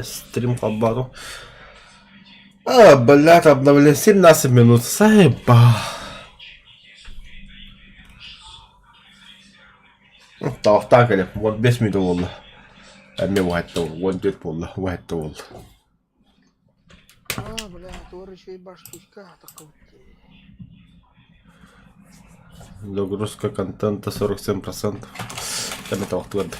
Стрим хабару. Блядь, обновлен 17 минут. Заеба. Так или вот без меня والله. أمي واحد طول وديت والله واحد طول. Блядь, тоже еще и башкичка такой. Загрузка контента 47%. Там это вот твердо.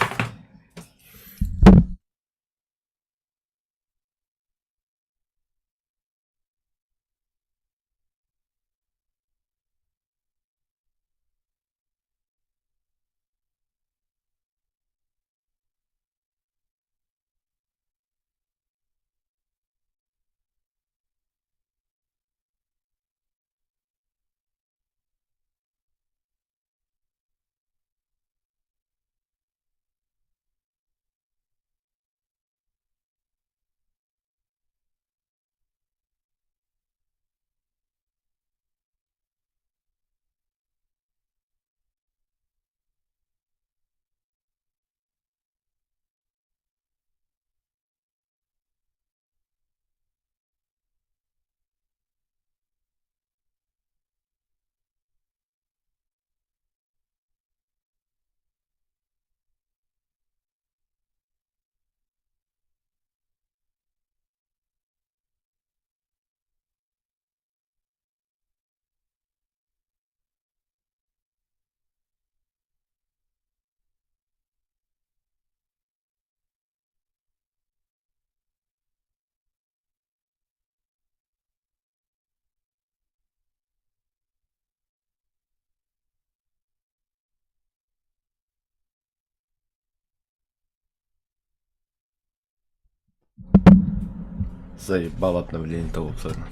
Заебал обновление того абсолютно.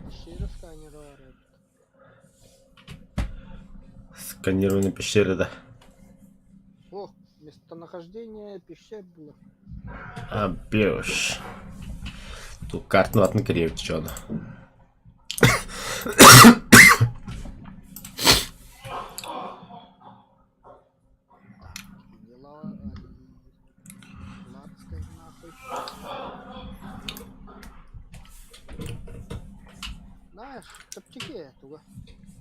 Пещера сканера. Сканирование пещеры, да. О, местонахождение пещер было. Беж. Тут карту от Накреев что-то. Дела Ладской нахуй. Знаешь, топчики этого.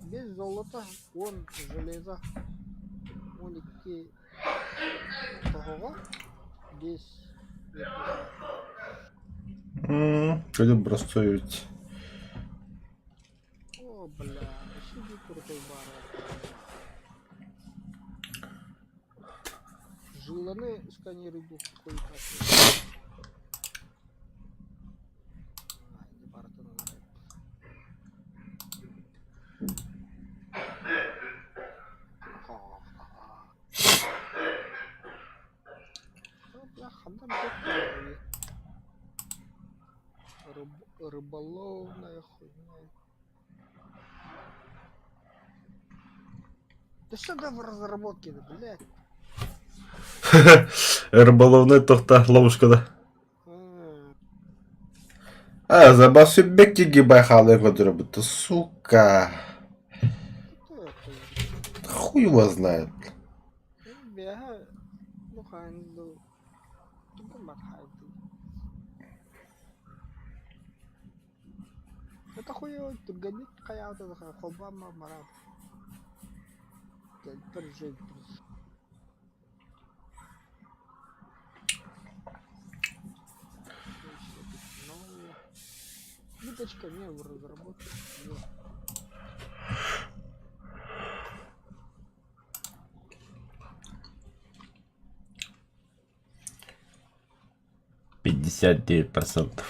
Без золота, он железо. Он и того. Здесь. Что бросают? О, бля, сиди крутой бар. Жиланы сканируют дух какой-то. Рыболовная хуйня. Да что да в разработке, да, блядь? Рыболовная тохта, ловушка, да. Забасы бекки гибай халы годрабыты, сука. Хуй его знает. Бега, ну ханду. Тупо матхайду. Это хуево, тут гонит каяты, хобама марат. Держи. Ниточка не в разработке. Вот. %.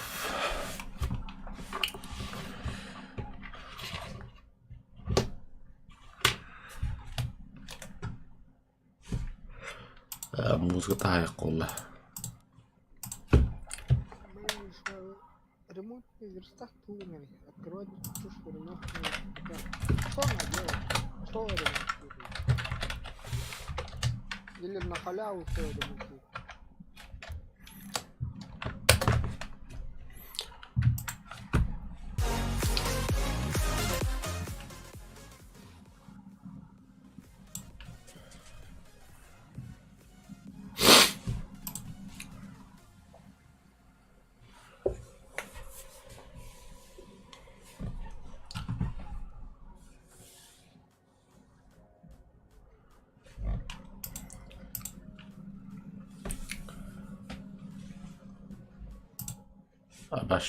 Музыка тая колла. Ремонтный верстак тулами. Открывать чувство ремонтного. Что она делает? Что ремонтирует? Или на халяву все ремонтирует? Абаш.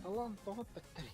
Талан тоғып бітті.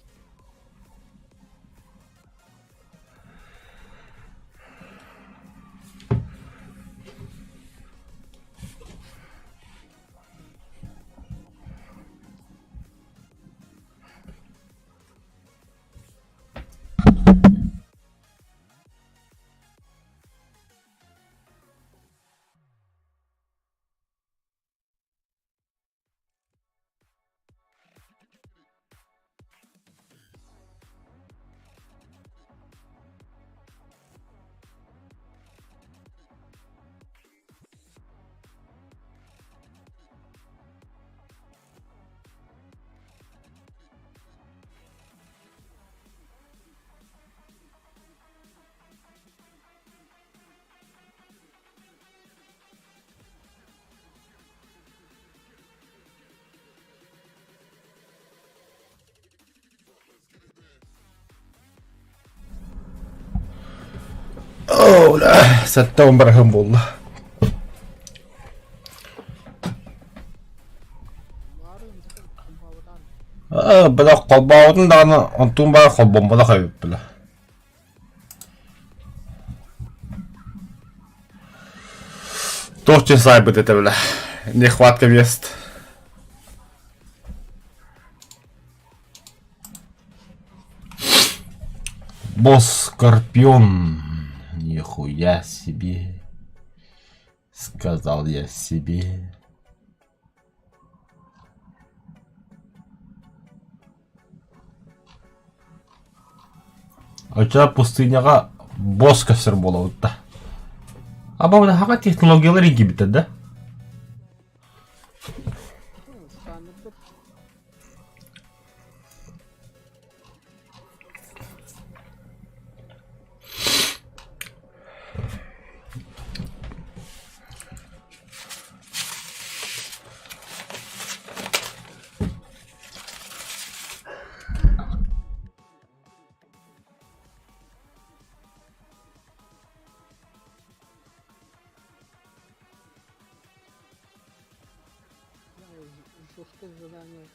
Оула, сәтті 11 болды. Бірақ қолбауытын дағаны ұнтуын бара қолбомбада қайып білі. Тоқчен сайбыт еті білі. Нехватка мест. Босс Скорпион. Нихуя себе. Сказал я себе. Ача пустыняға босс кәсір бола өтті. Аба бұда хаға технологиялар енге бітеді, да? Жесткое задание.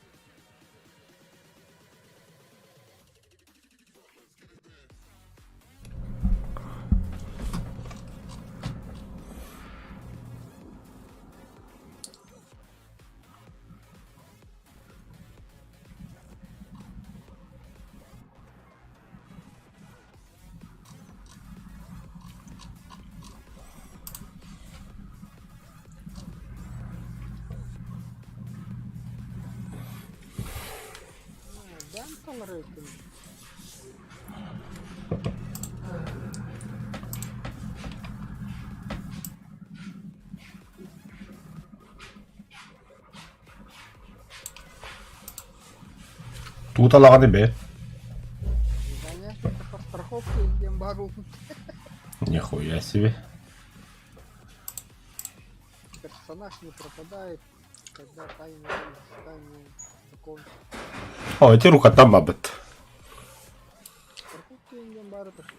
Рейтинг. Тут алағаны бе? Задание по страховке идем бару. Нихуя себе. Персонаж не пропадает, когда таймер задание закончится. О, эти рука там бабет. Страховки идем бару пошли.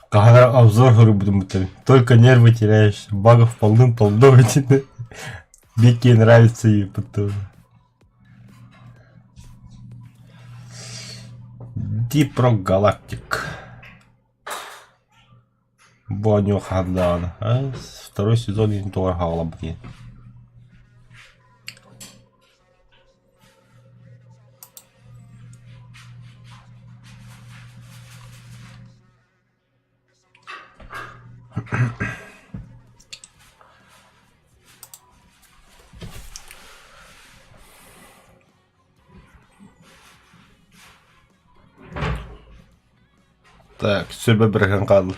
Когда обзор говорю, будем это. Только нервы теряешь. Багов полным-полно. Беки нравится и потом. Deep Rock Galactic. Боню Хардан. Второй сезон не торгала, блин. Так, себе берген kaldı.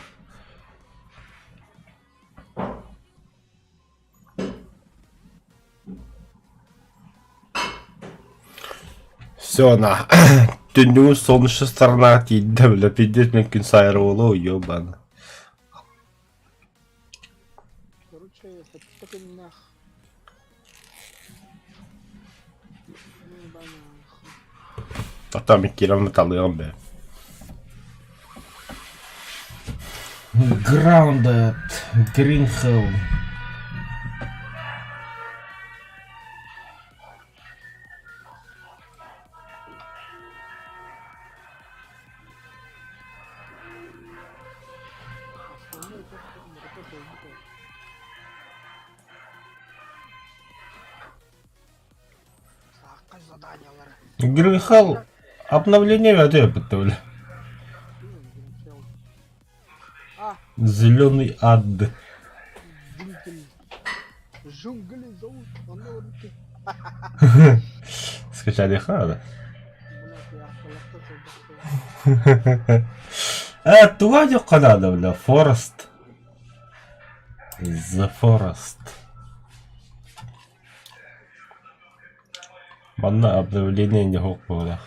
Все, на. Dünün sonuçta сторона değil bile. Пиздец mümkün sayarı oğlu ёбан. Короче, это только нах. Ну, банах. Atomic kilometre alıyorum be. Grounded. Green Hill. Основной то, что он работает, не то. Саққа заданиялар. Green Hill обновление ведет, бля. А, Зеленый ад. джунгли. Джунгли зовут, он руки. Скачать их надо. Блядь, я автолавто забыл. Тулади Канада, бля. Forest. The Forest. Бана обновление не хоккола.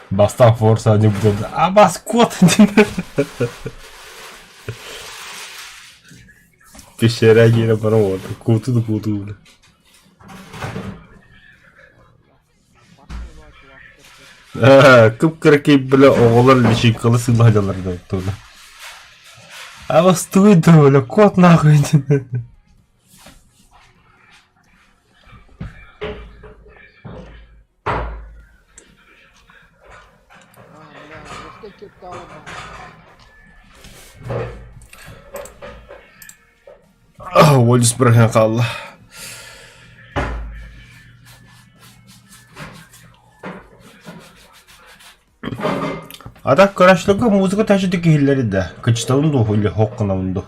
Бастан Форса они будут. А маскот! Пещера гире паровод. Куту. Кып-кырки, бля, оғылар лишикалы сыйлайдалар да туды. А вас туйды, бля, кот нахуй. Бля, сколько талаба. Уоллис бірген қалды. Ада карашлыгы музыка тәжіді кейлері де. Кычталынды ойлы хоққынауынды.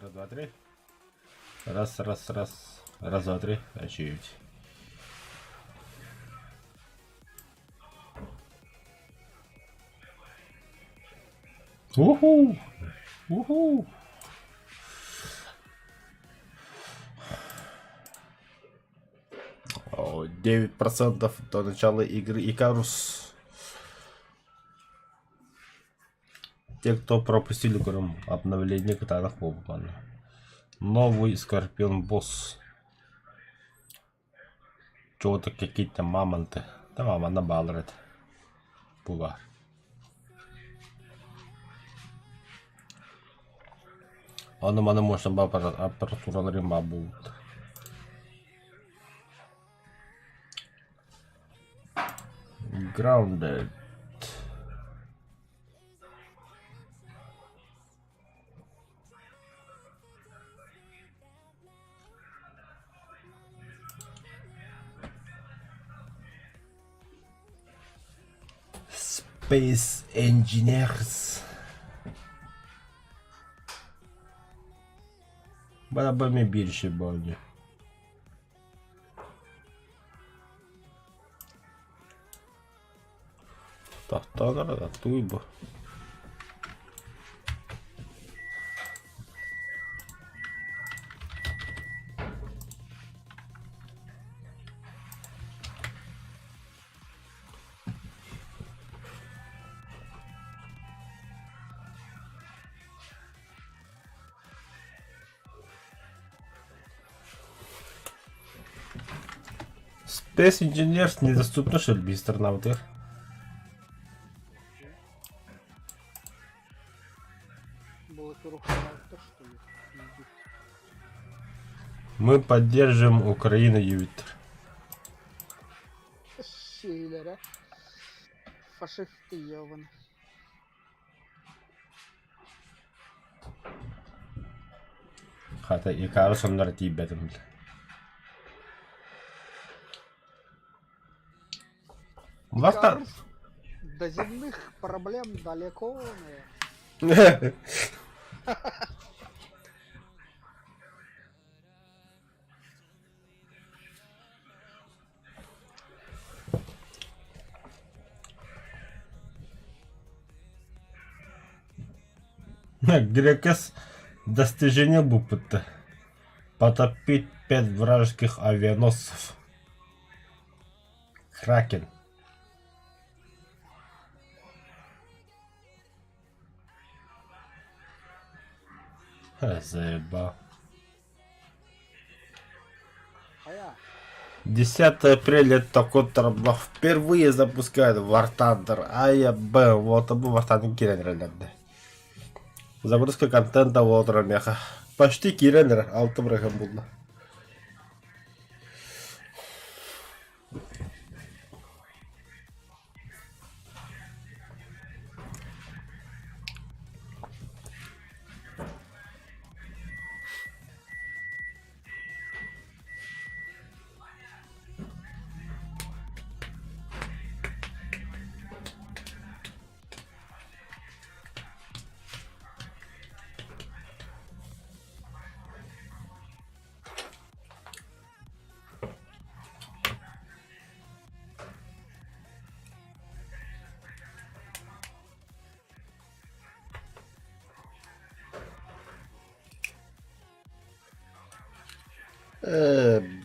Раз, два, три. Раз. Раз, два, три. Очевидь. Уху! 9% до начала игры Икарус. Те, кто пропустили, говорим, обновление катанах Бобмана. Новый Скорпион босс. Чего-то какие-то мамонты. Да, мама на Балред. Пуга. Onu bana можно аппаратуралары будут. Grounded. Space Engineers. Bana bölme bir şey böyle. Tahtalar da duy bu. Space Engineers недоступно, что ли, без астронавтов? Было то, что ли? Пиздец. Мы поддержим Украину, Юпитер. Сейлера. Фашисты ёваны. Хотя и кажется, он нарратив этом. Варта. Икарус до земных проблем далеко, наверное. Грекес достижение опыта. Потопить 5 вражеских авианосцев. Кракен. Заебал. А я 10 апреля такой трамблах впервые запускает War Thunder. А я б, вот об War Thunder киренер. Загрузка контента Water меха. Почти киренер, алтыбрахам булды.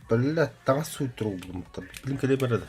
Блядь, танцуй трубом. Блин, калибр.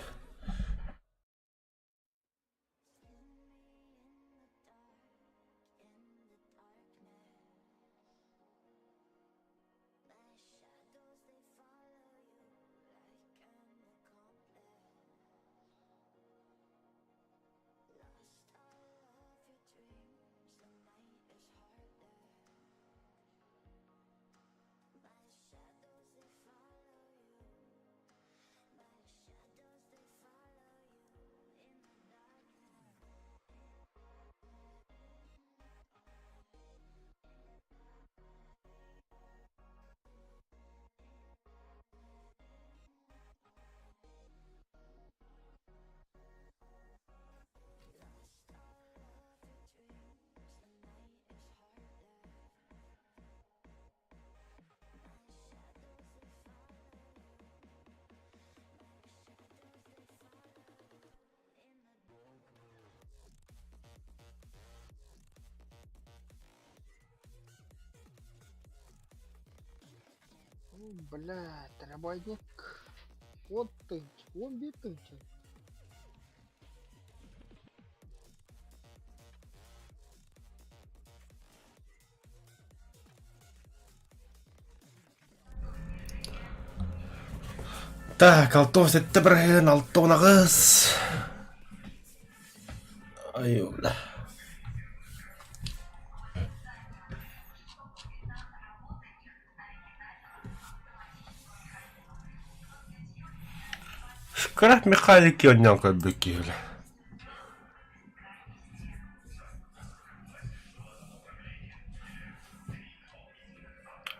блядь, работник. Вот ты, убитый. Так, алтон сетте бірген, алтон ағыз. Ай, бля. Шкрат механики однял как быки, бля.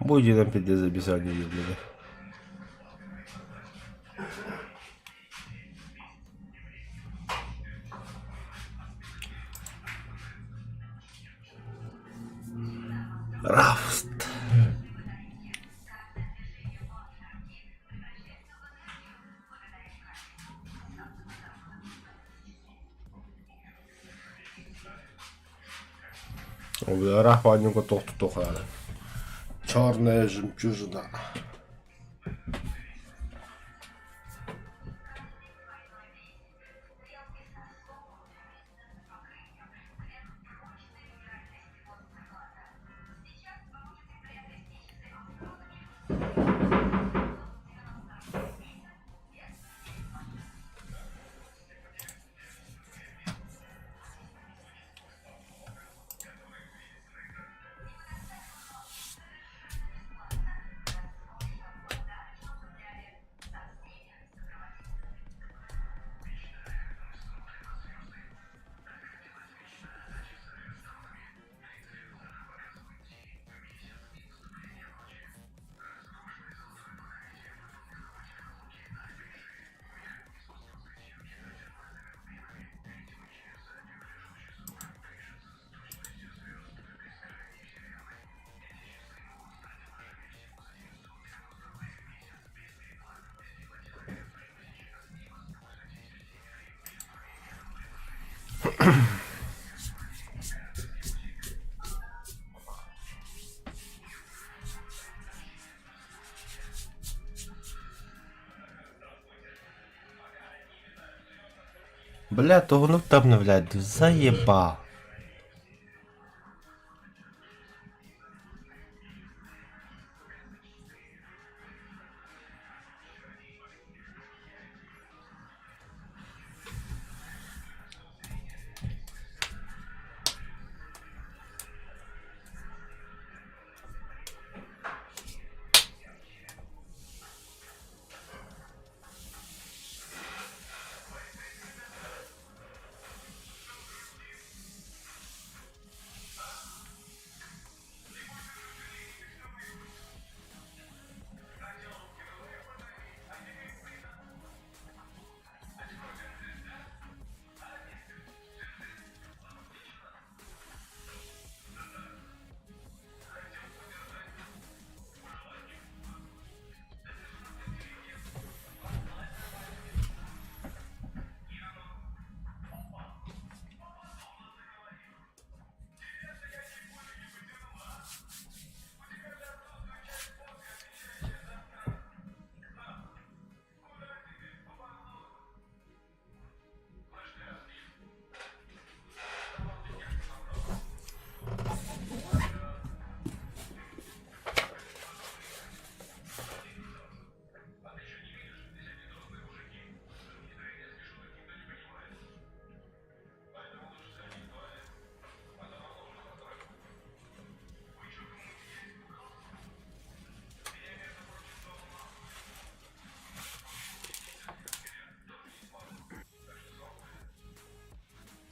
Будет нам пиздец записание, бля. Рафт. Рахванненько тоқту. Черная жемчужина. Бля, то воно там обновляет. Заебал.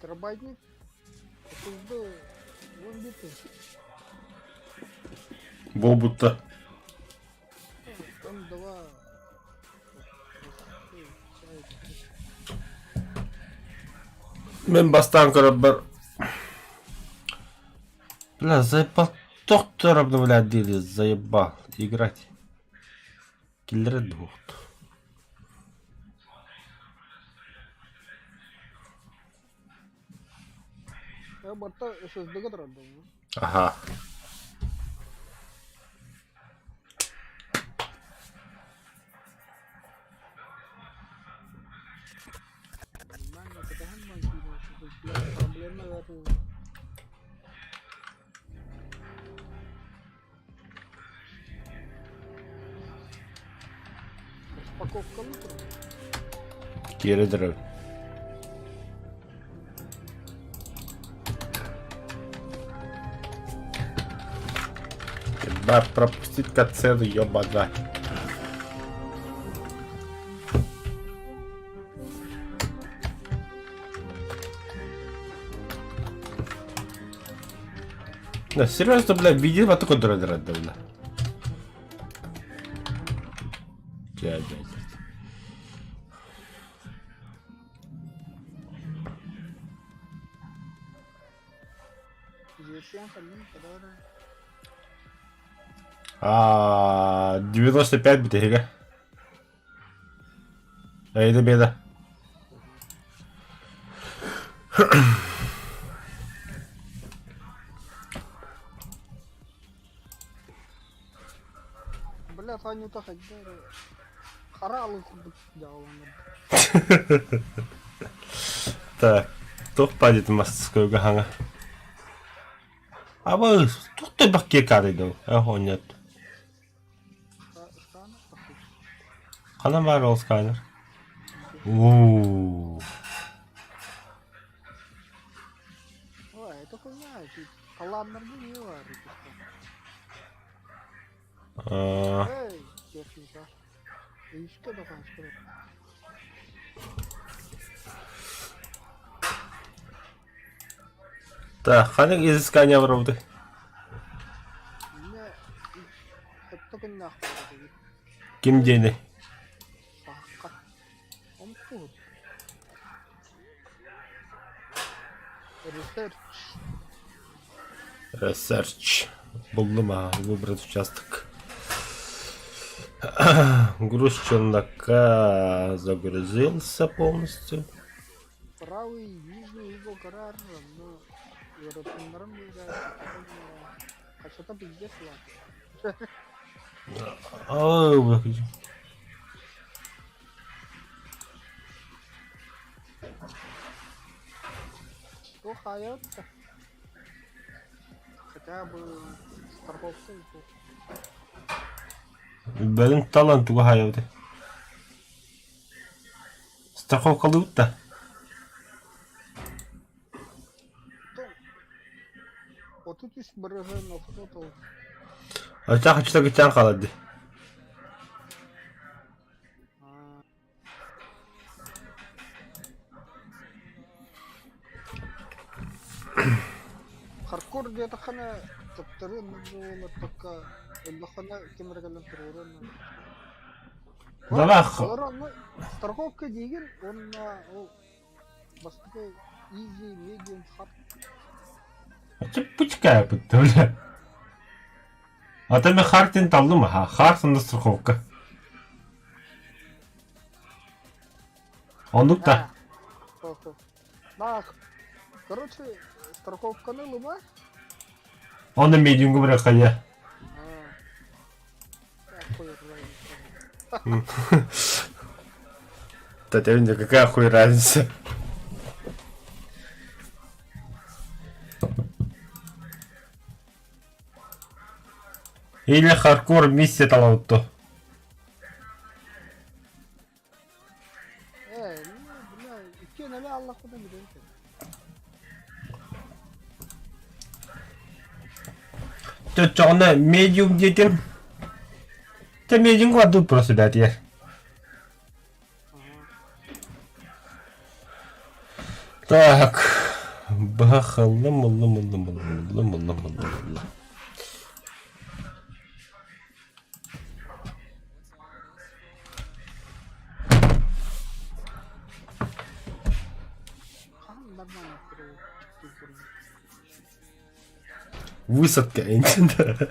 Терабайтник. ССД бомбиты. Бобута. Там два. Мен бастан корабар. Бля, заебал. Доктор обновлять дели, заебал. Играть. Киллеры двух. Я борта ССД га тұрады. Ага. Проблема это. Распаковка лутера. Киллеры. Да, пропустить катсцену, ёбана. Да, серьезно, бля, видел, а только дрон, бля. Дядя. А 95 бітега. Ейді беда. минута ходили. Харалы курдук жауыны. Так, тухпадит мастерскойга хаңа. Аба, тухтай бакке кадыйды. Нет. Сканы похуй. Қана бар ол сканер. Ой, Это хуйня, тут таланнарда не бар. Эй, техника. Ишке да қашқыр. так, қана изыскание бар болды. Не, это күнне ақпараты. Ким дені? Саққа. Омтуд. Research. Buldum ha, выбрать участок. Груз челнока загрузился полностью. Правый нижний угол гаража, но европейным а что-то пиздец ладно. Ой, выходи. Что хается? Хотя бы страховку. Benim талантуга hayavdi. Страховкалы утта. Вот тут есть баражен авто. Ача хачта гитан қалады. Хардкор где-то хана таптары надо только хана кемергален туруран. Давай. Страховка деген он на басқа easy, medium, hard. Ача пучкая бутты, бля. А ты мне хартин талды ма? Хартинда страховка. Ондукта. Короче, страховканы лыма. Оны медиумга бирок кая. Да тебе какая хуй разница? Или хардкор миссия таланту. Чёрный медиум детям. Ты медиум кладут просто дать я. Так. Бахалым. Высадка, да.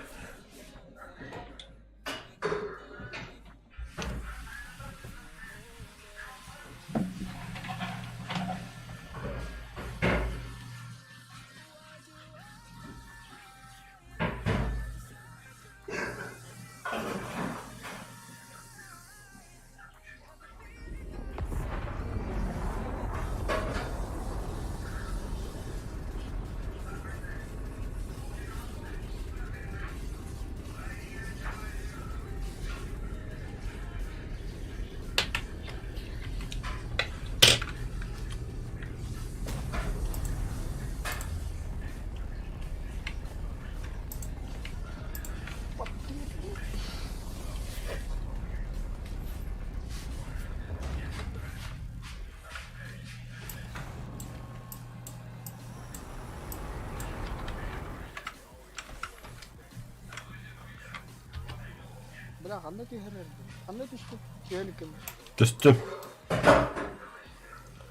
Бля, қандай кехерер? Қандай түсті? Кехелікім. Түстім.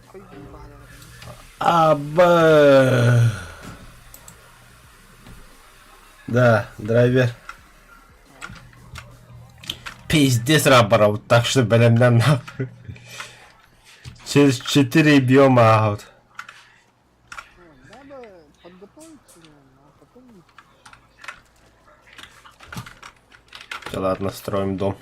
Қой бағалағын. Аба. Да, драйвер. Пиздец рабарау, так что белемнен нахуй. Через 4 биома аут. Надо подготовиться, а потом... Ладно, строим дом.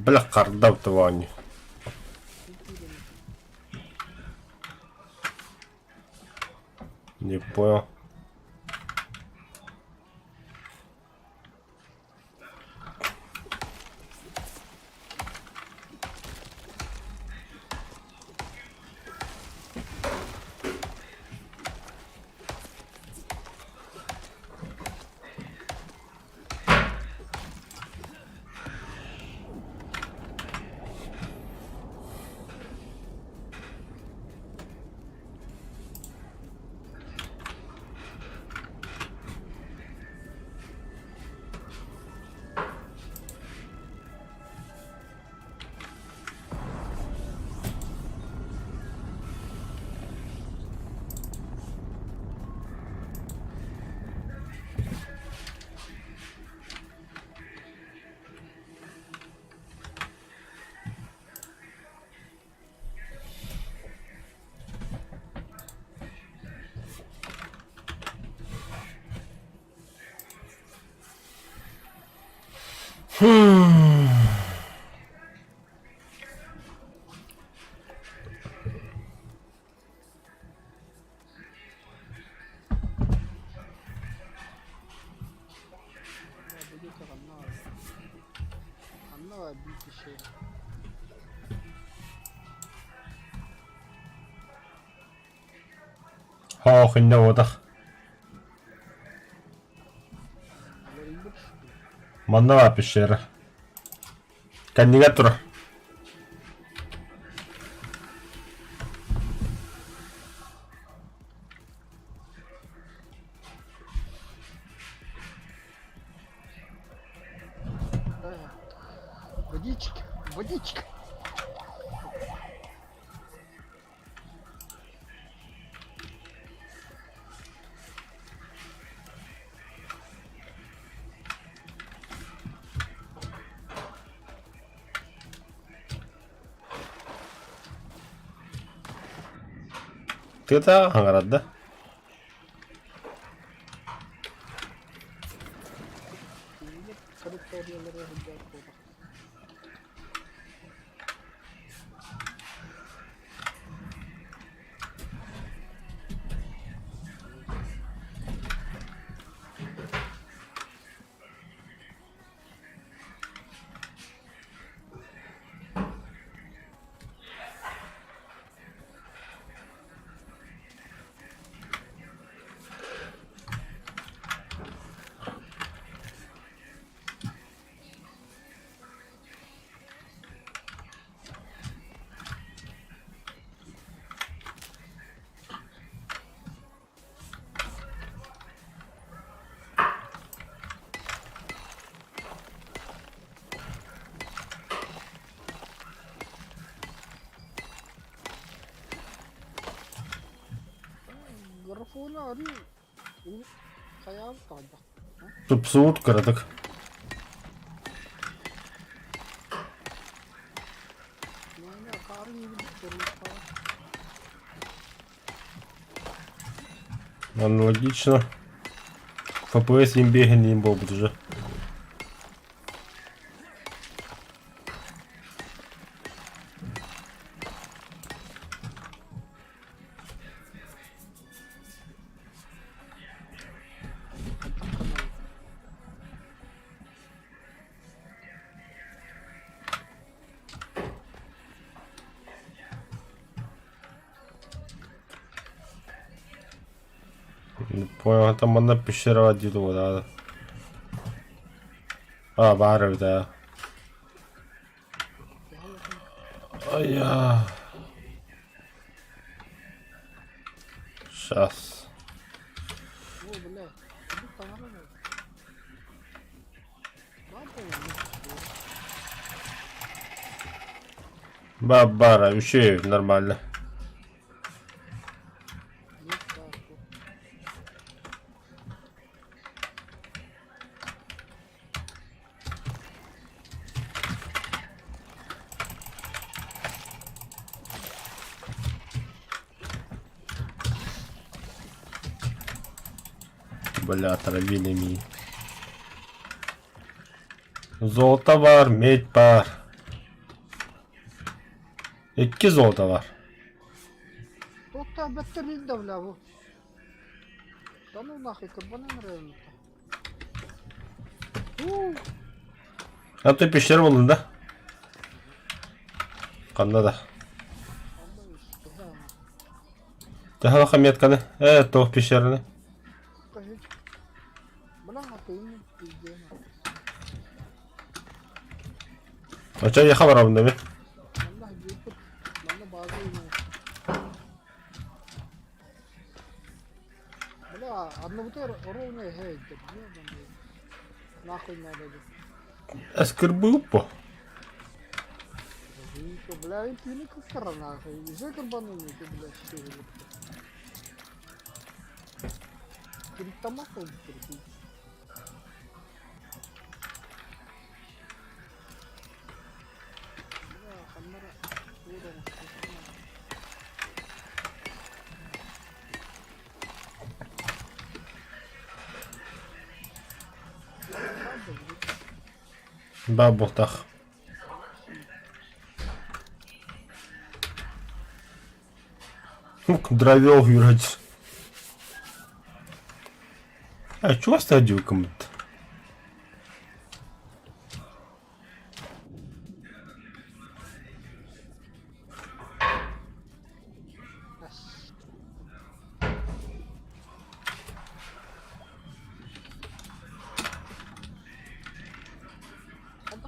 Бля, кардав твони. Не понял. Anla bir şey. ها خنده وضخ Verildi. Manna var pişer. Kendine dur. Водичка, водичка. Ты-то ограда. Kırık toriyaları yapacak burada. Grafonu arıyor. Benim kayağım kaldı. Тут суд крадок. Yani karın gibi durmuş falan. Аналогично. ФПС им бегали им бобут уже. Не понял, там она пещера одела, да. А, баров, да. Ай я. Сейчас. О, бля. Bu kamera mı? Ne yapıyorsun? Бабара, ущеев, нормально. Yok daha bu. Бля, отравили меня. Золото бар, медь бар. 2 золота var. Тут батареи да вляво. Да ну нахуй, карбонен реально. Hatta peşleri buldun da. Kanda da. Daha bakalım yatkanı. Evet tavuk peşlerini. Bana atayım izleyemem. Açar yaka var abinde mi? Allah büyük. Bana bazı oynuyor. Bana anlamı oraya ne hey dedi. Nahуй надо. Esker bu bu. Бля, ты не как корона, уже карбонный, ты, бля, все. Перед томатом перейти. Бля, камера, уровень, Бабухтах. Дровел юрать. А чего стадию кому-то?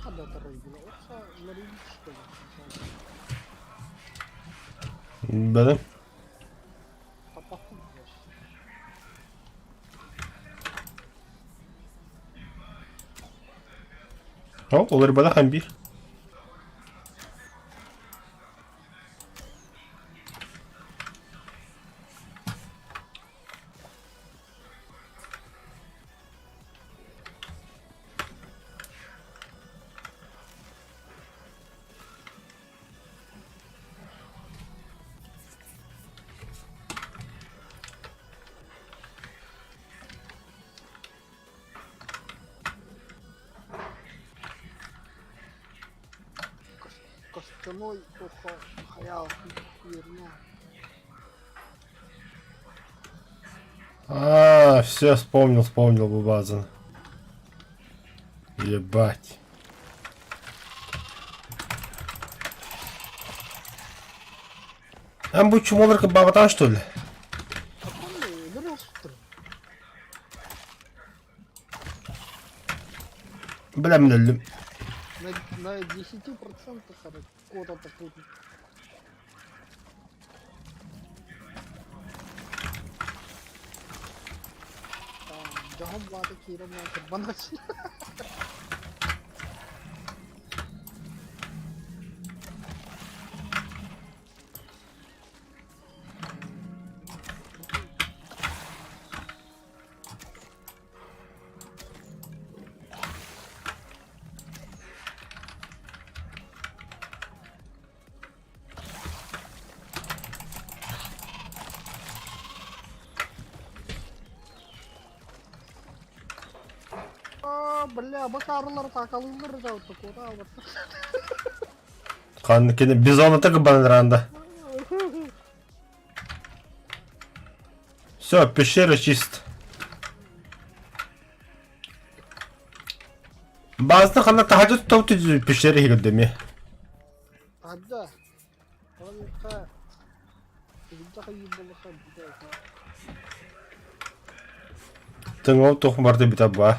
Когда дорогу, это ларин, что ли? Benim. Попаху, блядь. Olur bana hem bir. Костяной, ухо, хаял, херня. Все, вспомнил Бубазан. Ебать. Bu çumaları babatan что ли? А помню, берешь что ли? Bilem öldüm. На 10% кода такой. Jaham वाले कीड़े में बंद Бля, бакарлар такалылар да вот такое вот. Kandıkini biz onu takıp banıranda. Все, пещера чист. Bazı kanı tahacı tutup pişleri girdim ya. Hadi. Harika. Bizde kayıp olursa bir de. Tıngo tohum vardı bir tabi var.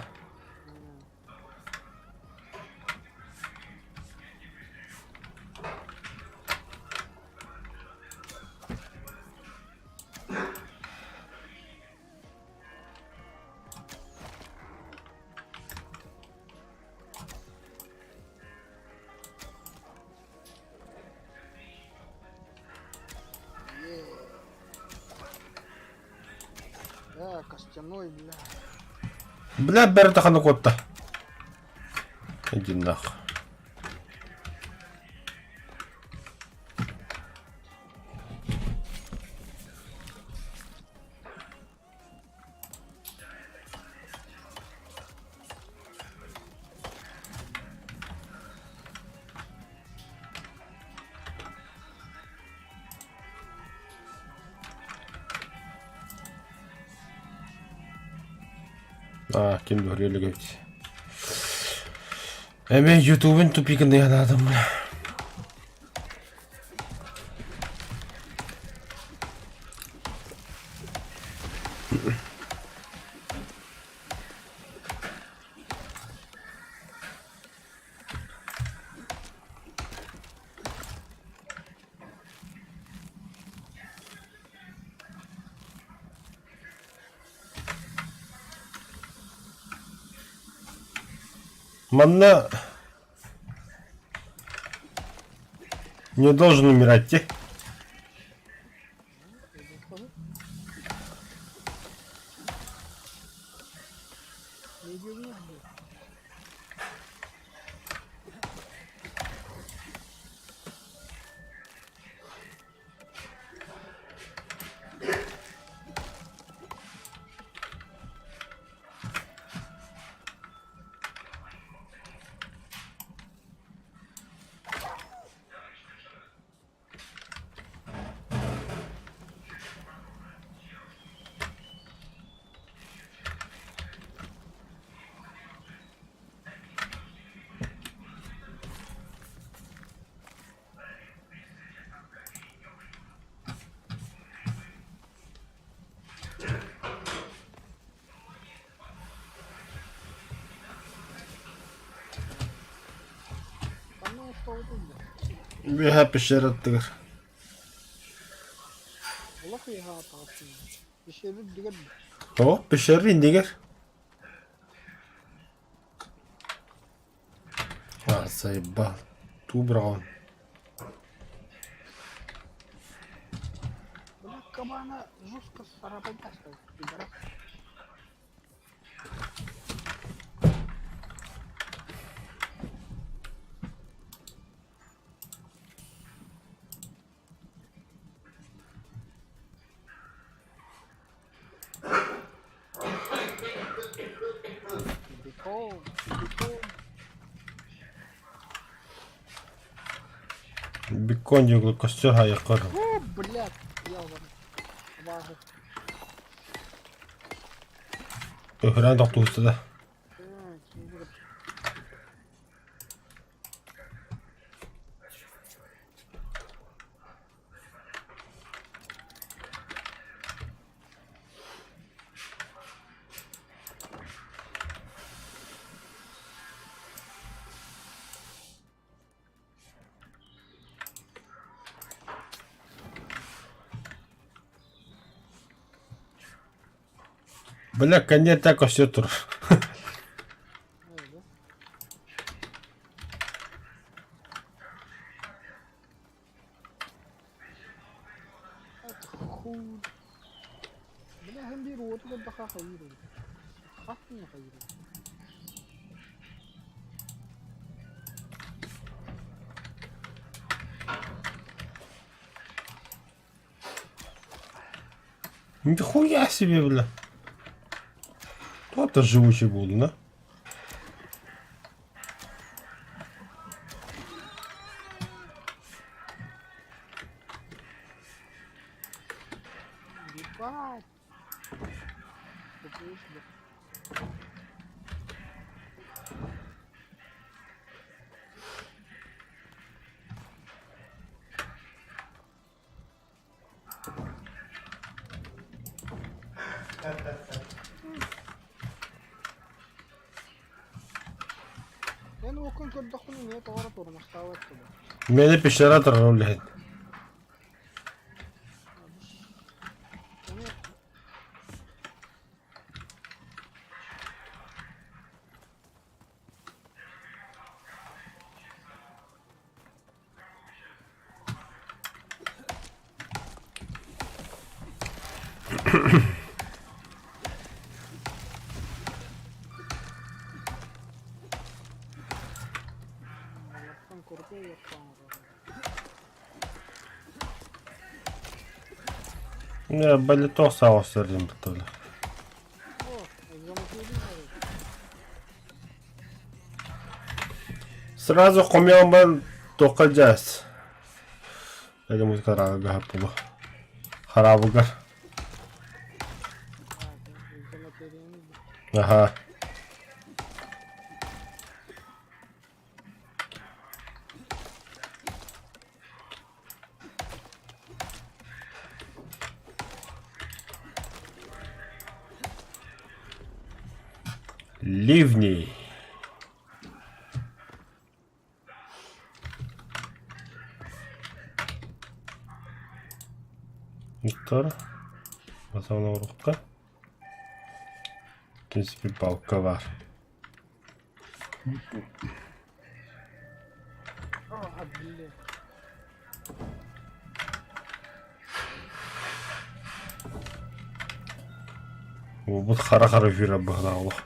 Костяной, бля. Бля, бері тақаны котта. Иди нахуй. Kim görüyor öyle göbüt. Hemen YouTube'un tupikinde yanadım. Манна не должен умирать, те? Ne diyorsun ya? Bana hasta oldun mu? Bir hep işler attılar. Allah ya hatasın. Bir şey bir diğer O pişer indiler. Заебал. Тубраун. bırak kabağına жестко сарапать что пидорас. Беком, беком. Бекон його костюга якор. О, блядь, я уже. Важно. Öhren doktuğusu da. Бля, конец так все тур. Öyle. Хуй. Бля, هم بيروت ولا بخا خيرو. خاصني خيرو. Нихуя себе, бля. Кто-то живучий буду, да? Ебать. Купишь, бля. Я ну окон код дохуну не товара тур махтават туда. Меня пещера отравляет. Allah'tan korkuyor yok kanka. Я болито сау сырым бутылы. О, экзамен едin mi? Сразу хомян был только джаз. Это музыка рага хапула. Харабугар. Ha, ekzamen Ага. Ливни. Виктор. Басауна урукка. В принципе, палка бар. Блин. Вот хара-хара вира бахнало. Нахуй.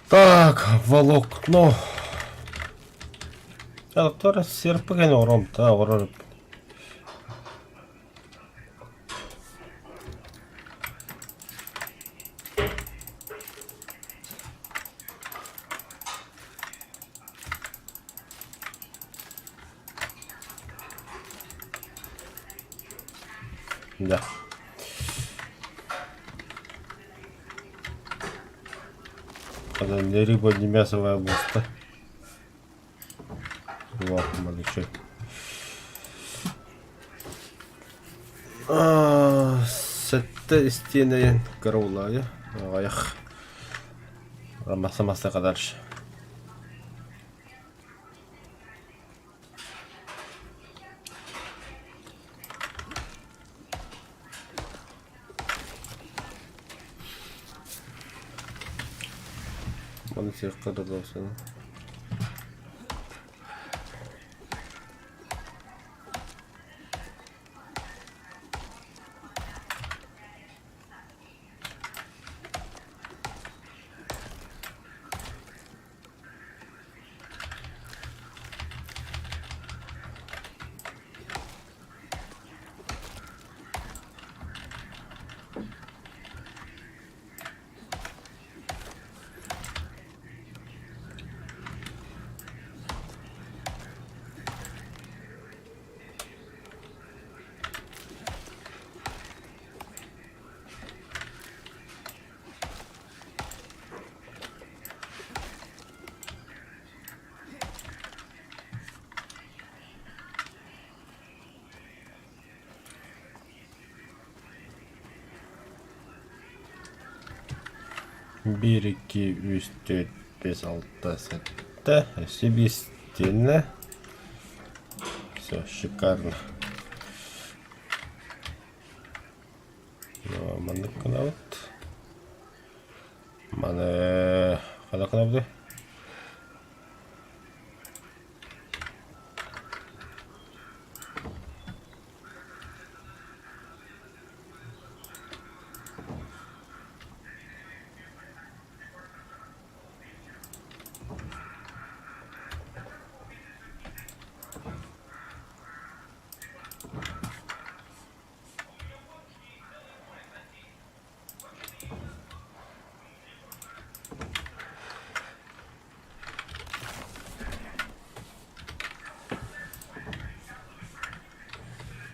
Так, волокно. Доктор серпген ором та орор. Да. Когда не рыба, не мясовая густа. Вот, малыши. Сәтті істенейін қарулайы. Аяқ. Рамаса-маса қадаршы. Оны сек қырды осыны. Bir, iki, üç, dört, beş, altı, сетті. Себе стильно. Все, шикарно. Маны қанауыт. Маны қада қанауыды?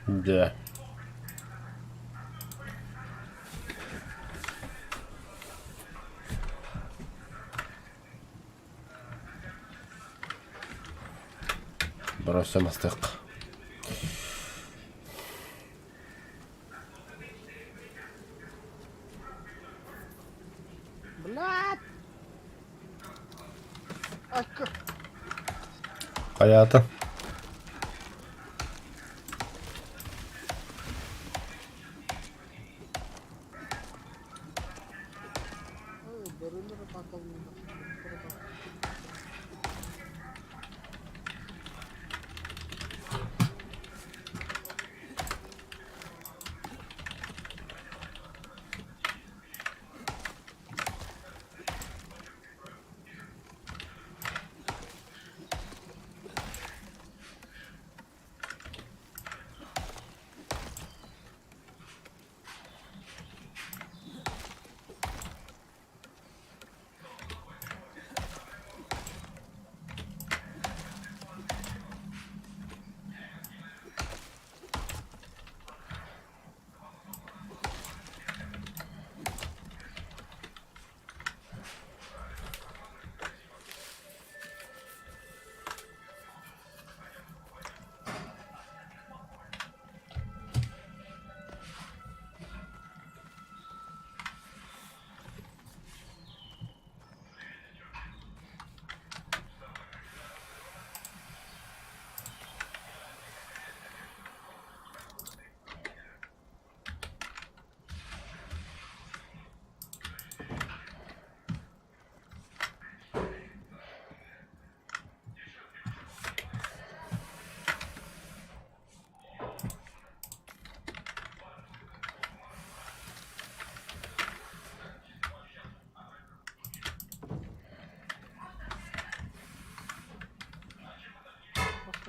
Да. Бросим мастык. Блядь! Hayatım. Бөрілері батылмайды.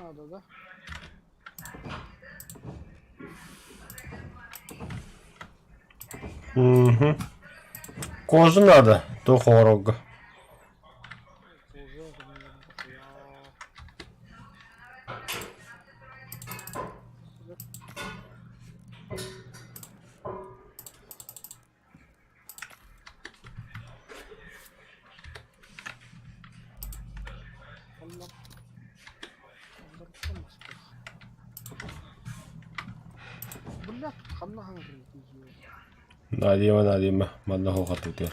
надо, да? Угу. Кожу надо, то хорога. Уже наверное, дохуя. Allah. Андерсон успех. Блядь, хана хангрын тийё. Надима. Маннаху хатутер.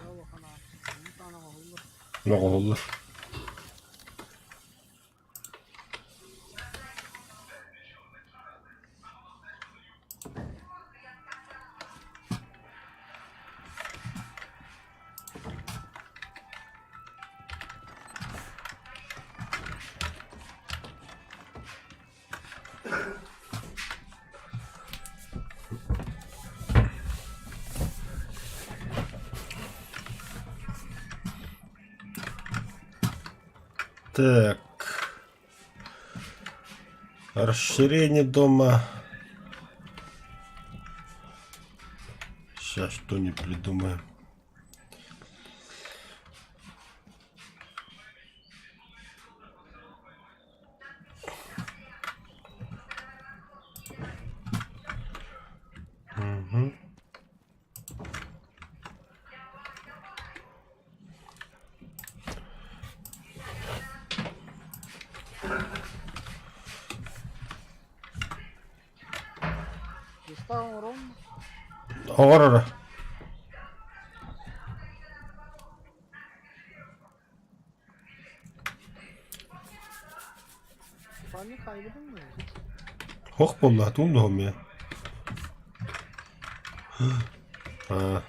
Bravo hana. Bir tane oldu. Ne oldu? Так. Расширение дома. Сейчас что-нибудь придумаем. Угу. Доставим ровно. Horror. Fani kaybedin mi? Hoch buldu. Hatun da ya. Ha.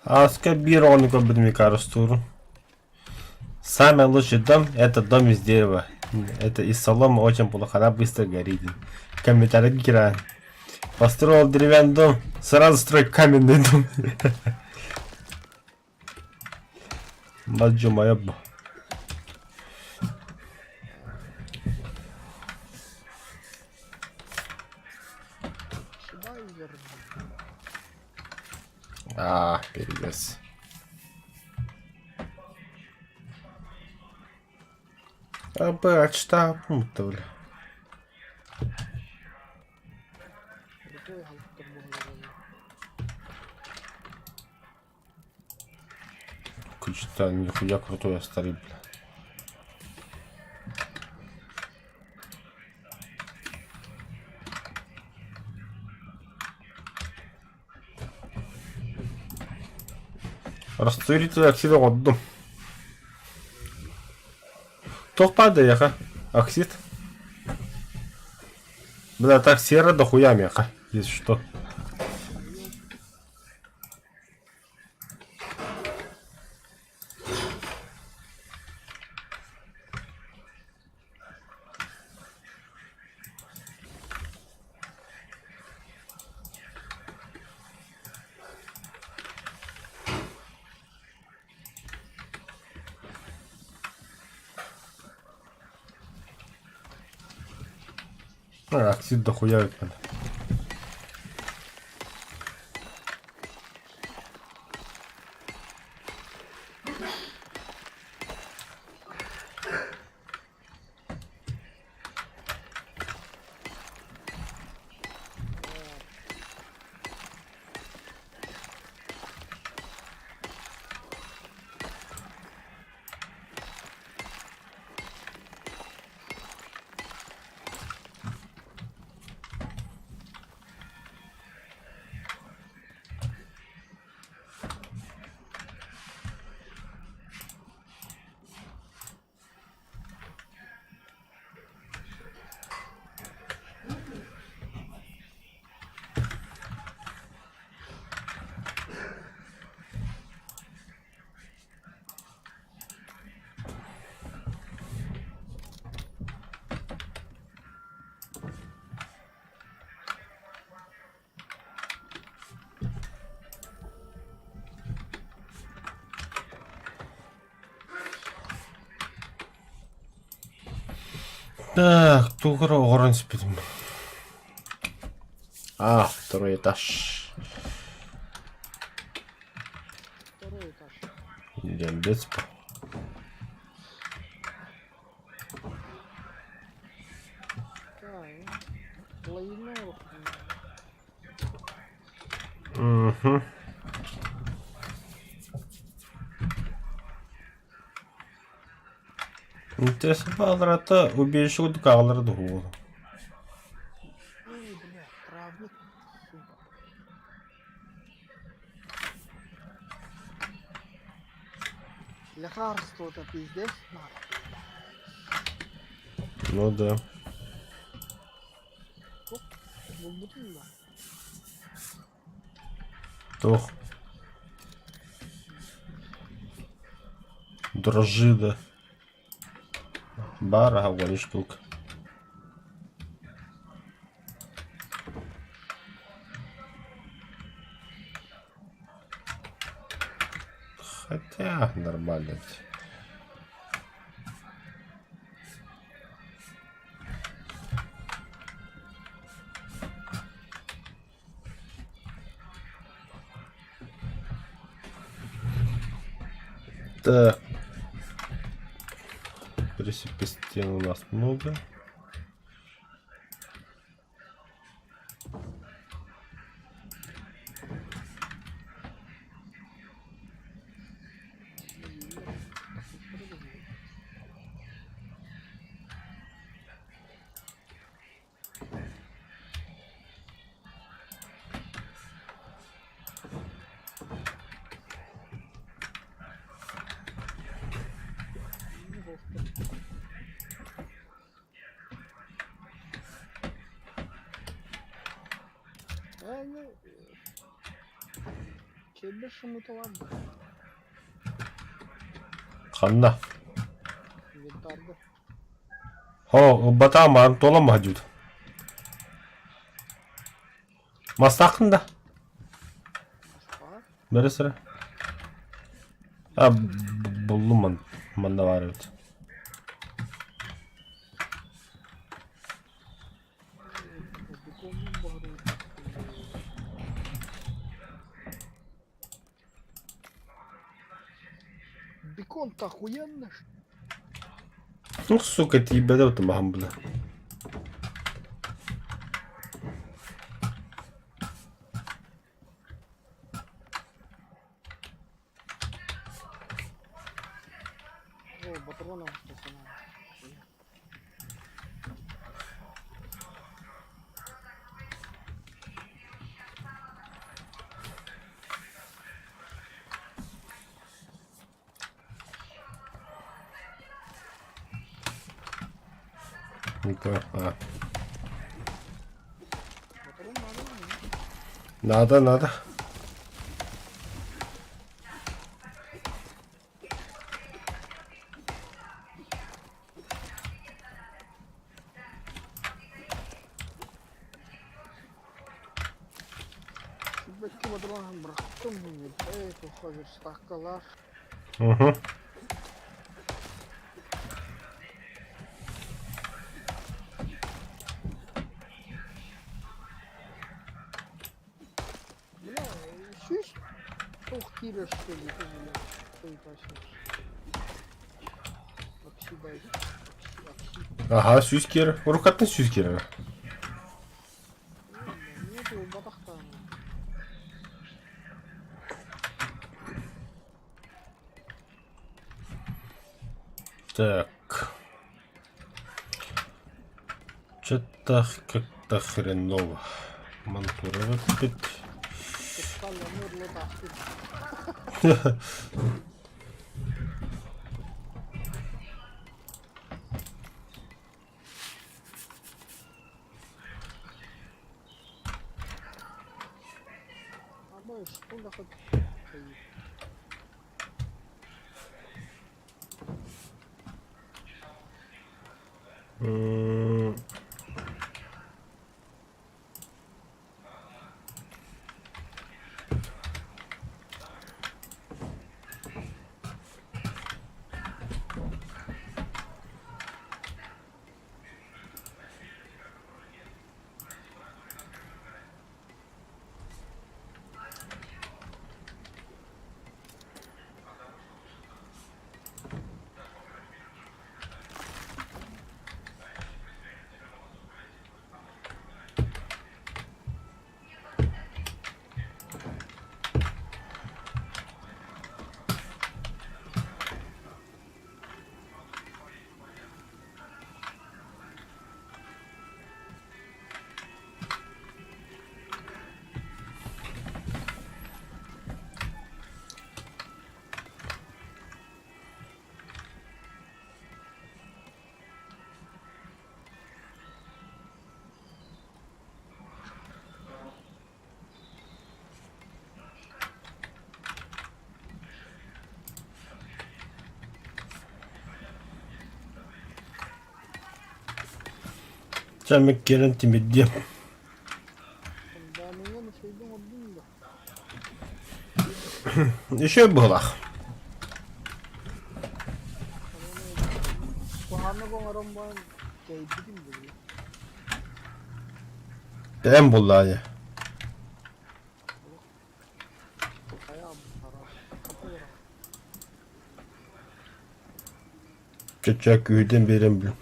Аска бироника мне кажется. Самый лучший дом это дом из дерева. Это из соломы очень плохо, она быстро горит. Комментарий Киран. Построил деревянный дом, сразу строй каменный дом. Маджу моя. Сюда и верни. Перевес. Что пункта, бля. Прикол, галактер что-то нихуя крутой старый, бля. Растворитель оксида отдым. Тоқпады яха. Оксид. Бля, так серо дохуя меха, если что. Оксид дохуя ведь надо. Так, тугра оранж спидим. А, второй этаж. Второй этаж. Дембец. Так, лайнер. Угу. Интересно, балрата убежище от калры духу. Ой, бля, травник. Сука. Лекарство-то пиздец надо. Ну да. Вот бутылка. Тох. Дрожжи, да. Бара, говори штука. Хотя нормально. Так. Присыпи стен у нас много. Yani kelle şumutu var mı? Ханна. Inventarda. Ho, батама тола мажуд. Масақында. Var. Бері sıra. А, buldum manda var evet. Bekonun var. Бекон-то охуенно ж. Ну, сука, ты ебать, это мамбла. патронов, что надо. Не понял. А, Патрон надо, ну. надо. Şuradaki patronları bıraktım mı? Evet, o kadar stakalar. Угу. Бля, süs Тохтира, что ли, ты, бля, что и тащишь? Акси дай. Акси. Ага, süskeri. Urukatın süskeri. Нету батахта. Так. Что-то как-то хреново. Монтура опять. Кыскал нурлы тахтыр. Абай, что да хоть стоит? М, Sen bir gelin timidiyim. Да, меня на сейду один да. Еще было. Kuhanna ko ngaron ba kay bitin bugla. Ben bulayı. Kaya para kapora. Çocuk üyden birim bilim.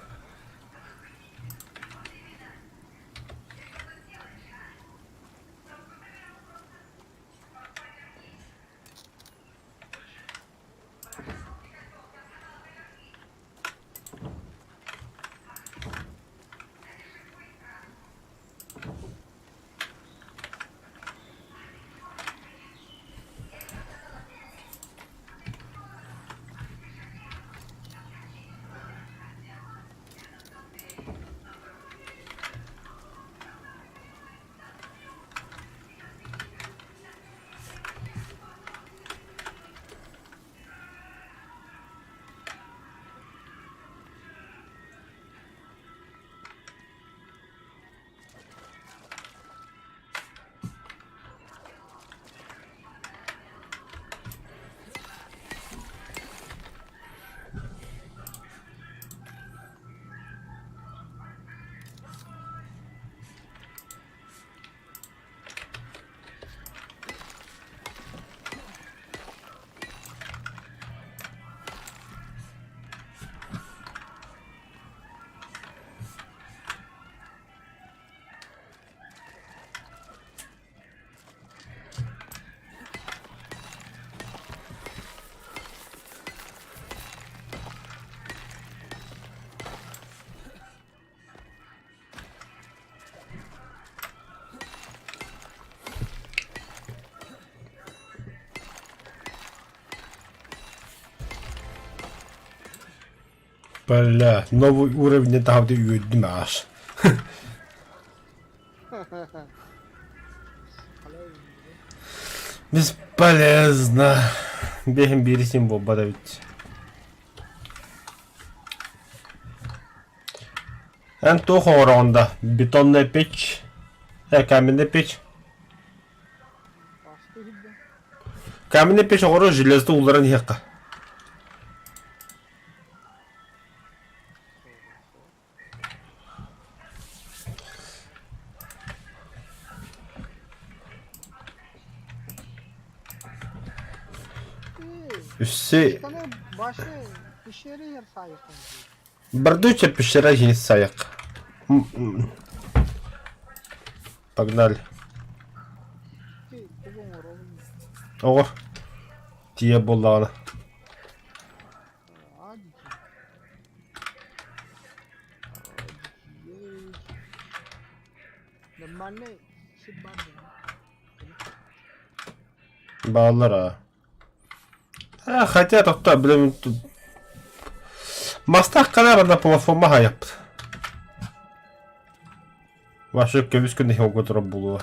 Бля, новый уровень там ты юдмаш. Бесполезно. Бегем бересим боба давить. Антох оронда. Бетонная печь. Каменная печь. Bastı gibi. Каменная печь ору железді уларын яққа. Üssü Sana başı pişeri yer sayısın. бардуча пещера есть саяк. Погнали. Ki bugün var oğlum. Ого. Тие боллағаны. Hadi ki. Normalde şıp var benim. Баллар хотя тоқта білем тут мастақ қана на платформа хаяп. Вашу көбіс күнде хеуға тұрып болуы.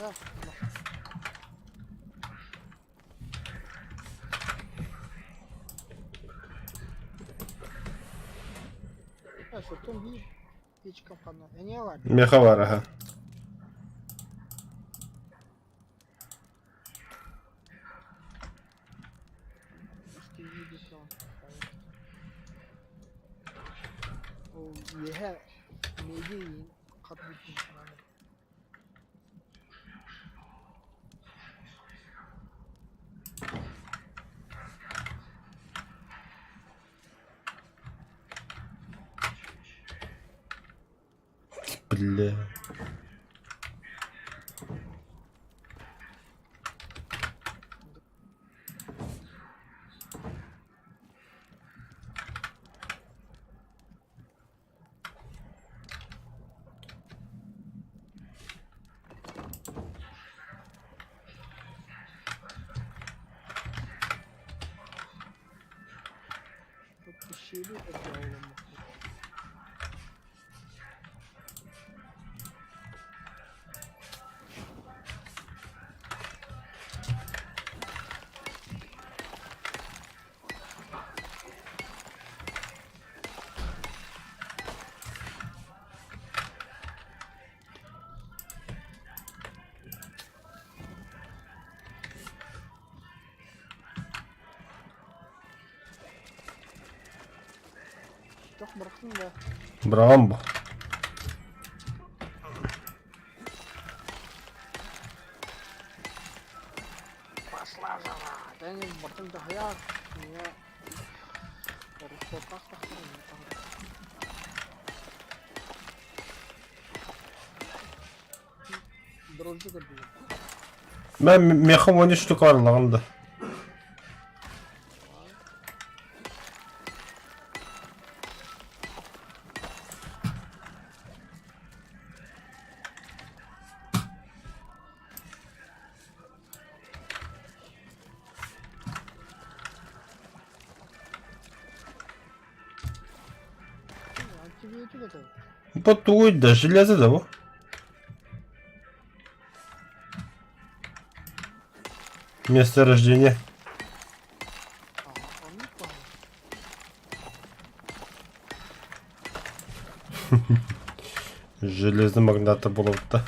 Ya. Ya sırtım bir hiç kapanma. Niye var? Меха var aha. İşte iyi bir şey var. O yehe neydi yiyin? Kat bitmiş falan. Бля. Çok bir şeyli özel olmak. Çok bıraktım da. Брамбо. Başla sana. Ben bıraktım da hayal. Niye? Orası sokak baktım. Drozcu da değil. Ben mexim 13 штук aralığında. Antibiyotik atıyor. Bu tuğuydu da железо da bu. Месторождение. Aa, anlık var. Железный магната болып та.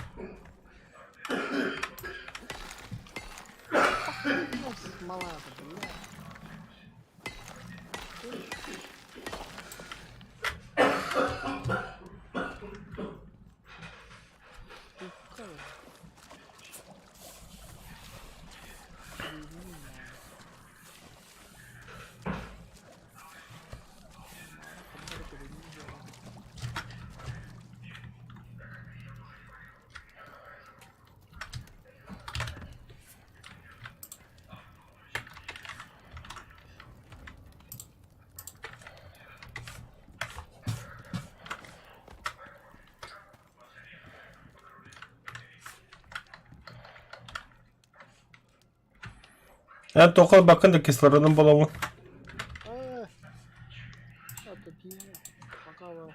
Nasıl mala yapıyor ya? тоқал бақында кислородың боламын. Это пиво. Пока вы...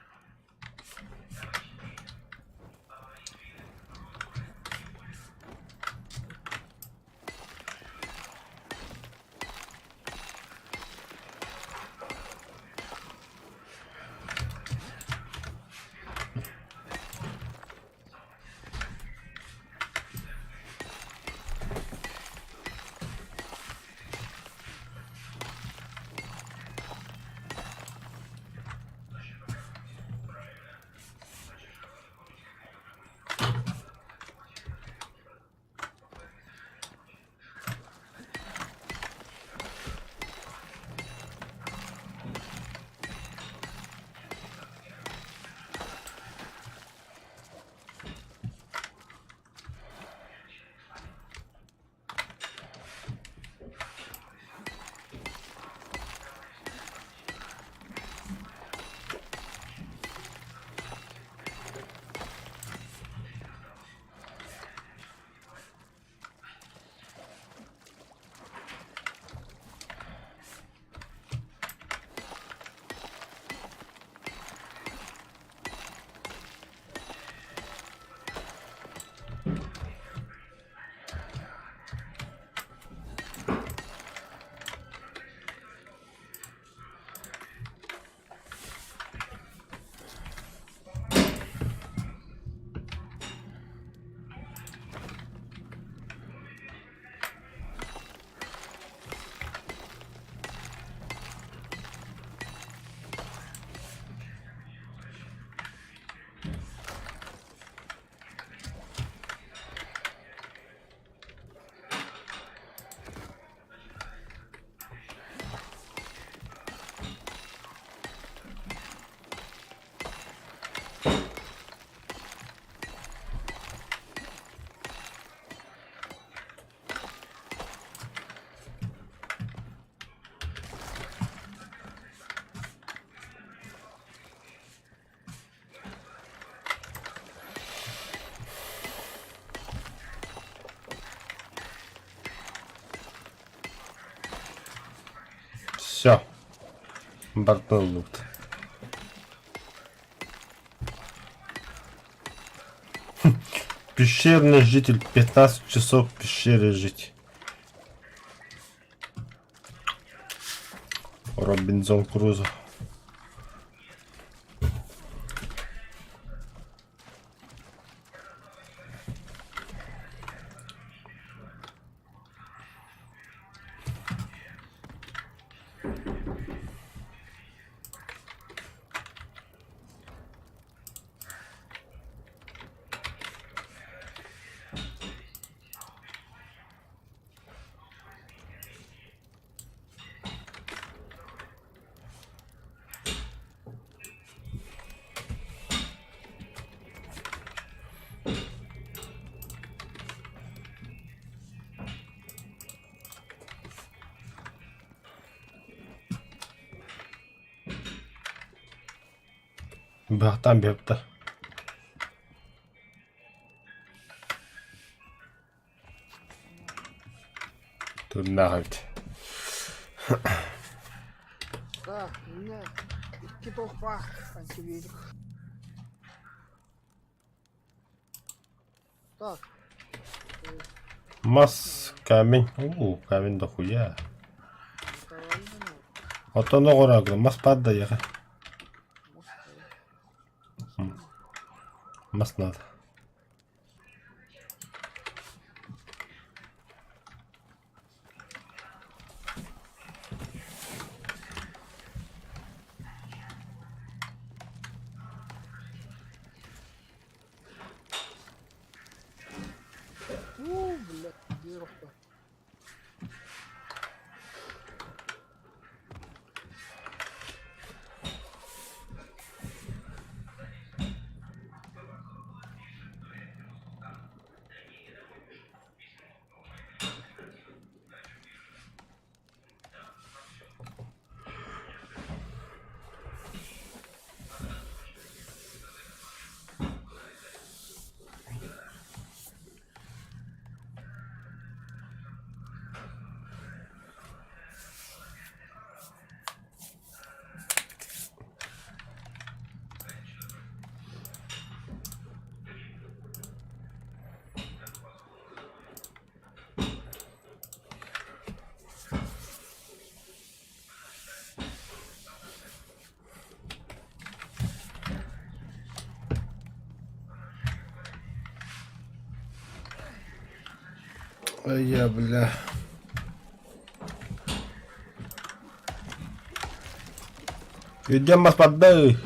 Все. Бортный лут. Пещерный житель. 15 часов в пещере жить. Робинзон Крузо. Бахтан бепті. Турна қалды. Да, у меня китов пах антивирус. Так. Мас камень. Камень дохуя. Давай, Отоны қорағылы. Мас падда яға. Мас надо. блядь, дырка. Ай, я, бля. Идем господа.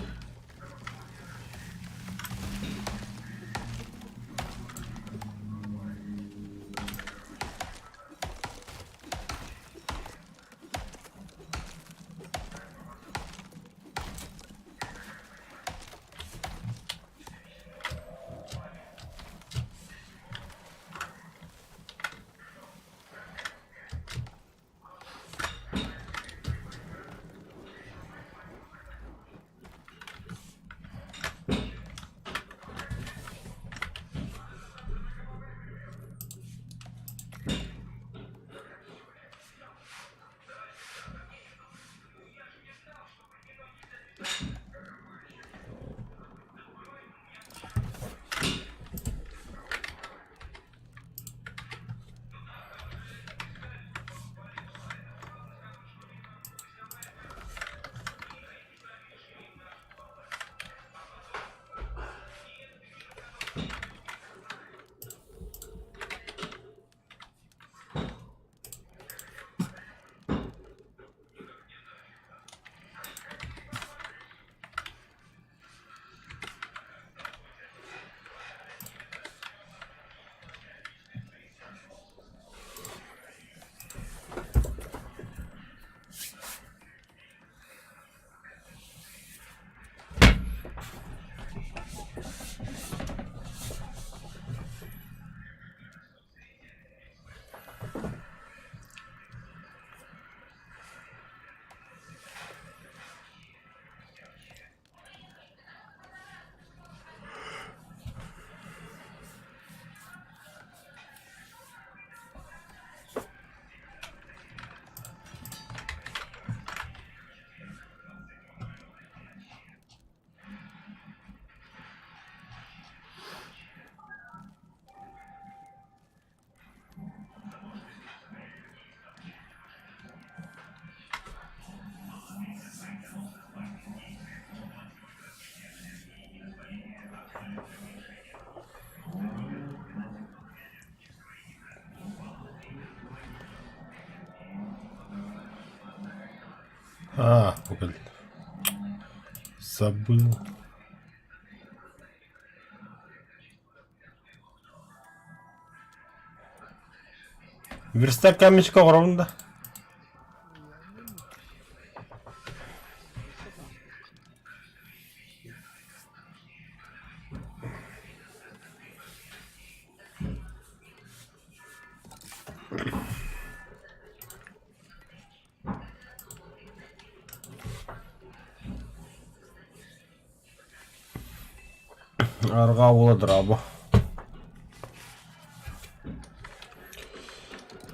А, блин. Забыл. Верстак камешка ровно. Арга уладыр абы.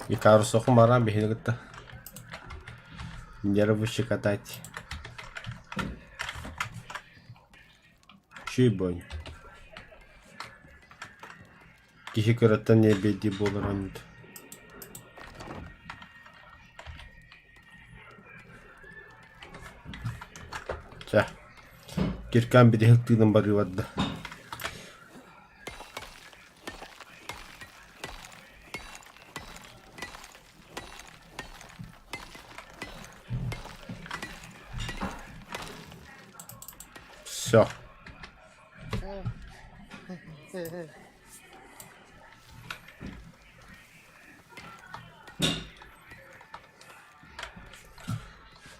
И карусу хумара бихилгітті. Нервы щекотать. Чүй бой. Кихи көрөттен не беди болыр анды. Ча. Киркан биде хылтыдың бары вадды. Все.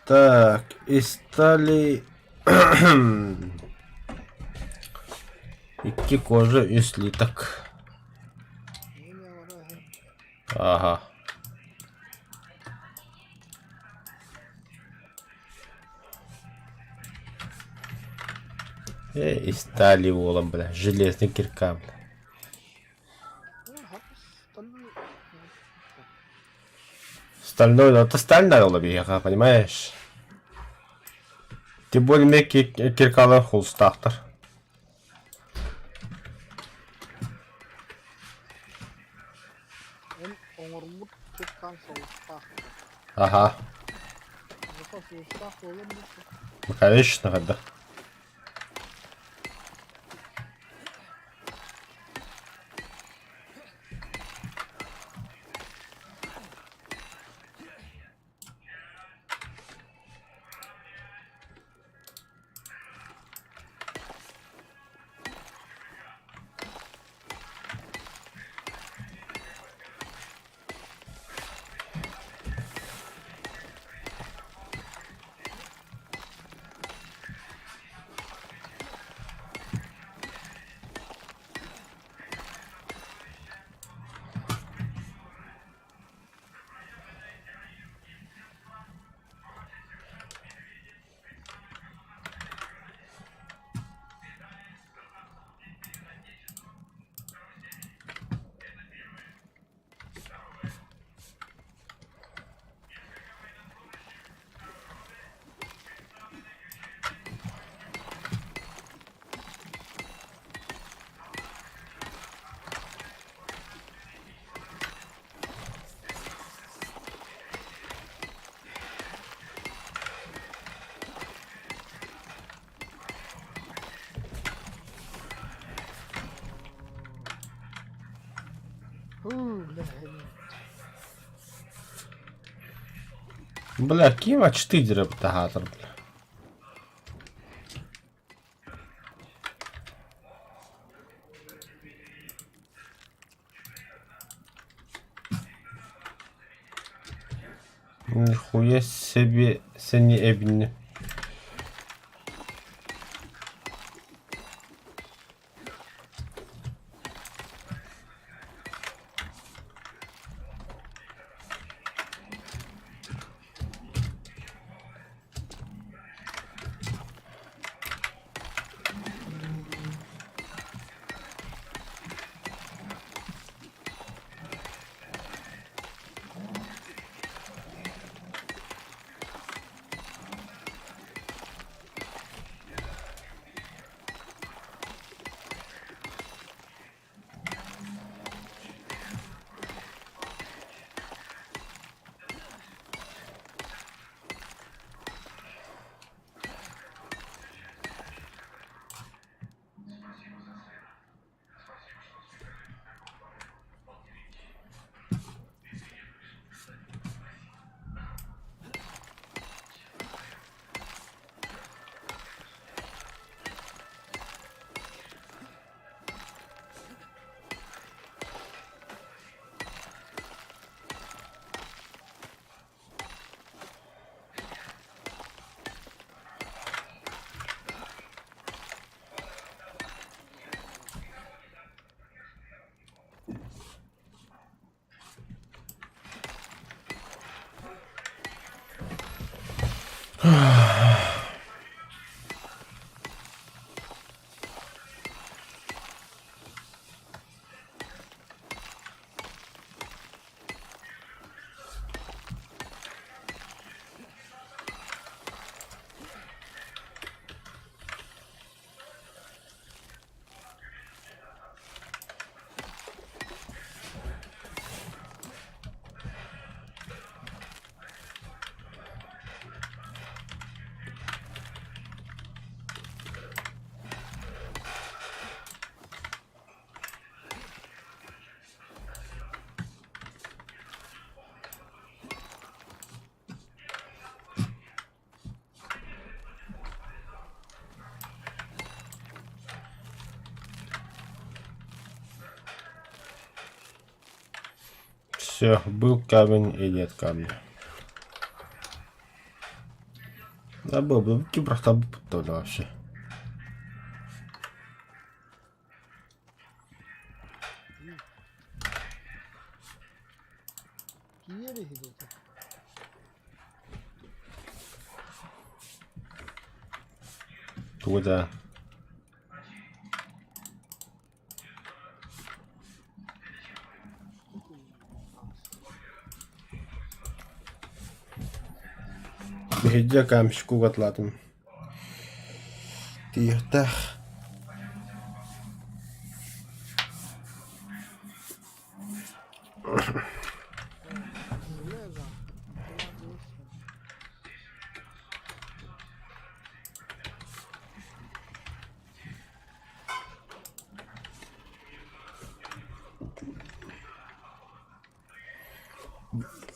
Так, и стали идти кожа и слиток. Ага. И стали волом, бля, железный кирка, бля. Стальной, но это стальная лобига, понимаешь? Тем более мягкий киркалар холстахтар. Ага. Ну, конечно, да. Бля, Бля, Кима 4 птагатор, бля. Нихуя себе, сени эбни. Все, был камень и нет камня. Да был бы просто будто вообще. Киеве гидете. Туда. Где камешку атлатом? Тихо. Железо. Нихуя больше.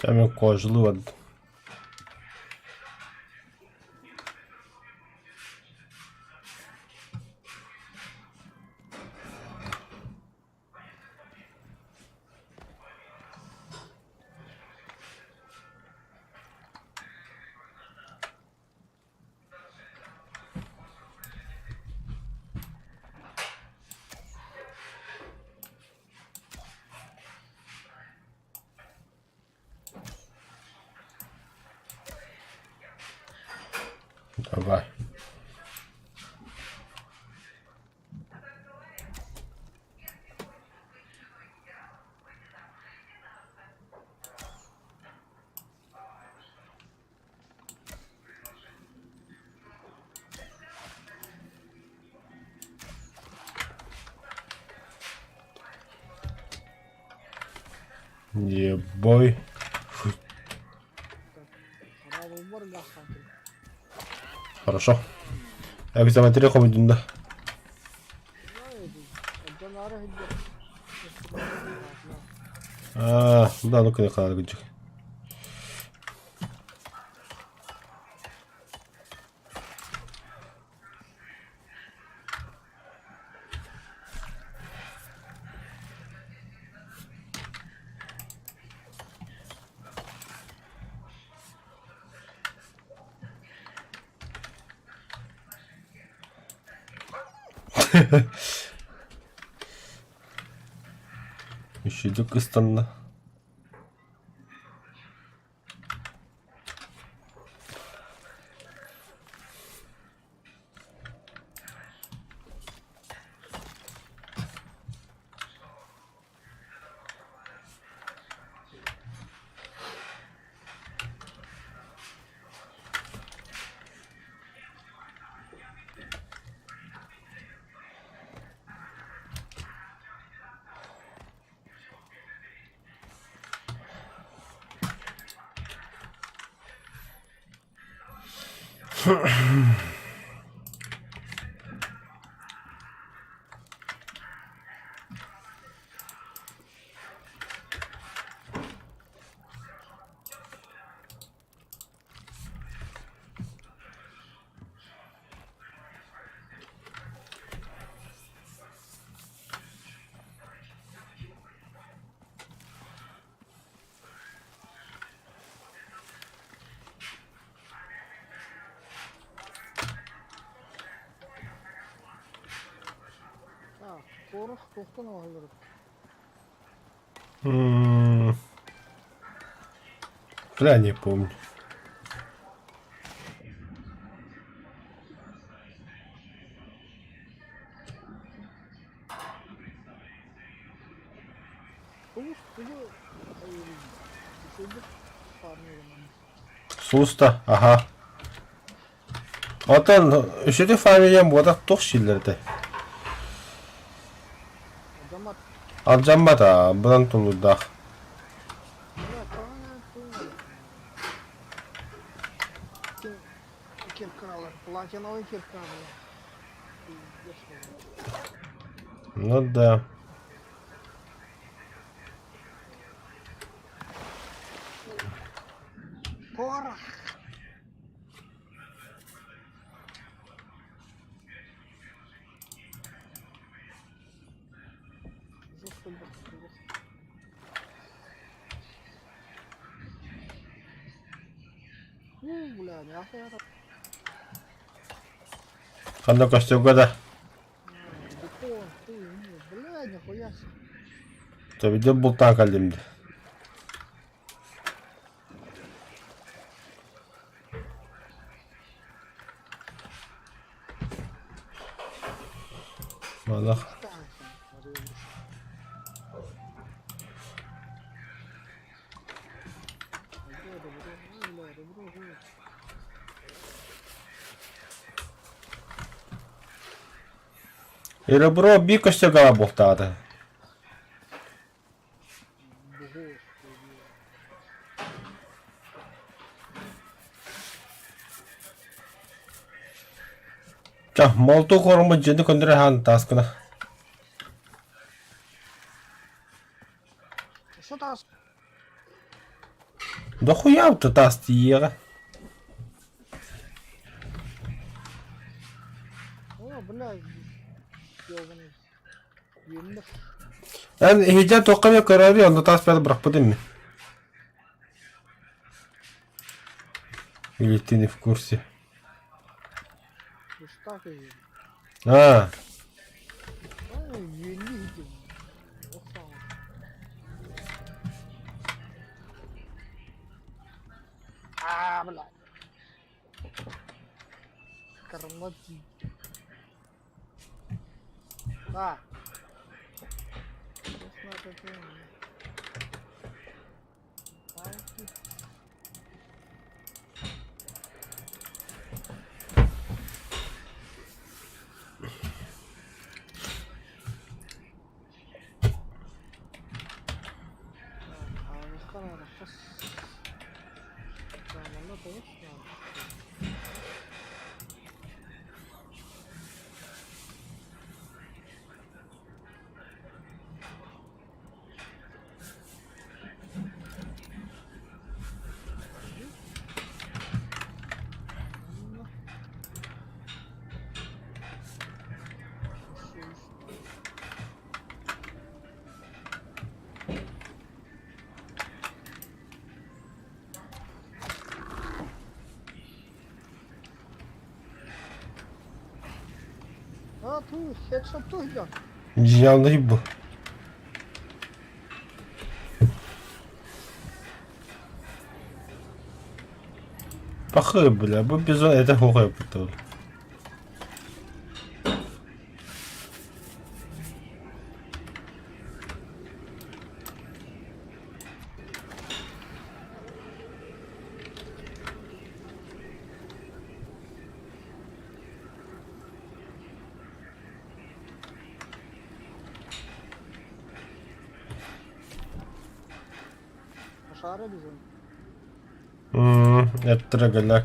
Камень кожлы. Давай. Ебой. Арабы бар гахтан. Хорошо. Я к заматере ходим, да. Джанара хиддер. Да, ну-ка, я надо гуджик. Еще Дюкистанна. Корус тоқтан алыр. Бля, не помню. Суста, ага. Отан үшіде фамилиям бода тоқ шиллерді. Адамат. Алжамбада, бұдан тұлудақ. Киркалар, платиновый киркалар. Ну да. Порох. Бля, нахуй это. Қандай костюмға да. Бетон, ты, бля, нихуя себе. Төбеде бұлтан қалдымды. Малах. Ребро бі костюмға бұлтады. Молту корумы жені көндірі хан таскына. Что тас? Да хуя ты тасты ера. О, бля, ёбаный. Емдік. Ән хиджа тоққаме көрәбі, онда тас бәді бұрақ бұдым мен. Или ты не в курсе? Так и есть. А, Великий. Блядь. Скарлатин. Да. Честно, это ты. Палки. А у них наверное, сейчас... Да, ну, конечно. А, tu, headshot tuydu. Yanlış bu. Bakıyor bile. Bu bizon ete hoca yapıyor. Aşağı bizim. Ettiregelek.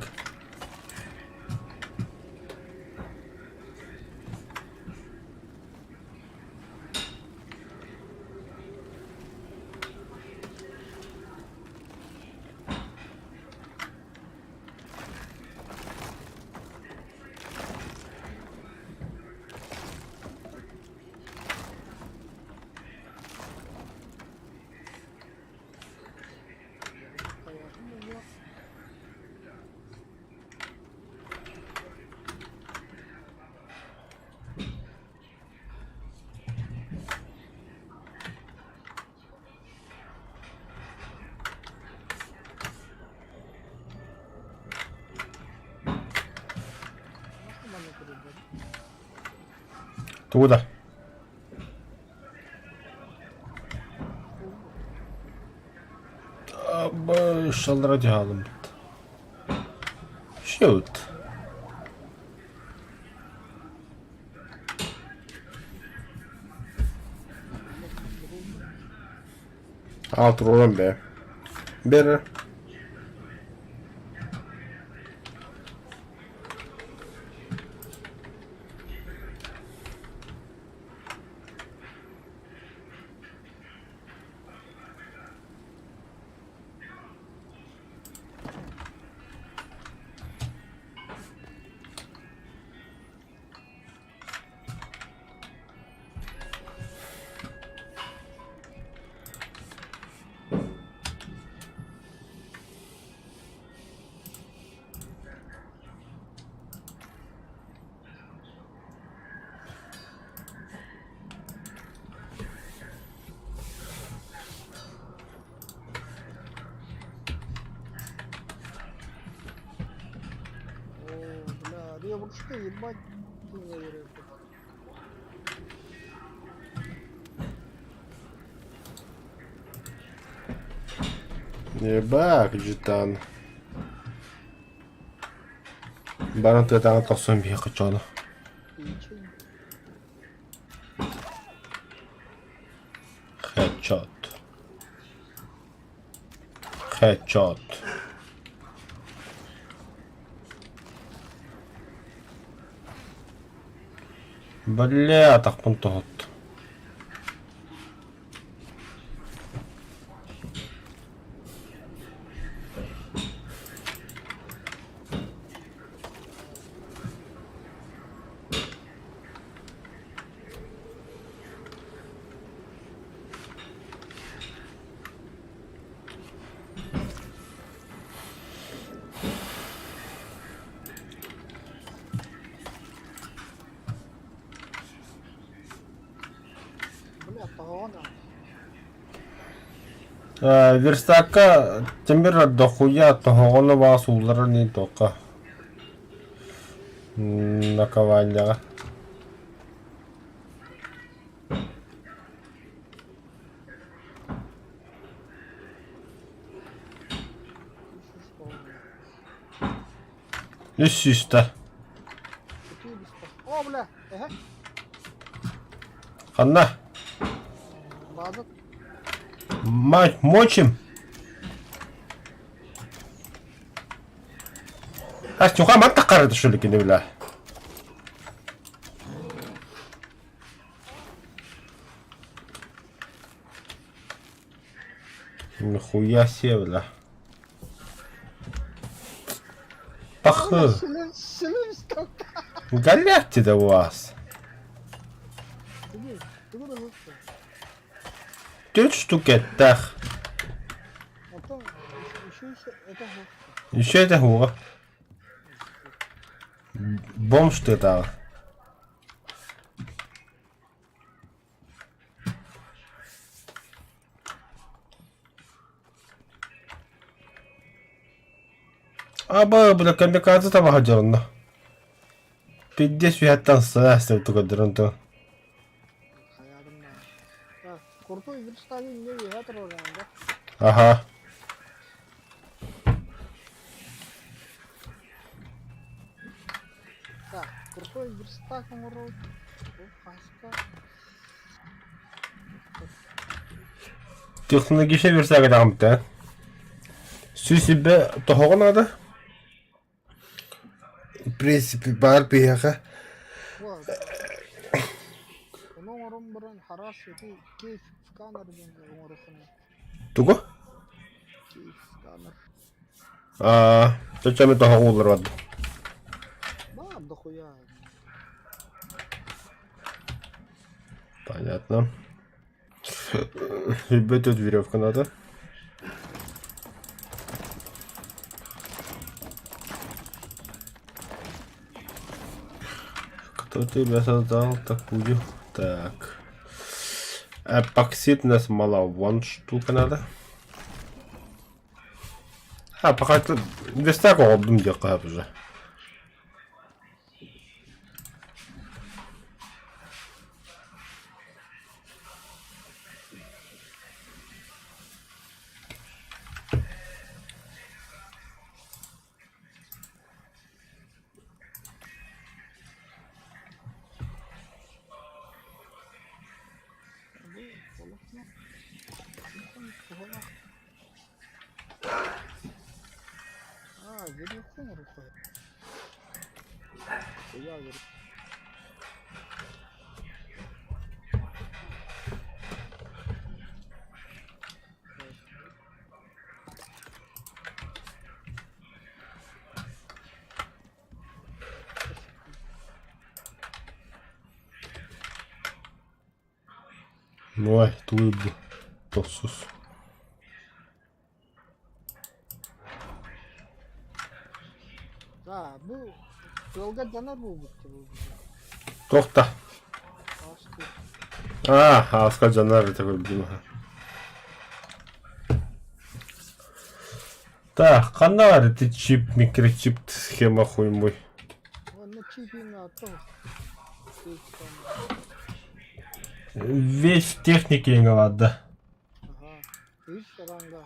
Nasıl bana kırıldı? Туда. Şallara cihalım. Shoot. Alt rolüm be. Bir. О, бля, ребрышко, ебать. Ты не веришь. Bak cidden. Bana tırtağın tasın bir kaçanı. Ничего. Headshot. Headshot. Бля, так понтот. Бля, погоня. Верстака тембер дохуя тохоголо ба суулара ни тока. Наковальня. И чисто. Какие беспо... О, бля! Анна, База. мать, мочим. Нюха мат тақар это что ли, не бля. Нихуя себе, бля. Пахы. Селимского. Галяйте да у вас. Ты куда вышел? 4 штуки, так. А то еще это вот. Еще это хуга. Бомж ты так. Аба, бля, камикадзе там ходил. 50 танцы, только дронто. Так, крутой верстали мне ветер уже, да? Ага. Так, крутой верстак умрут. Хаска. Технологичный версия там-то. Все себе того надо. В принципе, бар приехал. Вот. Номером бран харас эти кейф сканер ден умрухны. Туго? Кейф сканер. Зачем это того Да, дохуя. Понятно. Ребят, тут веревка надо. Кто тебя создал такую? Так. Эпоксидная смола. Вон штука надо. Пока ты без такого обдум делаешь уже. Веревку умрухай. Я верю. Ой, тут посус. Да, bu yolga caner bu bitti bu. Тохта. Aşkı. Аска жанар такой, блин. Так, канал это чип, микрочип, схема хуй мой. Он на чипе на то. Весь в технике не надо. Ага. Hiç ranga.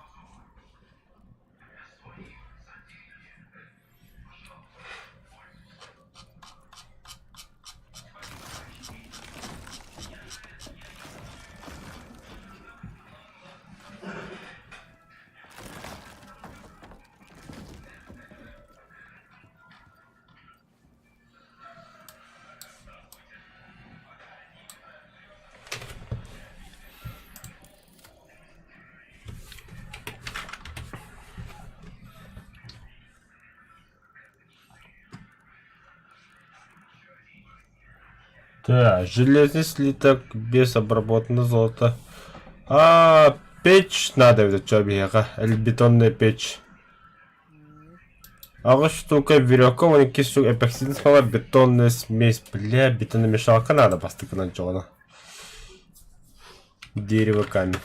Так, железный слиток без обработанного золота. Печь надо взять, что бега. Или бетонная печь. А штука веревка, вон кису эпоксидная смола, бетонная смесь. Бля, бетонная мешалка надо постыка начала. Дерево, камень.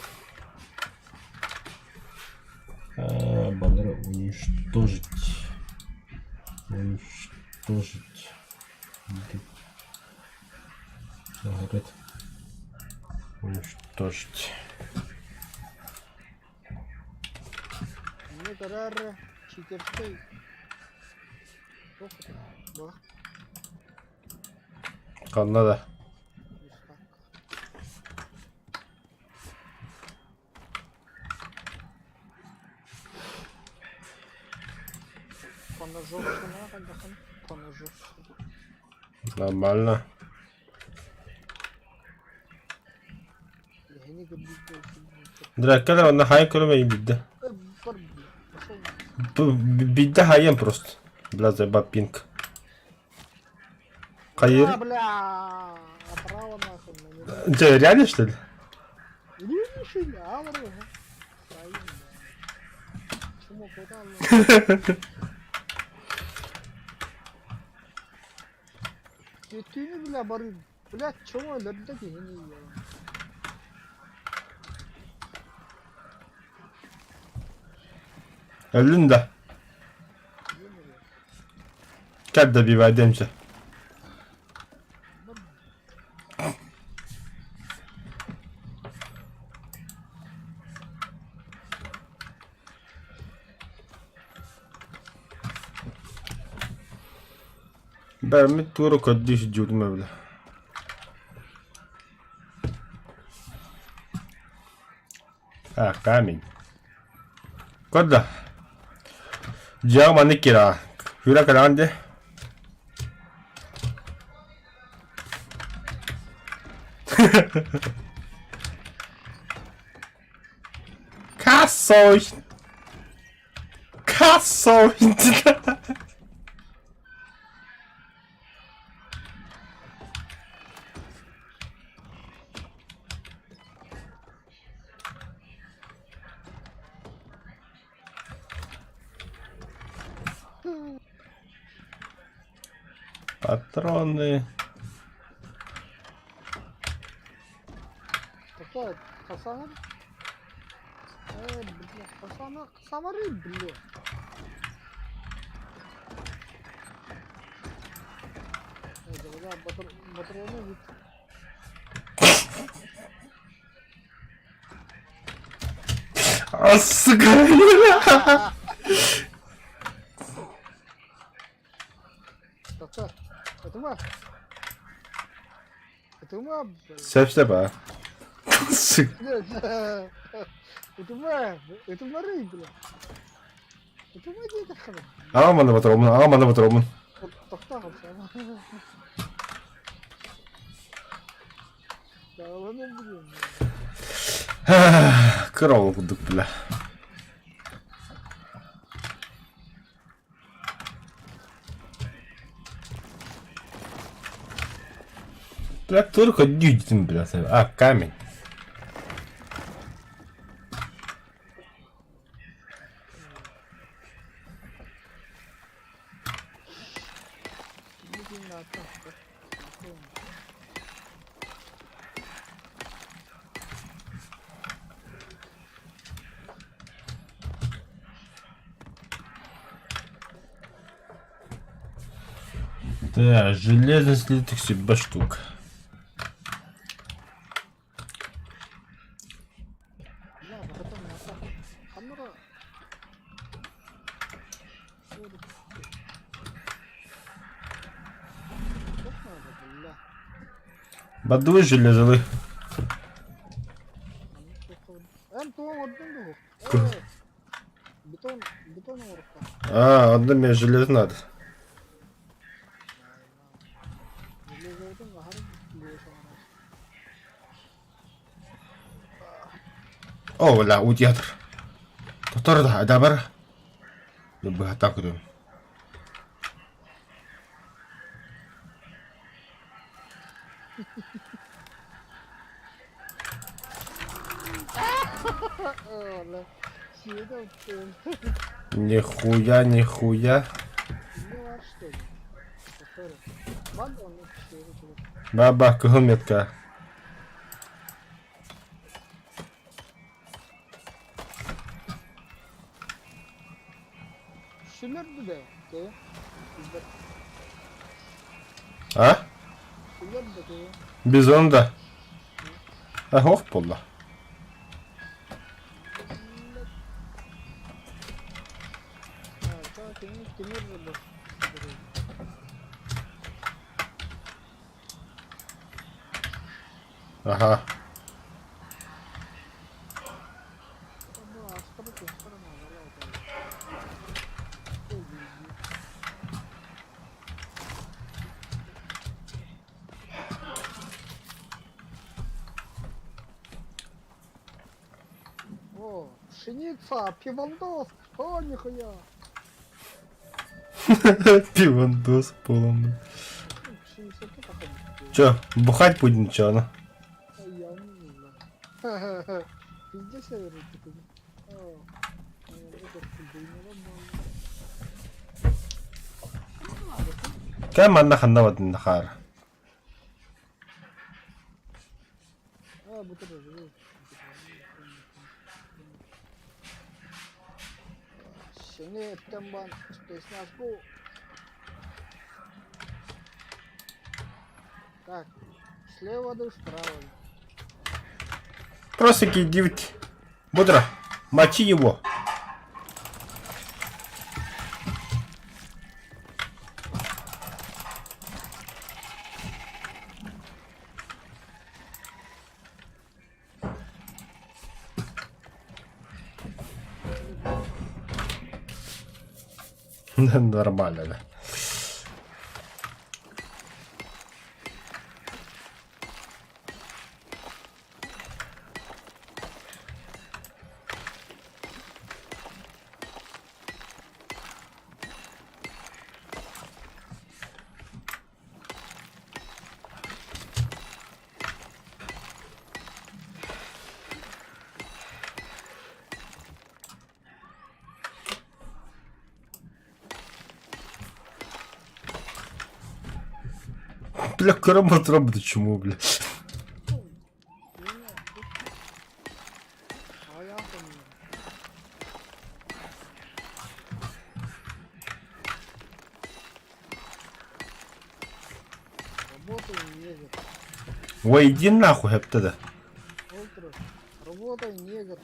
Бандера уничтожить. Уничтожить. Говорит. Уничтожить. Ne kadar çiğdemli. Çok kötü. Bak. Kanına da. Müstak. Поножовщина, конечно. Поножовщина. Нормально. Я не говорю, что Direkt kadar onda hayal kurmayı bildi. бар, пошел. Bildi hayal просто. Biraz da bak pink. Кайыр. Бля, право нахуй. на него. Че, реально что ли? Решили, авры. Своим, да. Чему куда? Gittiğini bile bari. Bля, чего öldürdü ki yeni ya. Öldün de. Gel de bir verdiğimce. Ben mi turu koddu şu cürdüm öyle. Ha, камень. Куда? Диаманты кира. Юра каранде. Kassoi. Kassoi. Патроны. Такая касана. Бля, касана, самары, бля. Да, патроны вид. Asgari. Doktor, этому? Этому? Sepse be. Sık. Этому рыб, бля. Этому иди такая. Aman da patromun, aman da patromun. Doktor, sana. Ya onu biliyorum. Kral okuduk bile. Bırak turu koddu gittim biraz. Ah, камень. Bugün ne yaptın? Да, железный слиток себе штук. Ya bakalım ne yapalım. Kamera. Çok mu oldu billa? Бадуй железный. Hem tuğum ordun da bu. Beton orta. А, одна мне желез надо. Железоydun da harbi biliyor sonra. О, бля, удьятр. Тотор да, адабар. Любых атаку дым. Öyle. Şeyde uçuyorum. Нихуя, нихуя. Ne var işte? Bakarım. Ben de onun şeyini bulurum. Баба, кухметка. Şunlar bir de. Bizde. Ha? Şeker de koyuyor. Biz onu da. Ha hoş bulduk. Ha, zaten demir bu. Aha. Ama hasta bir gösterim var. О, пшеница, пивандос, о, нихуя. Пивандос полный. Пшеница тут охотники. Чё, бухать будем, чё, ну? Я не знаю. Ха-ха-ха. Везде северный типа. О, это كم عندنا خنوة النخار؟ bu tarafa evet. Şimdi etten ban спецназ bu. Так, слева да справа. Просто кидивать. Бодро, мочи его. Нормально, да. Бля, коромат робот, чему, бля? Hayatım ya. Работай, негр. Ой, иди нахуй, хептеда. Утро. Работай, негр.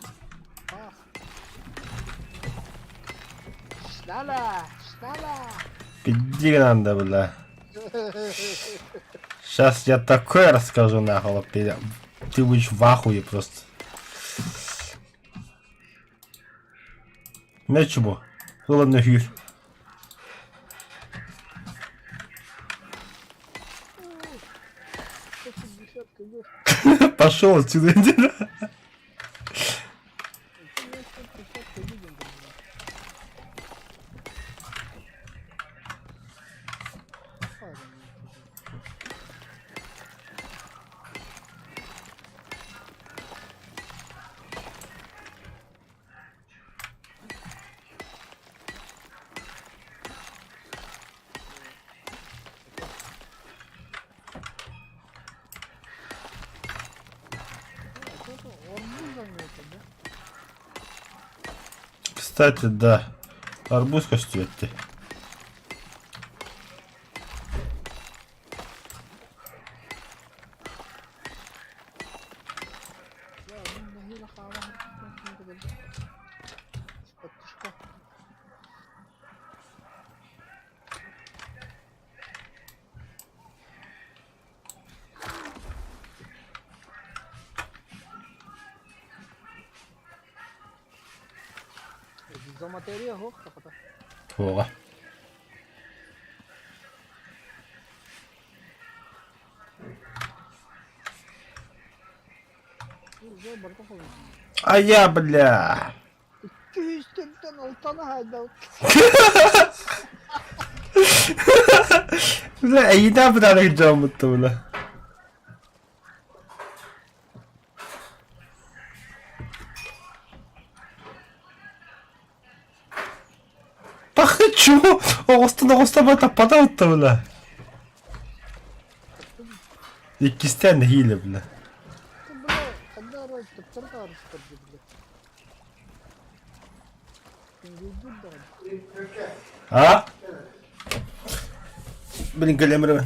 Ах. Шнала, шнала. Иди надо, бля. Сейчас я такое расскажу, нахуй, ты будешь в ахуе просто. Не чего? Ладно, хюр. 150 кг. Пошел отсюда, иди. Кстати, да. Арбуз костюете. За материя горка, пота. О. Уже бартов olmuş. А я, бля. Üstümden altına hayda. Бля, еда подарок джамбутта, бля. Чего? Оғыстан таппада отты, бля. Иккістен хилі, бля. Бля, когда раз топтырға арыстырды, бля. А? Блин, големірі.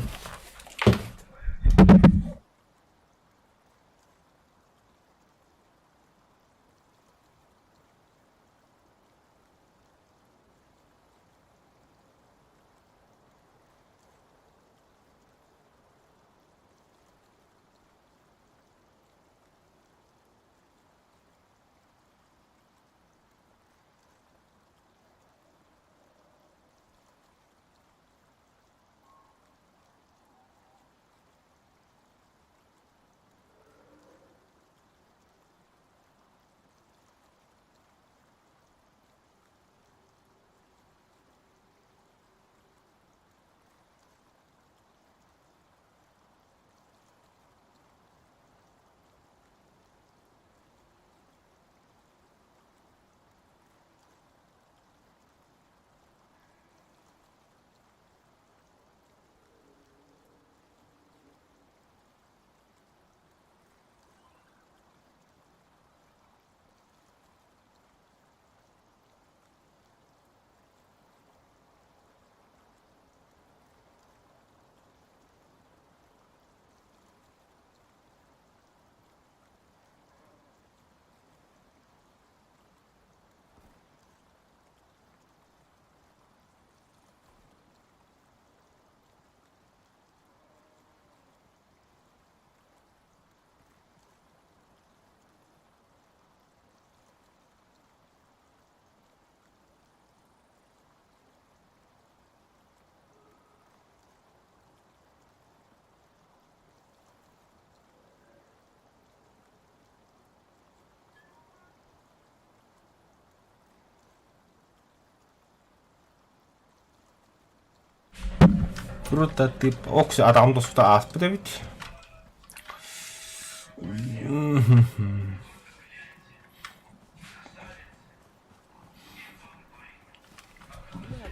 Прототип. Окси адамд тустай аспт бит. Ya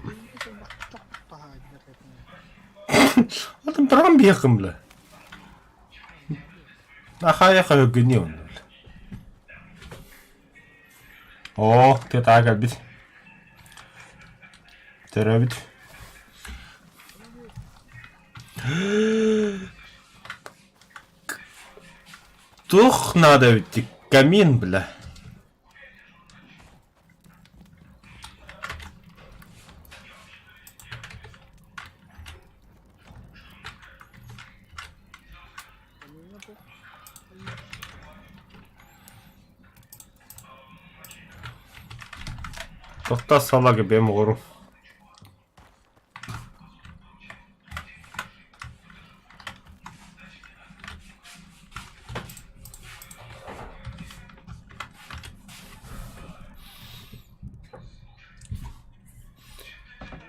bilmiyorum bak çok daha ileride. Adam dram bir yakımlı. Nahaya kayo günüyor. Oh, tiada agak bit. Terabit. Тух надо ведь камин, бля. Benimle bu. Тохта салага бэм гуру.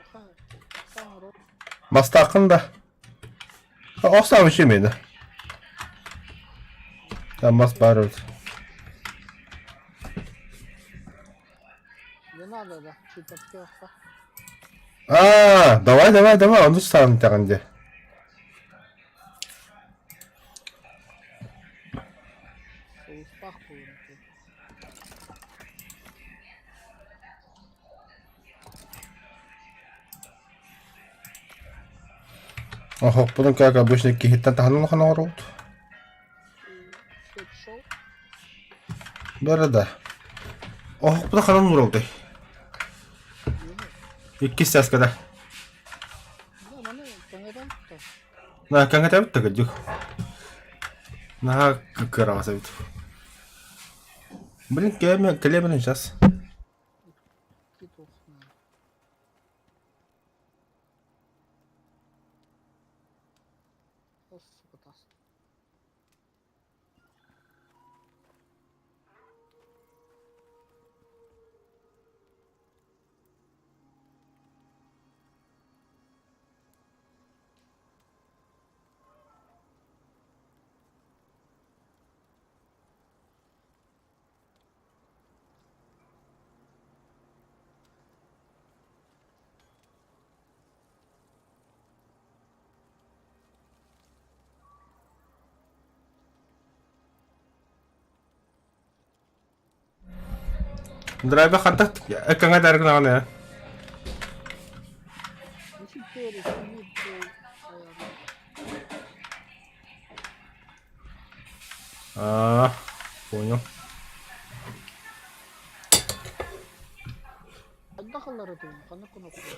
Oha. Sonra Мастакын да. Осам ишемейді. Тамас барып. не надо да читать yapsa. Давай, onu сам тагынде. Soğustak koyun. Охо, потом как обычно кихиттан таханын хана орут. Şey şov. Бәрі Ох, потом ханын орулды. Икки сәскәдә. Ya bana kangadan tutar. На, kanka табыт тагы жүк. На, кырағаса бит. Блин, келемін сейчас. Git olsun. Nasıl sıkıtasın? Driver хантах канга даргын аны. Ничего böyle şimdi ayarlar. Понял. Anda kalları diyorum. Kanı konu koyuyor.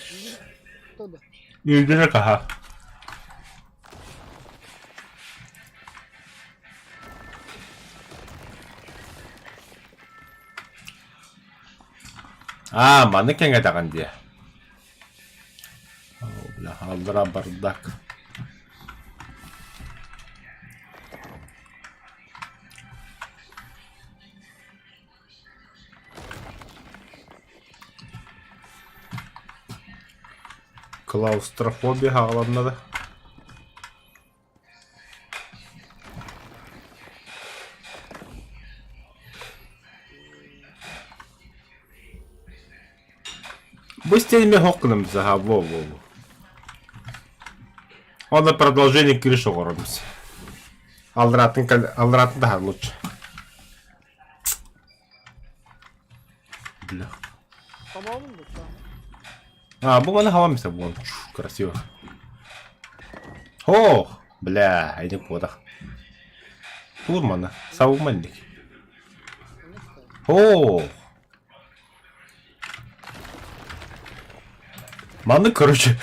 Şimdi tabii. Yüzdüne kaha. Манекенге таган дия. Бля, алдыра бардак. Клаустрофобия ағаланады. Бұл стеніме хоққынымыз, во. Онда продолжение крышу ғорамыз. Алдыратын daha лучше. Бля. Tamam mı bu? Бұл ғана хава mesela, вон, красиво. О, бля, айдың подақ. Турманы, сауымандик. О. Манны, короче.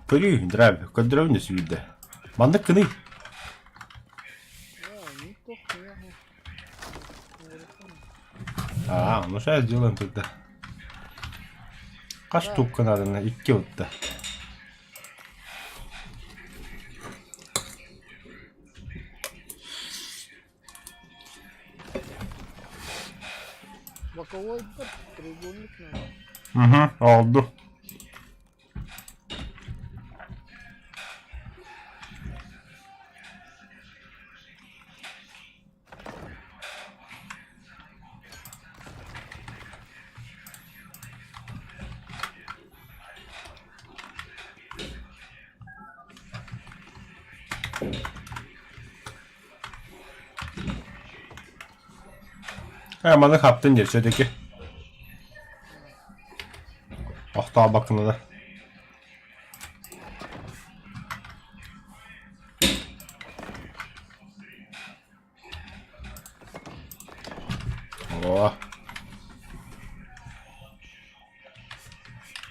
Пыли, драйв, кадровня свида. Манны кыны. Ya не то я. Ну сейчас сделаем тогда. Kaç штука надо на 2 вот да. Боковой бар, треугольник надо. Oldu. Hemen kaptın gerçeğdeki. Ahta bakın da. Oh,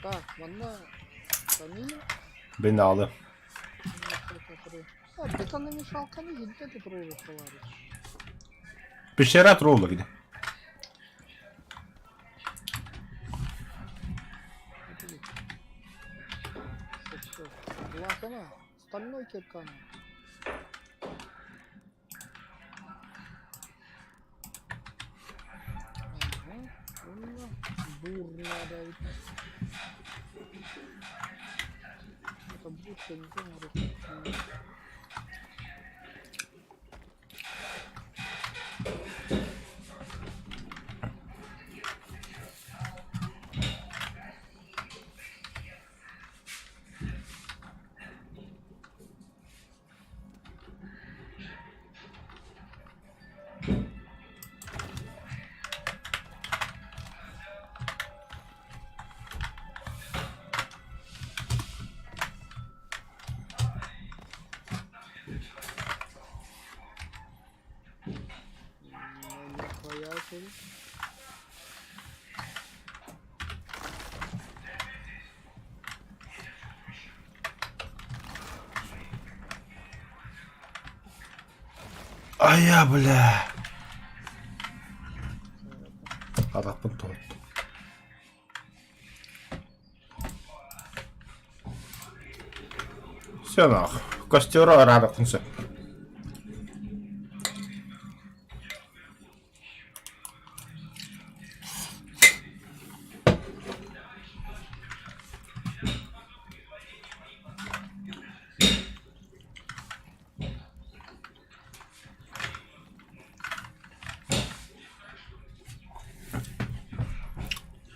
Так, ванна. Камин. beni aldı. Бетономешалканы едде деп ролик кылабыз. Bir şeyler oldu gidi. Лакана, стальной кепканы. Бурно давить. Это будто не знаю. Нихуя себе. Ay ya bля. Арапын топ. Все нахуй. Костера арапынсы.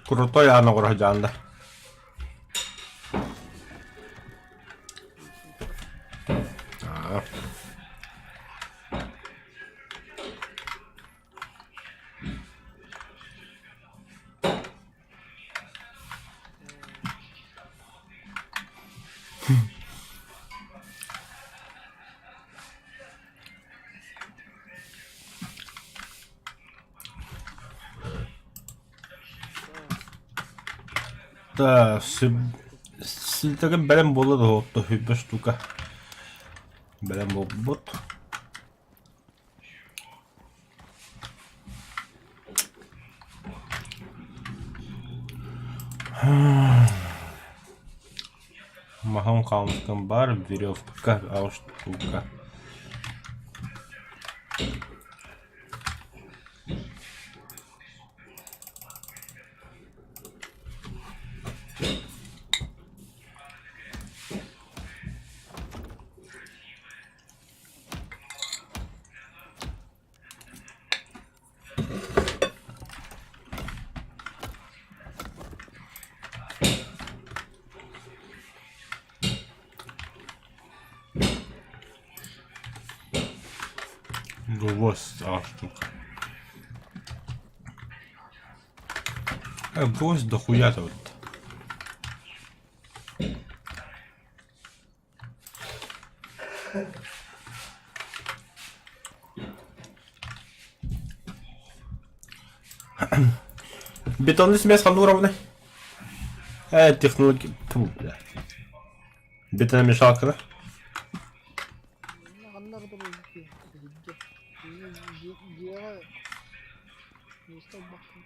Крутой ана курajanda. Да, siltäkin belen bollu hoottu hyppöstuka. Belen bobbot. Махом калмыком бар, веревка, а штука. Гвоздь, штука. Гвоздь дохуя-то вот. Бетонный смесь уровня. Технология. Бля. Бетономешалка, да? Яндар дұры Диаға не стал бақын.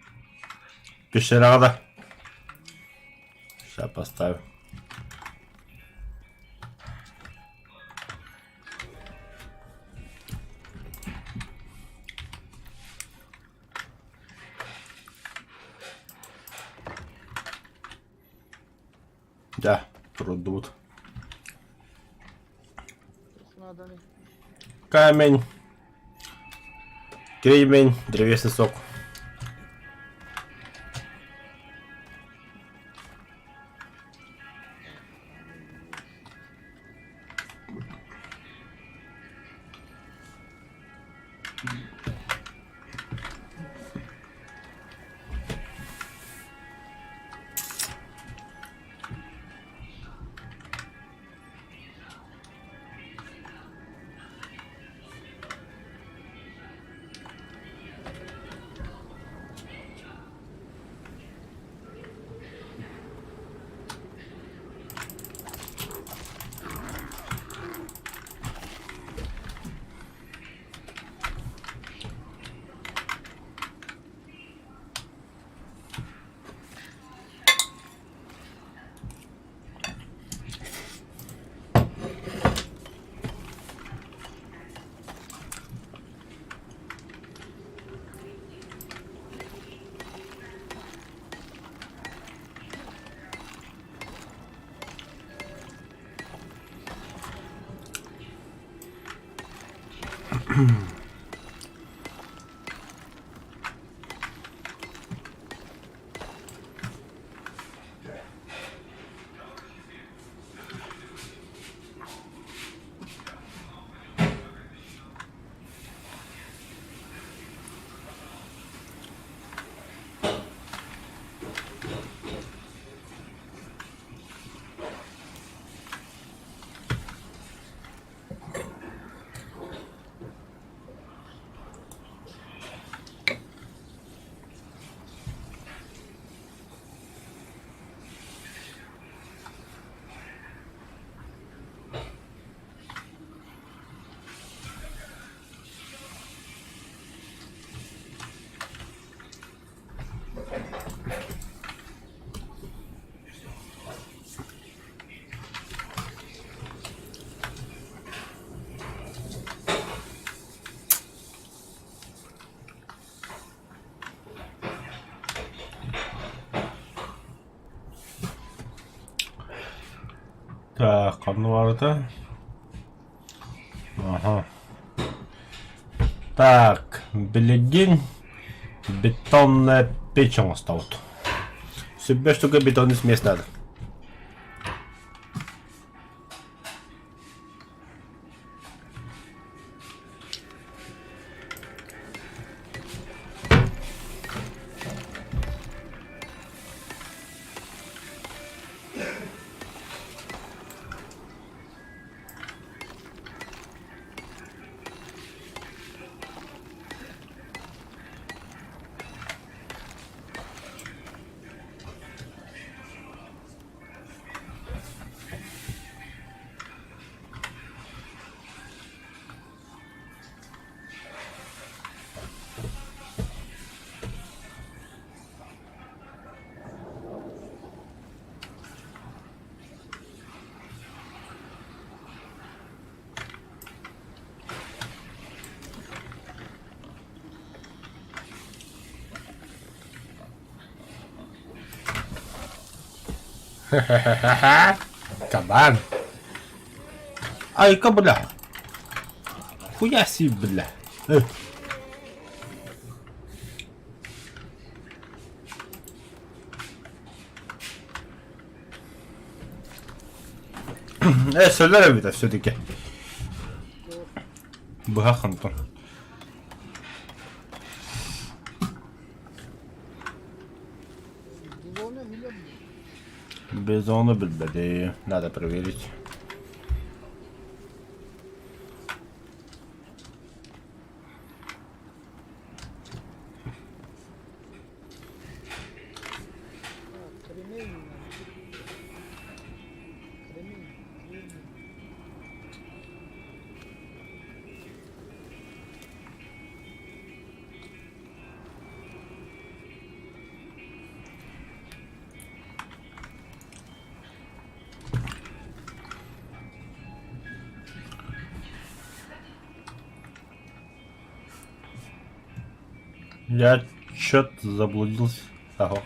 Пещера, да. Сейчас поставлю. Да, продут. Сейчас надо ли? Камень. Кремень, древесный сок. Камень есть. Так, он vardı. Ага. Так, билигин. Бетонная печь он осталось. Себе штука бетонный смесь надо. Кабан. Ай-ка, бля. Хуяси, бля. Söyler bir de söyledeki. Bırakın dur. Дивона Вильям. Без onu bilmedi. Надо проверить. Так, кремень надо. Кремень, кремень. Я чё-то заблудился. Ага.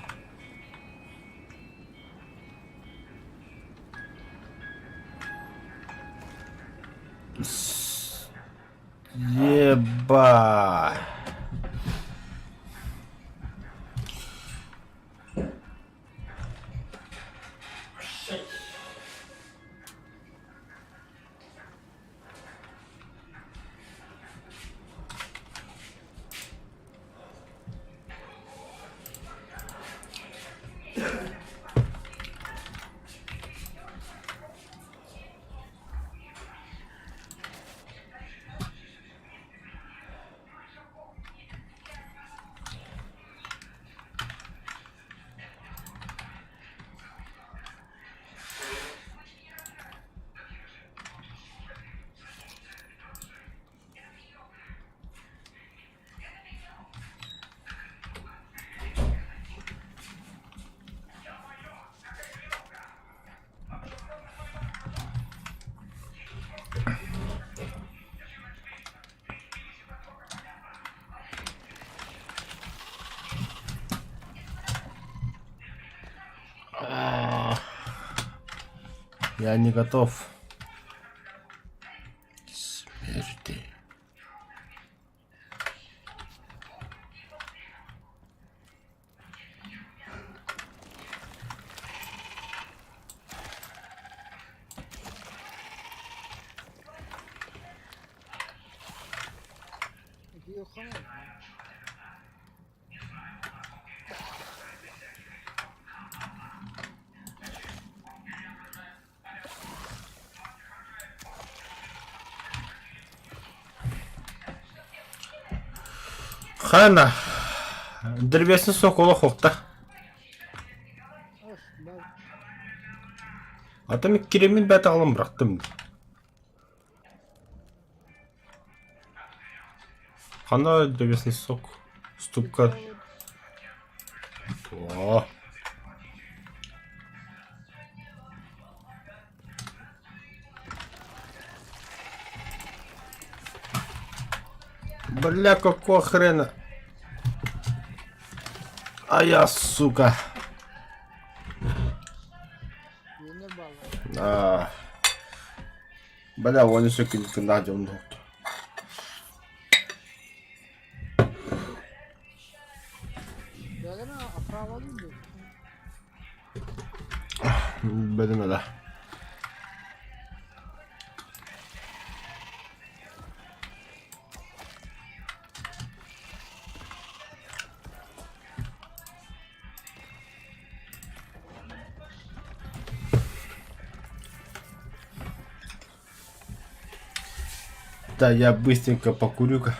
Еба. Я не готов. Смерти. Где охрана? Хана. Древесный сокол хокта. Ах, бар. Атам керемет бәті алым бұрақтым. Қана древесный сок. Ступка. О. Бля, какого хрена? А я, сука. Yine bağlı. Бля, он еще какие-то надел. Böyle mi? Akraba değil mi? Benim öyle. Да, я быстренько покурю-ка.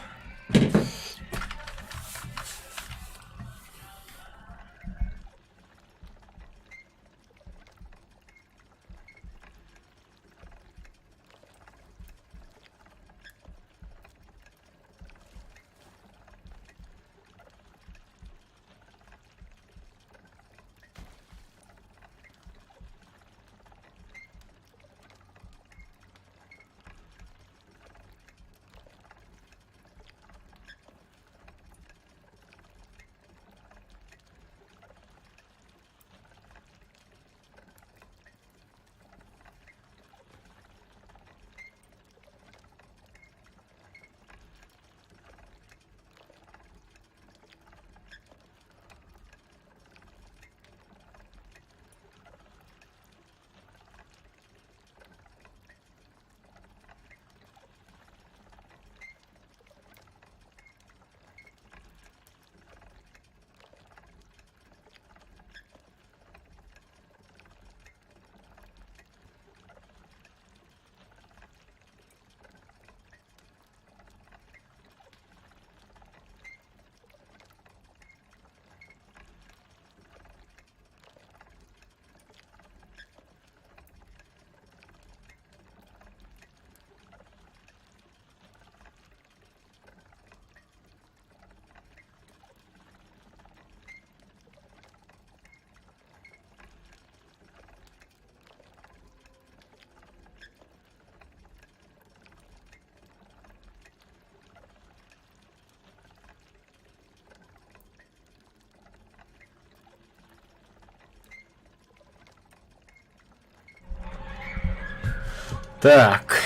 Так.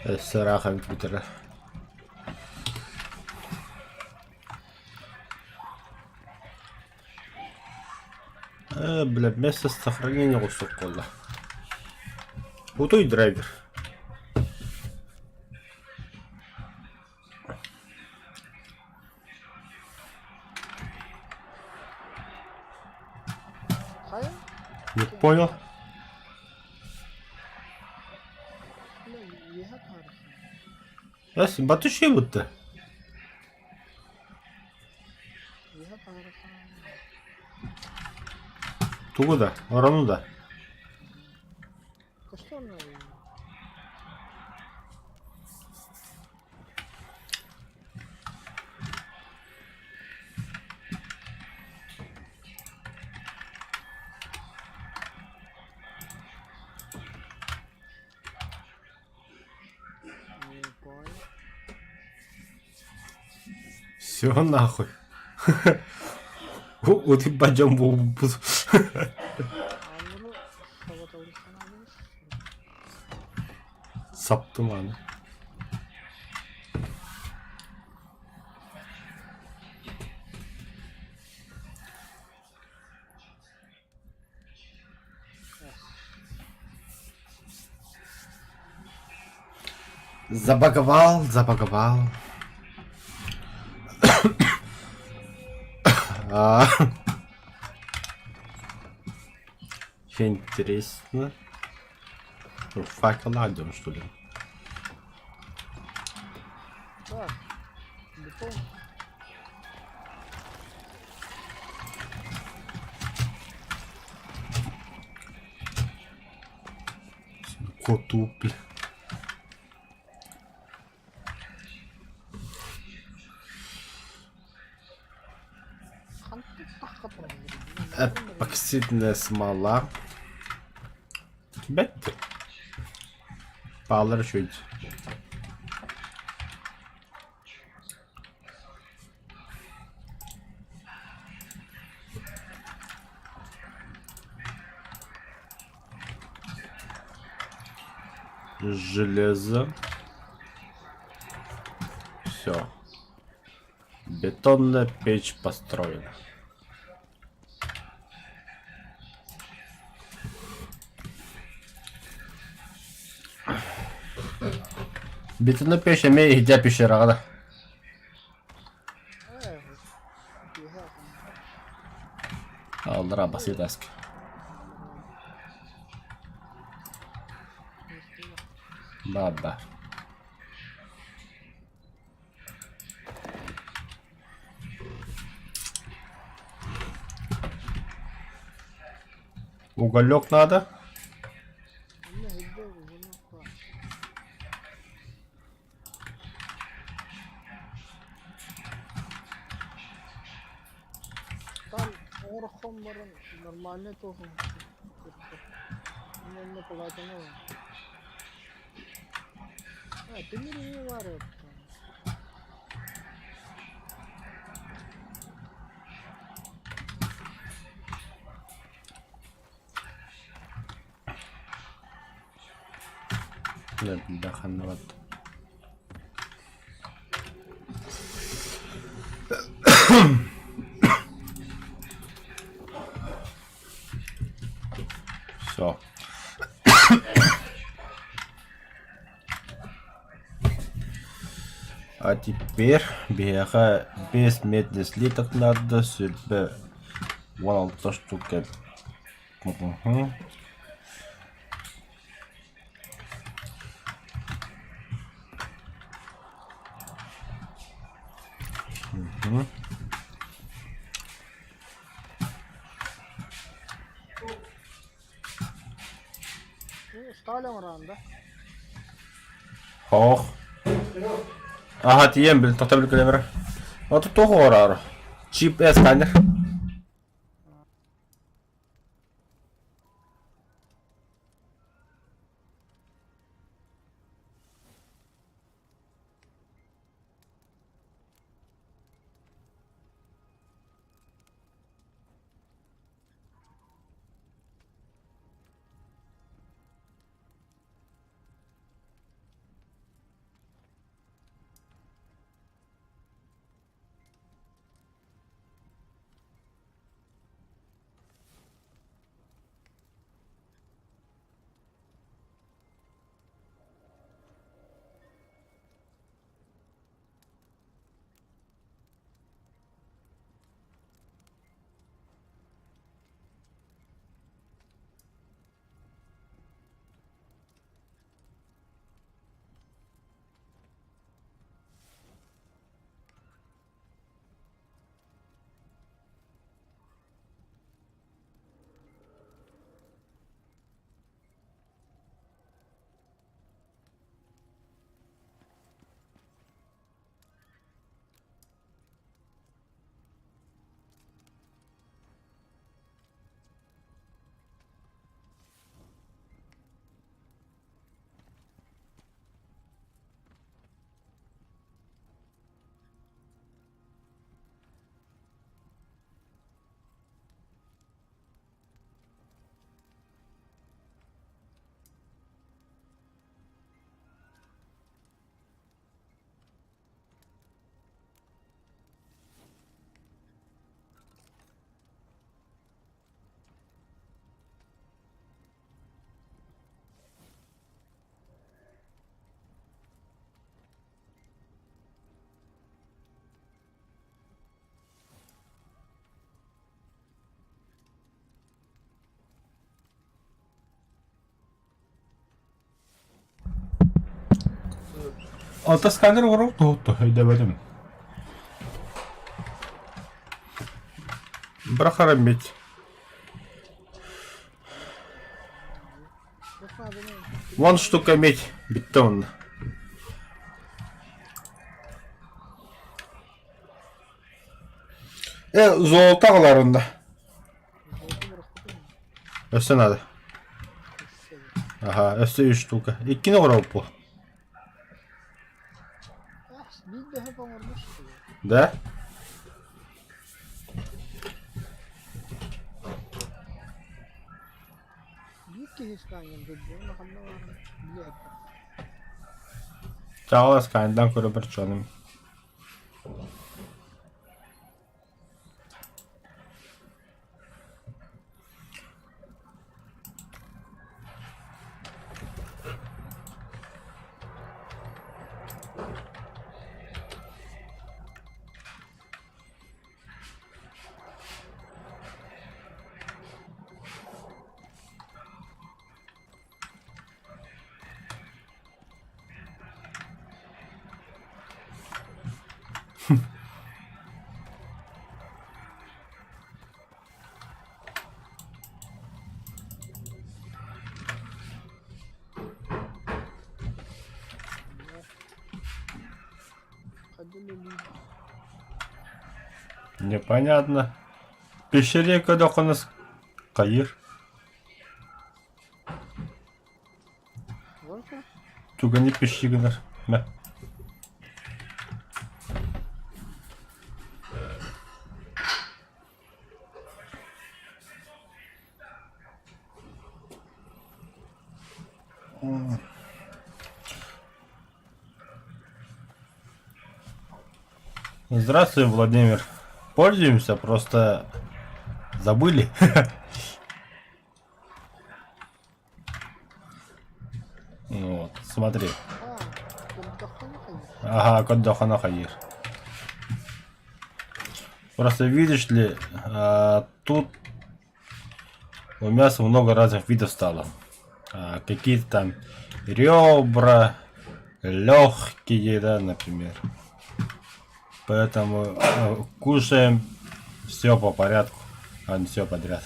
الصراحة بتبتر. بلا место сохранения кусок кола. Готовый драйвер. Хая? Не понял? Блин, ехать надо. Ясно, батуши будто. Ехать надо. Тугуда, орануда. Что на? Не понял. Все нахуй. Уди баджам бу. Анbunu sabata vursan alırız. Saptım hani. Забаговал. А. Еще интересно. Факел найдем, что ли? Так. Бетон. Котупль. Эпоксидная смола. Бетти. Bağları şöyle. Железо. Все. Бетонная печь построена. Бетонная печь имеет где пещера, да? Aldıra basit eski. Baba. Уголек надо. Там орхомların normalde tohum. Bunun platinum var. Ha, demir iyi var ya. لا دخلنا ود. Все. А теперь бега без медных слиток надо себе 16 штук. Угу. Угу. Ставлям ранда. Ох. Ага, тием bil tahta kamera. Oto toho orar. Chip scanner. Отосканер құрау тұғытты, өйдебедім. Бір қарам бет. Вон штука медь, бітті оны. Золото қаларында. Өсі надо. Ага, өсі 3 штука. 2-ні құрау бұл. Да? Чағыла скайндан көрі бір чоным. Непонятно. Пещере когда у нас Каир. Туга не пещеринер. Да. Здравствуй, Владимир. Пользуемся, просто забыли. Вот, смотри. Ага, Коддохана Хаир. Просто видишь ли, тут у мяса много разных видов стало. Какие-то там ребра, легкие, да, например. Поэтому кушаем все по порядку, а не все подряд.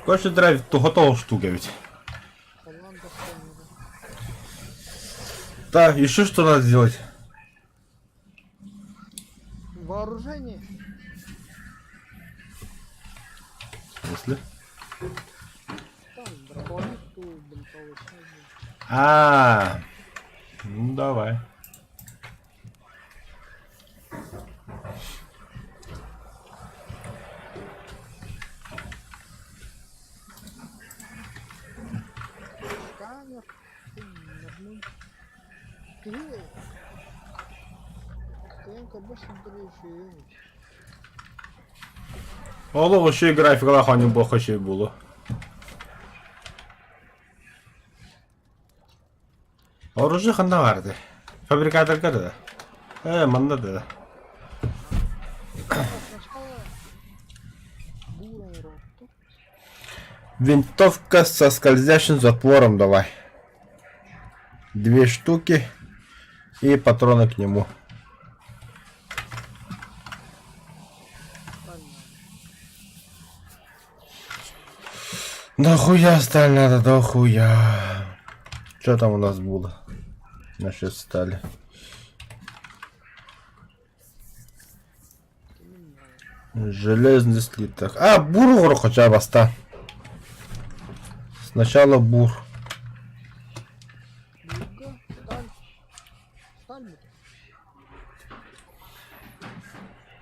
Короче, драйв, то готова штука ведь. Так, еще что надо сделать? Вооружение. В смысле? Там дробовик, бинтовый. Ну давай. Сканер. Оло, ще й графіка хані бог ще й було. Оружие ханда vardı. Fabrikatör kadar. Manda da. Винтовка со скользящим затвором давай. 2 штуки и патроны к нему. Дохуя сталь надо, дохуя. Что там у нас было? Насчет стали. Железный слиток. Бур хотя бы оста. Сначала бур.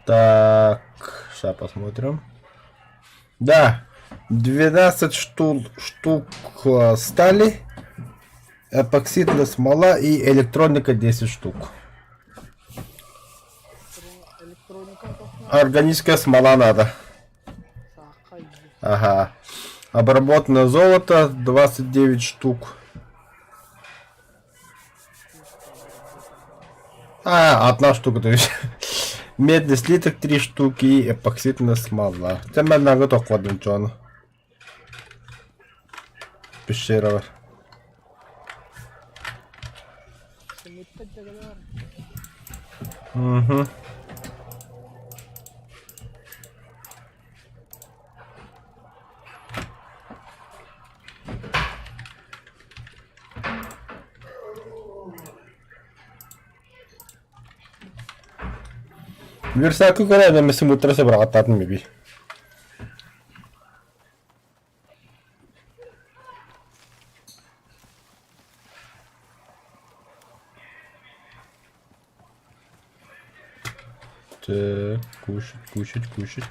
Так, сейчас посмотрим. Да, 12 штук стали, эпоксидная смола и электроника 10 штук. Органическая смола надо. Ага. Обработанное золото 29 штук. Одна штука, то есть. Медный слиток 3 штуки и эпоксидная смола. Це мене готов кладемо чоно. pещера var. Simitte kadar. Hı. Версаку коля да мисля утре се брат ми би. Так, кушать.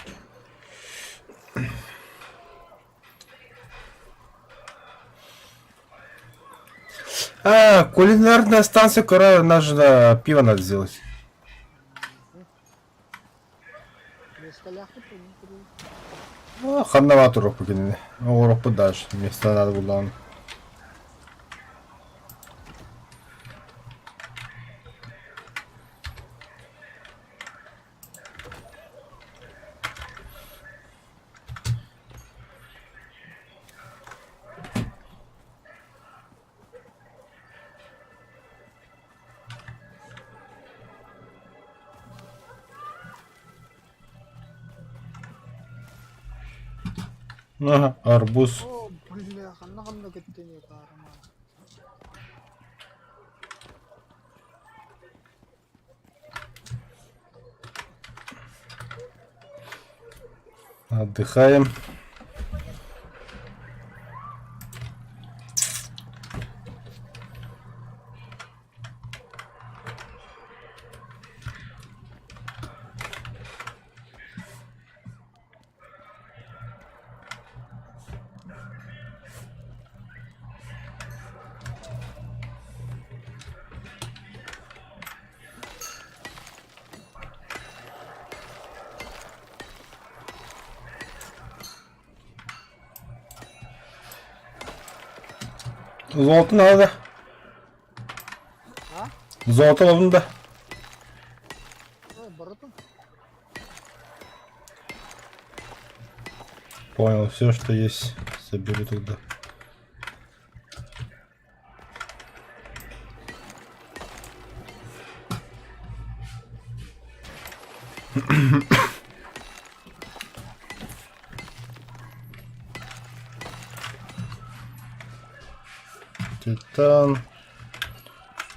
А, кулинарная станция, которая нужно пиво надо сделать. Без коляхи принесли. Ну, ханноват урок покинули. Урок подальше. Место надо было. Ага, арбуз. О, бляха, нахамна gitti kahraman. Отдыхаем. Золото надо. А? Золото ловно. Ой, братан. Понял, все, что есть, соберу туда. Титан.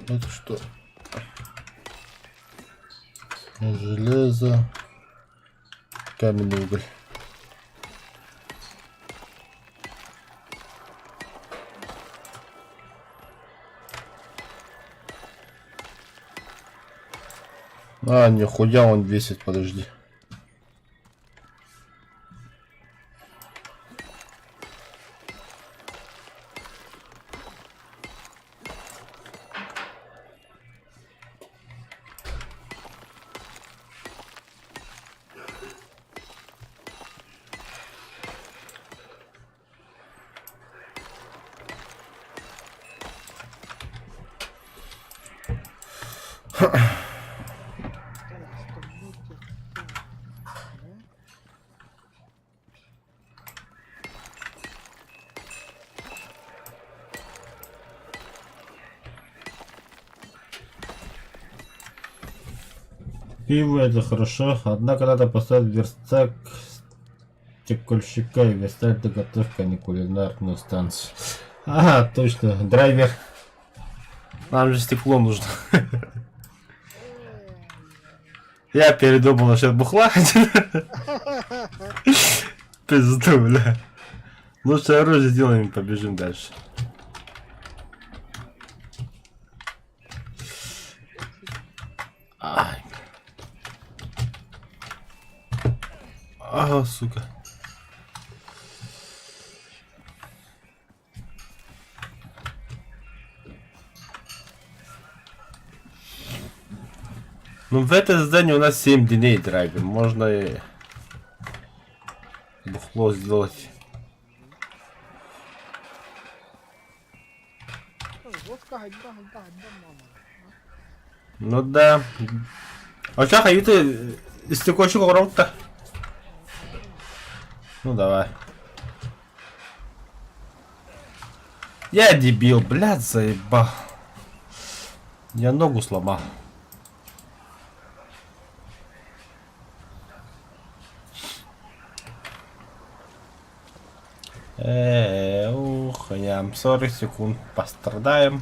Это что? Железо. Каменный уголь. А, нихуя он весит, подожди. Пиво это хорошо, однако надо поставить верстак стекольщика и верстак доготовка, а не кулинарную станцию. Ага, точно, драйвер. Нам же стекло нужно. Я передумал насчет бухла. Пизду, бля. Лучше оружие сделаем и побежим дальше. Ай. А, сука. Ну в это здание у нас 7 дней драйвим. Можно и бухло сделать. Водка, гайда, мама. Ну да. А чё, ты стекольщик урок-то? Ну давай. Я дебил, блядь, заебал. Я ногу сломал. Ух, я 40 секунд пострадаем.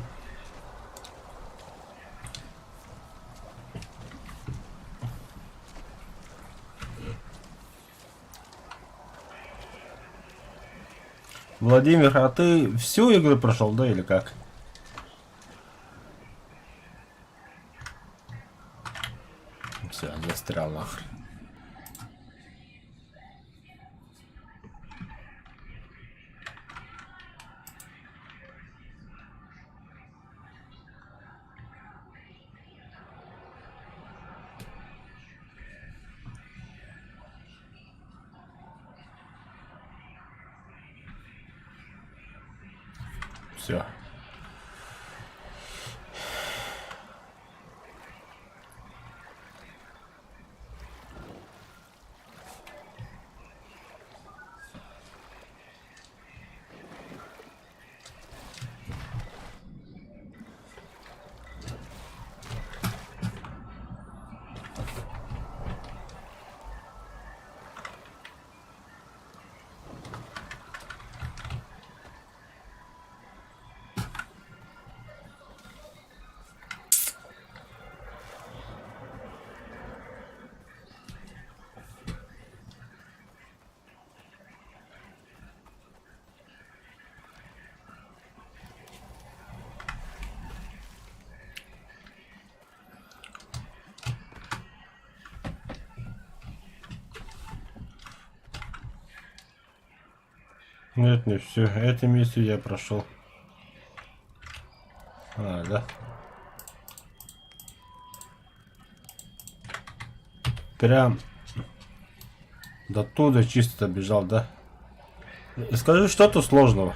Владимир, а ты всю игру прошел, да, или как? Все, застрял нахрен. Все. Нет, не все. Эту миссию я прошел. А, да. Прям до туда чисто бежал, да? Скажи, что тут сложного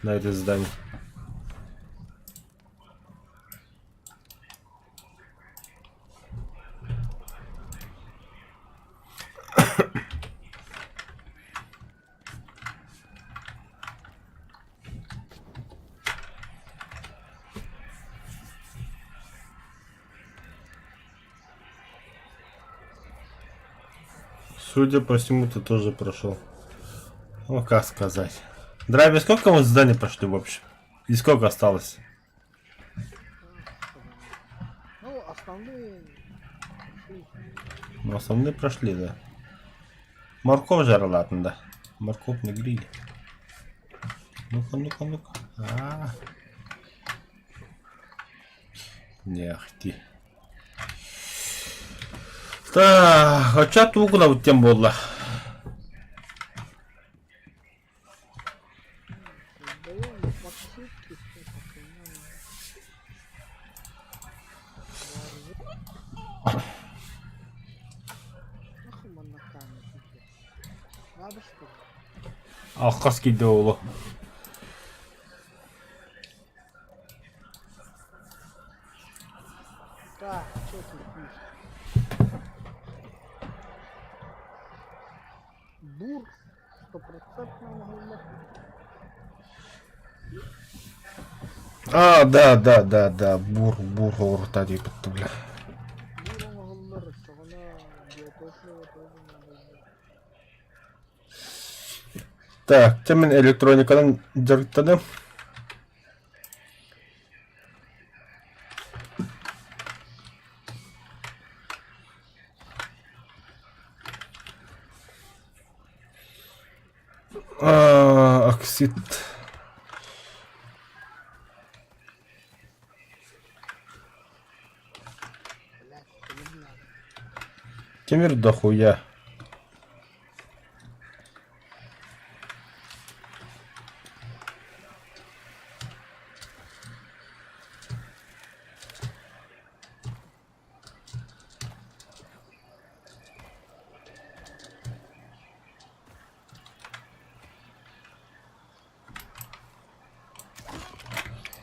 на этой здании? Судя по всему, ты тоже прошел. Ну, как сказать. Драйвер, сколько мы зданий прошли в общем? И сколько осталось? Ну, основные шли. Ну, основные прошли, да. Морковь же ладно, да. Морковь на гриле. Ну-ка, ну-ка, ну-ка. Не ахти. Так, очат угла өткен болды. Создаем подсетки, все как надо. Нахуй он на камеру пиздец. Надо что ли? Алқас келді олы. Так, что ты пишешь? Бур 100% угольных. А, да. Бур тadi бітті, бля. Бур угольных, соғына биотоплива тоже надо сделать. Так, темен электроникадан жарықтады. Оксид. Блядь, не надо. Темир дохуя.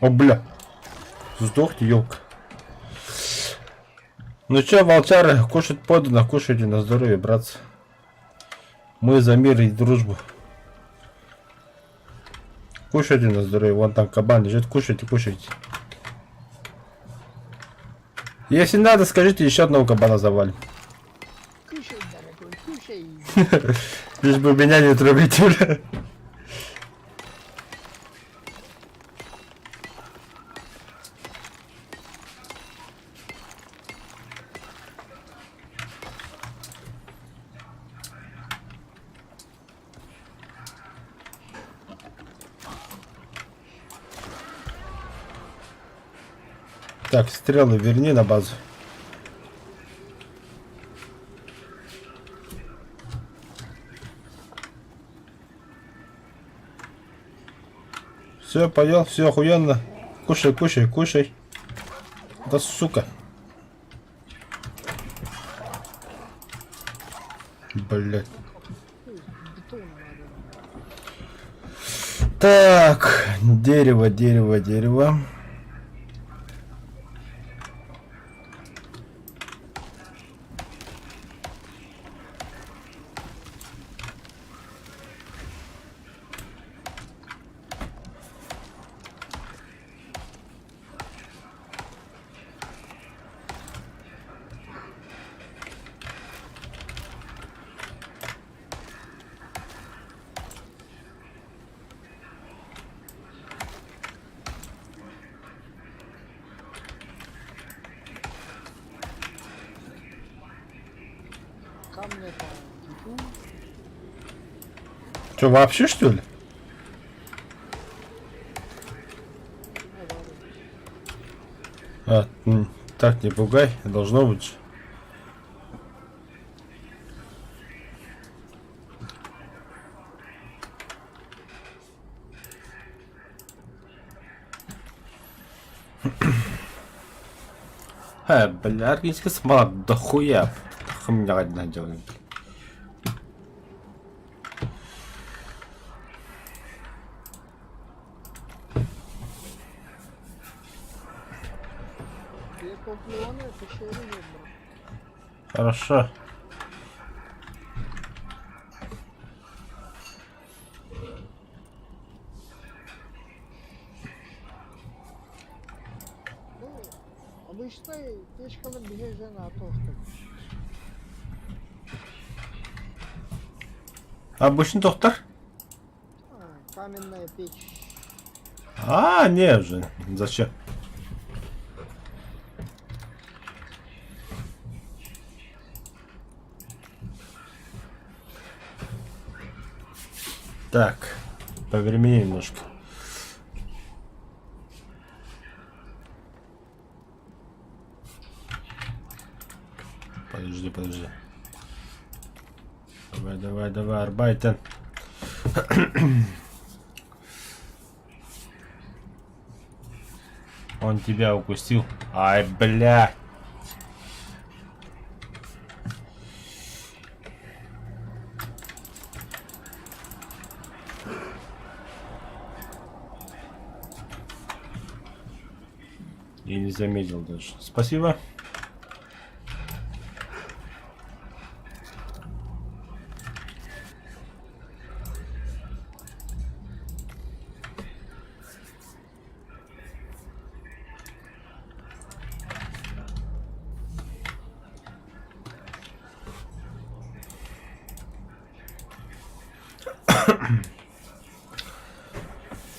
О, бля. Сдохни, елка. Ну чё, волчары, кушать подано, кушайте на здоровье, братцы. Мы за мир и дружбу. Кушайте на здоровье. Вон там кабан лежит. Кушайте, кушайте. Если надо, скажите, еще одного кабана завалим. Кушай, дорогой, кушай. Лишь бы меня не трубить, бля. Так, стрелы верни на базу. Все, поел, все охуенно. Кушай, кушай, кушай. Да сука. Блять. Бетон надо. Так, дерево, дерево, дерево. Камня там. Типу. Че, вообще что ли? Так не пугай, должно быть. Бля, аргентинская смола дохуя. Хуйня одна делает. Я топлю, это еще рыбу, бро. Хорошо. Ну, обычной печканы бежали на тосты. Обычный доктор? Каменная печь. А, не же. Зачем? Так, повремени немножко. Подожди, подожди. Давай, давай, давай, Арбайтен. Он тебя укусил. Ай, бля. И не заметил даже. Спасибо.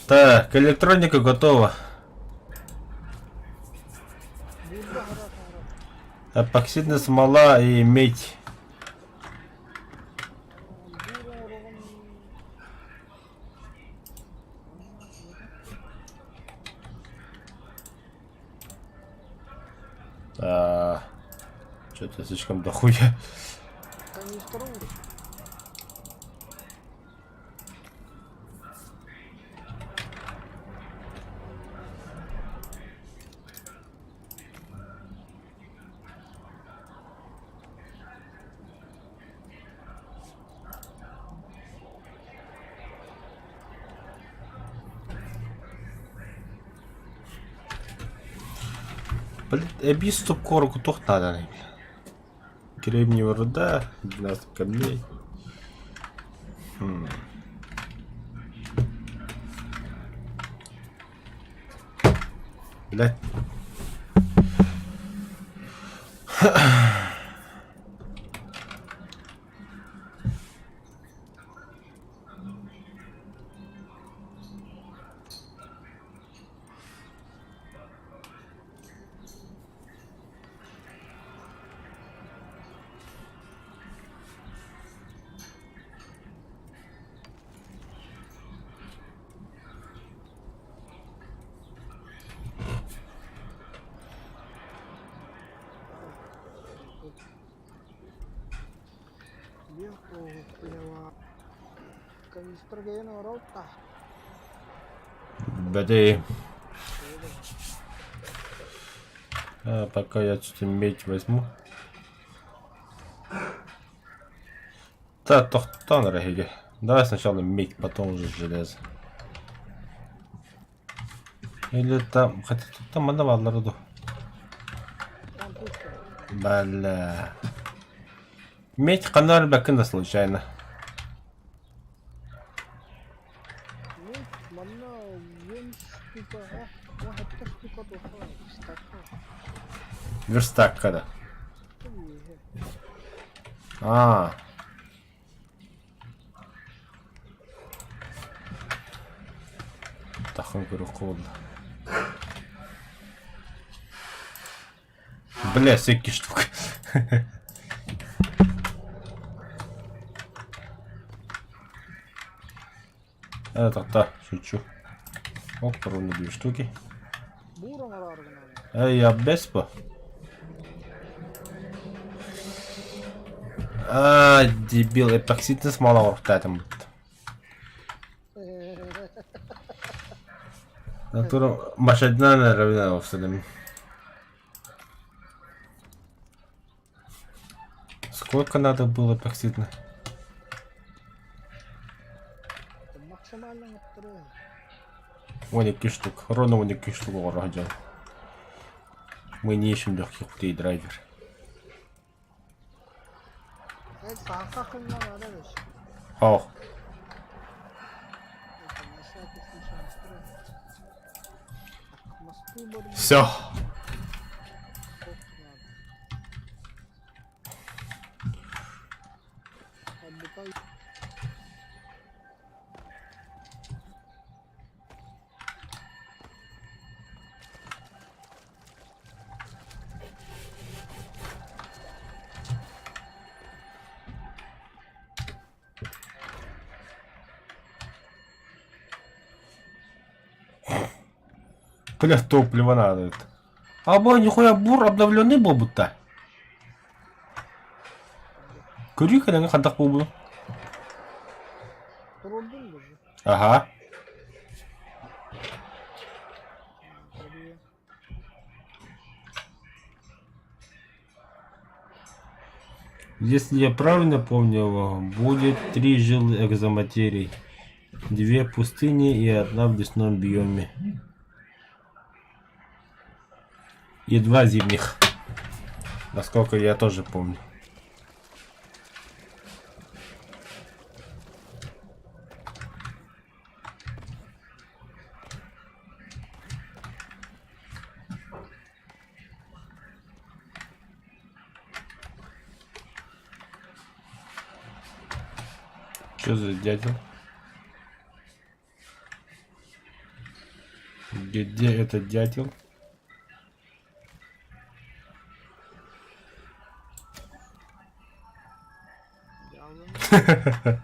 Так, электроника готова. Эпоксидная смола и медь. Что-то слишком дохуя. Блин, эбис корку надо. Кремниевая руда, 12 камней. блядь. Viejo, lleva канистр ಏನು ರೌಟ Бля. Пока я что-то медь возьму. Да, тохтан рахиги. Давай сначала медь, потом уже железо. Или там, хотя тут там одного. там пусто. Бля. Медь канал бакында случайно. Нет, манна вен штука, это штука духа, стака. Верстак когда. А. Тахан говорю, холодно. Бля, всякие штуки. Это, шучу. Оп, ровно 2 штуки. Буром араргана. Эй, я беспо. Дебил, эпоксидный смола вортатом. Натуру машина наравняла в садом. Сколько надо было эпоксидно? Максимально напрямую. Уникий штук. Ровно уникий штук ворогдел. Мы не ищем легких путей, драйвер. Это сахахын надо вещь. О, Это на всякий случай настроить. Так, мосту будем. все. Отдыхай. Бля, топливо надо это. А бой, нихуя бур обновленный был будто. Курика, наверное, хантах был. Трудный даже. Ага. Пробие. Если я правильно помню, будет 3 жилы экзоматерий. 2 пустыни и 1 в лесном биоме. И 2 зимних. Насколько я тоже помню. Что за дятел? Где этот дятел? Явно.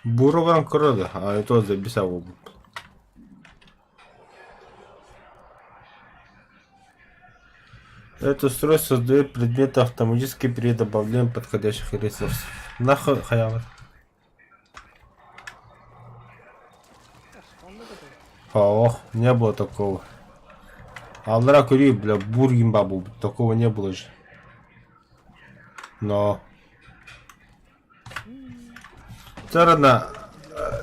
Бурован крода, а это записал. Это устройство создает предметы автоматически при добавлении подходящих ресурсов. Нахуй хаяват. Ох, не было такого. Аллара кури, бля, бургин бабу, такого не было же. Но. Царана,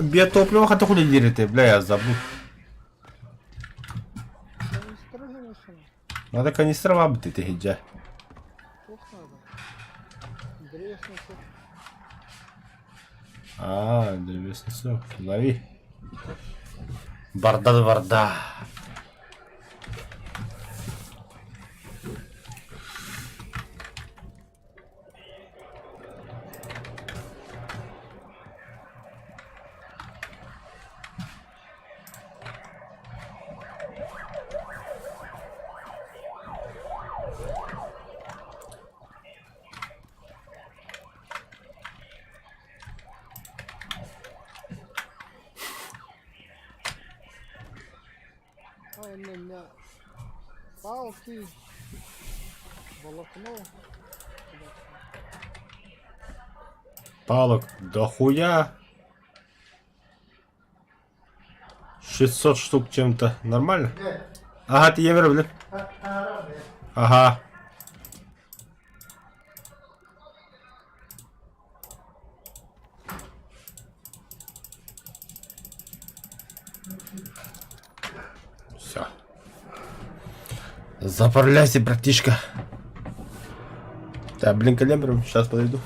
биотопливо хата хули дирите, бля, я забыл. Надо канистрова бы ты хиджа. Древесница. А, древесницу. Лови. Барда. А у меня палки, волокно. Палок дохуя. 600 штук чем-то. Нормально? Ага, ты я верю, Ага. Все. Заправляйся, братишка. Да, блин, калибром. Сейчас подойду.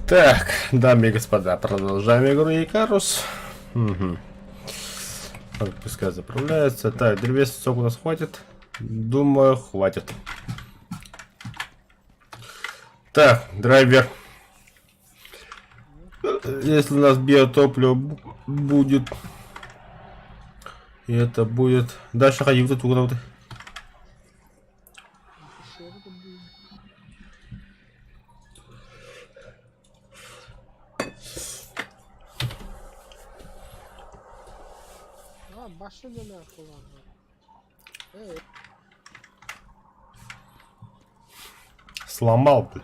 Так, дамы и господа, продолжаем игру Икарус. Угу. Пускай заправляется. Так, древесный у нас хватит? Думаю, хватит. Так, драйвер. Если у нас биотопливо будет, и это будет... Дальше ходи вот тут, куда-то. Başını kullandı. Evet. Сломал ты.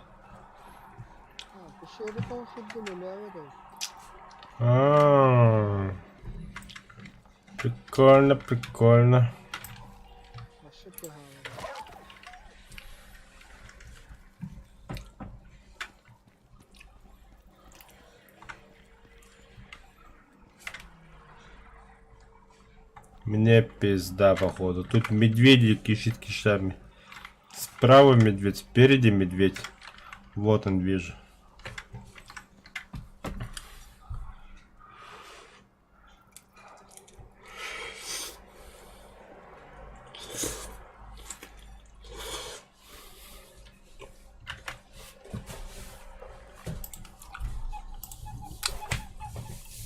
Dışarı konuşuldu evet. Прикольно, прикольно. Başı pahalı. Мне пизда, походу. Тут медведи кишит кишами. Справа медведь, спереди медведь. Вот он, вижу.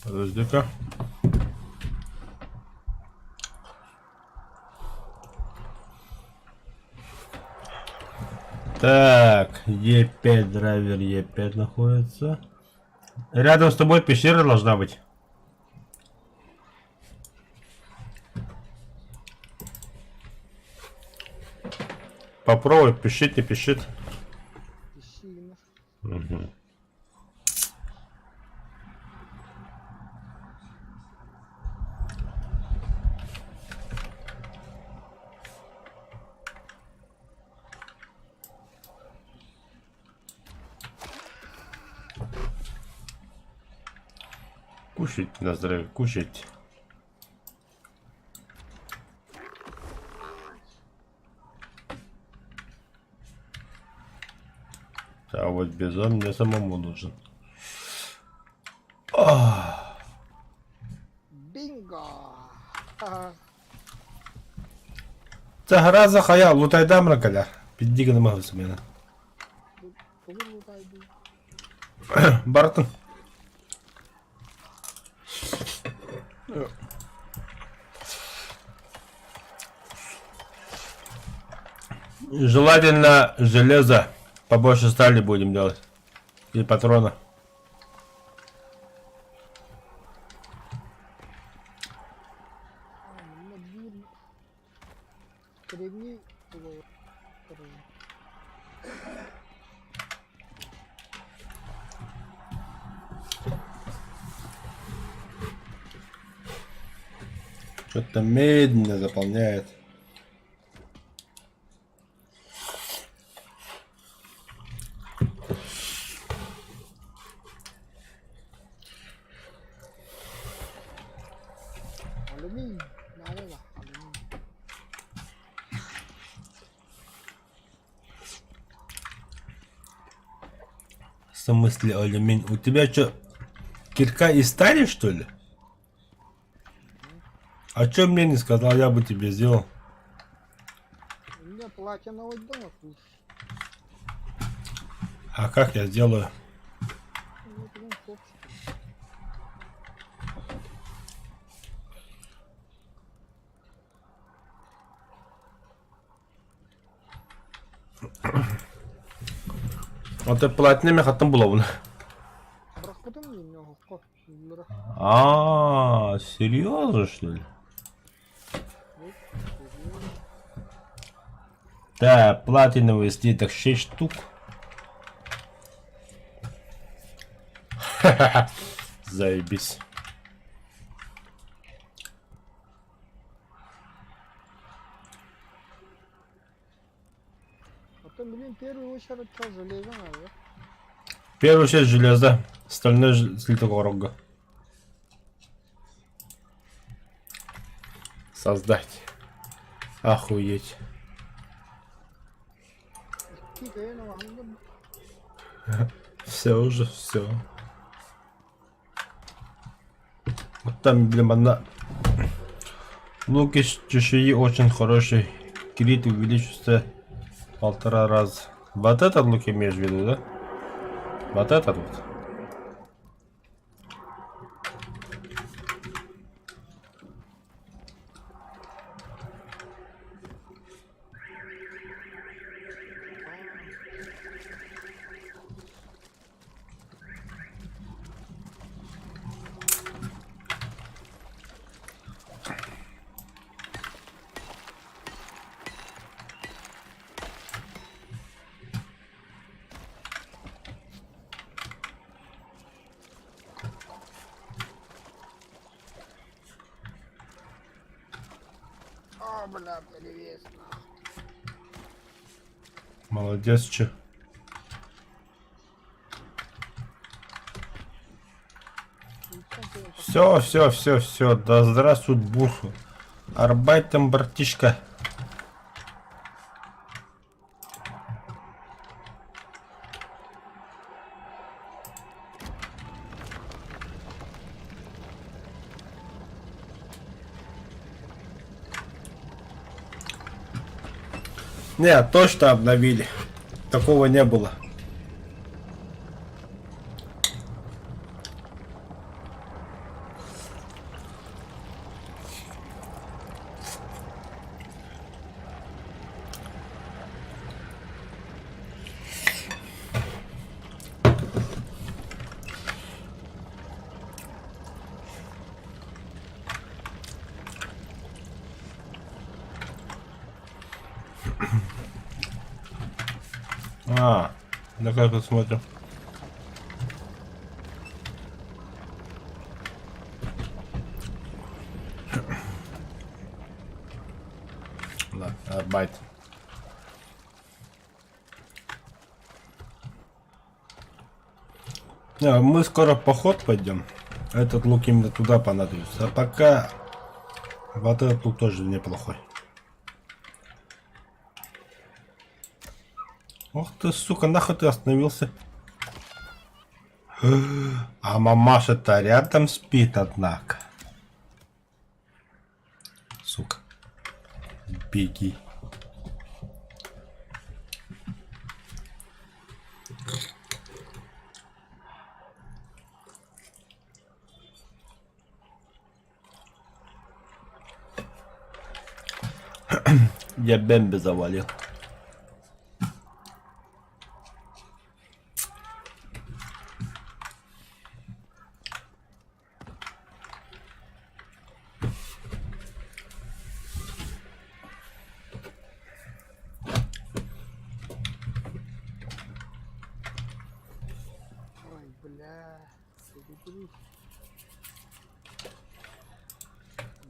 Подожди-ка. Так, Е5, драйвер Е5 находится. Рядом с тобой пещера должна быть. Попробуй, пищит, не пищит. Угу. Кушать на здоровье, кушать. А вот бизон мне самому нужен. Бинго! Ха-ха. Це гра за хая, лутай дамракаля. Піддіга не могли мене. Кого лутайду? Бартон. Желательно железо. Побольше стали будем делать. Или патрона. Мобильный. Средний. Что-то медленно заполняет. Алюминий. Надо, алюминий. В смысле алюминий? У тебя что, кирка из стали, что ли? А чё мне не сказал, я бы тебе сделал. У меня платиновый дом, слушай. А как я сделаю? Ну, блин, собственно. Вот это платными хатам было. Браскотом немного. А, серьезно что ли? Да, платиновый слиток 6 штук. Заебись. Потом, блин, первую очередь что, железо надо? Первую часть железа, остальное слиток рога. Создать. Охуеть. Все уже, все. Вот там, блин, одна. Лук из чешуи очень хороший. Крит увеличится 1,5 раза. Вот этот лук имеешь в виду, да? Вот этот вот. О, бля, перевес, нахуй. Молодец, че. Все, да здравствует Бурху. Арбайтом, братишка. Не, точно обновили. Такого не было. Давай посмотрим. Да, арбайт. Не, мы скоро в поход пойдем. Этот лук именно туда понадобится. А пока вот этот лук тоже неплохой. Ох ты, сука, нахуй ты остановился? А мамаша-то рядом спит, однако. Сука. Беги. Я Бэмби завалил. Ой, бля. Переберись.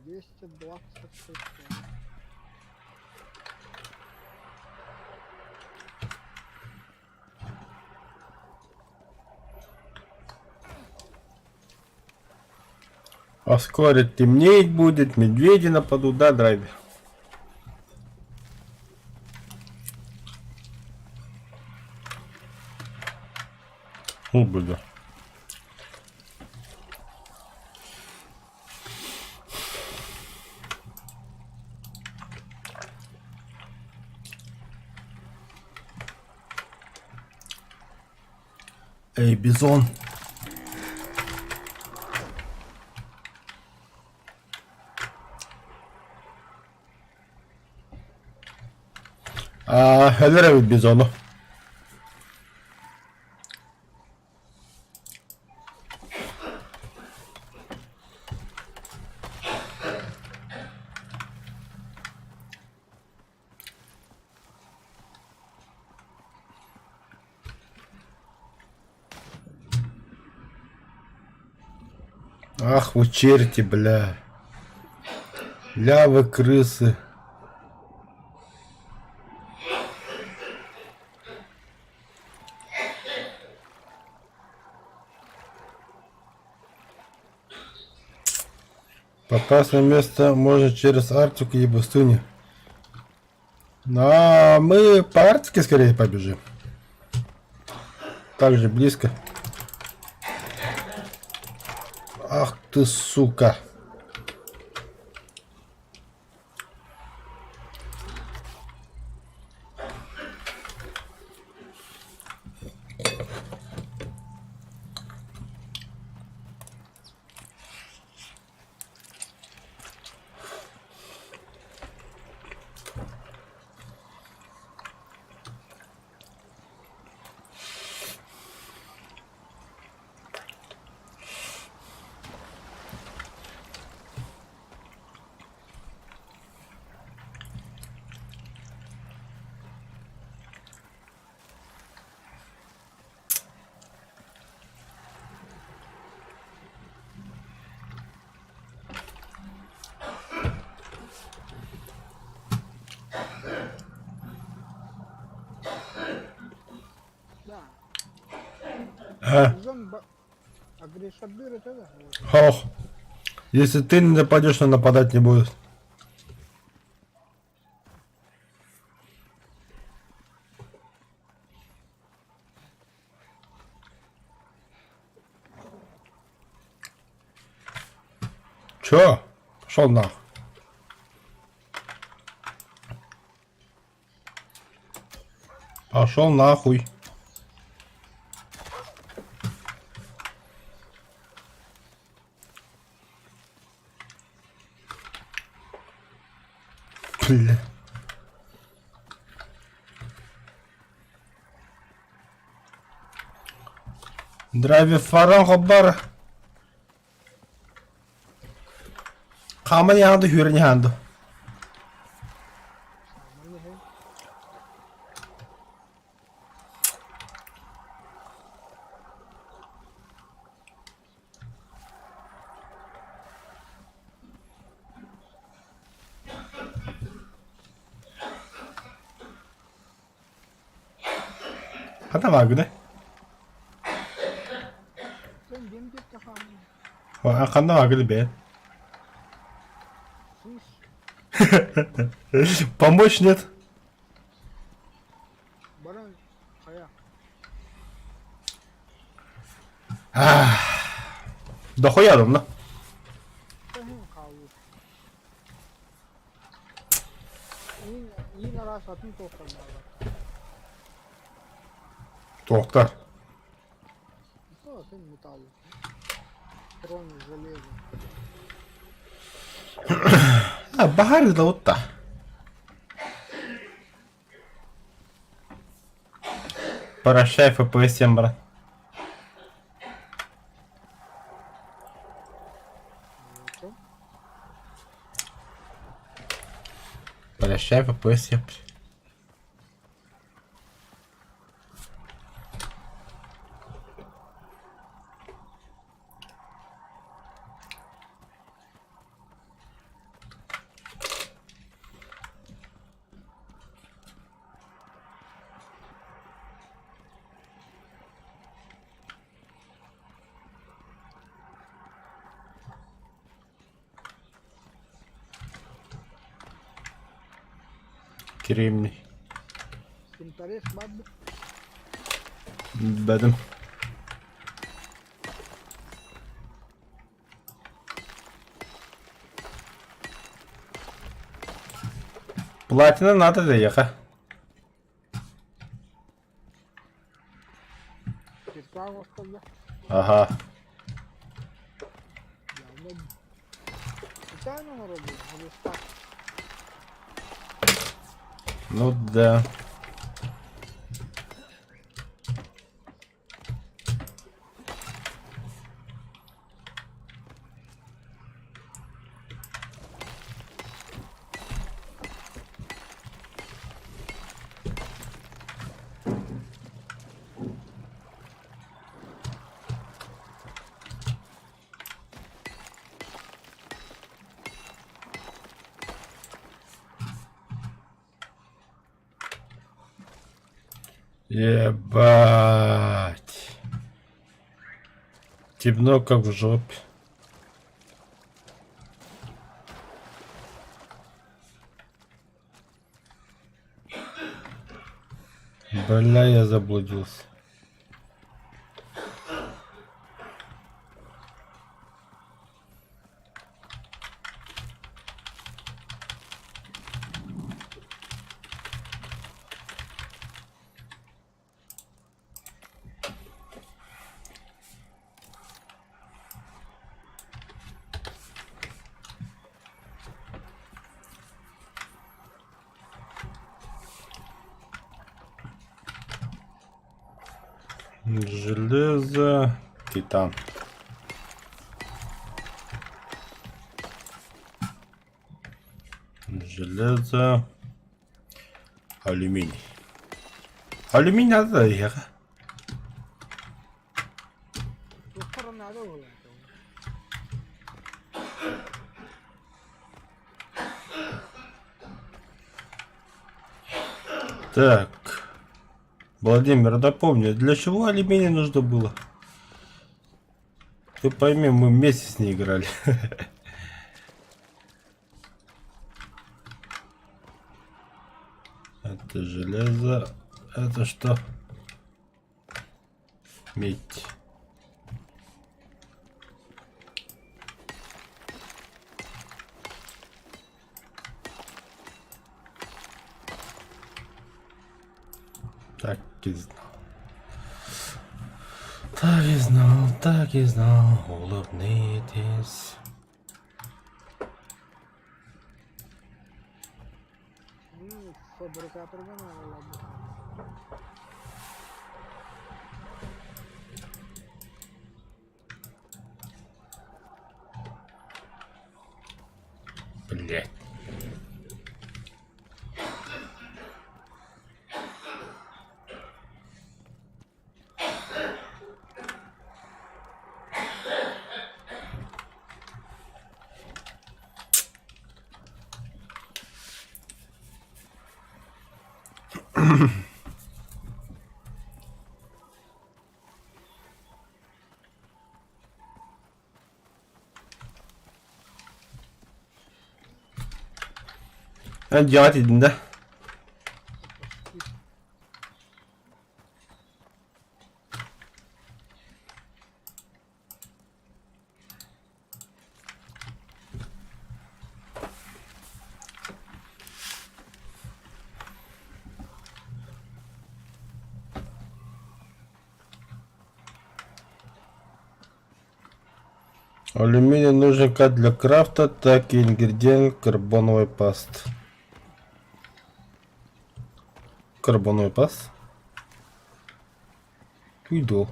226. А вскоре темнеть будет, медведи нападут, да, драйвер? О, бля. Эй, бизон. Hello, бизону. Ах, вы черти, бля. Лявы, крысы. Попасть на место можно через Арктику и пустыню. А мы по Арктике скорее побежим. Так же близко. Ах ты, сука. Да. А, Бизон Агрешабир это да? Вот. ох. Если ты не нападешь, он нападать не будет. Чё? Пошел нахуй. Пошел нахуй. Бля. Драйвер фаран хоббар. Камани ханду хюрни ханду. Самый है. Хата вагу да? Sen demeyecek kafam. Қандай агыл бе? Слышь, Помочь нет? баран, хая. Дохуя адам, да? Тахин калу. Ең арасы атын тоқтамады. Тоқтар. Ну, атын металлу. Кроме железа. Багар да отта. Прощай, FPS 7, брат. Что? Прощай, FPS 7. Кремний. Пинтарес бабы. Бәдім. Платина надо да яха. Кирка господа. Ага. Явно. Специально на работу, надо спать. Ну да. Ебать. Темно как в жопе. Бля, я заблудился. Железо, титан. Железо, алюминий. Алюминий надо ехать. Скоро надо было это. Так. Владимир, напомни, для чего алюминий нужно было? Ты пойми, мы месяц не играли. Это железо. Это что? Медь. Так и знал. Так и знал, так и знал. Улыбнитесь. Фабрикатор надо ладно. Блять. Делать един, да? Почти. Алюминий нужен как для крафта, так и ингредиент карбоновой пасты. Карбоновый паст? Уйду.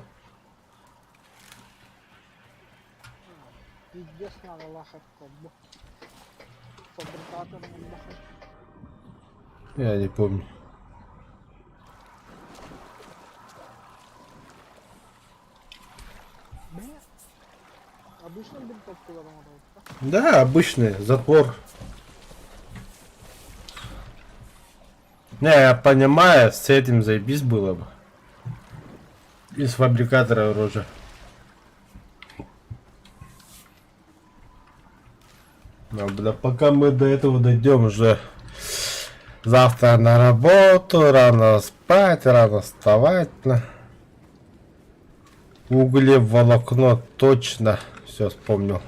Пиздец надо лахать комбо. Фабрикатором лахать. Я не помню. Бля. Обычно бинтовку работает, да? Да, обычный затвор. Не, я понимаю, с этим заебись было бы. Из фабрикатора оружия. Но, бля, пока мы до этого дойдем уже завтра на работу, рано спать, рано вставать. Углеволокно точно. Все вспомнил.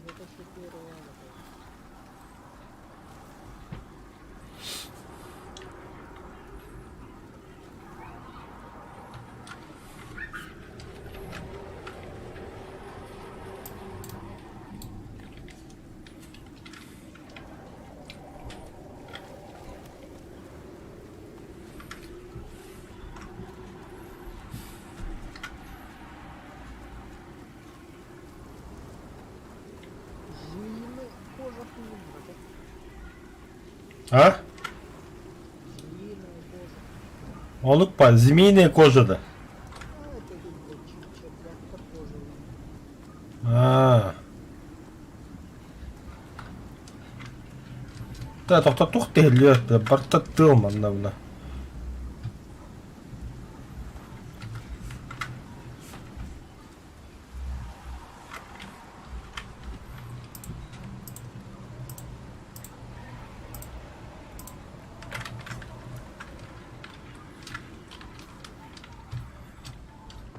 Это все первое. Змеиная кожа хуйня, да? А? Змеиная кожа. Он упал. Змеиная кожа, да. А, это видно, червяка кожа. А. Да, тоқтатуқ лет, барта тылман навна.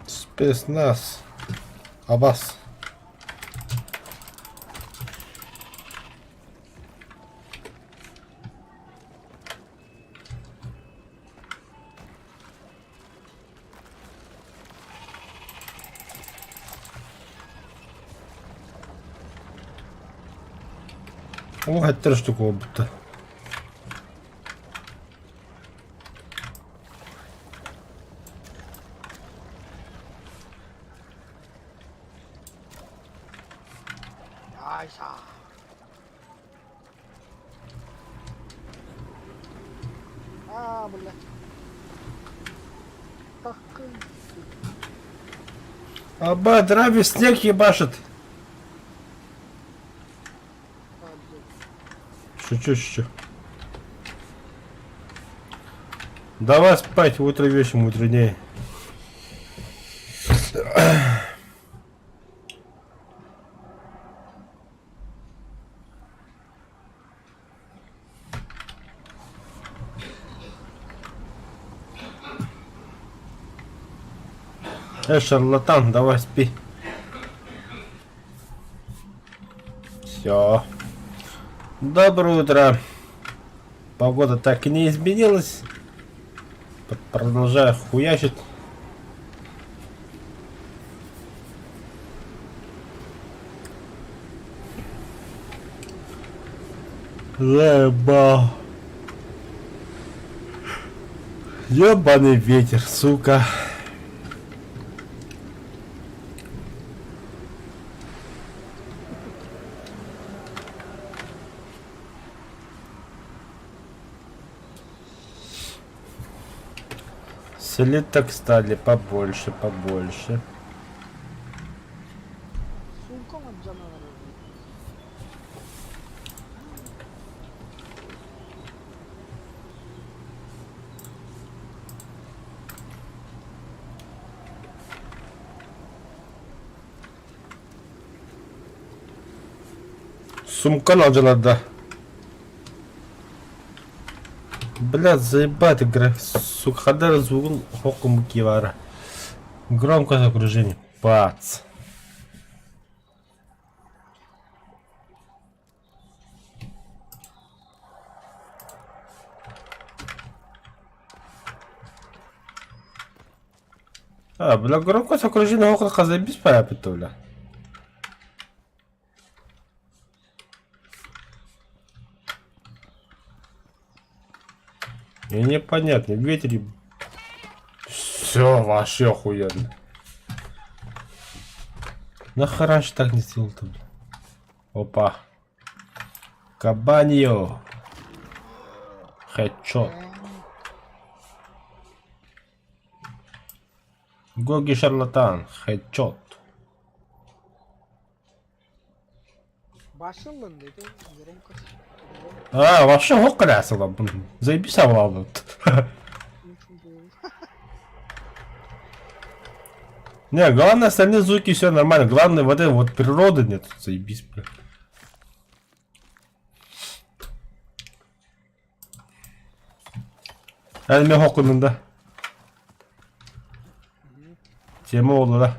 Спецназ. Абас. О, это 3 штуки будто. Айса. А, бля. Такой. Аба, Драви снег ебашит. Шучу. Давай спать, утро вечером мудренее. Шарлатан, давай спи. Все. Доброе утро. Погода так и не изменилась. Продолжаю хуячить. Леба. Ебаный ветер, сука. Слиток стали побольше. Сумком от Джанара. Сумка надо. Блядь, заебать игра. Сука, хадар звук хокум кивара. Громкое окружение. Пац. Бля, громкое окружение около казабис пояпит, бля. И непонятно, ветер. Все, вообще охуенно. Нахера ж так не сделал-то, бля. Опа. Кабаньо. Хедшот. Гоги шарлатан. Хедшот. Başladın dedi. Громкость. Вообще охрясало, блин. Заебись овал. Не, главное, остальные звуки все нормально. Главное, вот этой вот природы нет. Заебись, бля. Әлме хокунында. Тема oldu da.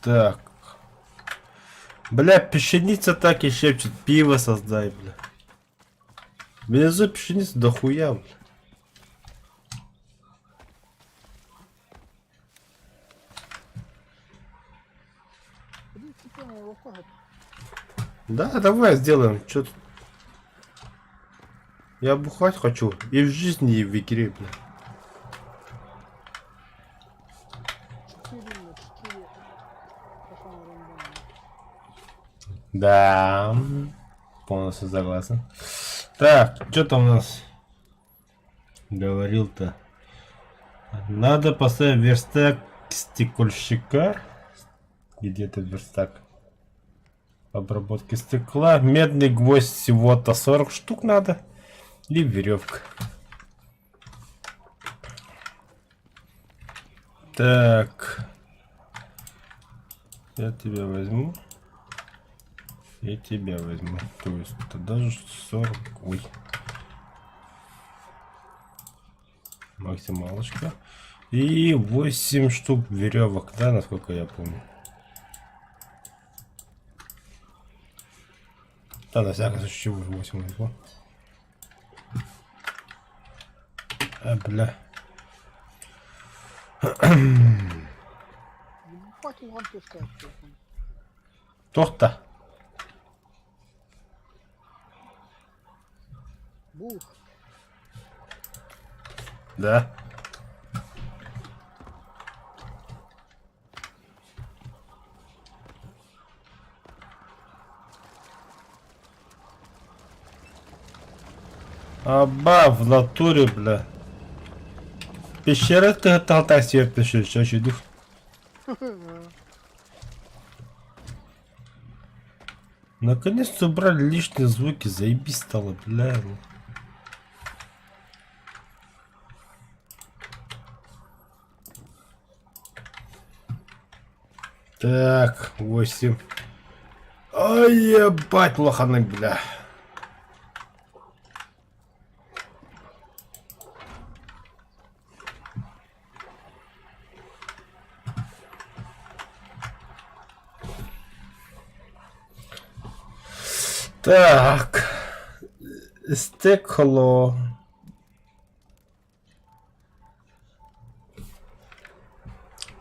Так. Бля, пшеница так и шепчет. Пиво создай, бля. Внизу пшеница дохуя, бля. Да, давай сделаем. Чё тут? Я бухать хочу. И в жизни, и в игре, бля. 4 на 4. Да. Полностью согласен. Так, что там у нас? Говорил-то. Надо поставить верстак стекольщика. Где-то верстак обработки стекла. Медный гвоздь всего-то 40 штук надо. И веревка. Так. Я тебя возьму. И тебя возьму. То есть это даже 40. Ой. Максималочка. И 8 штук веревок, да, насколько я помню. Да, на всякий случай 8 возьму. Бля. Хватит вам пускать. Торта. Бух. Да. Аба, в натуре, бля. Пещера ты толтай себе пишешь, что чудо. Наконец-то убрали лишние звуки, заебись стало, бля. Так, 8. Ай, ебать, лоханы, бля. Так. Стекло.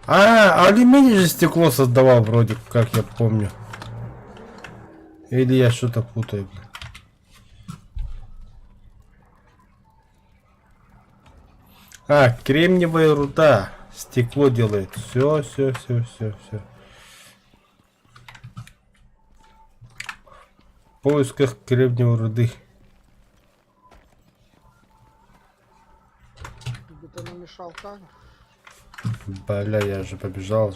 Алюминий же стекло создавал вроде, как я помню. Или я что-то путаю. Кремниевая руда. Стекло делает. Все. В поисках кремниевой руды. Где-то намешал так. Бля, я же побежал.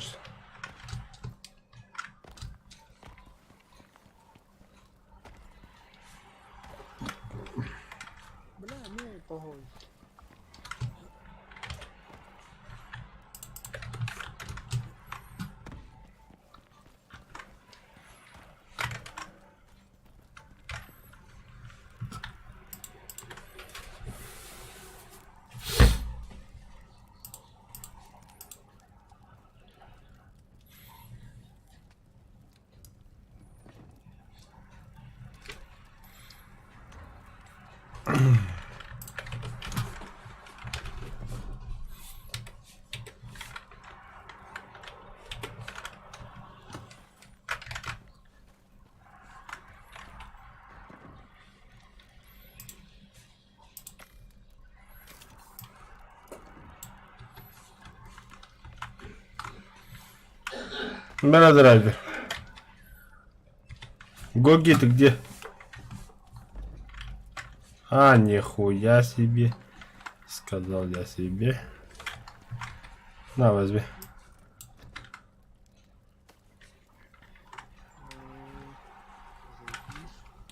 Бля, не. Драйвер. Гоги, ты где? А, нихуя себе. Сказал я себе. На, возьми.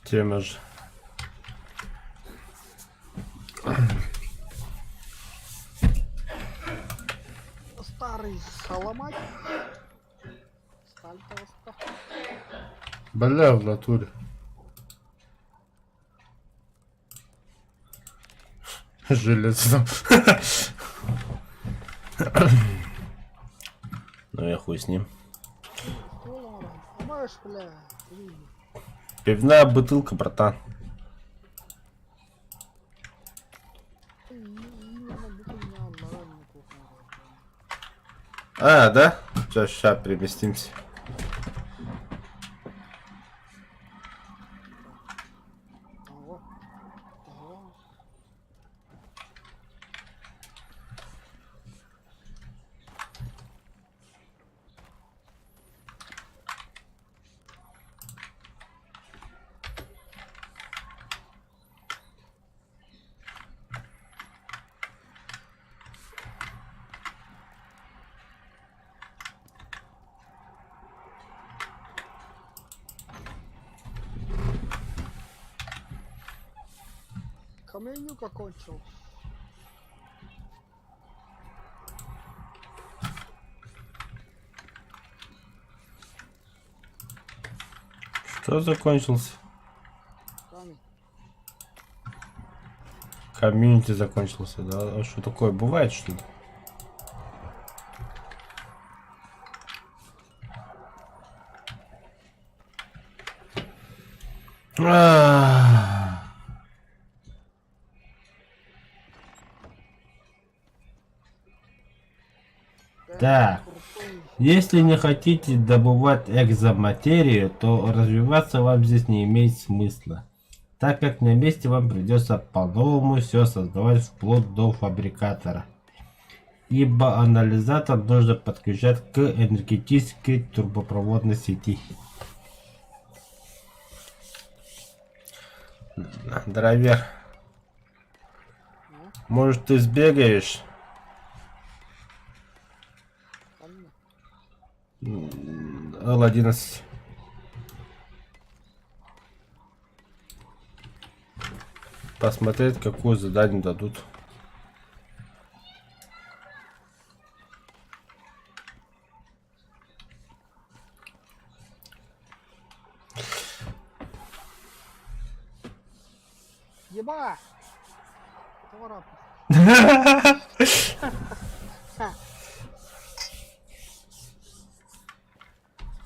Тема же. Старый соломать. Сталь толста. Бля, в натуре. Железо. Ну я хуй с ним. Стволом ран. А можешь, бля, видно. Пивная бутылка, братан. Именно бутыльня нормально неплохо. А, да? Сейчас переместимся. Ого. Ого. Каменюка кончил. Что закончился? Камень. Комьюнити закончился, да? А что такое? Бывает, что ли? А. Так. Крутой. Если не хотите добывать экзоматерию, то развиваться вам здесь не имеет смысла, так как на месте вам придется по-новому все создавать вплоть до фабрикатора. Ибо анализатор нужно подключать к энергетической трубопроводной сети. Драйвер, Ну, может ты сбегаешь? камень. Л-11. Посмотреть, какое задание дадут. Еба! Товара.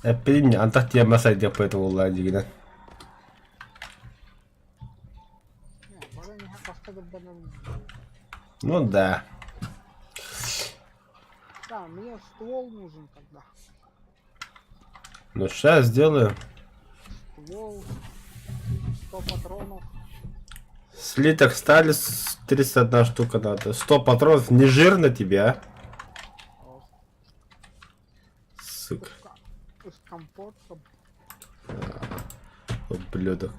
Әппелин антақ тиямасай деп қойды олар дегенен. Не, баран я поставил банан. Ну да. Да, мне ствол нужен тогда. Ну сейчас сделаю. Ствол. 100 патронов. Слиток стали 31 штука надо. 100 патронов. Не жирно тебе, а? Сука. С компотом. Ублюдок.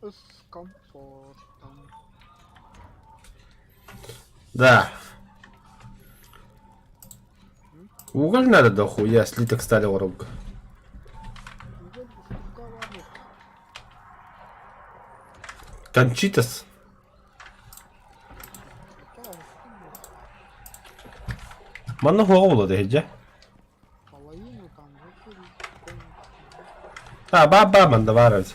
С комфортом. Да. Уголь надо дохуя, слиток стали воронка. Кончитас. Много олода геджа. Половину там выкурить. А, баба мандаваровать.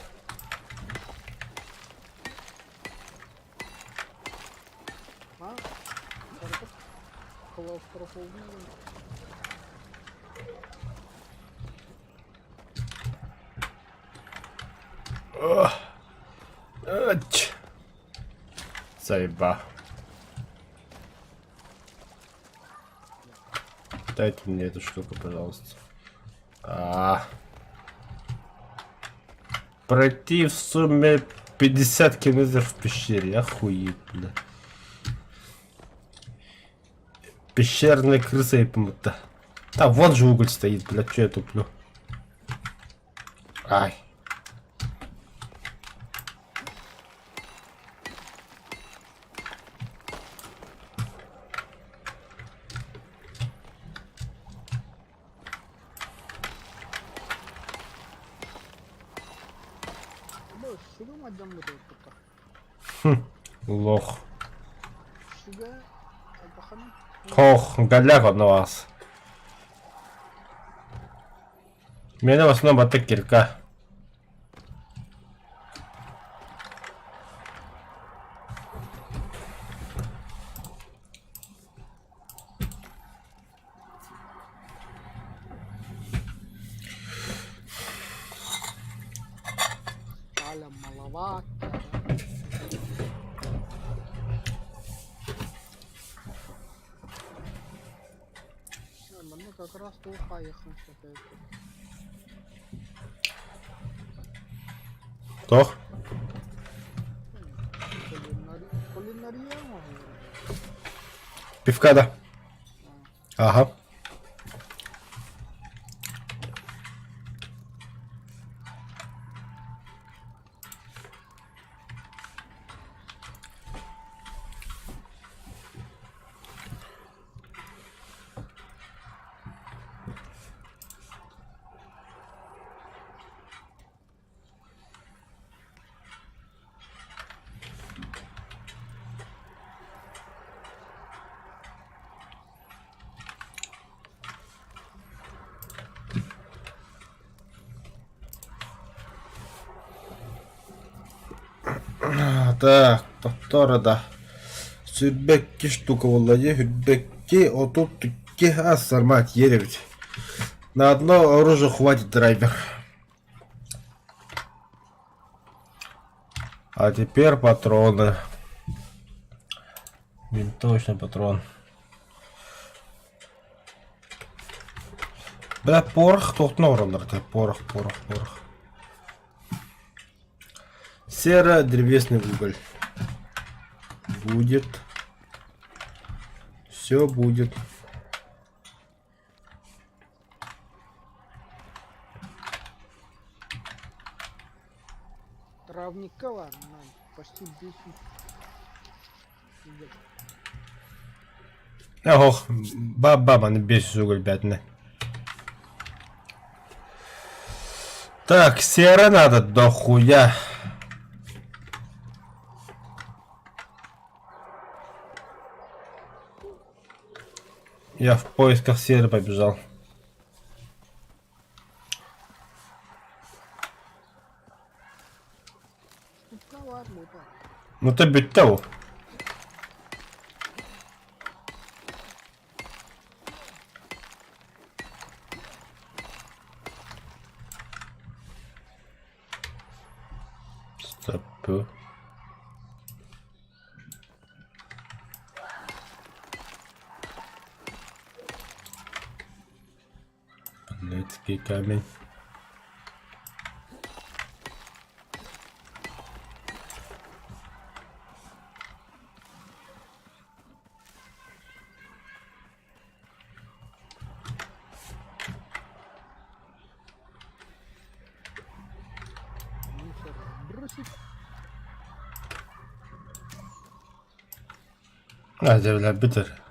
А? Клаустрофобия. Заеба. Дайте мне эту штуку, пожалуйста. Пройти в сумме 50 километров в пещере, охуеть, бля. Пещерная крыса и помыта. А, вон же уголь стоит, блядь, что я туплю. Ай. Бо, сюда мадам вот это. Лох. Сюда, Албахана. Ох, голяк он на вас. Меня в основном это кирка. Аля маловато. Мне как раз плохо ехал что-то. Тох. Кулинария, может? Пивка, да. Ага. Так, повтора да. Сүрбекке штука владе, хүрбекке отутке ассармат еревить. На одно оружие хватит, драйвер. А теперь патроны. Винтовочный патрон. Бля, порох, тут норм, порох. Серо-древесный уголь. Будет. Все будет. Травникова, нам почти 10. Идет. Ох, баба на бесит уголь, бедный. Так, сера надо до хуя. Я в поисках серы побежал. Ладно, так. Ну ты бить того. Стоп. Блядский камень. Мусор бросить. Земля битер.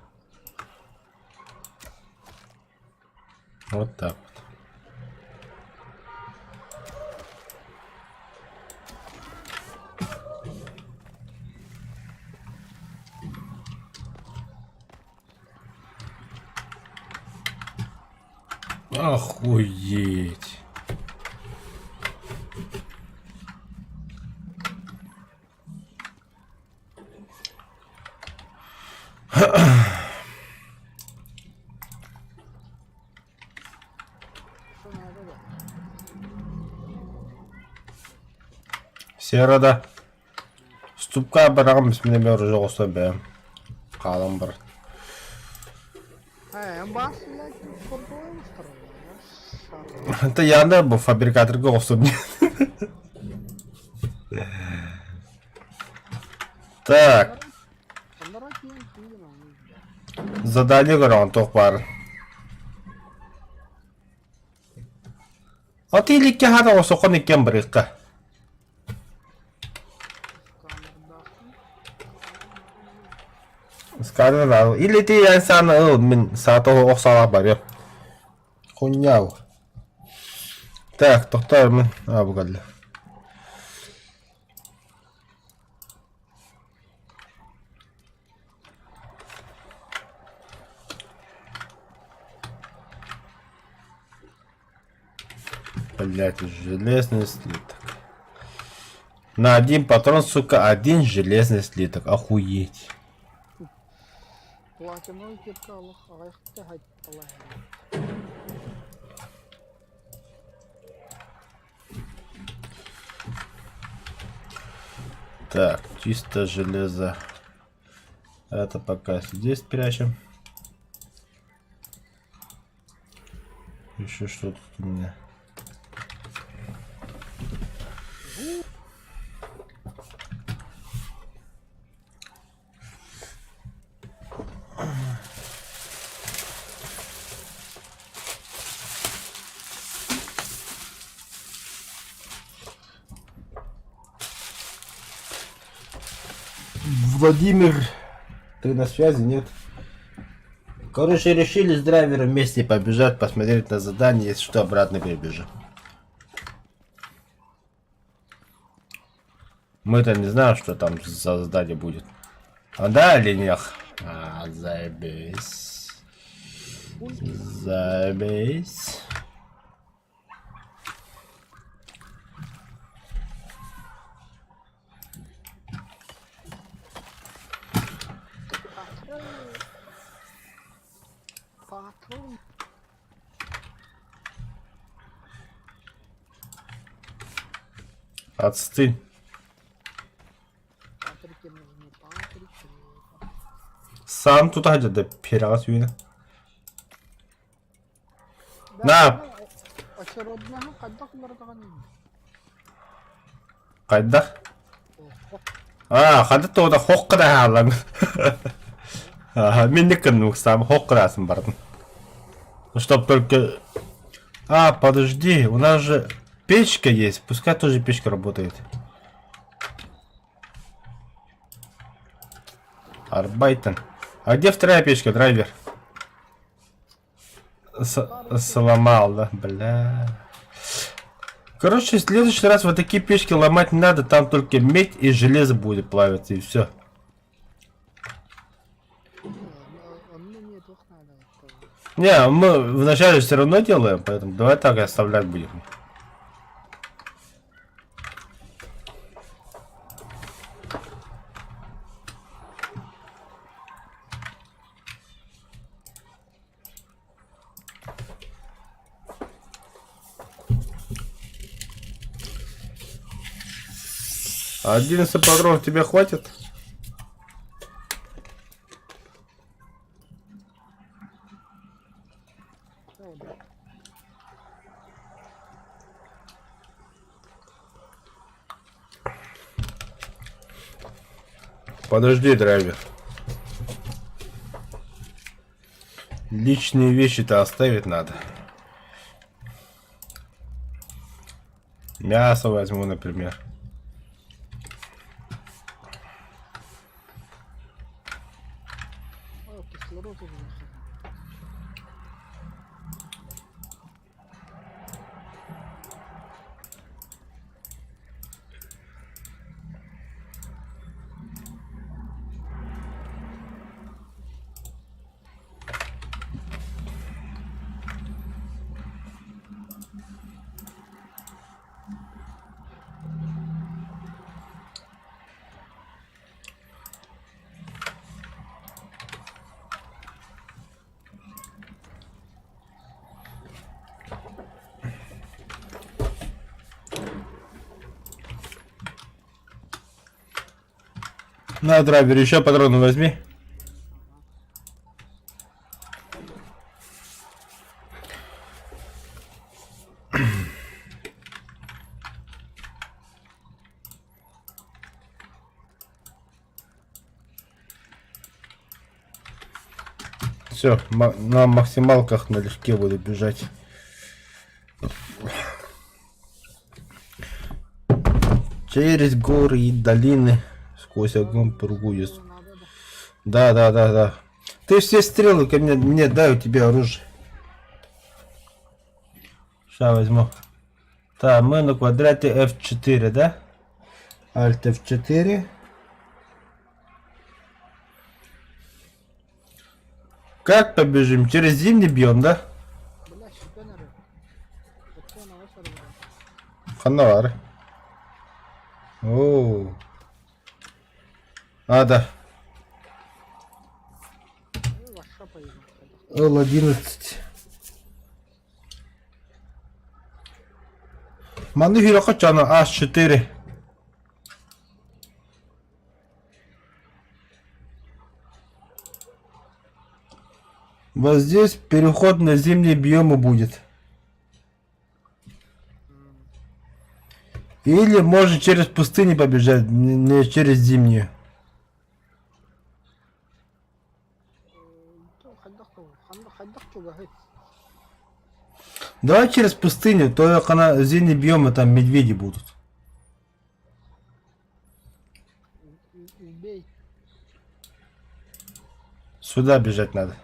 Вот так вот. Охуеть. Что надо, да? Серада. Ступка барамыз менен оружие косто бем. Калым бар. Басылать футбол строил. Это я да, бу фабрикаторга косто. Так, Понара кейін кейін оны. задание көрген тоқ бар. Аты илікке хада осы қон екен бір иққа. Сканердақын. Сканер ал. Или ты я саны мен саты оқсала бар еп. Хуйняу. Так, тоқтар мен. Бұл қалды. Блять, железный слиток. На один патрон, сука, один железный слиток. Охуеть. Платиновый кепка аллах ағайқытты хайт аллах. Так, чисто железо. Это пока здесь прячем. Еще что-то у меня. Владимир, ты на связи, нет? Короче, решили с драйвером вместе побежать, посмотреть на задание, если что, обратно перебежим. Мы-то не знаем, что там за задание будет. А да или нет? А, заебись. Заебись. Патрон. Отстынь. Патрики нужны, Патрики. Сам тут где-то перераз вина. На! Очередного қайдақ бардаған. Қайда? А, қайда тоғда хоққыда халан. Мен не кіннің сам хоққыдасын бардым. Чтоб только... А, подожди, у нас же печка есть. Пускай тоже печка работает. Арбайтен. А где вторая печка, драйвер? Сломал, да? Бля. Короче, в следующий раз вот такие печки ломать не надо. Там только медь и железо будет плавиться, и все. Мне нет их надо. Не, мы вначале все равно делаем, поэтому давай так и оставлять будем. А 11 патронов тебе хватит? Подожди, драйвер. Личные вещи-то оставить надо. Мясо возьму, например. Кислород уже. На, драйвер, еще патроны возьми. Все, на максималках налегке буду бежать. Через горы и долины, сквозь огонь пургуюсь. Надо, да. Да. Ты все стрелы ко мне дай, у тебя оружие. Сейчас возьму. Так, мы на квадрате F4, да? Alt F4. Как побежим? Через зимний биом, да? Бля, шипенеры. Это на вас арбуз. Фанавар. О. А, да. Ваша поедем. L11. Маны Хирохачана H4. Вот здесь переход на зимние биомы будет. Или может через пустыни побежать, не через зимние. Хайдах чуга, хай. Давай через пустыню, то она зимние биомы, там медведи будут. Убей. Сюда бежать надо.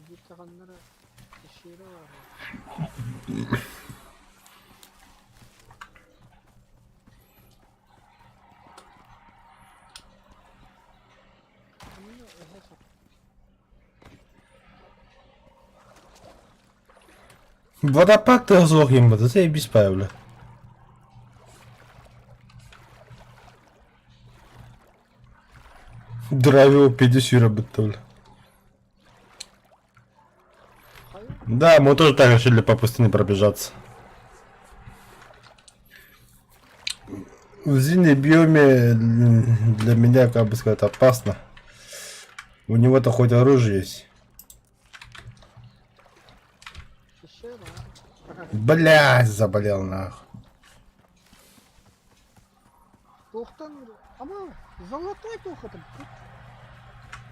Gittiğinlere şiiri var. Водопад ты злох им, это заебись, Павля. Драйвил 50 работали. Да, мы тоже так решили по пустыне пробежаться. В зимней биоме для меня, как бы сказать, опасно. У него-то хоть оружие есть. Блядь, заболел нахуй. Тухтан, ama золотой тухотом.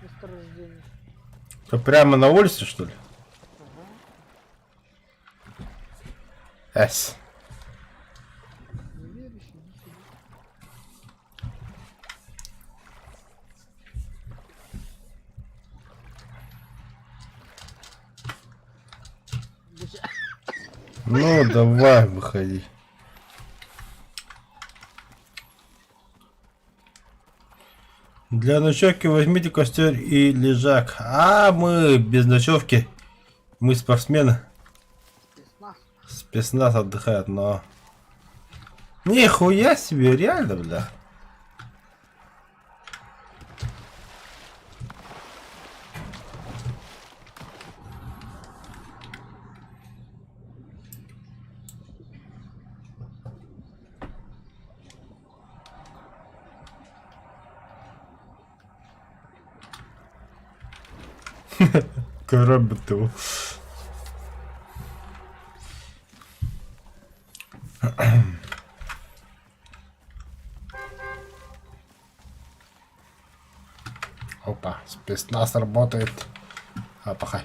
Месторождение. Прямо на улице, что ли? Ага. Эс. Не веришь, иди сюда. Ну, давай, выходи. Для ночевки возьмите костер и лежак. А мы без ночевки. Мы спортсмены. Весна. Спецназ отдыхает, но... Нихуя себе, реально, бля. Корабль-то. Опа, спецназ работает. Апахай.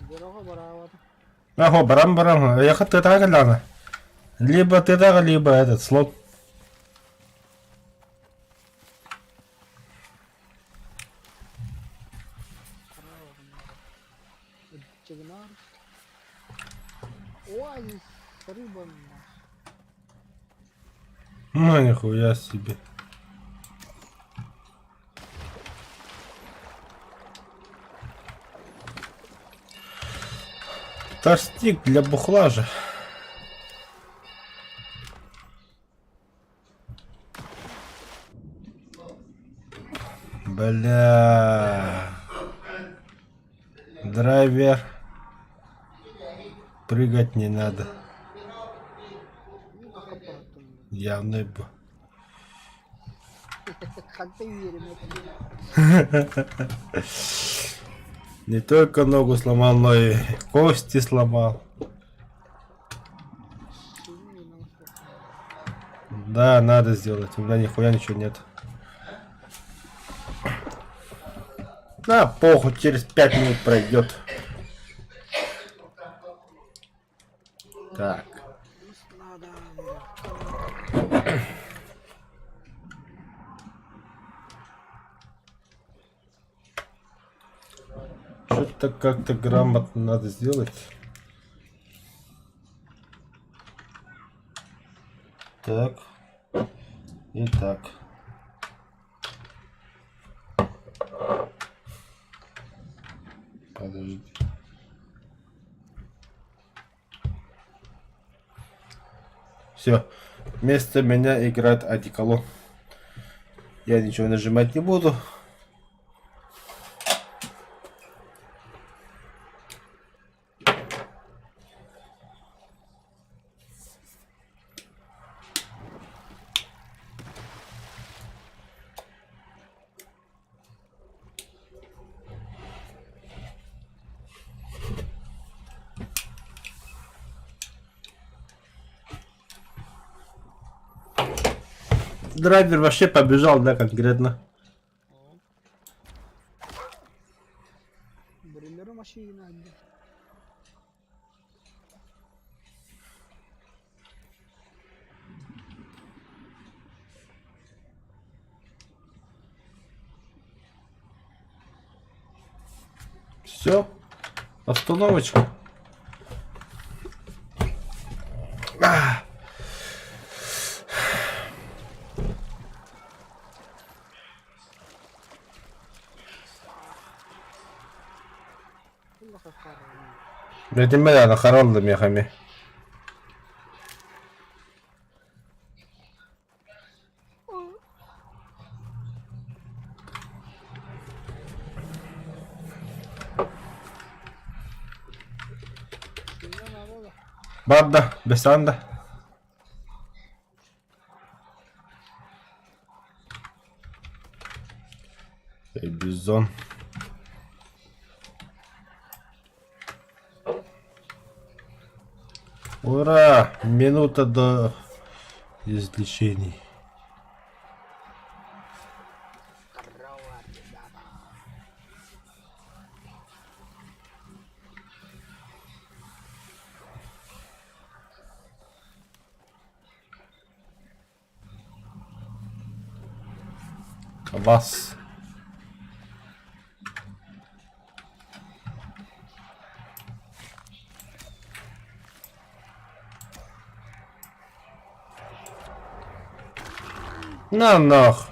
Дорога баравата. Ага, барам. Я хотел так, ладно. Либо ты так, либо этот слот. Чигнар. Оазис с рыбами. Ну, нихуя себе. Торстик для бухла же. Бля. Драйвер. Прыгать не надо. Ну, как аппаратом. Явно бы. Как ты верим, это Не только ногу сломал, но и кости сломал. сильный нахуй. Да, надо сделать. У меня нихуя ничего нет. Да, похуй, через 5 минут пройдет. Так. Надо. Что-то как-то грамотно надо сделать. Так. И так. Подожди. Все. Вместо меня играет одеколон. Я ничего нажимать не буду. Драйвер вообще побежал, да, конкретно. Бремер машина. Все. Остановочка. Редимеля на хоронда мехами. Барда, Бесанда. И Бизон. Ура! Минута до излечений. Вас. На нах.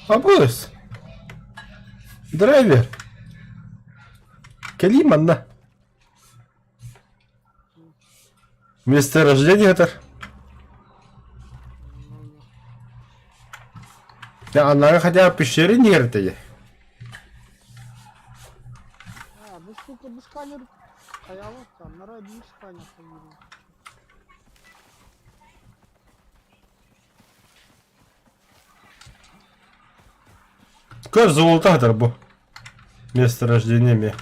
Абус. Драйвер. Калиманна. Место рождения это. Да, она хотя бы в пещере не ртые. А, ну сука, ну сканер. А я вот там, на радио сканер поверил. Как золото дорбу. Место рождения мне.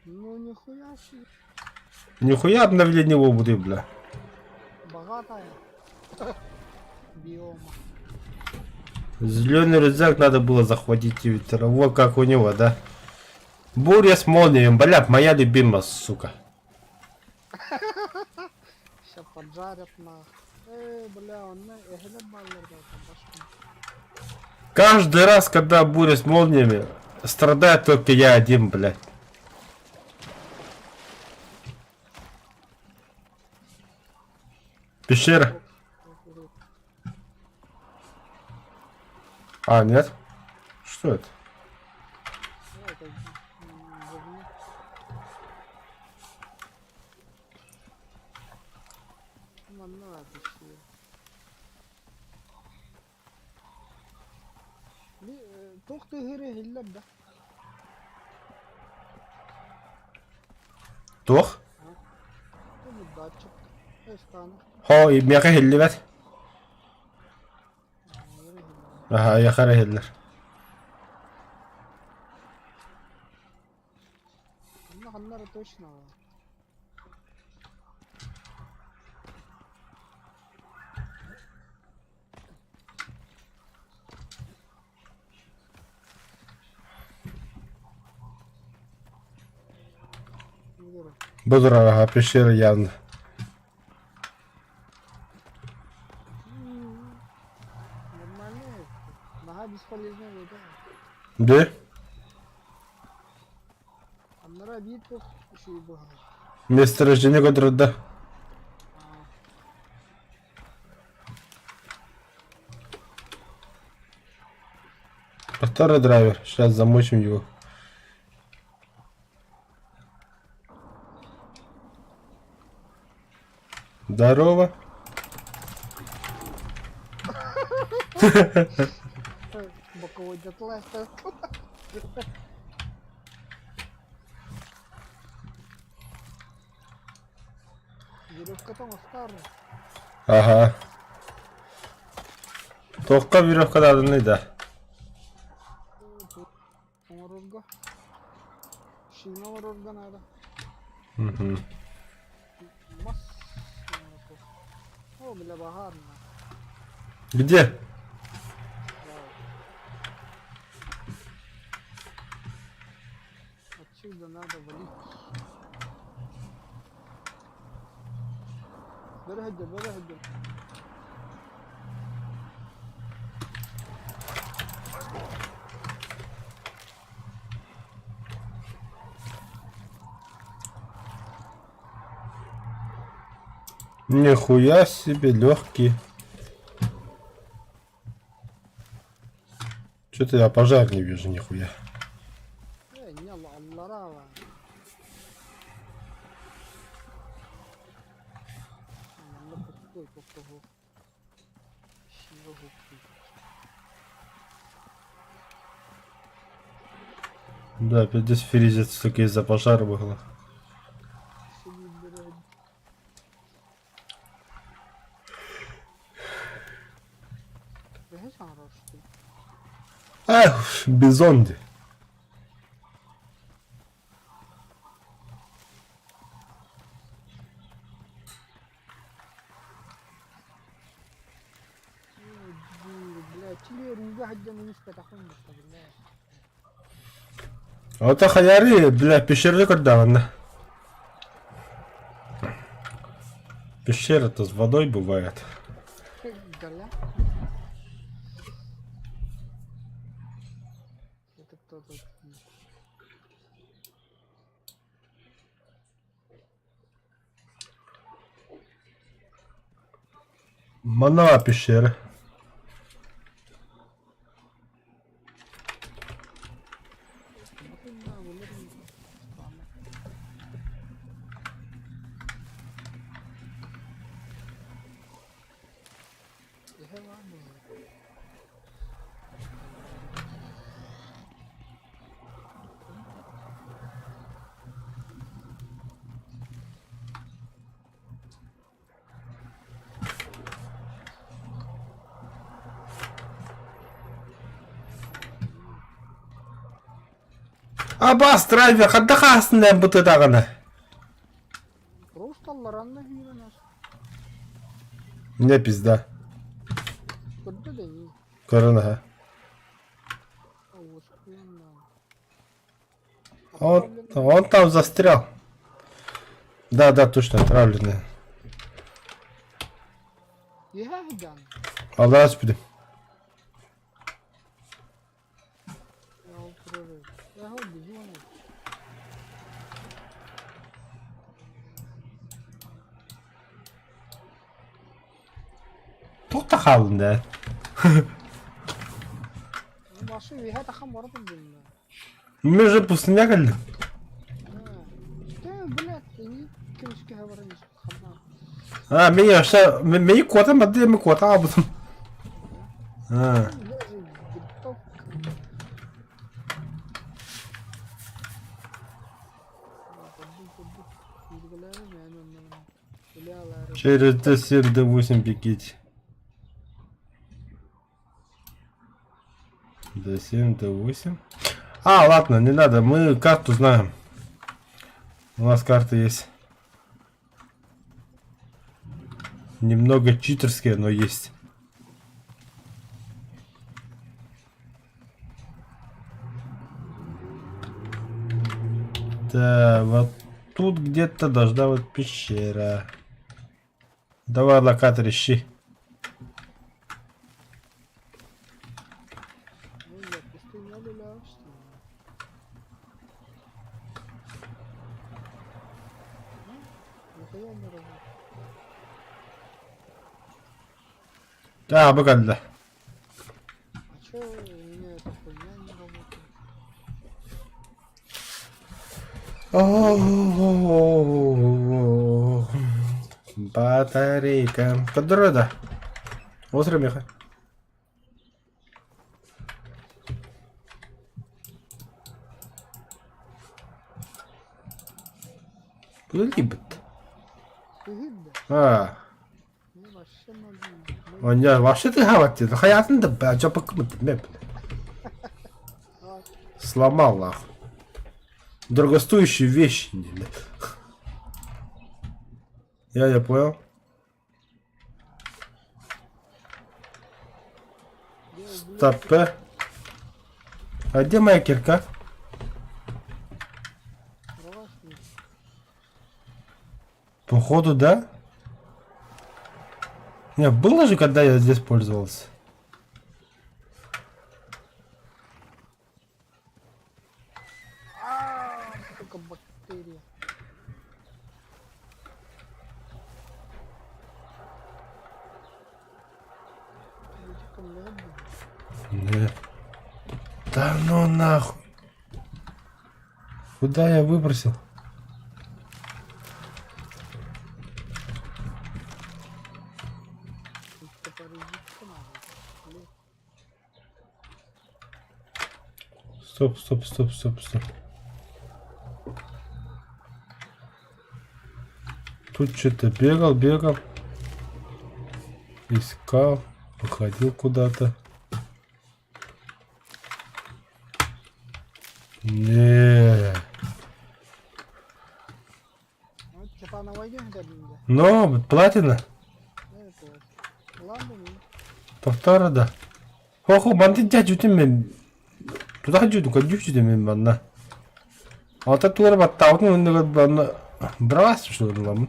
Ну нихуя себе. Нихуя обновление обуви, бля. Богатая. Биома. Зеленый рюкзак надо было захватить Твиттера. Вот как у него, да? Буря с молнией, бля, моя любимая, сука. Сейчас поджарят на. Бля, он на баллер пошел. Каждый раз, когда буря с молниями, страдает только я один, блядь. Пещера. А, нет? Что это? Это говно. Манна пещера. Тох тыгыры хиллер да. Тух? Ну датчик. Сканер. Хо, и меха хелливет. Ага, я хара хеллер. Ханнары точно. Буду ага, пещера явно. Нормально. Нага бесполезная вода. Да? Аннара бит пох еще и бага. Месторождение города. Второй драйвер. Сейчас замочим его. Здорово. Боковой дятла. Веревка там старая. Ага. Тоққа веревкалардың не да? Оморорга. Шина оморорга надо. Угу. Мас. О, бля, багарно. Где? Отсюда надо валить. Берегите, берегите. Нихуя себе легкий. Что-то я пожар не вижу, нихуя. Не алларава. Да, опять здесь фризит, сука, из-за пожара было. Эх, бизонди. Вот хаяри, бля, пещеры когда она? Пещера-то с водой бывает. Это кто тут? Мана пещера. Абас драйвер, отдыхасын быты дағыны. Просто лоранна вира нас. Не пизда. Куда да не? Корона. Он там застрял. Да, да, точно, отравленный. Allah aşkına. қалдың да. Башы виха тахам баратын деймін. Мен же пустыня келдім. Блядь, они кемшке хабарын хабар. Мен яша, мен куатам бады, мен куатам абыдым. Через Т7, Д8 бегите. Д7, Д8. А, ладно, не надо, мы карту знаем. У нас карта есть. Немного читерские, но есть. Да, вот тут где-то должна быть пещера. Давай локатор ищи. Да, богатно. А чё у меня эта хуйня не работает? Батарейка. Который да? Острый меха. Куда-либо. А. Оня, вообще ты говорите, да хаятын да, а чё покумыт, меп. Сломал нахуй. Дорогостоящие вещи. Я понял. Стоп. А где моя кирка? Походу, да? Не, было же, когда я здесь пользовался. Только бактерия. Нет. Да ну нахуй. Куда я выбросил? Стоп, стоп, стоп, стоп, стоп. Тут что-то бегал. Искал. Уходил куда-то. Не. Но, платина. Повтора да. Хохо, мантин тяжутин мен. Туда жуду, кадючуде мен банна. Ата туара баттаутын өндөгөт банна. Брас что ламын.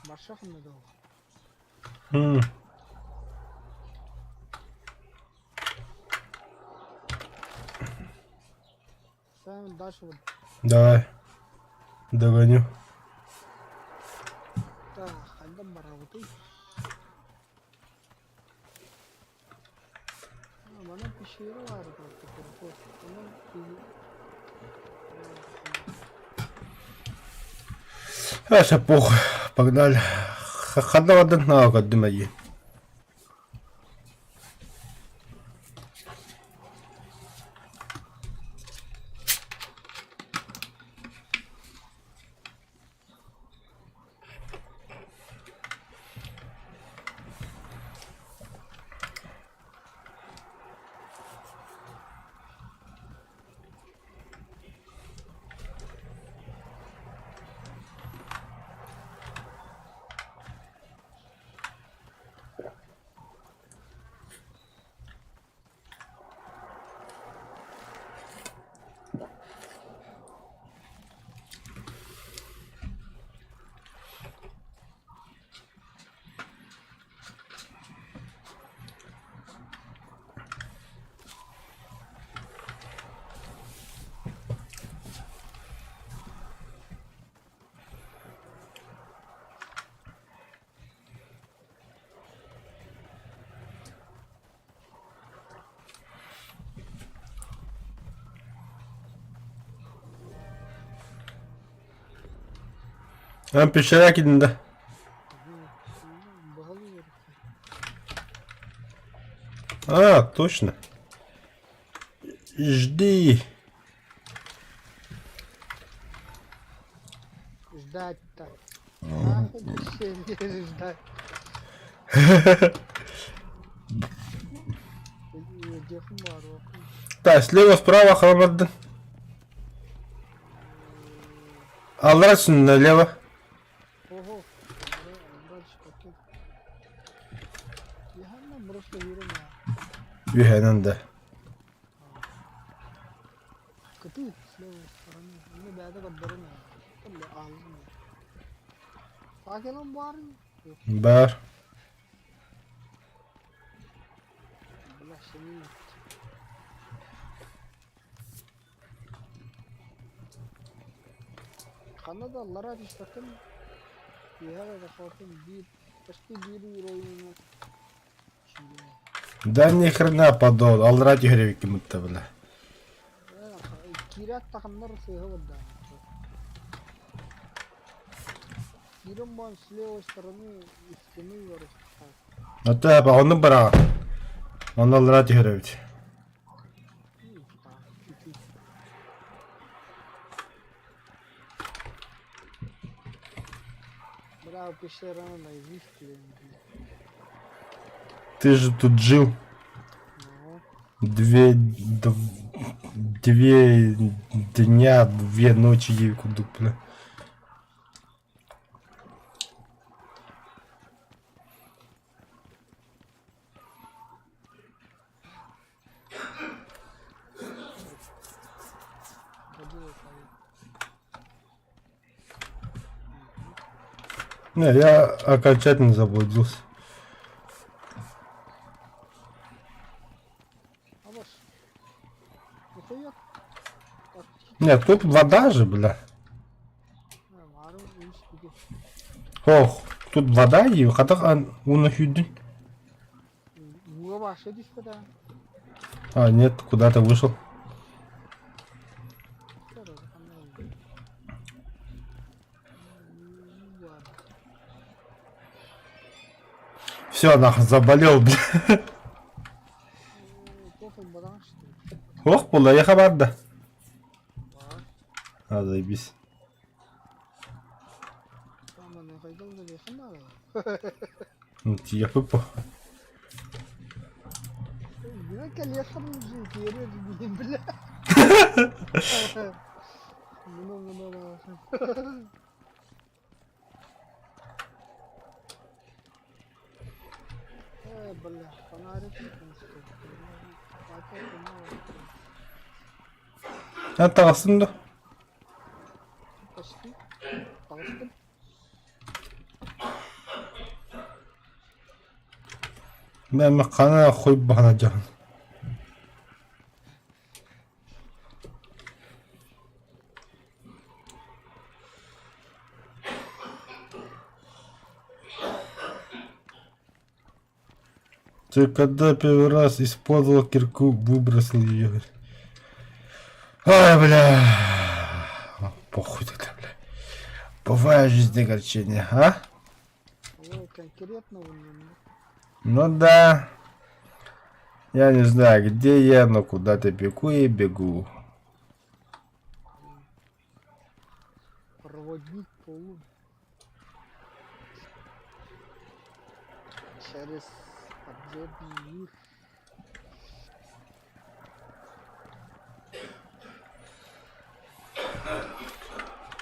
Маршахом надо. Сам дальше вот. Давай. Догоню. Так, ходим барабуты. Mana пещера var просто. Сейчас похуй. Погнали. Одного дна отдымай. Он пещера кидинда. Багалıyor. А, точно. Жди. Ждать-то. Нахуй пещере ждать. Дефим var o. Так, слева, справа, хламадын. Алрасın налево. Oho. Дальше пакет. Яханна просто yürüme. Yühenen de. Kötü слева стороны. Bunu beyde kaddarım ya. Tabii ağzım ya. Sakin ol bari. Бар. Bırak seni. Kanadalılara bir sakın. Yere de korkun bir. Почти bir oyunu. Şimdi. Да ни хрена подол. Алрати гревики мутта бля. Kirat takımlar sığı oldu. Kiran ban слева стороны стены var. А то я onu bırak. Он алрати гревики. Браво, пещера на изыскивание. Ты же тут жил. Две дня, 2 ночи ей куду, бля. Не, я окончательно заблудился. А ваш. Нихуя. Нет, тут вода же, бля. Varım üç gibi. Ох, тут вода и когда он уйдет. Buğa başladı işte de. А, нет, куда-то вышел. Все, нахуй, заболел, бля. Тофу бадан işte. Ох, была, я хабарда. Var. А, заебись. Ama ne faydalı da yakın da. Ну, я пыпу. Güne gel yakın mısın ki yere gideyim bile. Bunu da. Бля, фонарик не Это aslında. Почти. Толстым. Ben mi kana koyup bakacağım. Ты когда первый раз использовал кирку, выбросил ее. Ай, бля. Похуй тогда, бля. Бывает в жизни огорчения, а? О, конкретно у него. Ну да. Я не знаю, где я, но куда-то бегу и бегу. Проводник полу. Через подземный мир.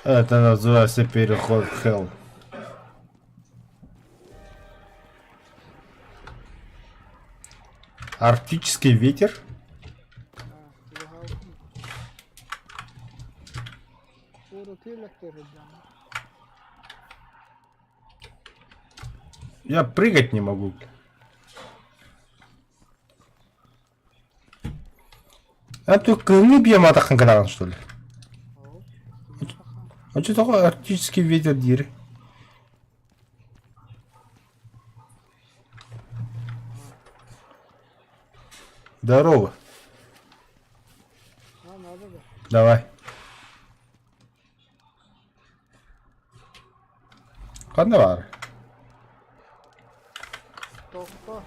Это называется переход в Hell. Арктический ветер? Я прыгать не могу. А тут не бьем атахан, что ли? А что такое арктический ветер, Дири? Здорово. Надо, да. Давай. Qanday var? To'xta.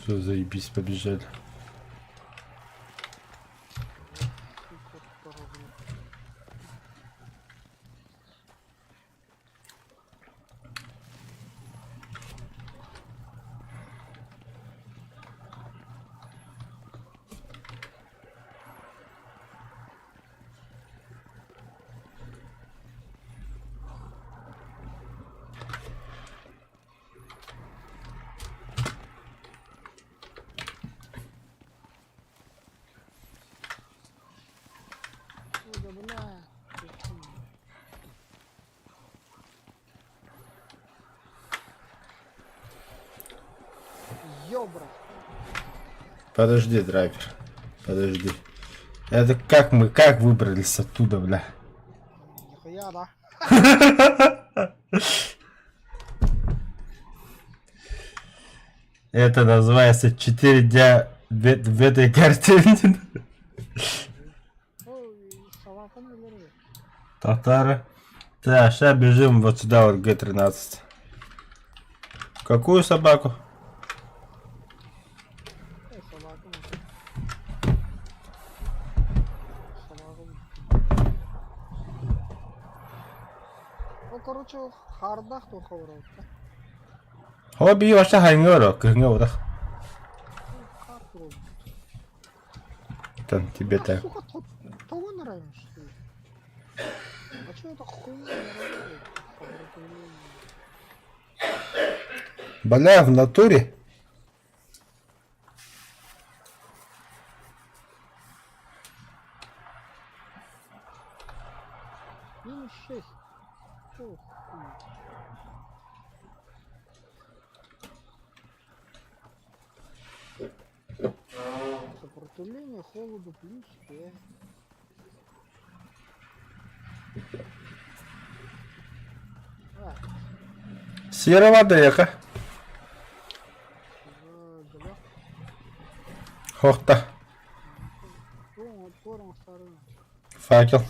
Все, заебись, побежали. Да, бля. Ёбра. Подожди, драйвер. Подожди. Это как выбрались оттуда, бля? Нихуя, да? Это называется 4 дня в этой картине. Ой, салафан или Татары. Так, сейчас бежим вот сюда, вот Г-13. Какую собаку? собака. Ну, короче, хардах то хаврал. Хобби вообще хайнгоро, кынгоро. Как робот? Там тебе так. Сука, того нравится, что ли? А чё это хуйня не работает? Бля, в натуре? Минус 6. Чё хуй? Сопротивление холоду плюс 5. Северо-Вадека. Гля. Хохта. Пором старый. Факел.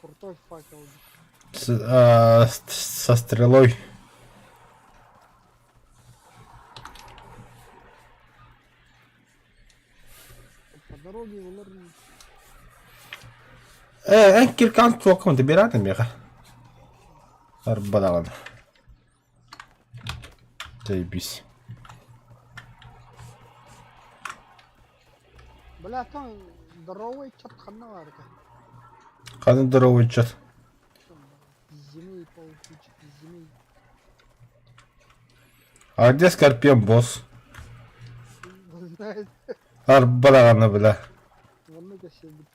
Крутой факел. Со стрелой. По дороге в Лорни. Киркан толком добирать, меха. Арбадалан. Заебись. Бля, там здоровый чат ханаварка. Ханы здоровый чат. Зимей паукучек, зимей. А где Скорпион босс? Знает, Арбадалана, бля. много себе будет.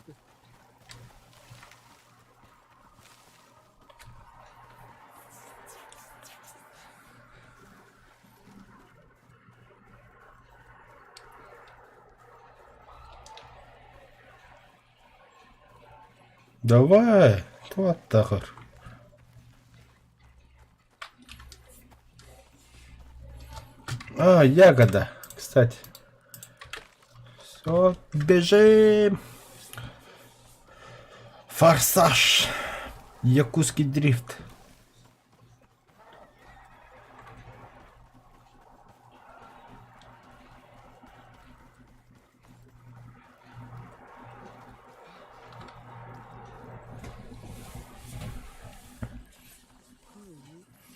Давай. Вот так. А, ягода. Кстати. Все, бежим. Форсаж. Якутский дрифт.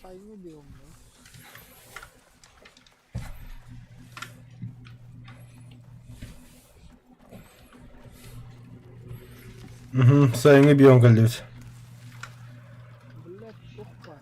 Сайну бьем, да? Угу, sayını bir yongalıyoruz. Блять, тухпа.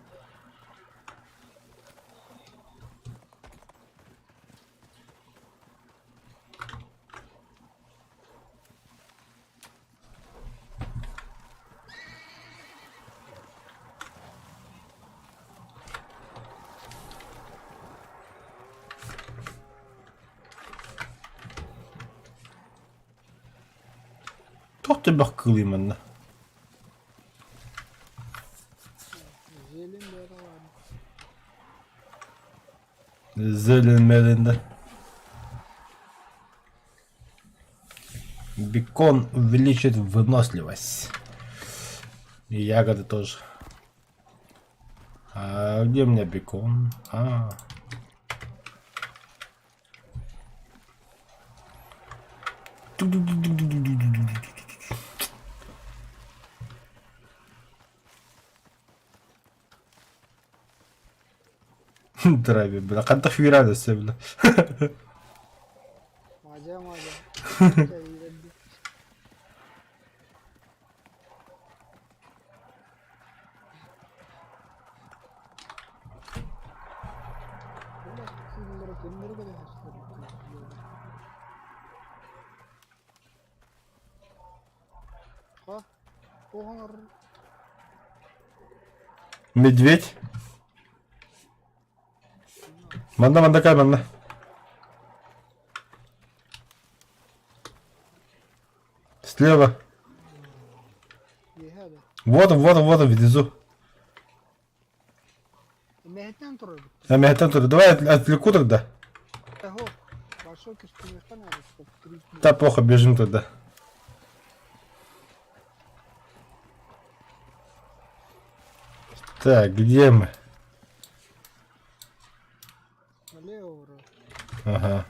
Çok da bakılıyım ben de. Зелень, да, это ладно. Зелень Мелинда. Бекон увеличит выносливость. И ягоды тоже. А где у меня бекон? Драйви, бля. Қантақ вирады все, бля. Маза, маза. चाहिए रद्दी. Bunda filmlere filmlere kadar hasta. Ha? Oğanlar. Медведь. Манда камерна. Слева. Ye hadi. Вот он, внизу. Mehten durur. А меня там туда. Давай отвлеку тогда. Ho. Başka küstü mehten abi. Да, плохо, бежим туда. Так, где мы? Налево. Ага.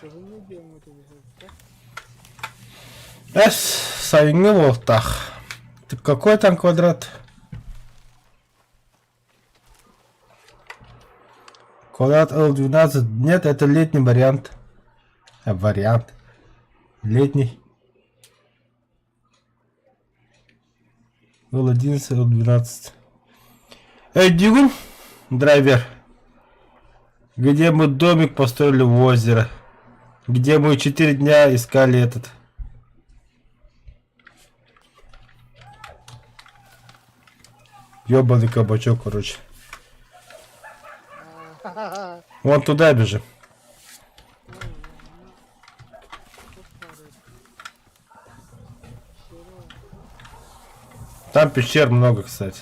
Kızını diyorum öteki. Сайны волтах. Ты какой там квадрат? Квадрат L12. Нет, это летний вариант. Вариант. Летний. L11, L12. Эй, Дигун, драйвер. Где мы домик построили в озеро? Где мы 4 дня искали этот... Ёбаный кабачок, короче. Вон туда бежим. Там пещер много, кстати.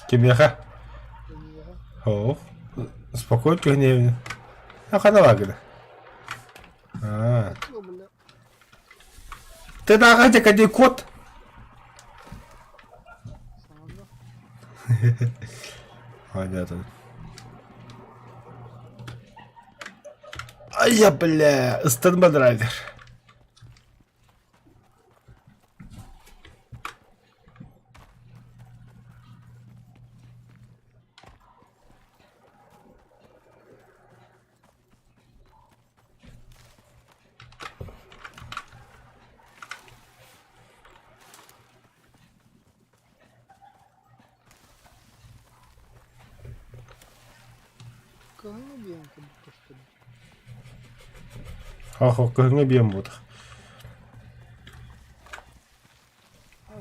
Кемеха. О, спокойно, гневно. Ханавагда. Ты нагадя, где кот? Понятно. Ай, я, бля, стендбадрайвер. Kızını diyorum ki bu küstü. Ах, не бьем вот.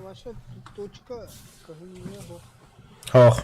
Ваша точка кızını bu. Ах.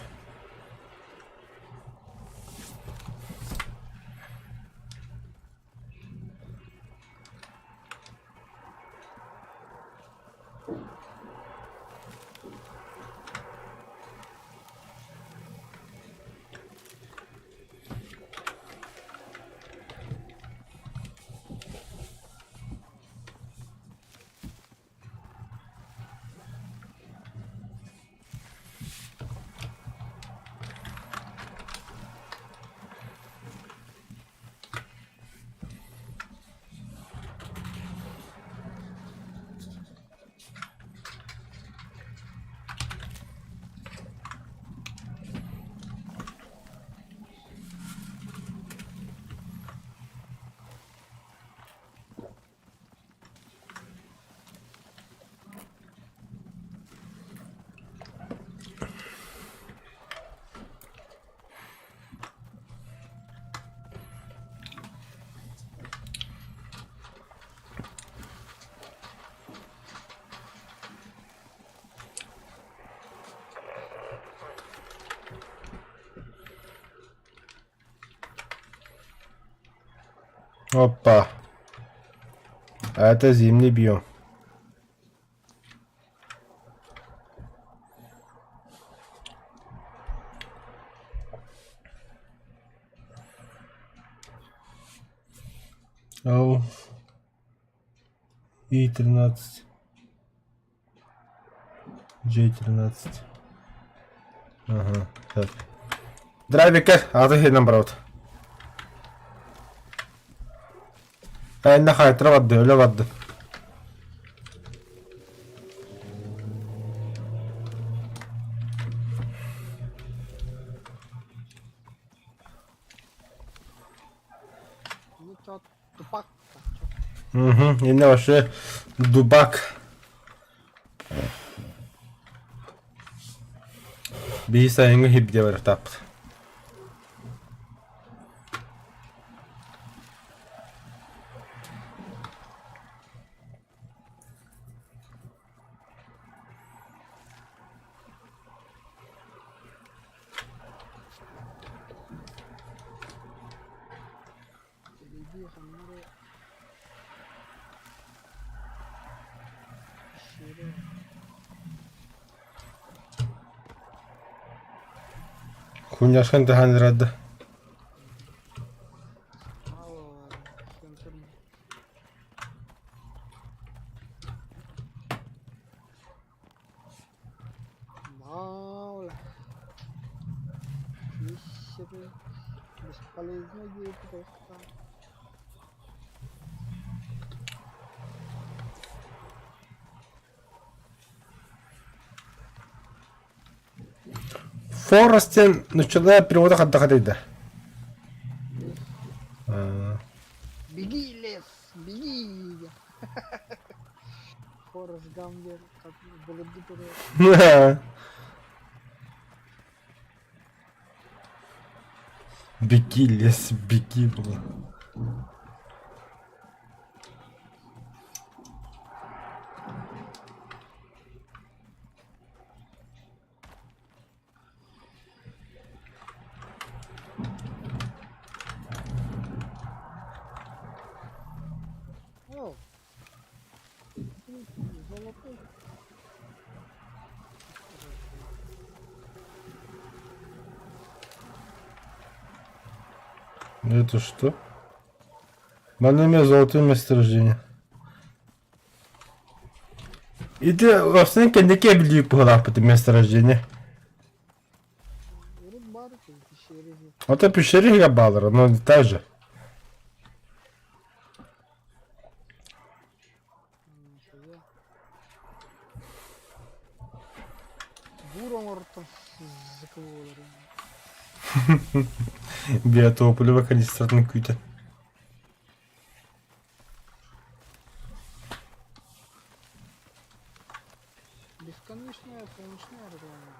Опа. А это зимний биом. Ау. И-13. J-13. Ага, так. Драйвикер, азы наоборот. Нахай, травадды, левадды. Ну чё, тупак. Угу, yine başı dubak. Bir sayını hibde var tap. Belediye hanımları şiiri Kunyaşkan tahan raddı. mало центр мало пищеры бесполезно делать просто. Forrest'in nüçüde перевода хаддахадыйда. Беги, лес, беги! Форест Гамбер, как было бы. Беги, лес, беги, блин. О, золотой. Это что? Больными золотые месторождения. И ты aslında kendi büyük bu kadar bu месторождение. Урод барки, пещеры. Вот это пещере я баллар, но так же. Буром орта закололи. Биотополева кандидатный күйті. Бесконечная солнечная реклама.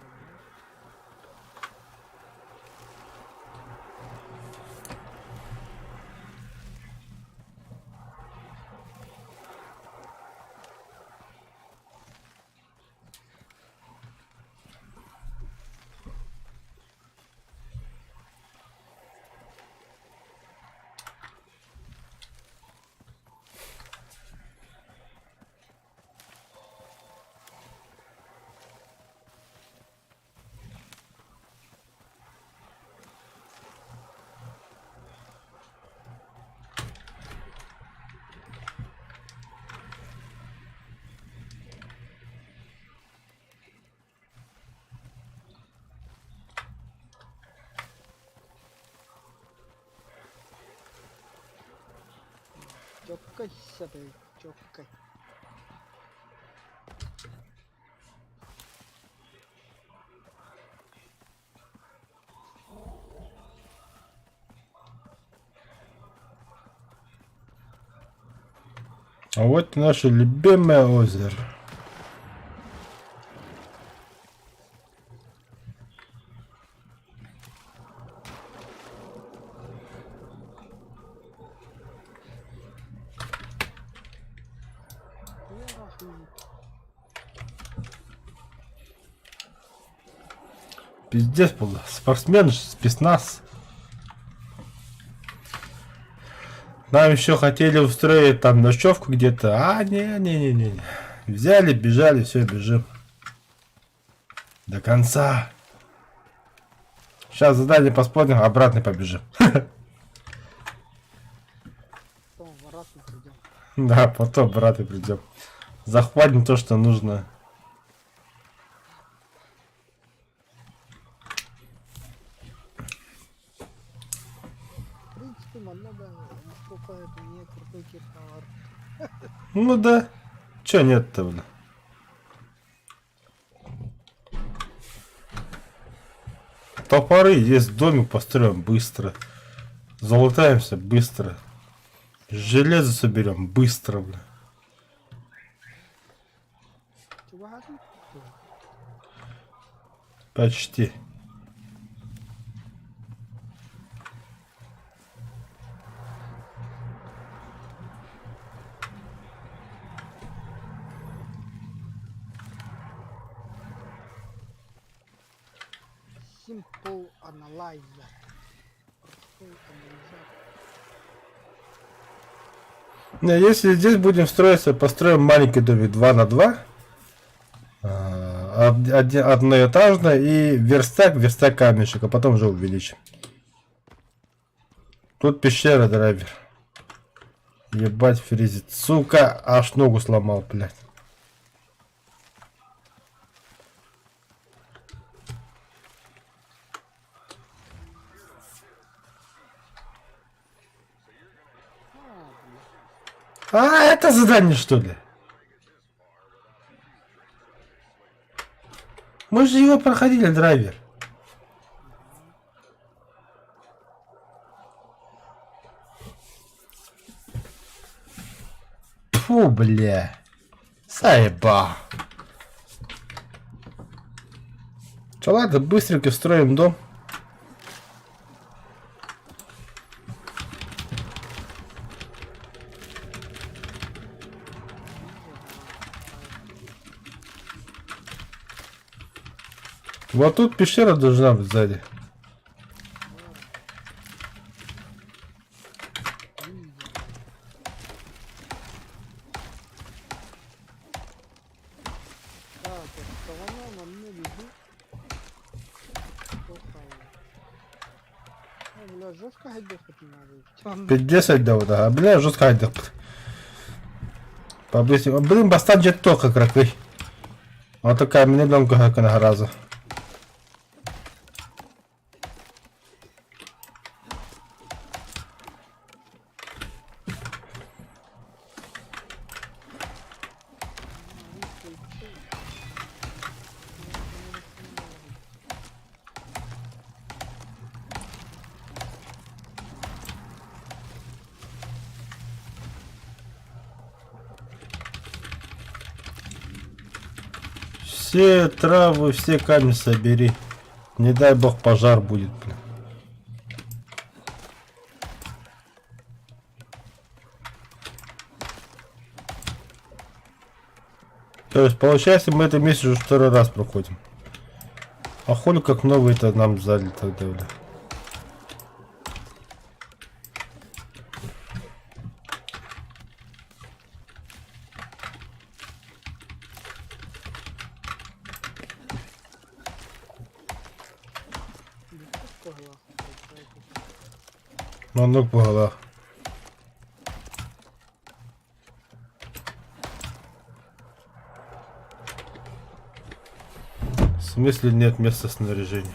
Чокай с этой, чокай. А вот наше любимое озеро. Пиздец был. Спортсмен, спецназ. Нам еще хотели устроить там ночевку где-то. А, не. Взяли, бежали, все, бежим. До конца. Сейчас задание посмотрим, обратно побежим. Потом обратно придем. Да, потом обратно придем. Захватим то, что нужно. В принципе, надо, насколько это не крутой кирпавар. Ну да. Че нет-то, блин? Топоры есть, домик построим быстро. Залутаемся быстро. Железо соберем быстро, блин. Чего хотим? Почти. Simple Analyzer. Простой анализатор. Не, если здесь будем строиться, построим маленький домик 2 на 2. Одноэтажно и верстак камешек, а потом уже увеличим. Тут пещера, драйвер. Ебать, фризит. Сука, аж ногу сломал, блядь. А, это задание, что ли? Мы же его проходили, драйвер. Фу, бля. Заеба. Че, ладно, быстренько строим дом. Вот тут пещера должна быть сзади. Так, сторона на мне лежит. Бля, жестко ходить надо. 50 да, а бля, жестко айдық. Побыстрее. Блин, бастан жетті тоқы кракой. Вот такая мне дом как на разу. Все травы, все камни собери. Не дай бог пожар будет, блин. То есть получается мы это месяц уже второй раз проходим. А хули как новый-то нам сдали тогда, бля. Манок по головах. В смысле нет места снаряжения?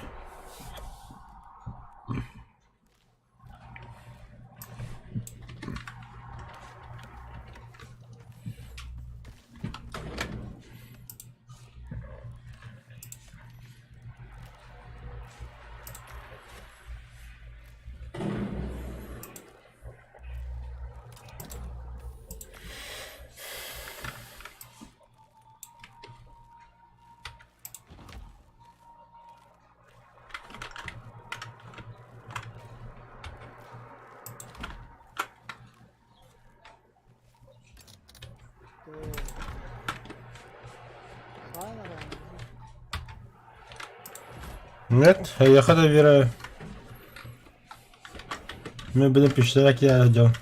Нет, я довіряю. Ми будемо пішляки, я ждем.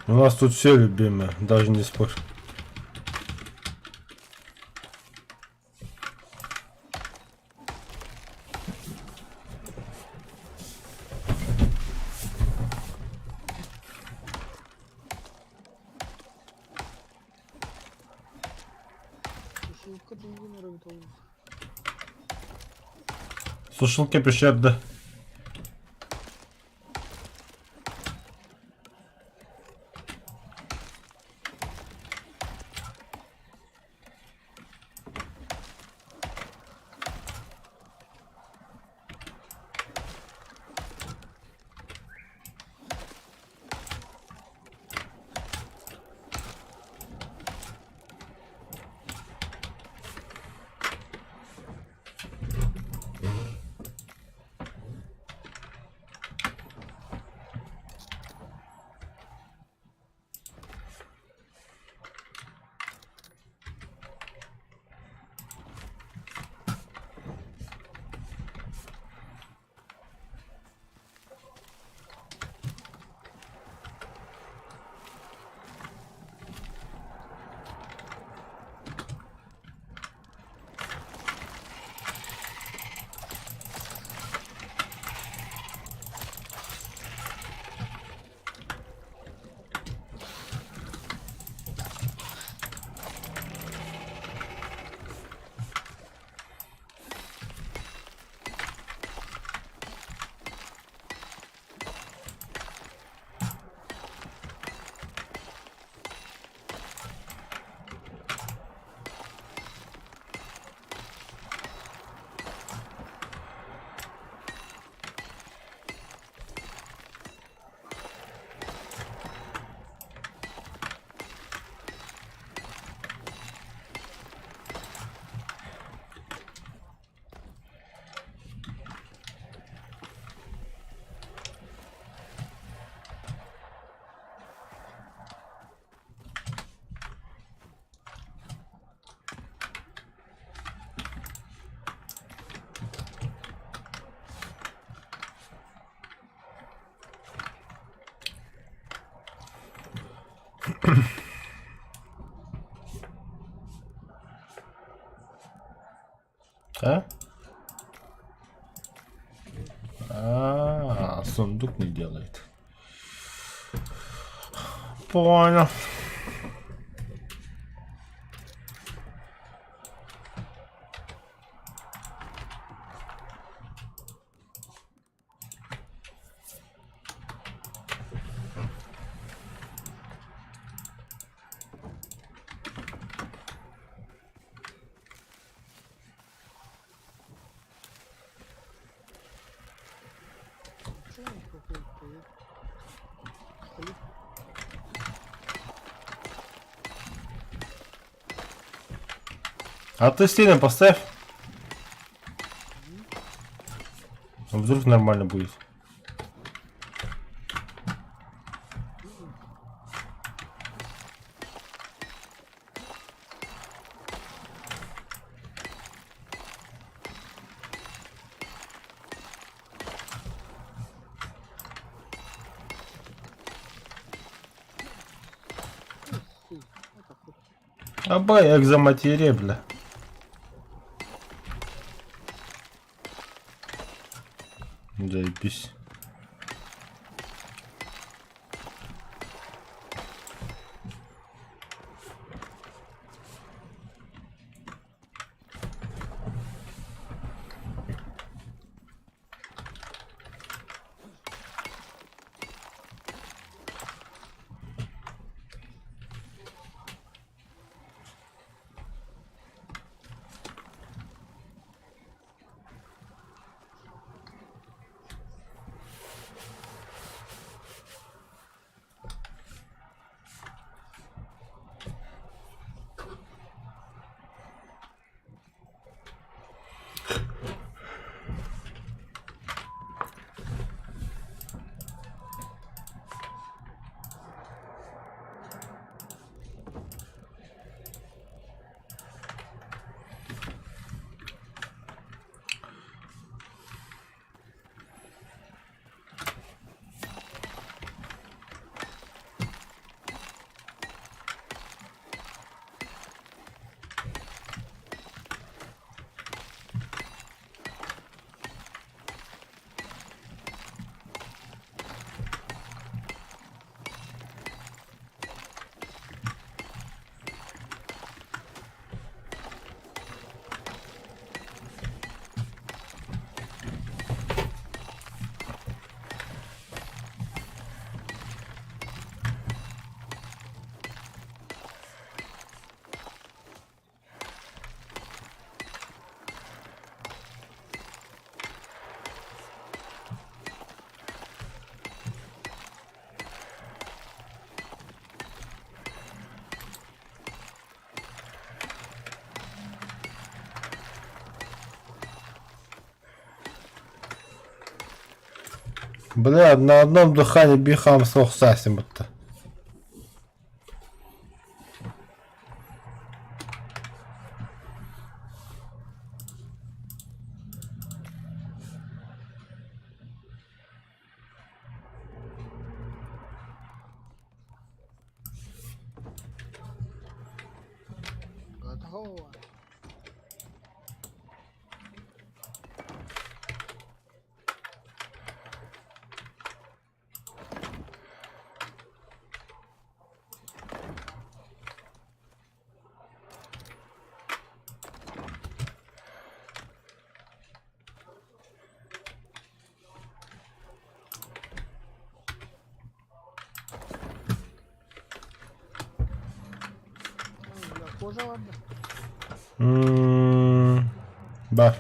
У нас тут все любимые, даже не спорь. Сушилка деньги рынка. Сушилки пищат, да. А? Сундук не делает. Понял. Что он какой-то? Столик. А ты сильно поставь. Вдруг нормально будет. Фу, это хоть. Абай, экзоматерия, бля. Заебись. Бля, на одном дыхании бихам сох сасим будто. Готово. Bля, кожа ладно. Бар.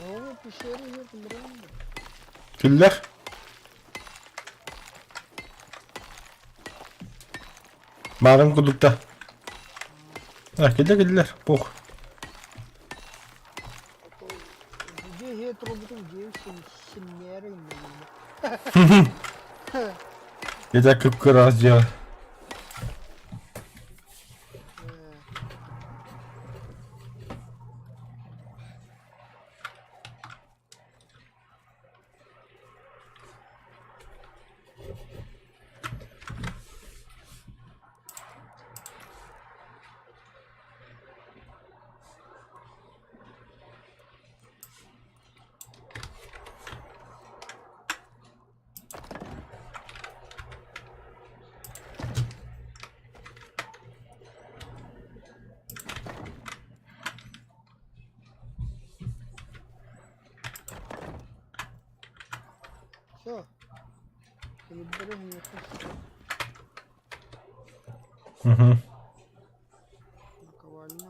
Oğlum pişeri yok biliyor musun? Güller. Mağaranın kudukta. Ha, güller. Bok. Где гетеро bütün девушки сильнее именно. Yeter kıpkırmızı diyor. Все. Переберем мне просто Hı. наковальня.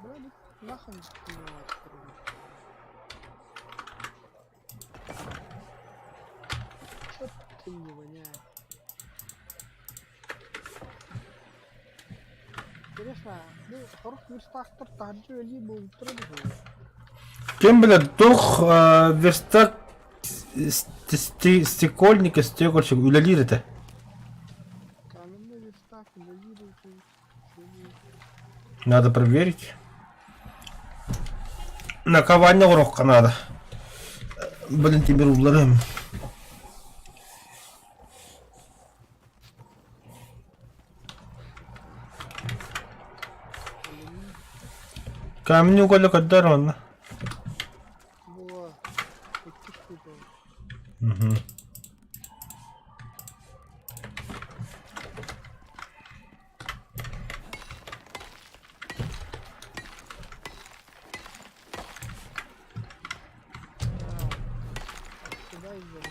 Блядь, нахуй не открою. Чё ты не воняет? Интересно, ну, хорош верстактор также либо утром. Kim bilir verstak стекольника, стекольщик, үлелирите. Каменный верстак, лазирует. Надо проверить. Наковальня урокка надо. Блин, тебе рубларым. Камень уголек отдарон. Было. Эти штуки. Угу. Сюда идем.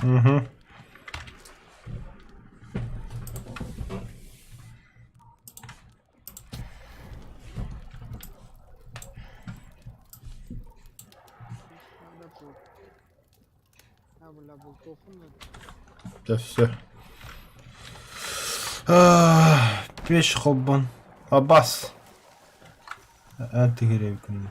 Угу. Надо тут. А, бля, болтов надо. Да все. Пеш хоббан. Аббас. Анты гревкин.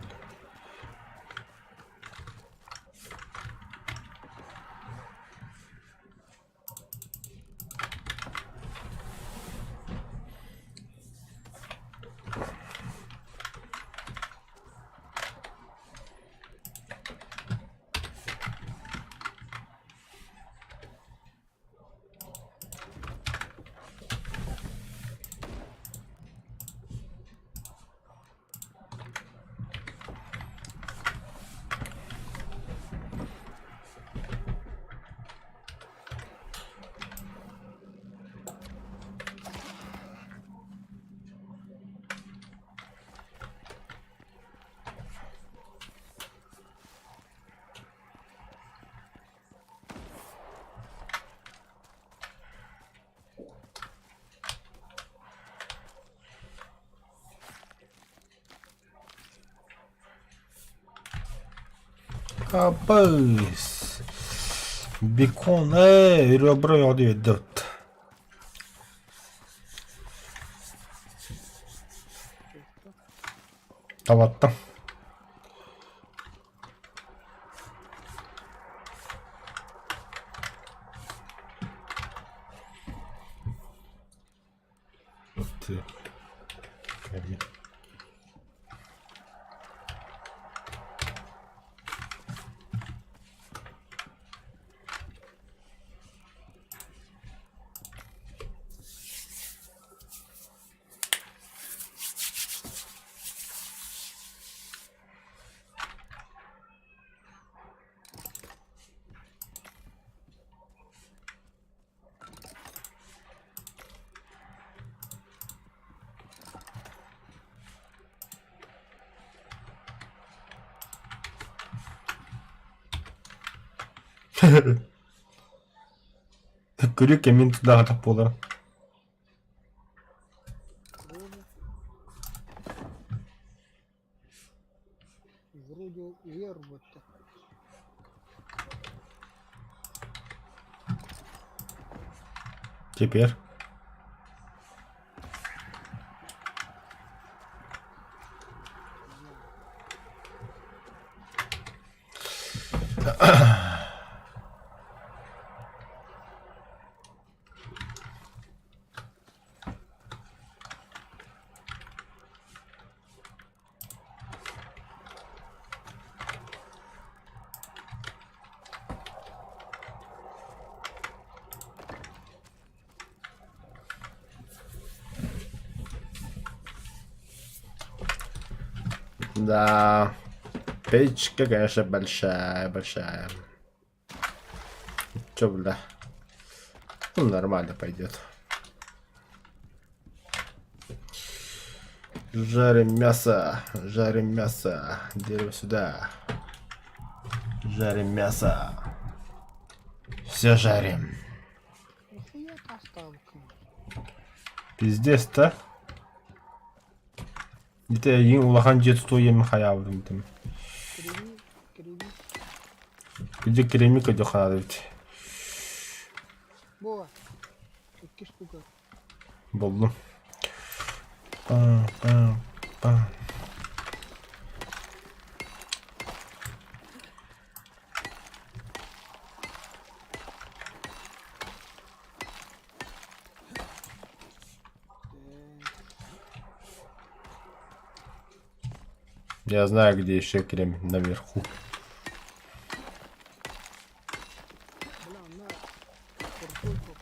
Habis. Bikon röbra jag det är dött. Kapattım. Bitti. Geldi. Görüyor min daha tap olur. Вроде вверх будто. Теперь. Да, печка, конечно, большая. Чё, бля? Ну, нормально пойдет. Жарим мясо. Дерево сюда. Жарим мясо. Все жарим. Нихуя доставка. Пиздец-то. Где ең улахан жет сто ем хаявдым тем. Креми. Где керамика де хадавит. Бова. 2 штука. Болдum. Пам. Я знаю, где еще крем наверху. Бля, на. Картошку.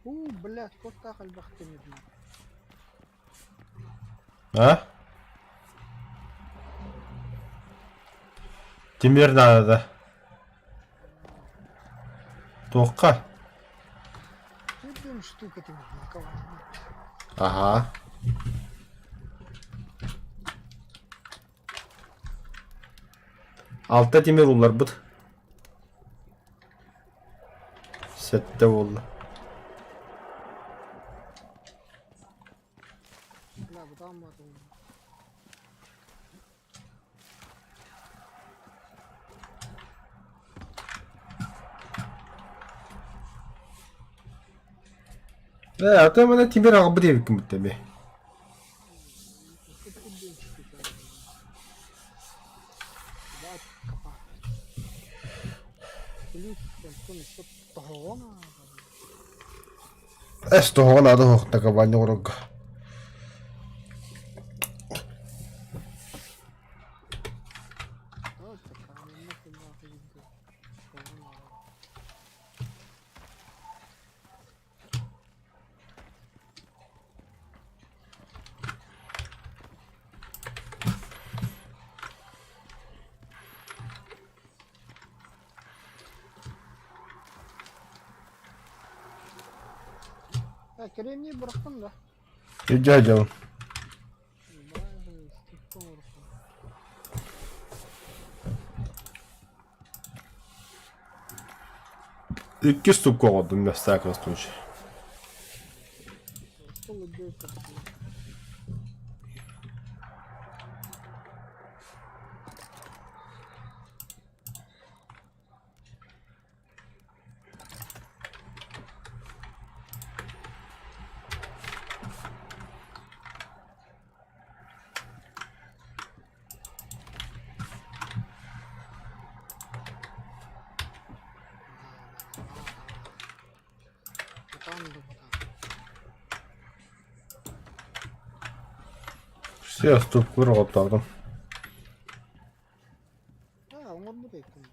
Блядь, вот так альбахты не знаю. А? Темир надо, да? Тоққа? Ну, штука ты кого. Ага. Altta demir oldular bıt. Sette oldu. Бля, вот там вот. А то мене темир алып деп кім бітті. Esto hola dos takabanyo orog. Kремний бұрықтым да. Rica ederim. İki su koydum mesela kostumuş. ही करती है। पता नहीं पता। Все, ступку ротом. Onlar mı bekliyor?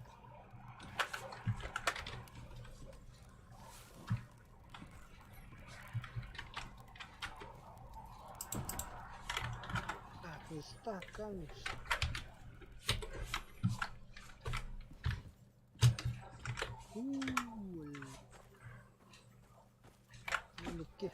Так, места, конечно. Легкие.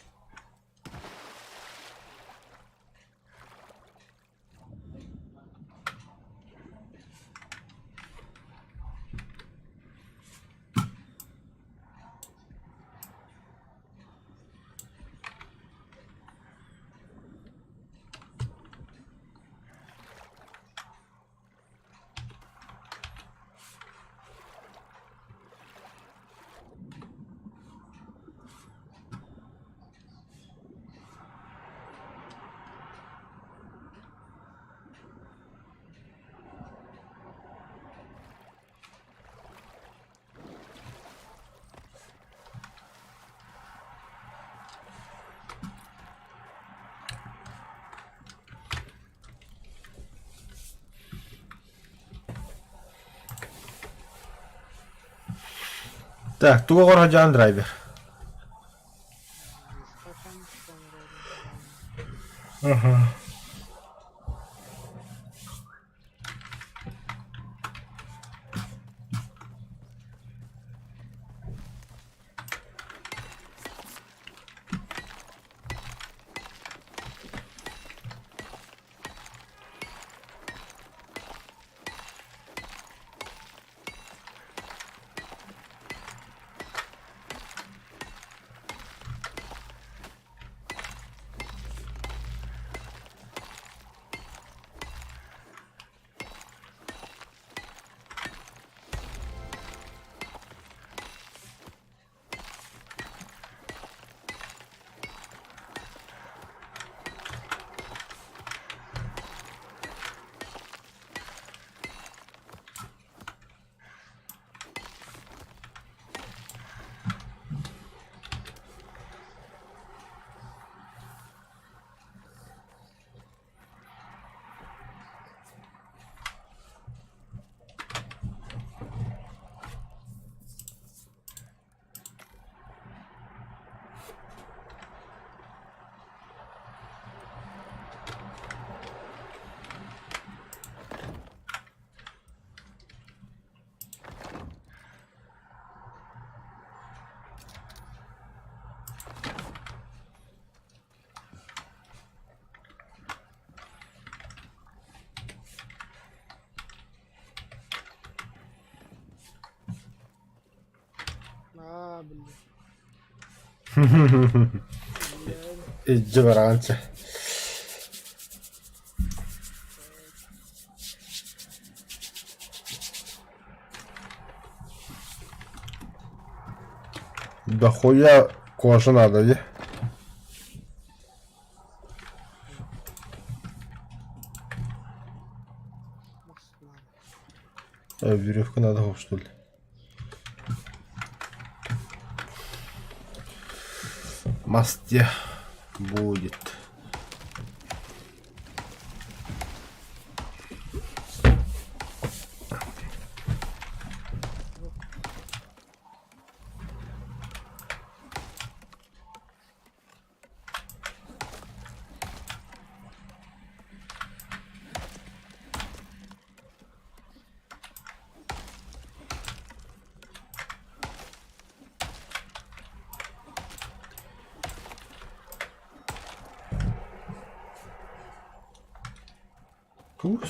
Так, туго городян драйвер. Стаканчиком вроде. Ага. Блин. Ignoranza. Да хуя кожи надо, не? Веревка надо, что ли? Масте будет.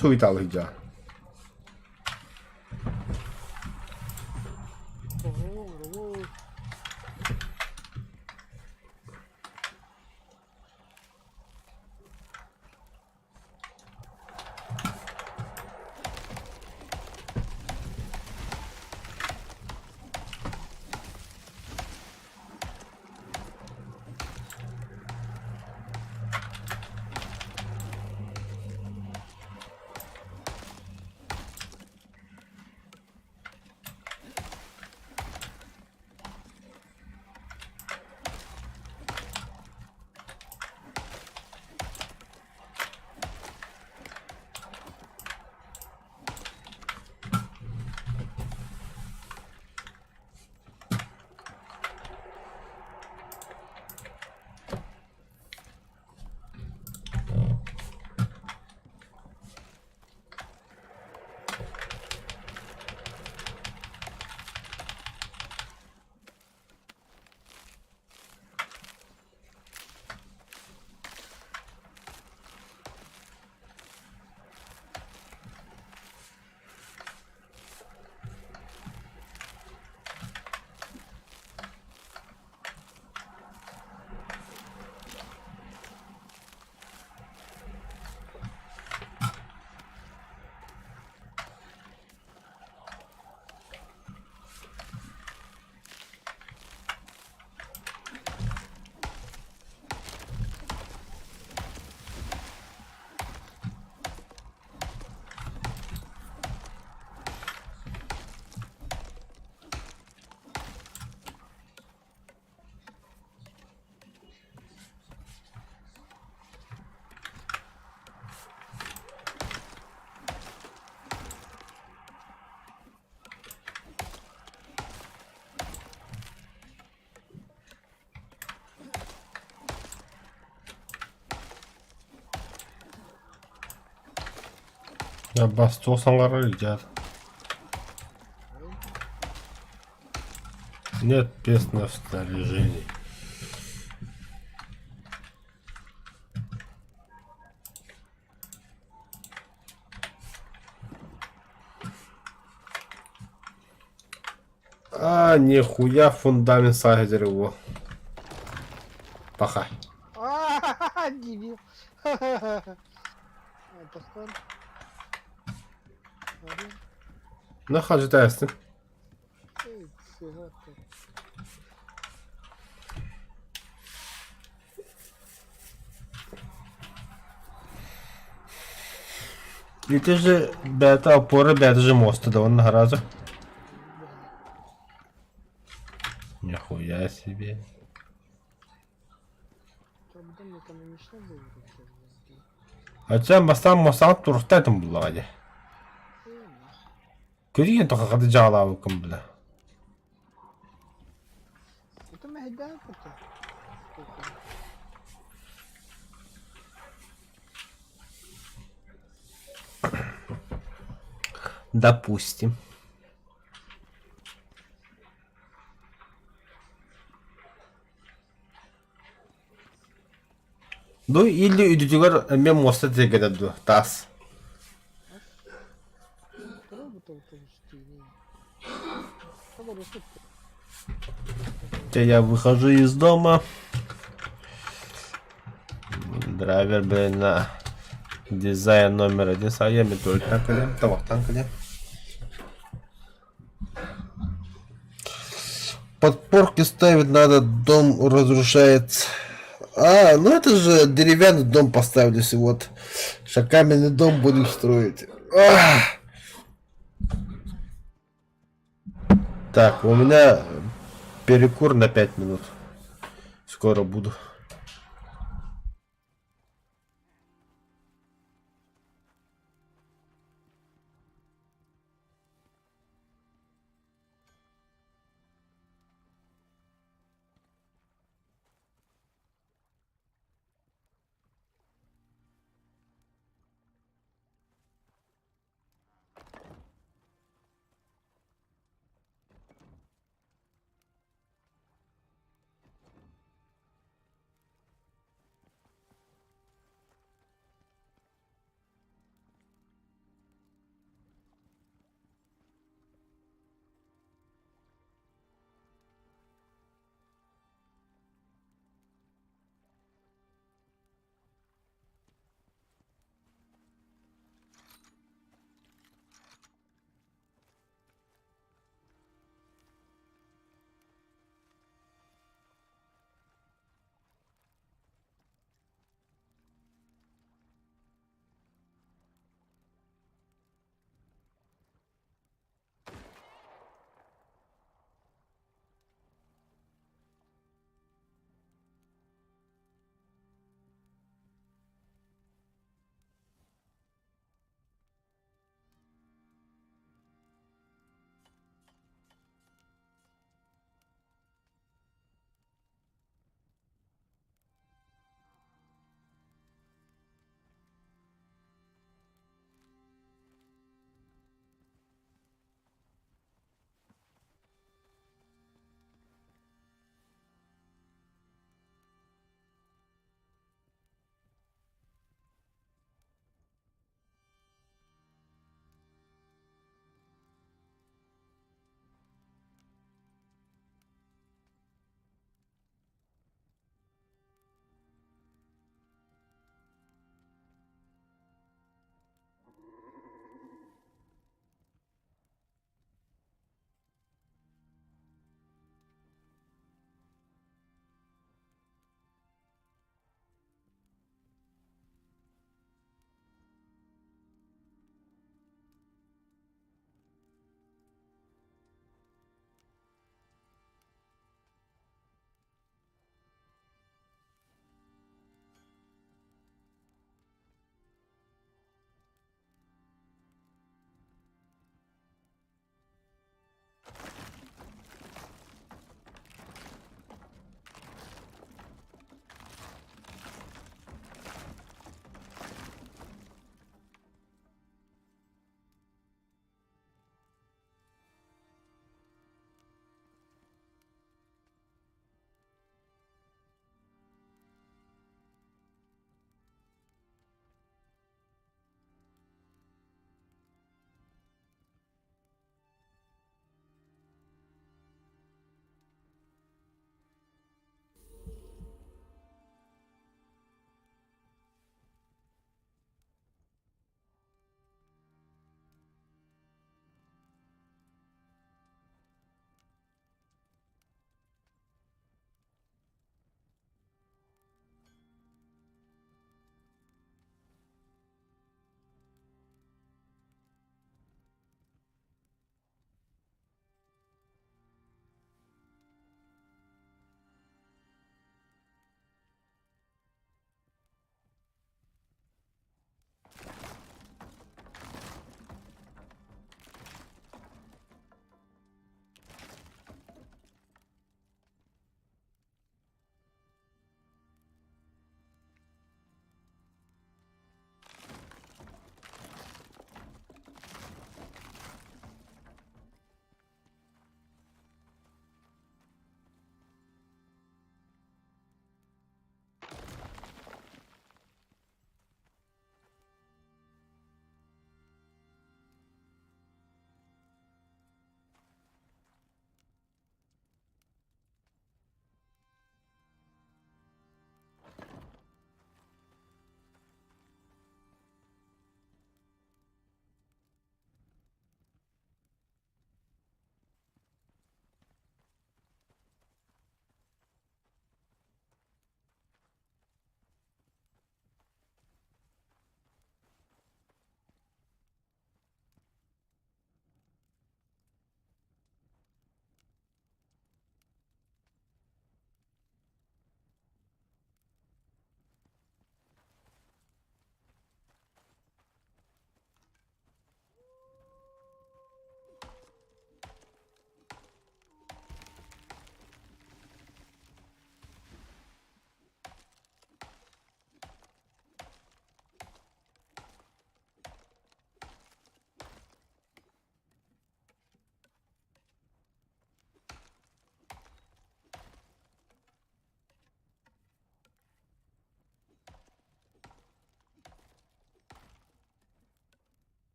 Суета лыдя. Я басту саңғарға едят. Нет песных снаряжений. А, нихуя фундамент сагер его. Пахай. Дебил. Это что? Один. Ne hacı dersin? Эй, сигаретка. Это же бета опора, бета же моста, да он разу. Нихуя себе. Проблем экономично было как-то. Хотя мостан турстайтым бұл ағаде. Көрген тоқа қады жағалауы кім білі. Это мегдан это. Допустим. Ну или үйдетігер мен моста тегедеді тас. Я выхожу из дома. Драйвер, блин, на дизайн номер 1. Саями только калем, тавахтан калем. Подпорки ставить надо, дом разрушается. А, ну это же деревянный дом поставили, вот. Сейчас каменный дом будем строить. Ах! Так, у меня перекур на 5 минут. Скоро буду.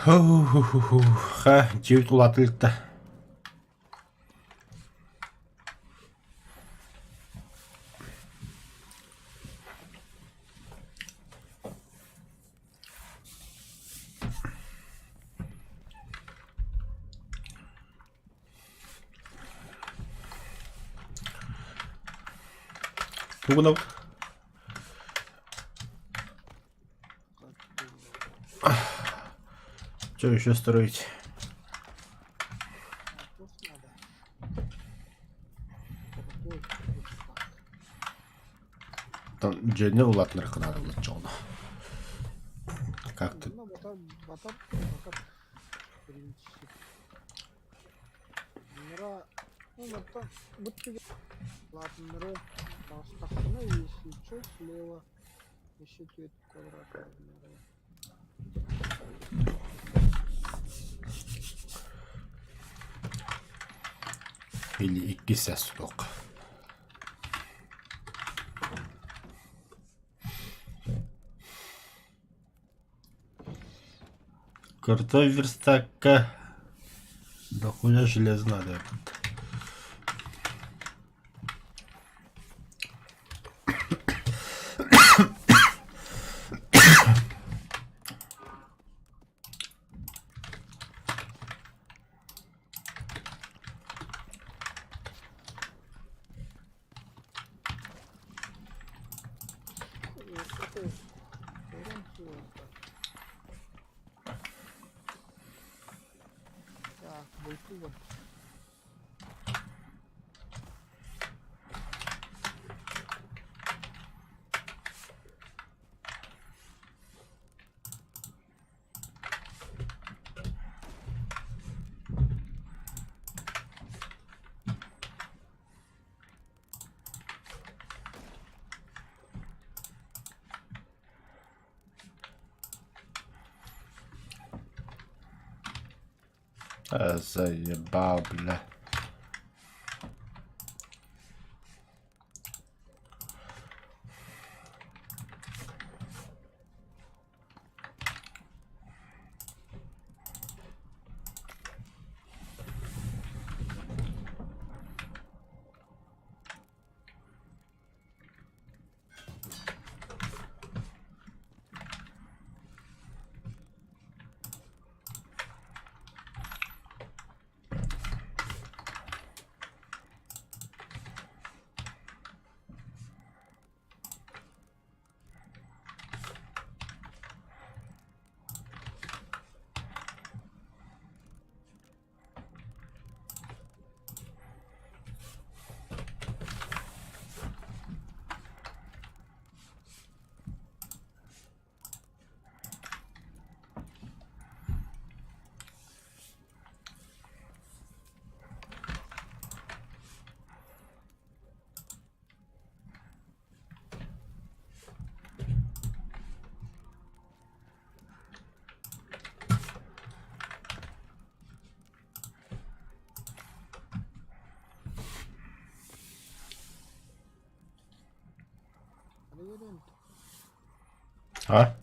Ха, жив тулаад л та. Тугнав. Что еще строить? Тут надо. Ой, Там Дженни Латнер надо начал. Как ты? ну, батар. Принцип. Нра, ну, батар, бутыль. Ладно, стахана, если что, слева. Еще цвет квадрат размера. Или ikisi yok. Крутой верстака. Да хуя железо надо. Так, бойку. Заебал, бля. А?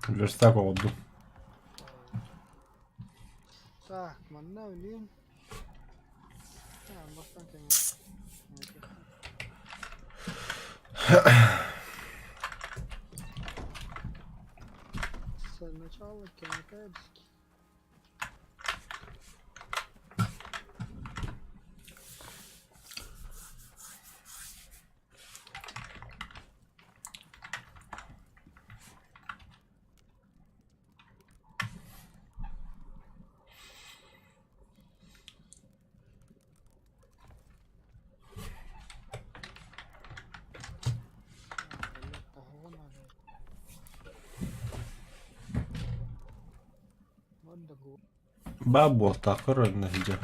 Верстак oldu. Так, манна блин. Baştan kenar. Сначала Кемикайский. Бабу так родно идет.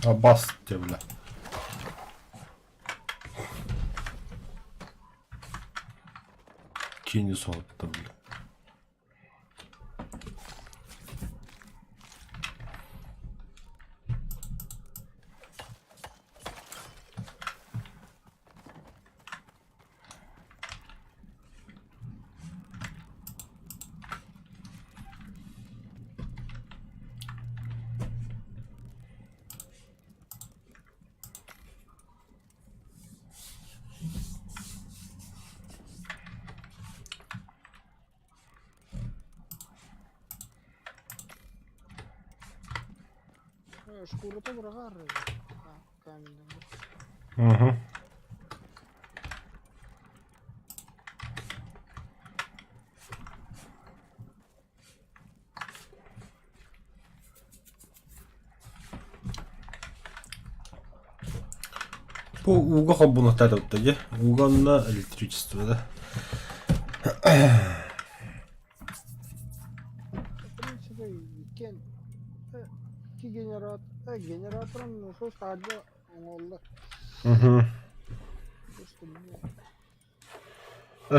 Абас те, бля. Тени соғытты, бля. Шкурата бұрағар. Каменді. Угу. По уга хоббуна тәріптіге. Уганна электричество, да? В принципе, iki генераторын сол стадия оңолды. Угу.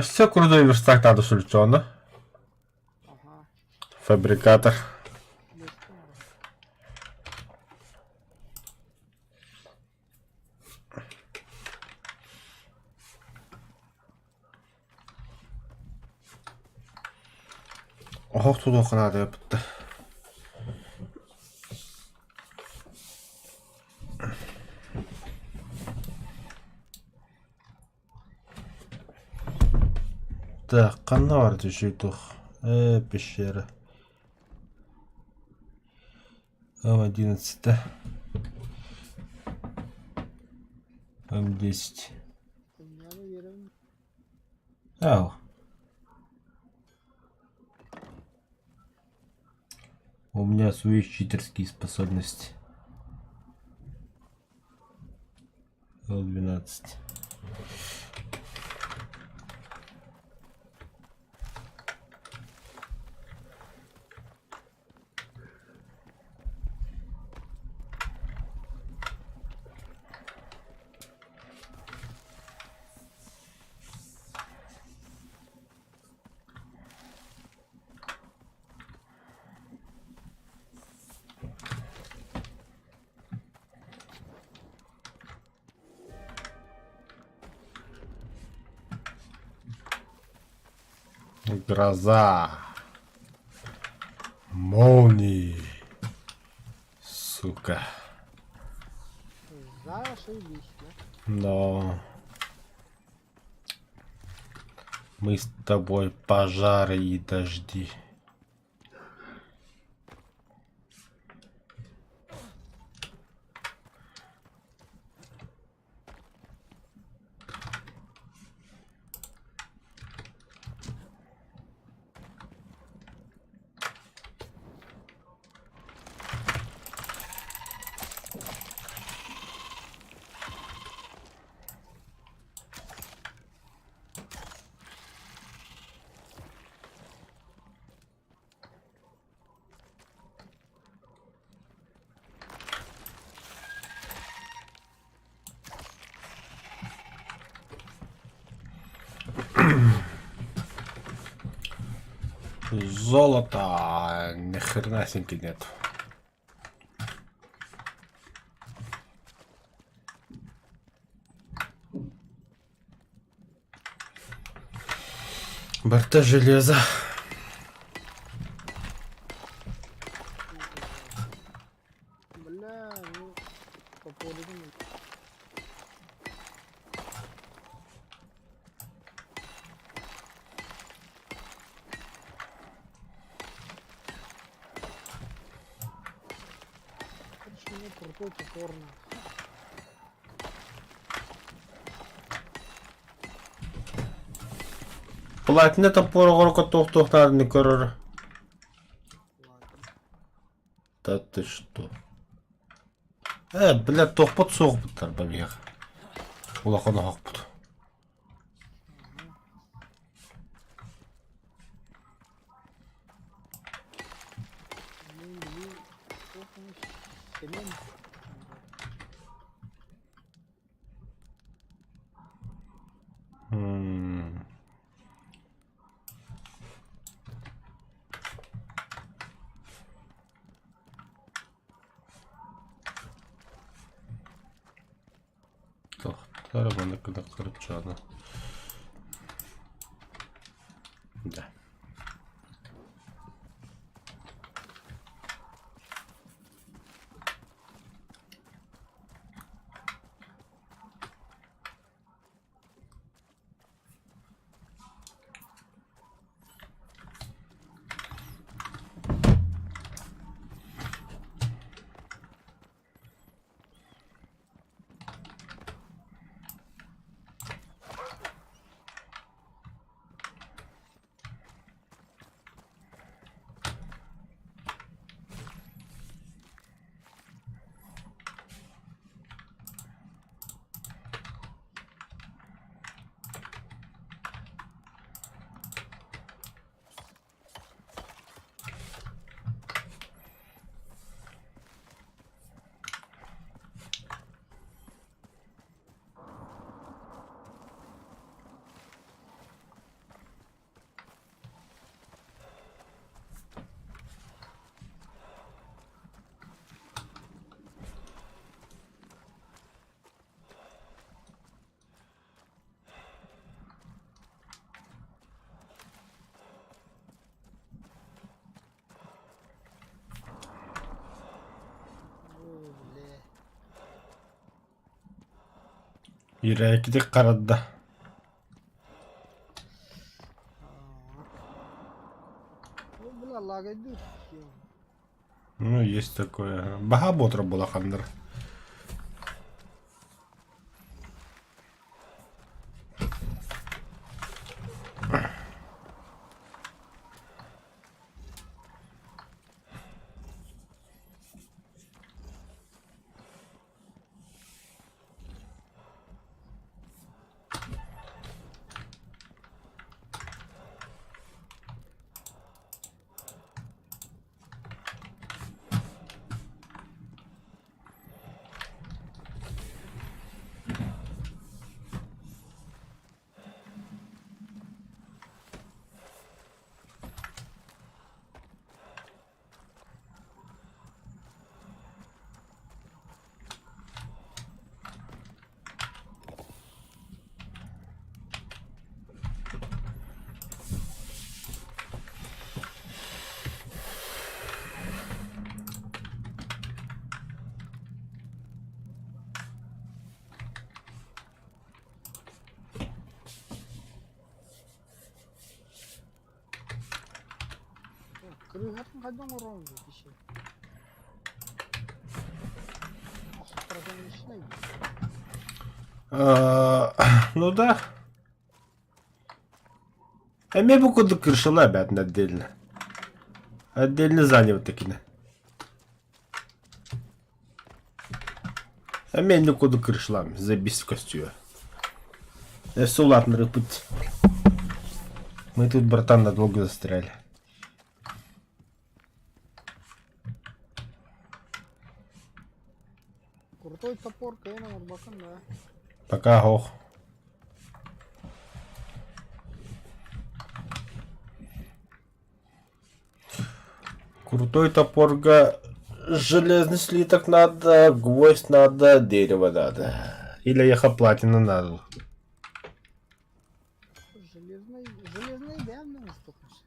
Все крузой верстак надо сульчона. Ага. Фабрикатор. Ох, тут окна да yapıttı. Так, қандай бар дешейтух? Пещера. М11. М10. Ау. У меня свои читерские способности. Л12. Гроза. Молнии. Сука. Зашибись, да? Но мы с тобой пожары и дожди. Золото. Ни хрена синки нет. Борта железа. Бля, ну, по поводу... Почему крутой топорно? Платина топор горко тоқтар не көрөр. Да ты что? Блядь, тоқпыт соғыптар бәбеғ. Улақаны хақпыт. Зараз мене накричано. Да. Öyle. Yüreğe gidip karadı. Ну, бля, лагать дух. Ну, есть такое. Багаботра була хандра. Крыгатын қайдан ұрауын дейді ше. Ақыртырдан ешінайын. Ну да. А мне бы куда крышила обязательно отдельно. Отдельно занял такие. А мне не куда крышла, забись в костюме. Я все ладно путь. Мы тут, братан, надолго застряли. Крутой топор, Кейна, Марбакан, да. Пока, ох. Крутой топорга, железный слиток надо, гвоздь надо, дерево надо. Или ехоплатина надо. Железный явно наступишь.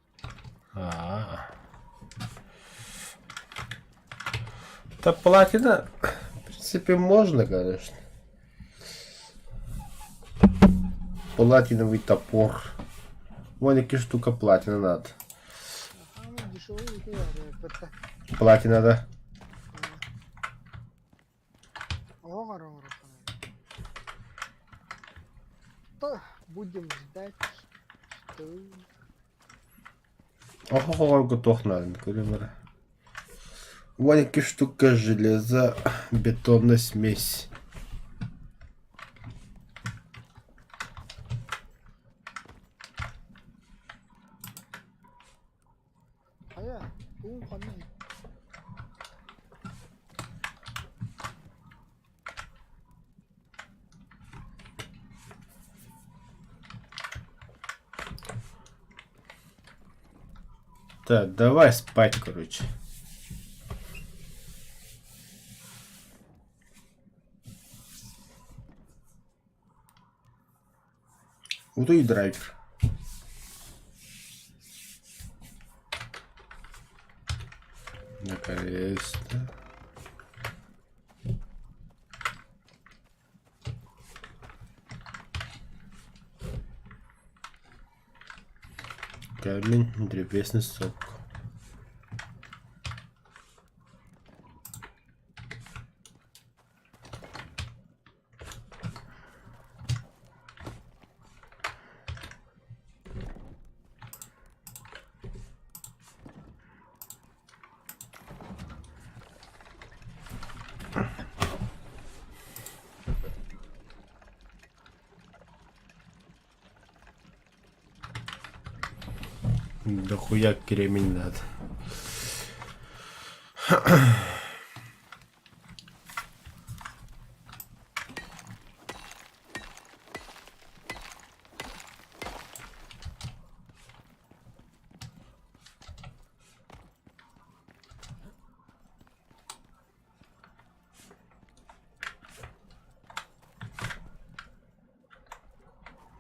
Да платина, в принципе, можно, конечно. Платиновый топор. Вон какие штука платина надо. Ага, ну дешевый это я, Платина надо. Ого, то будем ждать, что... Ого, готов надо, например. Вон какие штука железа, бетонная смесь. А я, ходи. Так, давай спать, короче. Крутой драйвер. Наконец-то. Камень, древесный сок. Да хуя кремень надо.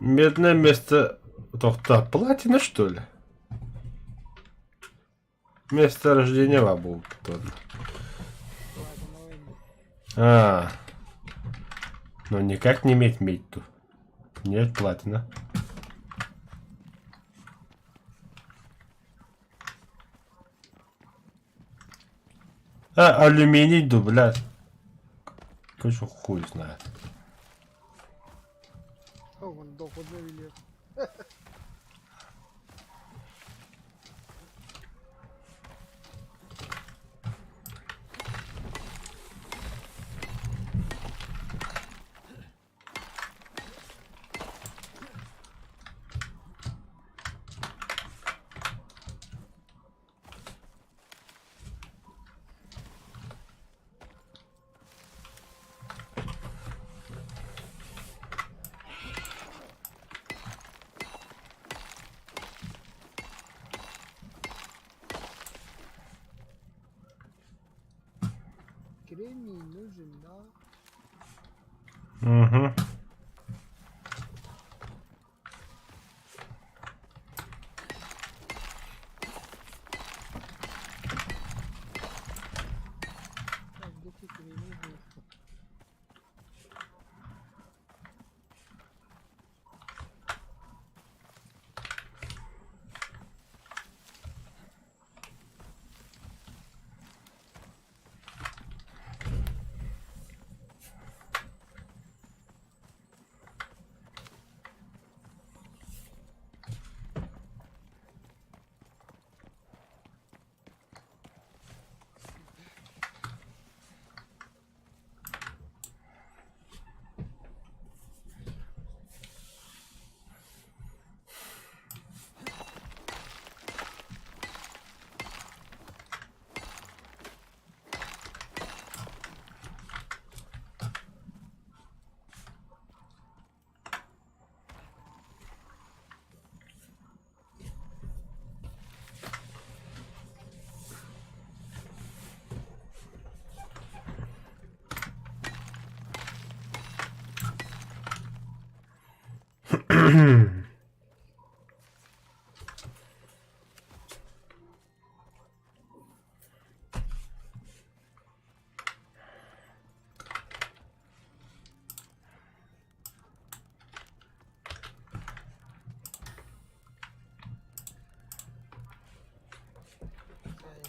Медное место... Тохта, платина, что ли? Место рождения был тоже. А, но никак не медь тут. Нет, платина. А, алюминий, дубля. Конечно, хуй знает. Он доходный билет. Кремний нужен, да? Угу. Так, где ты кремний был?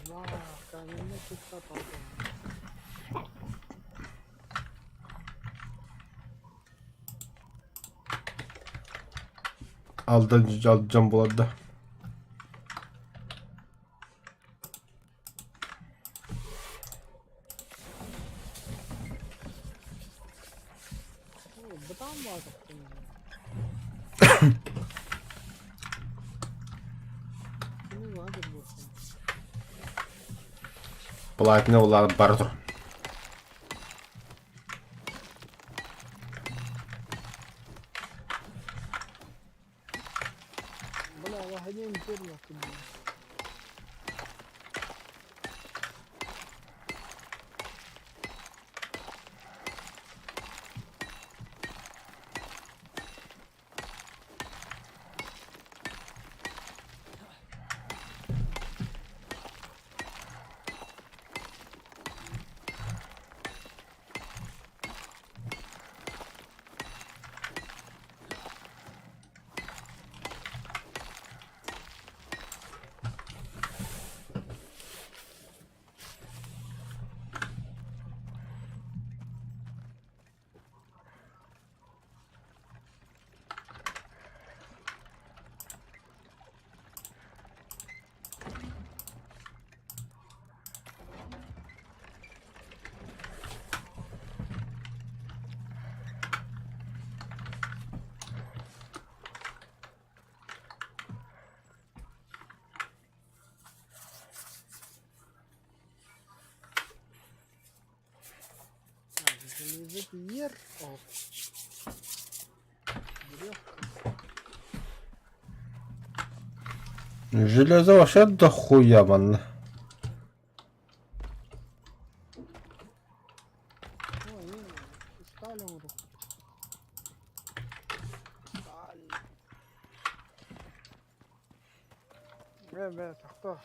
Eyvah, kamyonda çıksa pardon. Alacağım bu arada. Bıdan mı alacaktın ya? Kimin vardır bu? Платина улар бардыр. Bana vahedin bir yakın. Резепиер. О. Веревка. Железо вообще дохуя, ман. Ой, стали уру. Стали. Бе, кто?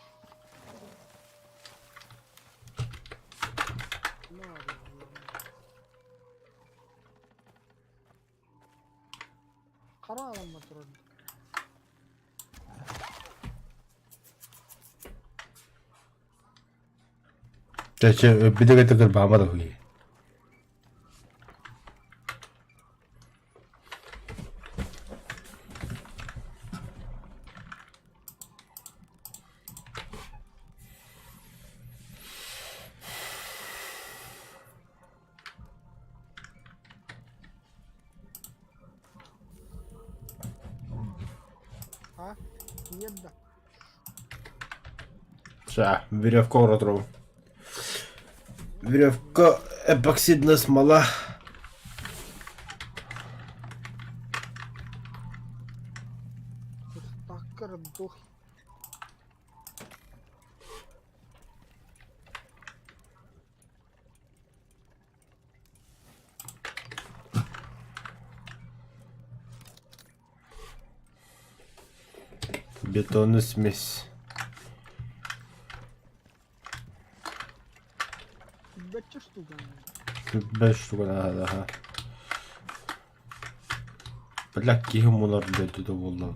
Қара адам ма тұр орында? Чача, бидеге текер бамада хуй. А? Еді. Ша, веревка уротров. Веревка, эпоксидная смола. Таққыр дух. Бетонная смесь. Бәтчі штука. 5 штук надо, ага. Бля, кигімулар бетуді болды.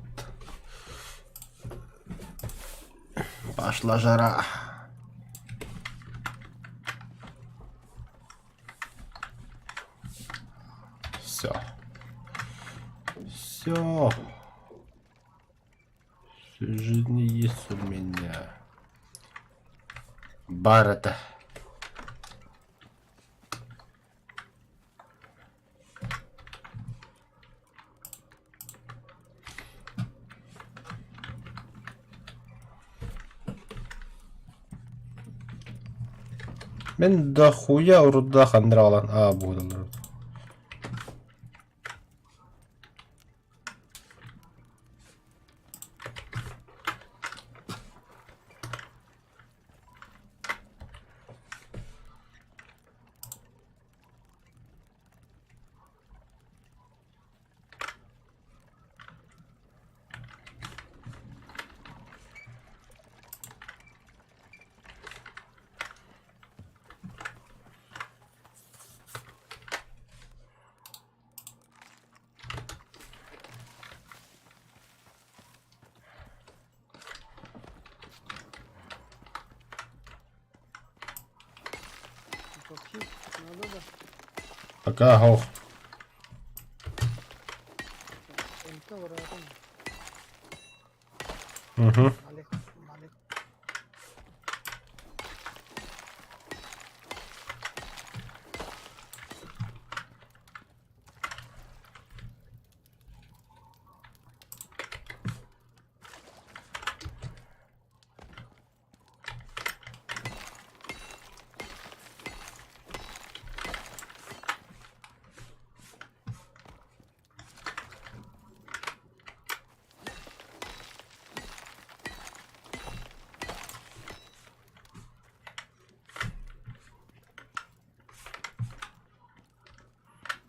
Пошла жара. Все. Все. Всю жизнь есть у меня. Бар это. Мен дохуя уруда хандыра алан. А, будалар. Топхи. Надо да. Пока, хох. Энка варатан. Угу. Малек. Малек.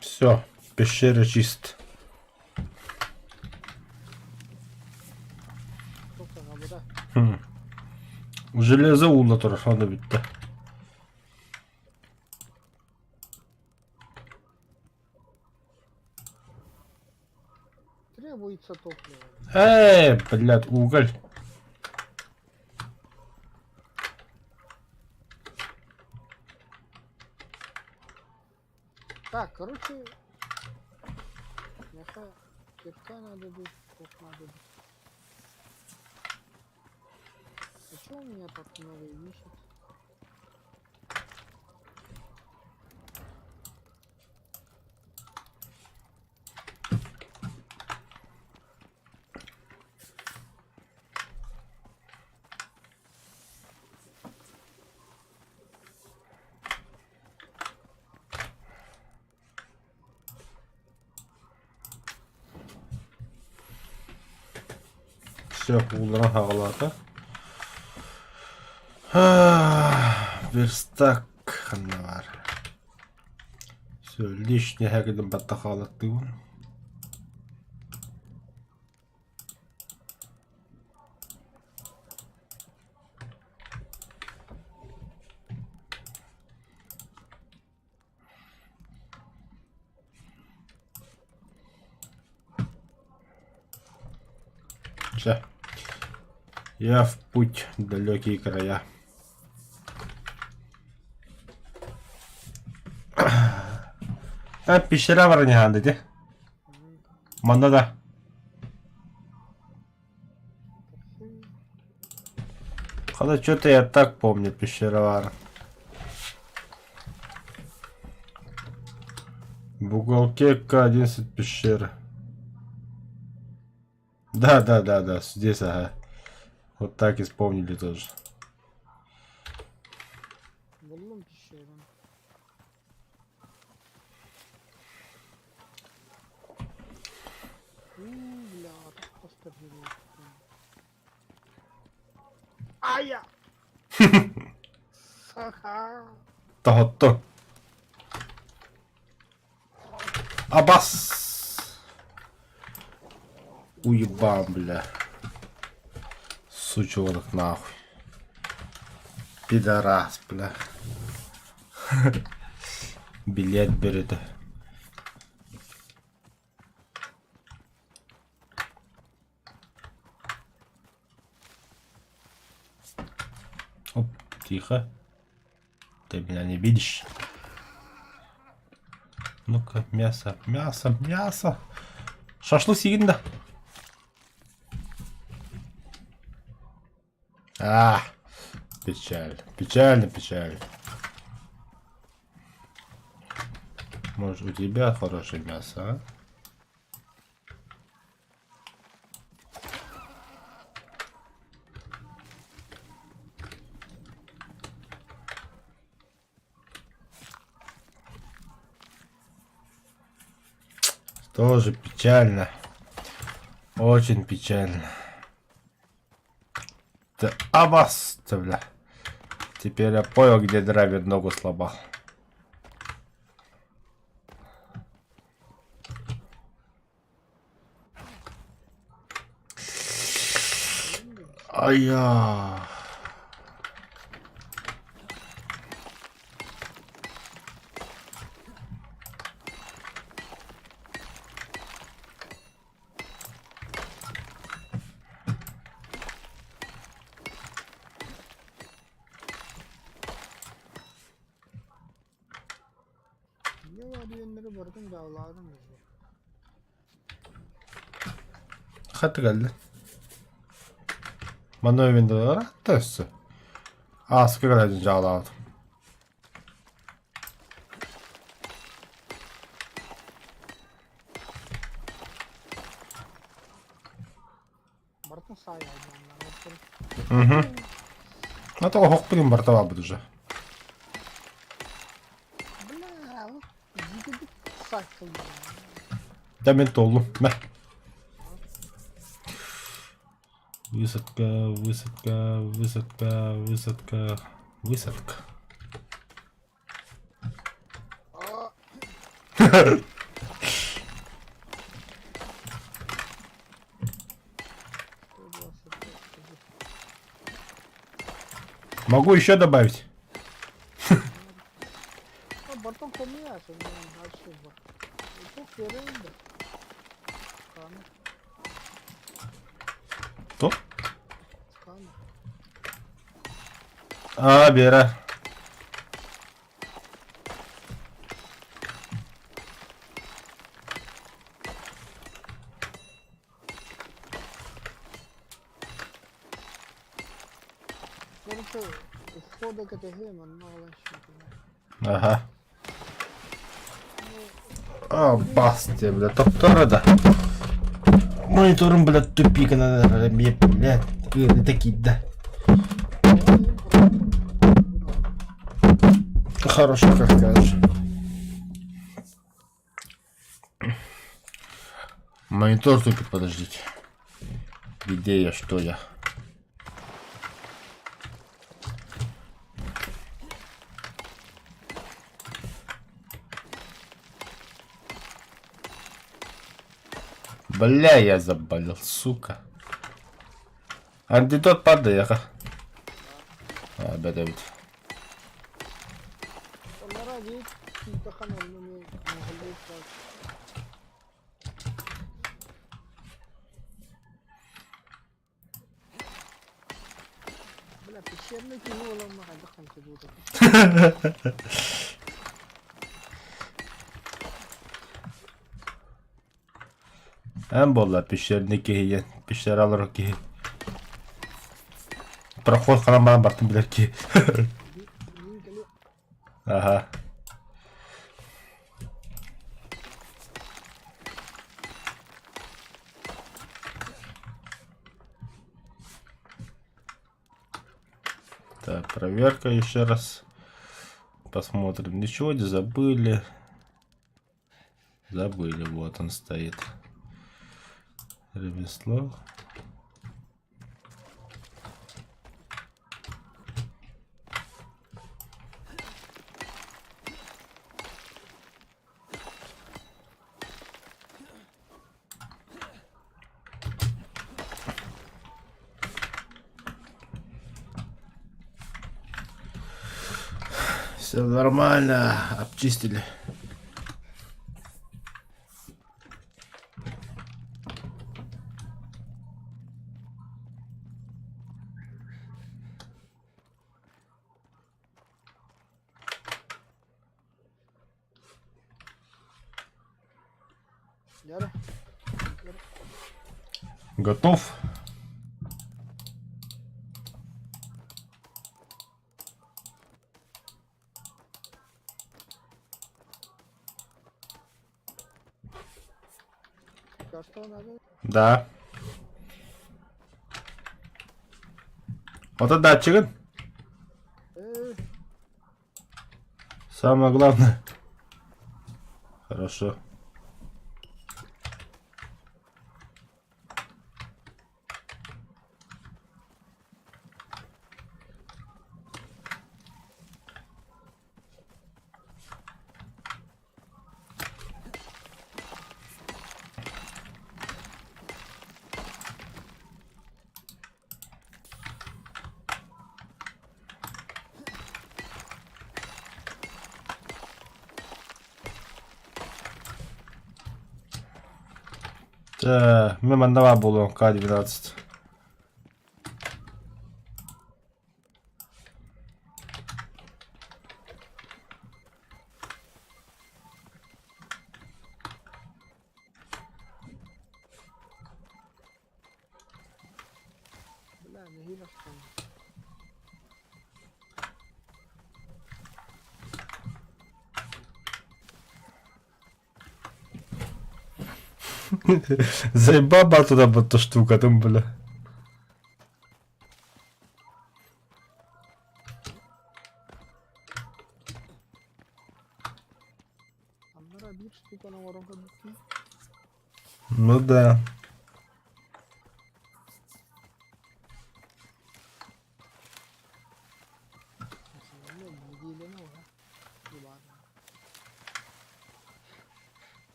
Все, пещера чист. Только габуда. Хм. Железо улла тұр, аны бітті. Требуется топливо. Блядь, уголь. Так, короче, мяха, кирка надо быть, кок надо быть. А что у меня так много висит? Все, улан хагалата. Верстак ханнавар. Все, лишний хагадын батта хагалатты гун. Все. Я в путь в далекие края. Пещера варняхан dedi. Манда да. Когда что-то я так помню, пещера вар. В уголке К11 пещеры. Да, здесь, ага. Вот так и вспомнили тоже. Buldum pişiyorum. Bля, просто беру. Ая! Ха-ха! Тохотто. Абас. Уебан, бля. Сучонок нахуй. Пидорас, бля. Билет берет. Оп, тихо. Ты меня не видишь. Ну-ка, мясо, мясо, мясо. Шашлык сигинда. Печаль. Печально. Может, у тебя хорошее мясо, а? Тоже печально. Очень печально. Да, абас, бля. Теперь я понял, где драйвер ногу сломал. Ай-я. Ne var diyenleri bırakın dağlarım bizi. Хата geldi. Bana evinde var. Testi. Askı kadar önce aldım. Бартын сай алганlar. А то хокпилин бартава буду уже. Бля, gidip saçıldı. Дәмент oldum. Мә. Высадка. Могу еще добавить. Бартын koymuyorsun yani her şey var. Çok vereyim de. Кто? Kan. Бера. Короче, входа к этой гейме, мало что. Ага. Басте, бля, топтора, да. Монитором, блядь, тупик, надо, блядь, такие, да. Хорошо, как скажешь. Монитор тупит, подождите. Где я, что я? Бля, я заболел, сука. Антидот падає. А, бедевит. Onlara değil, bir bakan olmanı mahalleye bırak. Bela peşerine ki ne olan mahalle kanka burada. Hem болла пещерне кейен. Пещер алыр кей. Проход қаламаған бақтым білер кей. Yiyin geliyor. Ага. Так, проверка еще раз. Посмотрим. Ничего не забыли. Забыли, вот он стоит. Ремесло. Все нормально, обчистили. Yara. Готов? Gaston abi. Да. Вот это датчик. Самое главное. Хорошо. Так, ми мандава було К-12. Bela neyi Gaston? Заебаба туда вот эта штука, там, бля. Onlara bir штука на воронка bitti. Ну да. Aslında ne bilgiyle ne var? Bir bak.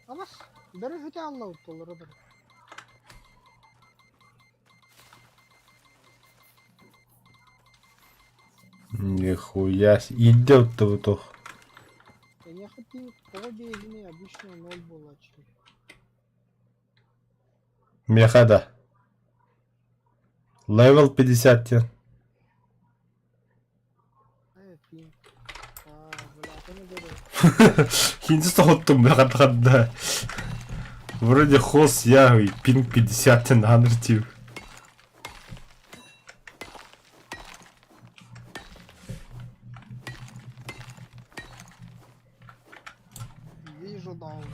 Ama beri hüte anlavup doları da. Нихуя. Идет-то вот то. Я хотел погоди извини, обычно 0 было очки. Мехада. Левел 50 те. Пин. Бля, это не говорю. Хинтиста хоттум мехада. Вроде хос я и пинг 50 те на анртив. Вижу даун.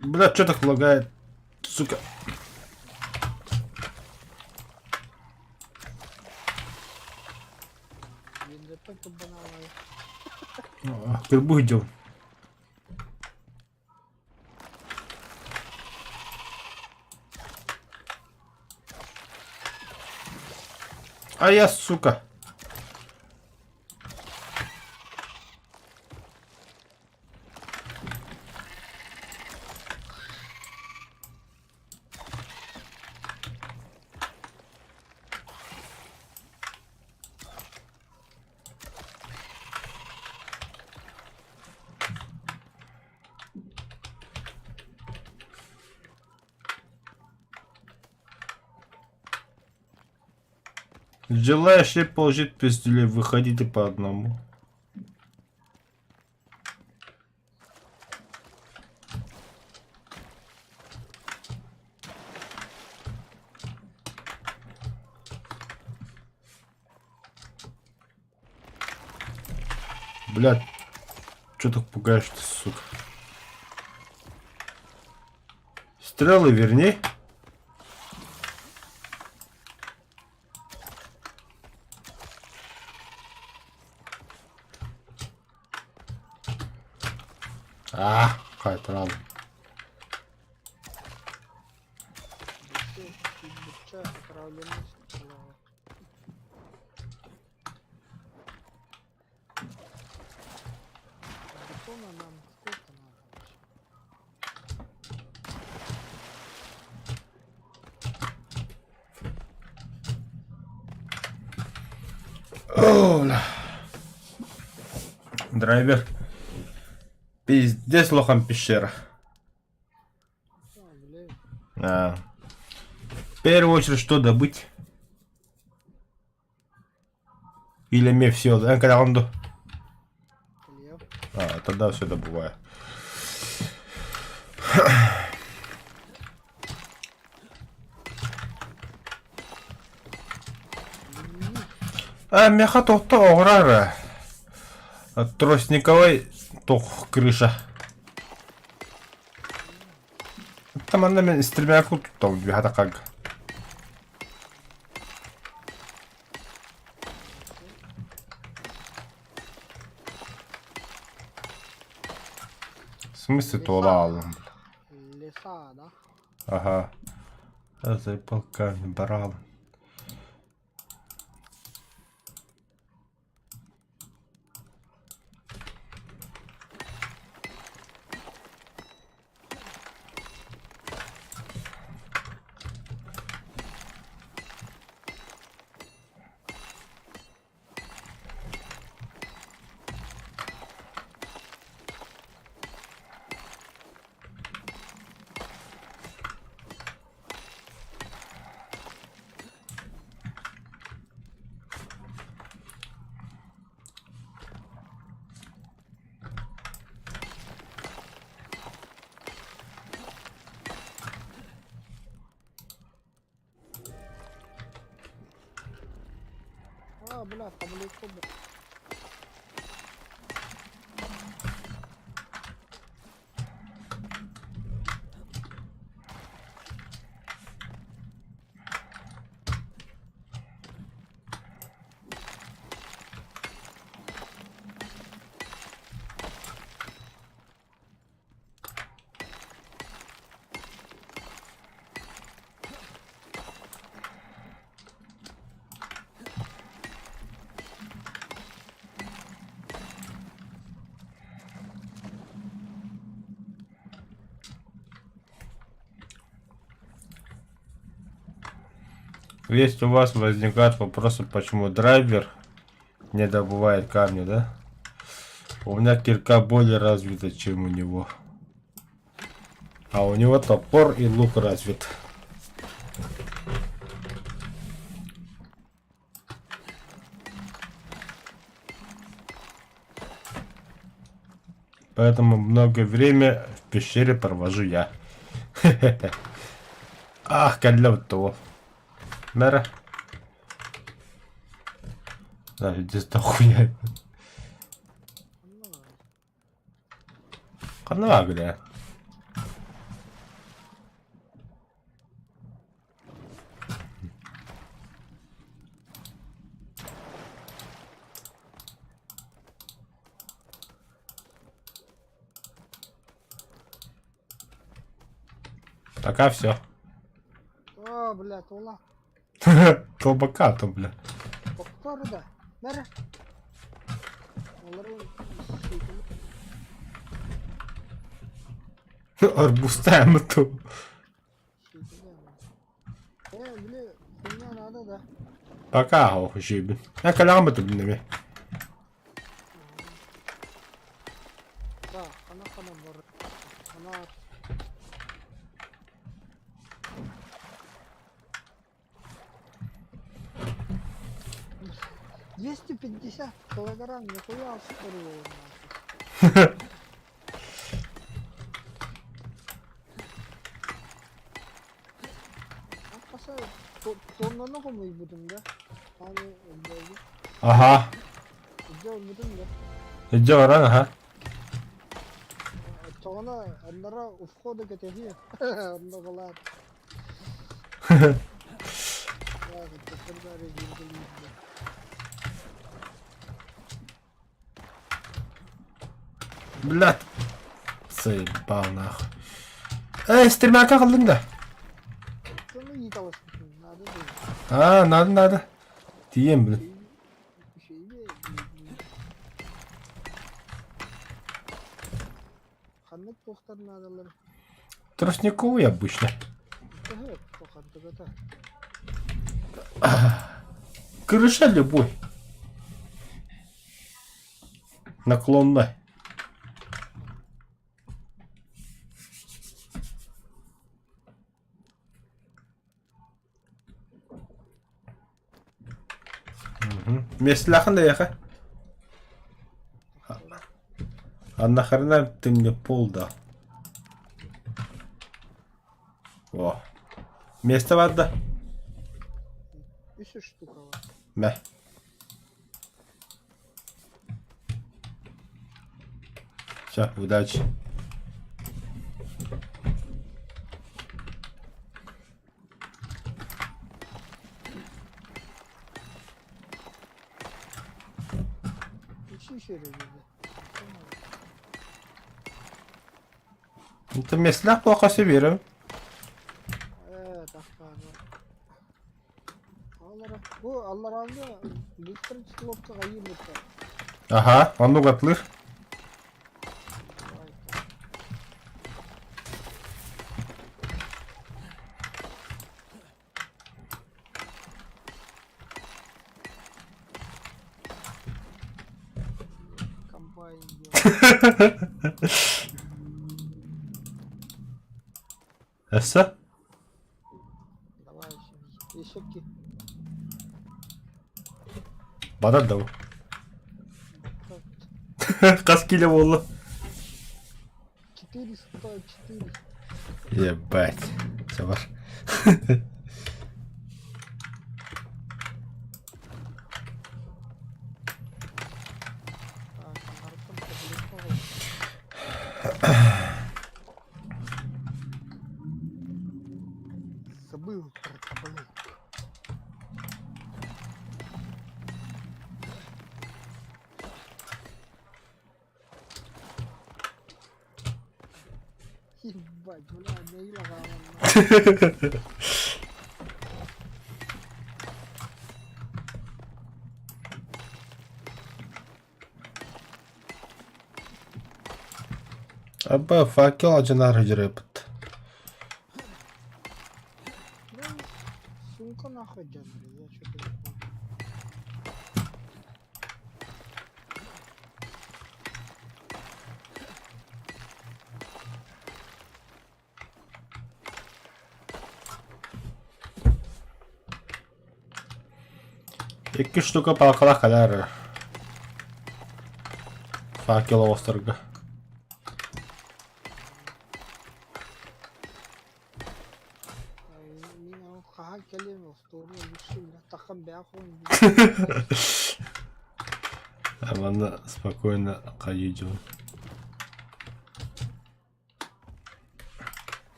Бля, что так лагает? Сука. Генератор банановый. Грибы идем. А я, сука. Желающие положить пистолет, выходите по одному. Блядь, чё так пугаешь-то, сука? Стрелы верни. Какая-то рада. Отравленность. Бетона нам сколько надо вообще? Оля. Драйвер. Пиздец лохом пещера. Блин. В первую очередь, что добыть? Или мне все, да? Когда он до... Хлеб. Тогда все добываю. Меха то ограра. Тростниковой тох крыша. Там она с тремя кутом, бегата как. В смысле туалал? Леса, да? Ага. За полками брал. Бля, там далеко, бля. Если у вас возникают вопросы, почему драйвер не добывает камни, да? У меня кирка более развита, чем у него. А у него топор и лук развит. Поэтому много время в пещере провожу я. Ах, калёто. Мэра. Да, здесь хуя. Канава где? Пока все. А, блядь, ола. То пока, то, бля. Bakları da. Nere? Onların Арбуста mı то? bile dünyada da. Пока, ох, жибин. Ya kalan mı to dinleme? Da, kana var. Kana 250 килограмм, нихуя ускорил нахуй. Arkası tornana koymayı budum da. Hani öldürdü. Aha. Öldürdüm da. Ece var ha. Sonra onlara ufko da getiriyor. Onda kalar. Ya getirdiler rezil. Блядь. Заебал нахуй. С тремя кaldın da. Sonra iyi çalışmışsın. Nerede değil. Ha, надо. Diyeyim bunu. Bir şey de. Kanlık doktorun adaları. Тростниковый обычно. Evet, tokantık ata. Крыша любой. Наклонной. Меслахын да яха. А нахрена ты мне пол дал? О. Место var da. 3 штука var. Meh. Все, удачи. İçi içeri girdi. Это меслах плохо себе. Evet, aktardı. Bu Allah razı olsun. Lütfen çıkıp da kayı lütfen. Ага, он угатлых. Комбайн diyor. Эссе? Давай şimdi. Eşek ki. Bana da bu. Kaç kilo oldu? 404. Ебать. Все var. Забыл про таблетку. Ебать, бля, не лагала. Абба факел acınar hıcırıpıt. Сумка нахуй держи, я что-то не понял. İki штука palkala kadar. Факел острога. Меня каха келем, сторону лучше, такам бяхун. Ладно, спокойно идем.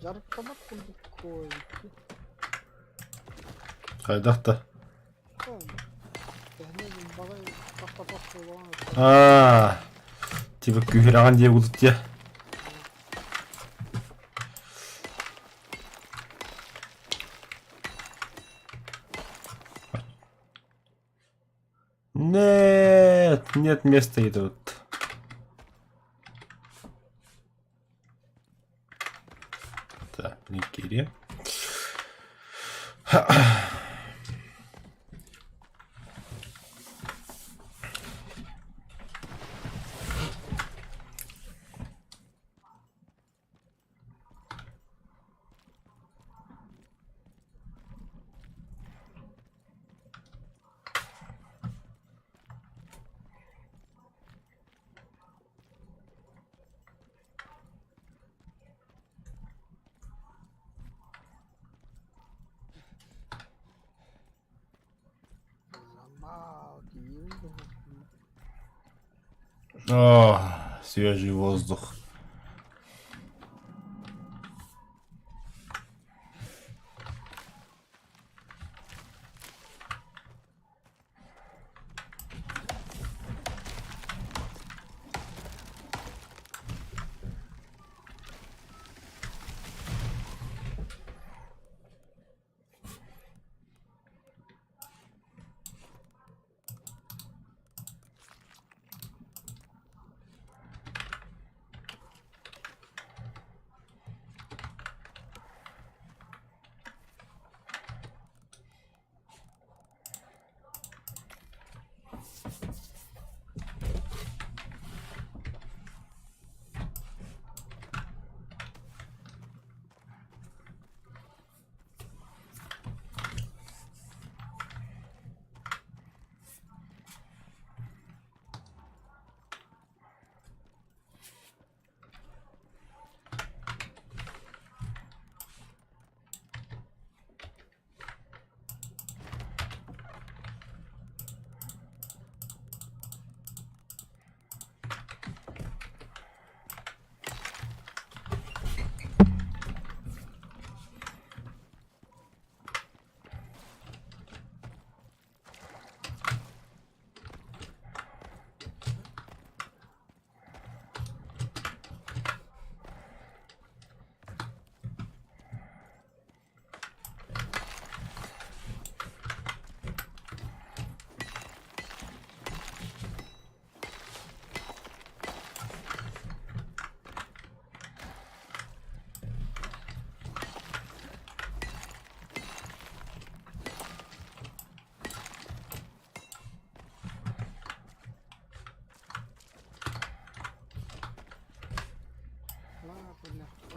Жарықтамақ күндік koyduk. Kaydakta. Tamam. Tehnedim bagay pasta olan. Aa. Tibik gühüragan diye kudut ya. Нет места и тут. Так, Никири. Ama değil de. О, свежий воздух.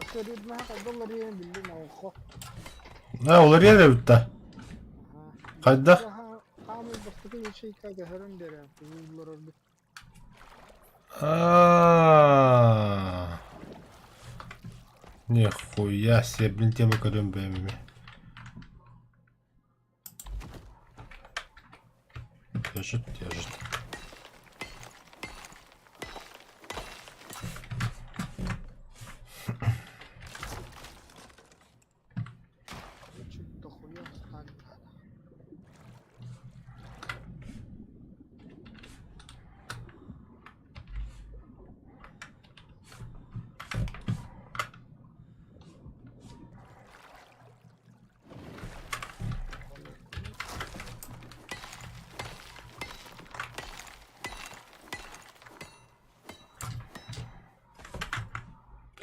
Öterid mi haka dolar yiyen bildi ne oku. Ha, olur ya da bitti. Kayda. Hamil baktıkın şey kayda herem der ya. Bunlar orada. Aa. Нихуя себе, блин, тема корем бэмми. Держит. Чуть дохуя станет.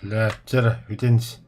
Бля, тера, виденись.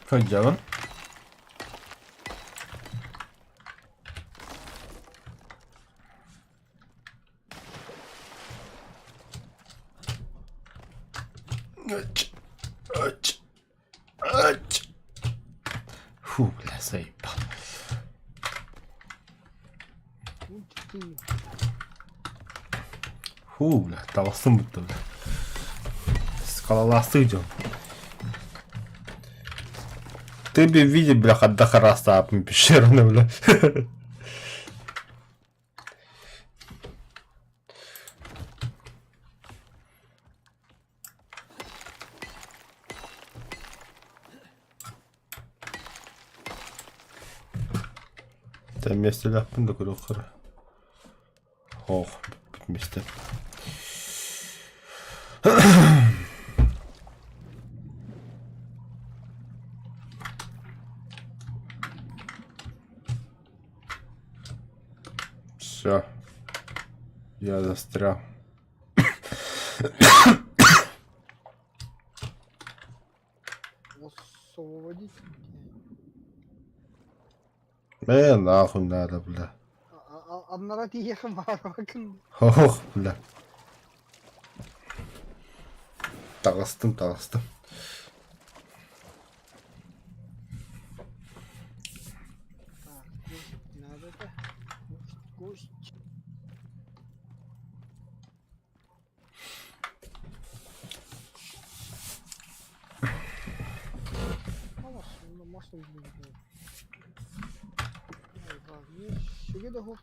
Kocaman. Aç. Aç. Aç. La sayıp. La tavasın bitti. Скалолазый. Ты бы видел, бляха, до хрasta пещерный, бля. Там месте лапын да көрөкөр. Ох, bitmişti. Все. Я застрял. Освободить. Нахуй надо, бля. Anlara diyeyim var bakın. Ох, бля. Tağıstım. Так, надо да. Гость. Masum gibi. Ay, şege de hoş.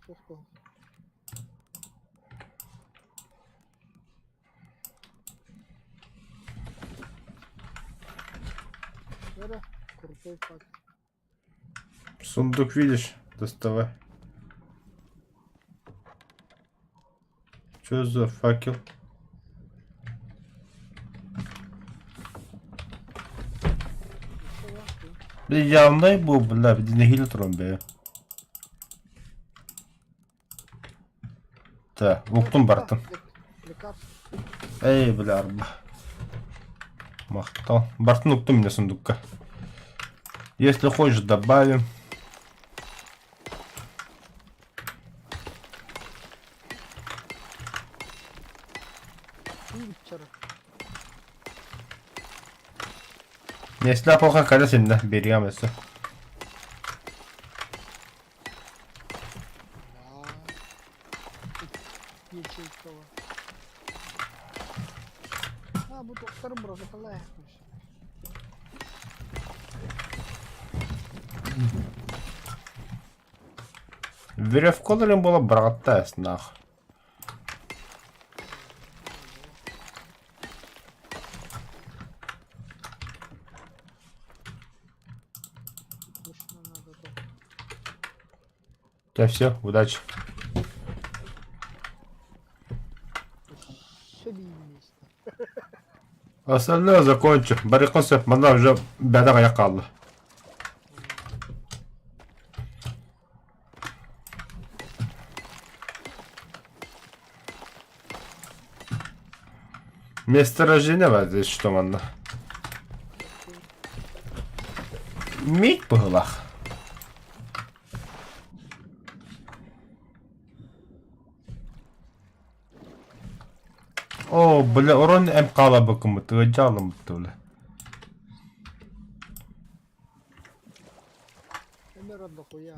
Нера, крутой факт. Сундук видишь? Доставай. Что за факел? Bir yanday bu bula bir de hiltron be. Ta, uktun bartın. Ey bula arba. Махтал. Бартын уктум мне сундукка. Если хочешь, добавим. Если плохо колесин, да, берем это. Bu doktorun burası falan yapmış. Веревколерин было братая снах. Да все, удачи. Остальное закончу. Бариконсы, бана уже беда yakaladı. Месторождение var здесь, что man. Медь по глах. О, бля, урон мкала бакому, ты отжалом бля. Камера дохуя.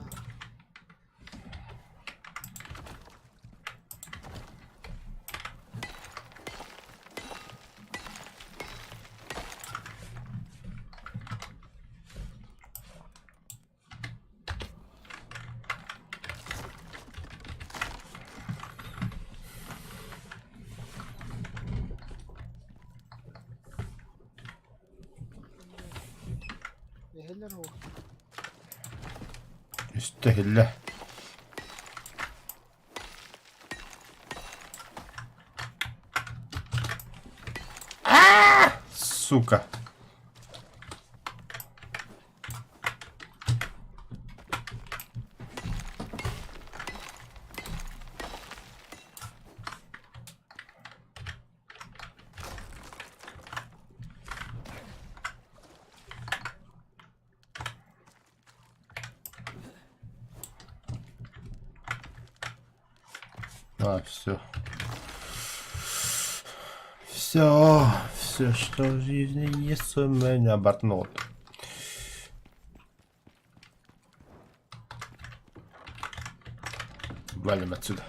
Helal olsun. Üstehille. Сука. Все. Все, что в жизни есть у меня, Бартнот. Валим отсюда.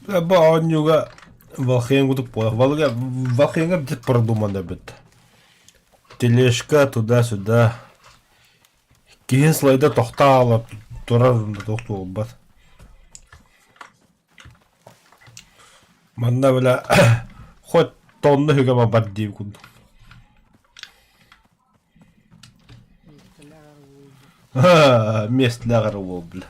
Баанюга Волхенгуду Волхенга где продумано бит. Тележка туда-сюда. Кейін слайда тоқталып тұрар тоқтау бар. Манда біле хоть тонны хүге бар дейм күнді. Местілі ол біле.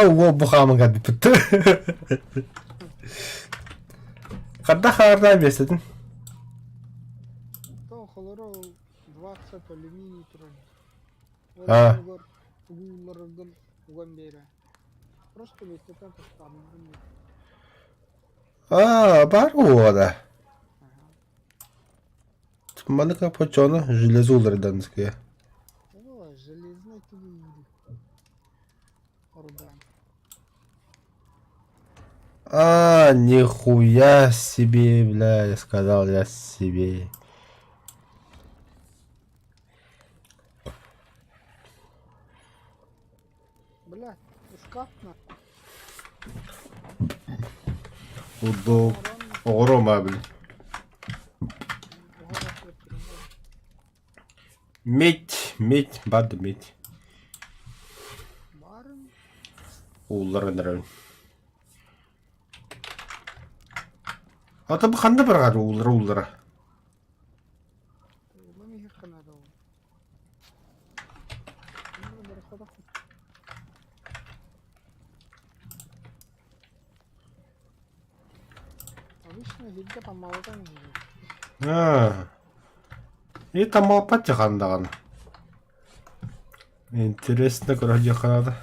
Ол бұқамын қады бітті. Қадда қарда бесетін? Қолары 20 алюминий тұрады. Ұғыларығын ұған бері. Просто бестетен тұстамын. Бар ода. Маленька почона, железо уларданское. Железный тебе Нихуя себе, бля, я сказал я себе. Бля, скапно. Удоб. Огрома, бля. Медь, бады медь. Улары нравен. Ата қанда бір ғады улары. И там опять жақандаған. Интересно, көрәде қанады.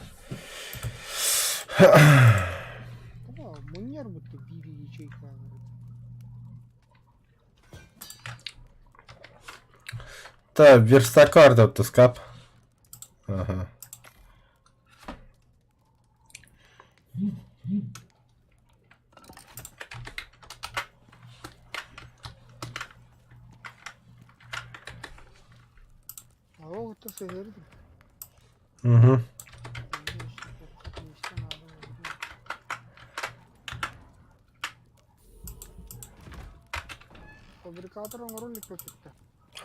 Мұнер бұтты бири ячейка. Та, верстакар да скап. Ага. О, это сыграли. Угу. Фабрикатор он ролик профитта.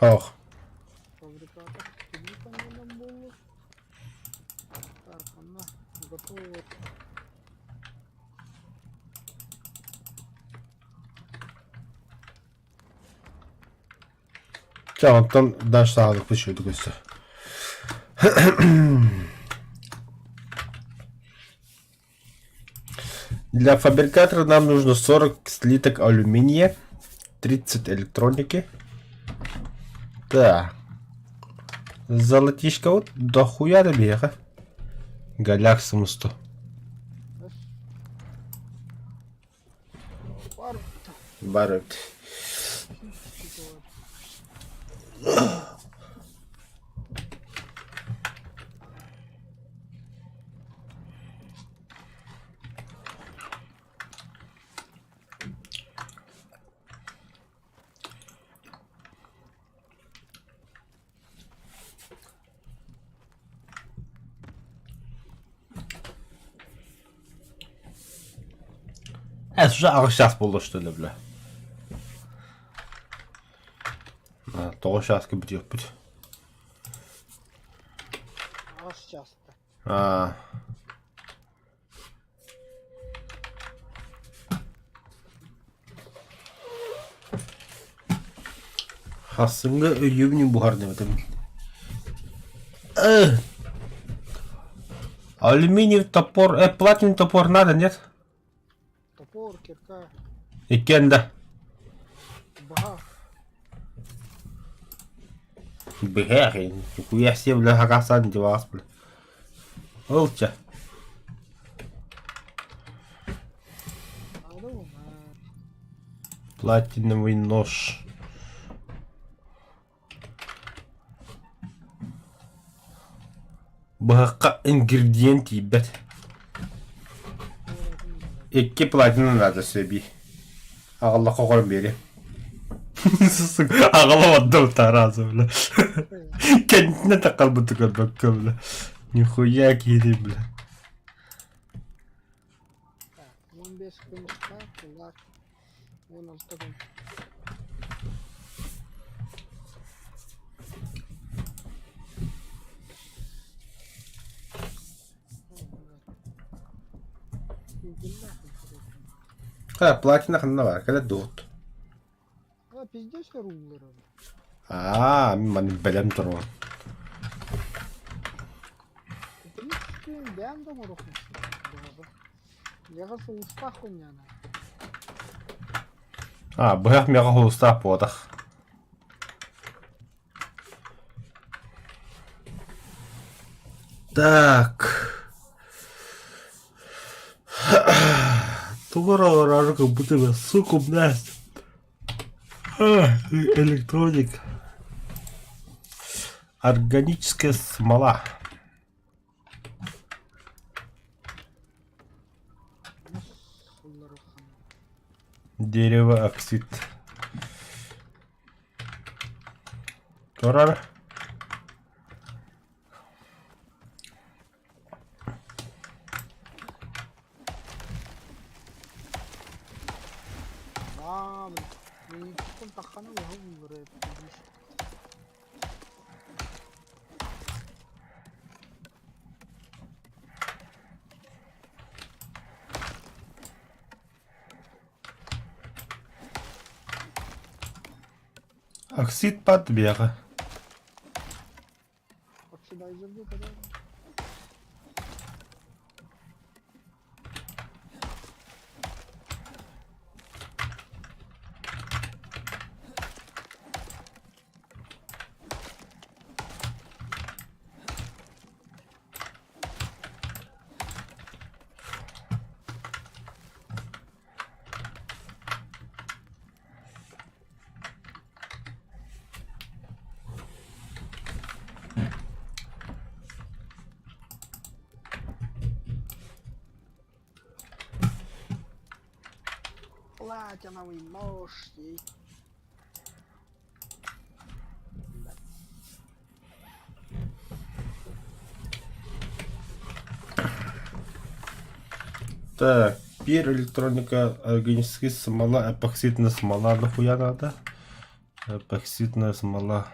Ох. Фабрикатор. Телефон нам было. Так, она готова. Tamam, tam daha sağlıklı şöyle göster. Для фабрикатора нам нужно 40 слиток алюминия, 30 электроники. Так. Золотишко вот дохуя да бега. Галяксымысты. Бар өтті. Уже сейчас было что ли, бля. 9 şaskı bitiyor bit. Az часто. Hasınga öйүбүнүн бухар деметем. Алюминиевый топор, платиновый топор надо, нет? Топор, кирка, Икенда. бага. Бэхэ, нихуя себе, бля, хакасан девас, бля. Олча. Алло, Платиновый нож. Бэхэ ингредиент ебет. Икки платина надо себе. Ағалла қоғырым берем. Ағалла ваддым таразы, бля. Кентіне тақал бұтықар бәккі, бля. Нихуя кейді, бля. 15 күмісқа, құлар. 16 күн. Платина қанна бар, кәлі доғыт. Пиздец рулары. Мен білем тұрған. Принципе, бәм дома рухнысы. Яғасы ұстақ ойнана. Бұяқ меға ұстақ болдық. Так. Тугора как будто бы суку бнast. Электроника. Органическая смола. Дерево оксид. Турар. Мен таққаны оғым көріп. Оксид подбега. Оксидайзерге kadar. Платиновый нож есть. Так, электроника, органическая смола, эпоксидная смола, нахуя надо? Эпоксидная смола.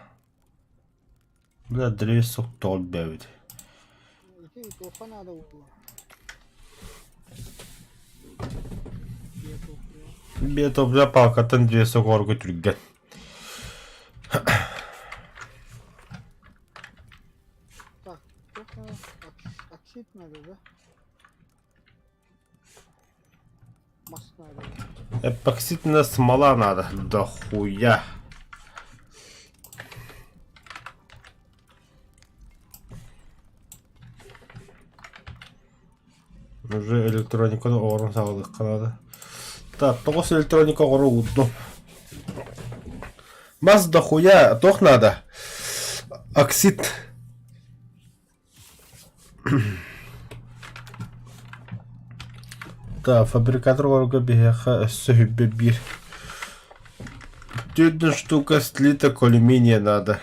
Бля, древесок тол бявит. И тофа надо упло. Бето бля палкатын древесок орғы түрген. Так, только оксид надо, да? Масс надо. Эпоксидная смола надо, да хуя. Уже электрониканы орын сағылық қанады. Так, 9 электроника оры удду. Маз да хуя, тох надо. Оксид. Так, фабрикатор орга беха сөйбе бир. 4 штука слиток алюминия надо.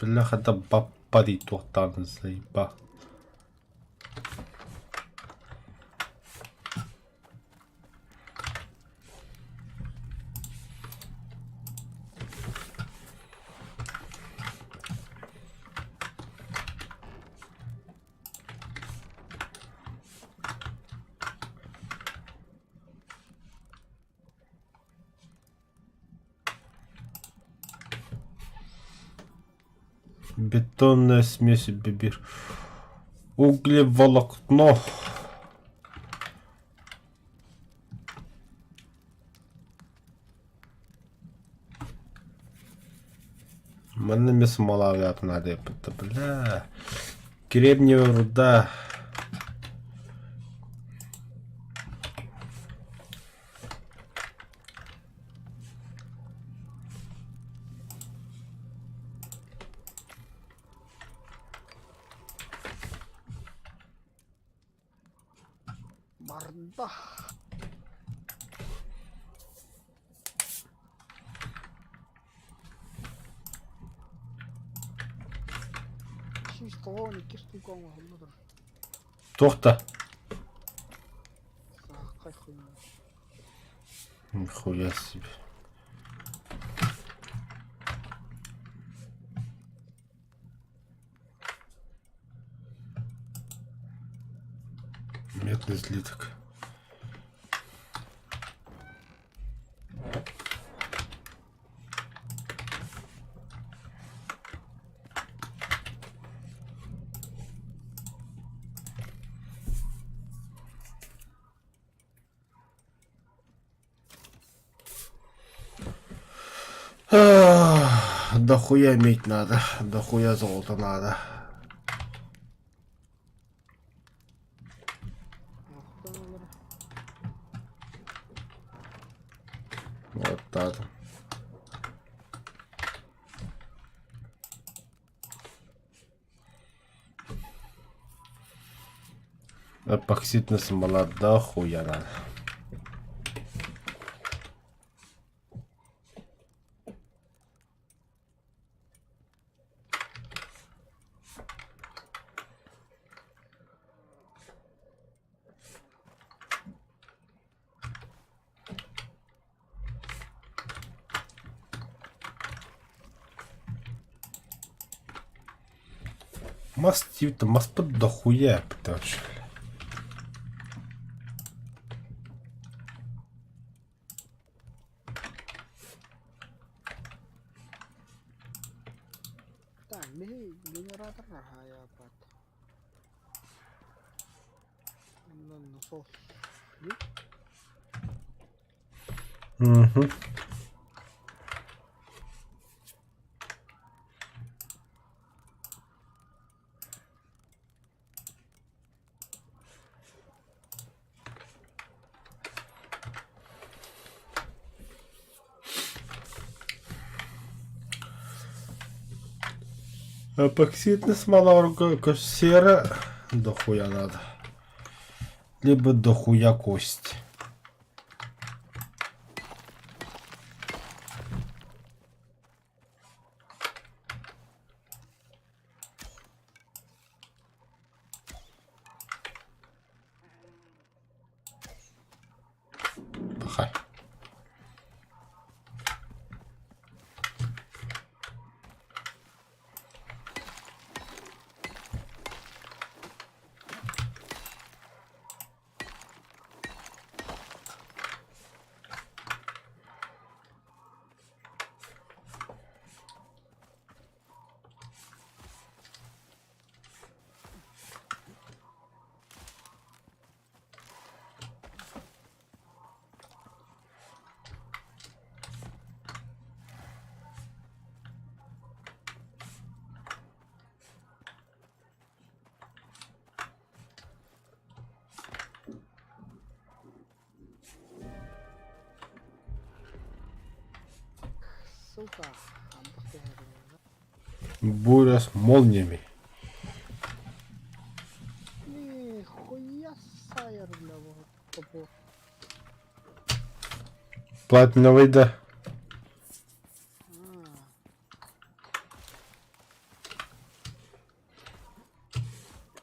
Бляха, да бапари тухтан заеба. Бетонная смесь бибир. Углеволокно. Манными смола надо, это, бля. Кремниевая руда. Бардах. Чисто вон, кисту кому, ну Тухта. какая хуйня. Нихуя себе. Медный слиток. Дохуя медь надо, дохуя золота надо. Вот так. Эпоксидная смола дохуя надо. Мастив-то, маспад дохуя, потому что. Так, беги, генератор рахая пат. Насос. Угу. Эпоксидная смола, сера, дохуя надо. Либо дохуя кость. Пахай. Сука, отдохни. Буря с молниями. Нихуя сайер, бля, вот топор. Платиновый, да.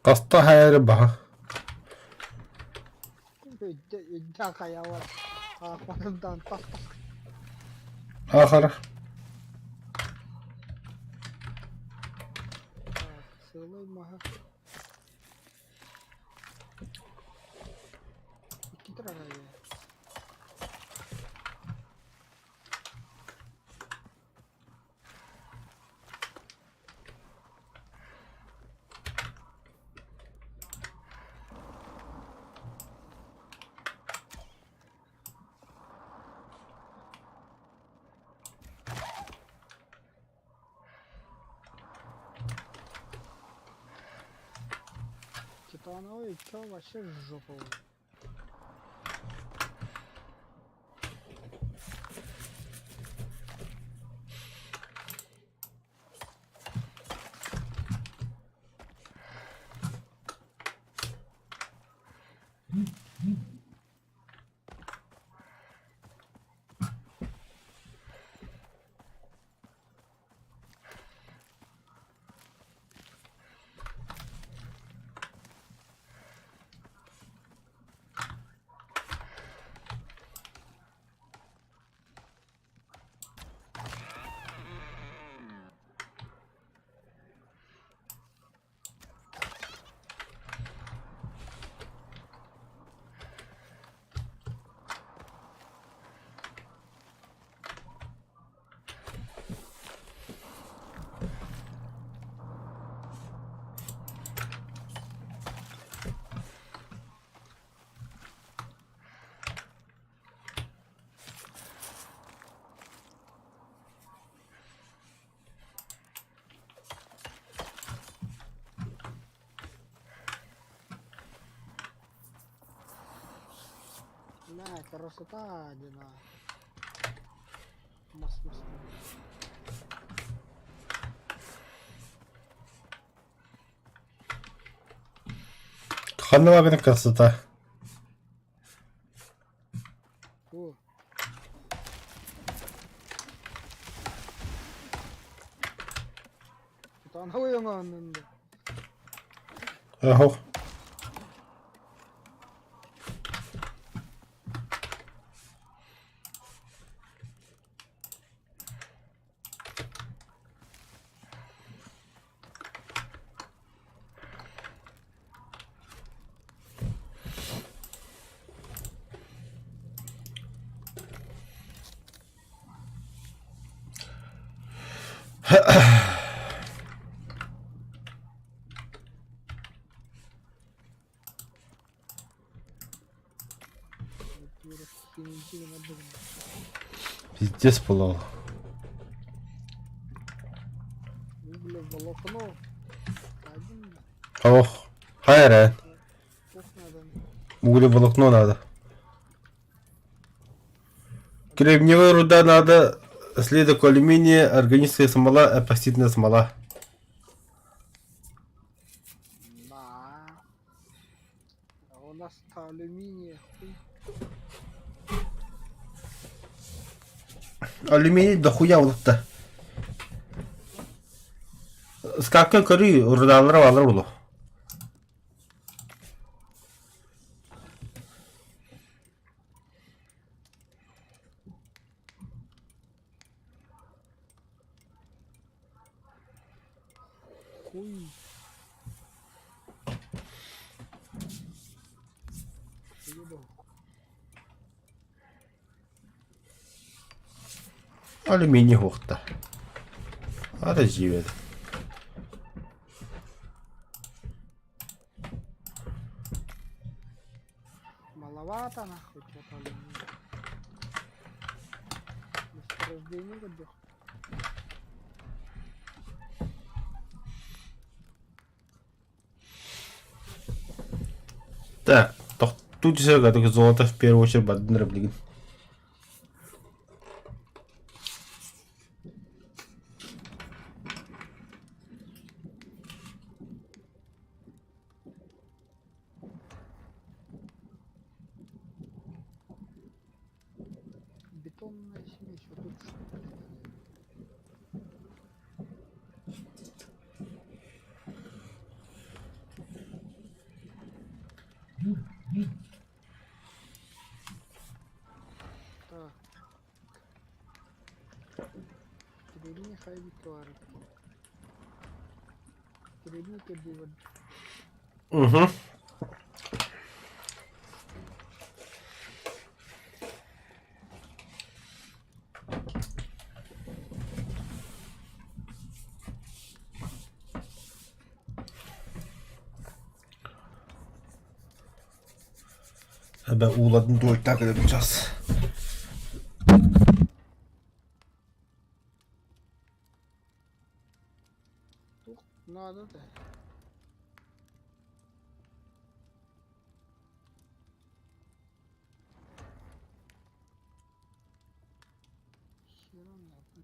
Таста хайры баха. Өйдә кая var. Aqmanımdan tak tak. Ахара. Sığlayım aha. 2 lira ya. Титановый, чё вообще жопа? На, красота, Дина. Мас-мас. Ханна бабина красота. О. Титановый yanında. Ахо. Пиздец пылал. Бля, волокно. Один. Ох. Хайра. Ох, надо. Углеволокно надо. Кремниевая руда надо. Следок алюминия, органическая смола, эпоксидная смола. Да. А у нас-то алюминия. Хуй. Алюминий дохуя вот-то. Скакан кори рудалары алыр улу. Хуй. Ебал. Алюминий вот-то. А да живет. Маловато нахуй что-то алюминия. Месторождение где? Так, тут все готовы золото в первую очередь бадын блин. Бетонная смесь. Вот тут что? Kreditnya kayak victoire. Kreditnya kayak David. Mhm. Ben uğuladım tuvaletler kadar yapacağız. Tuh, nada deh. Siapa nih apa?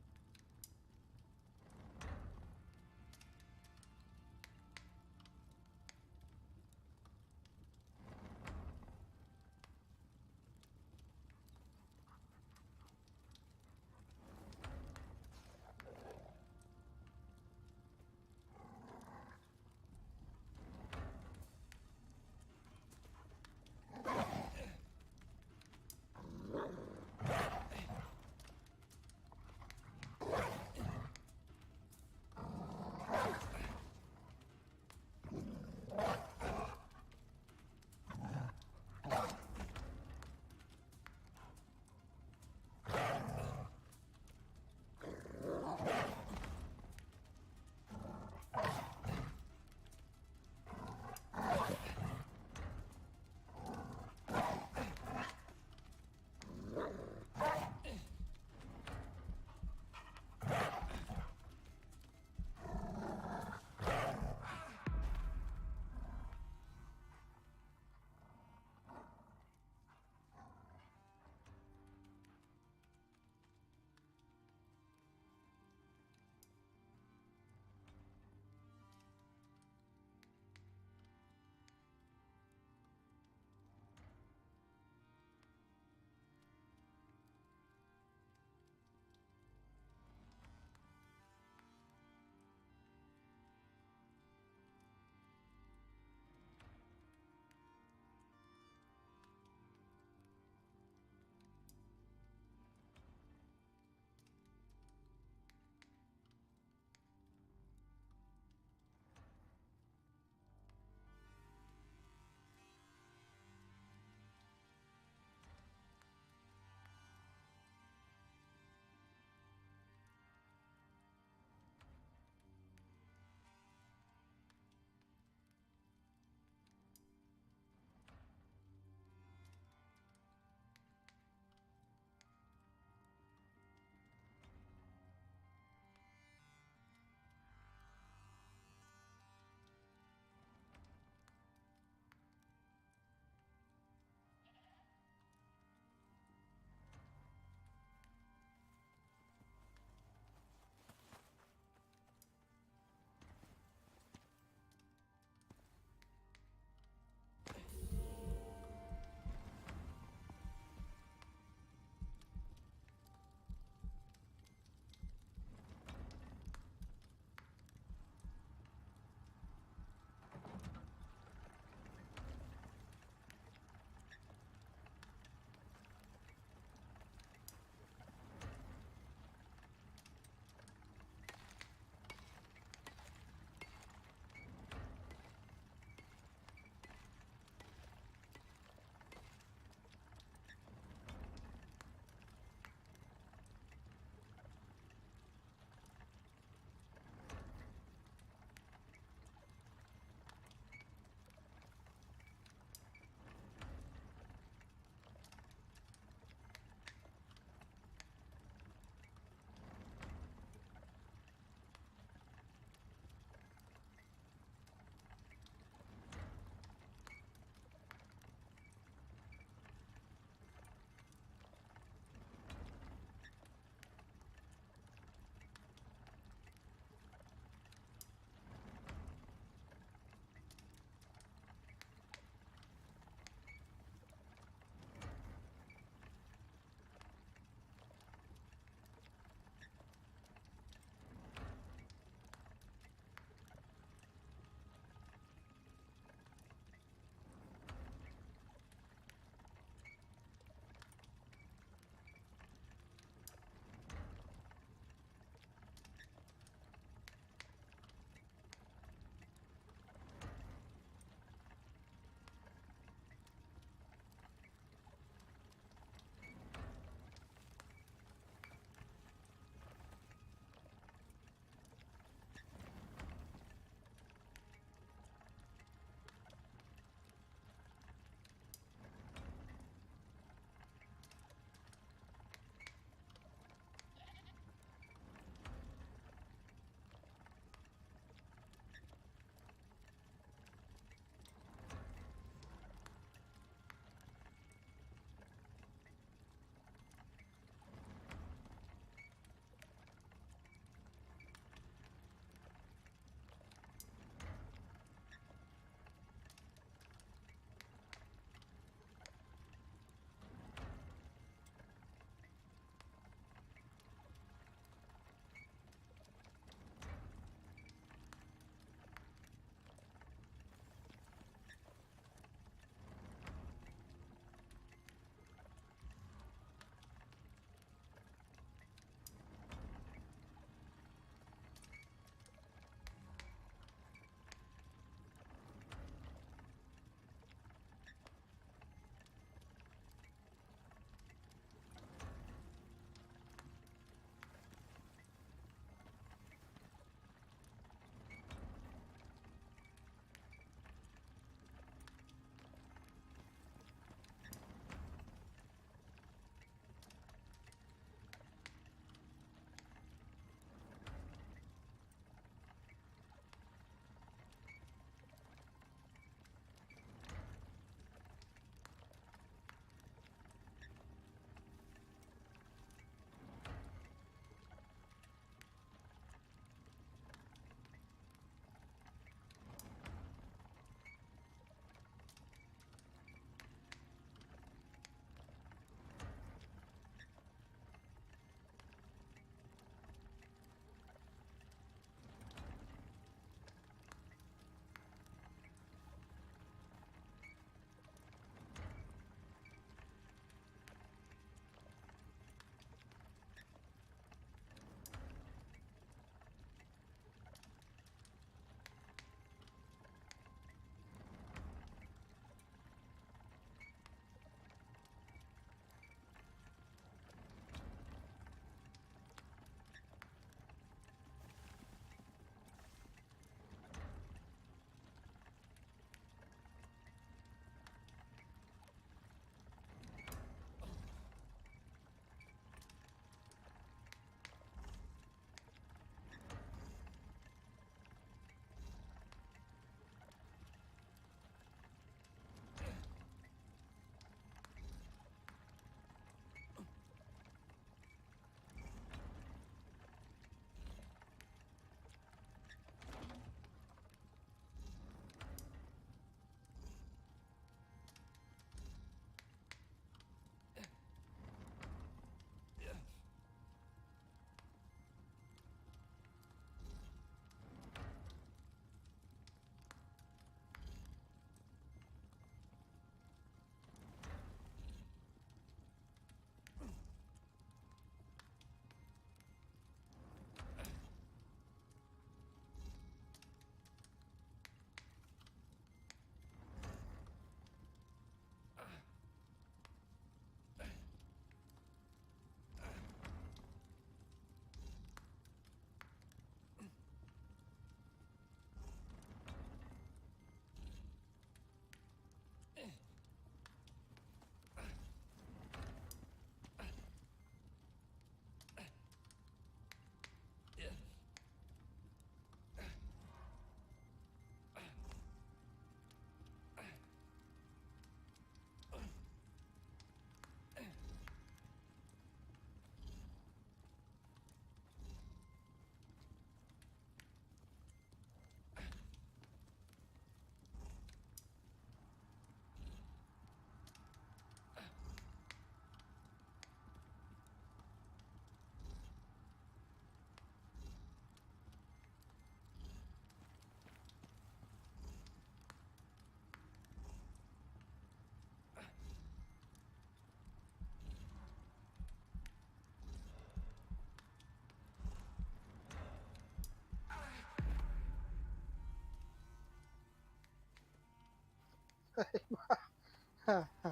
Ха-ха.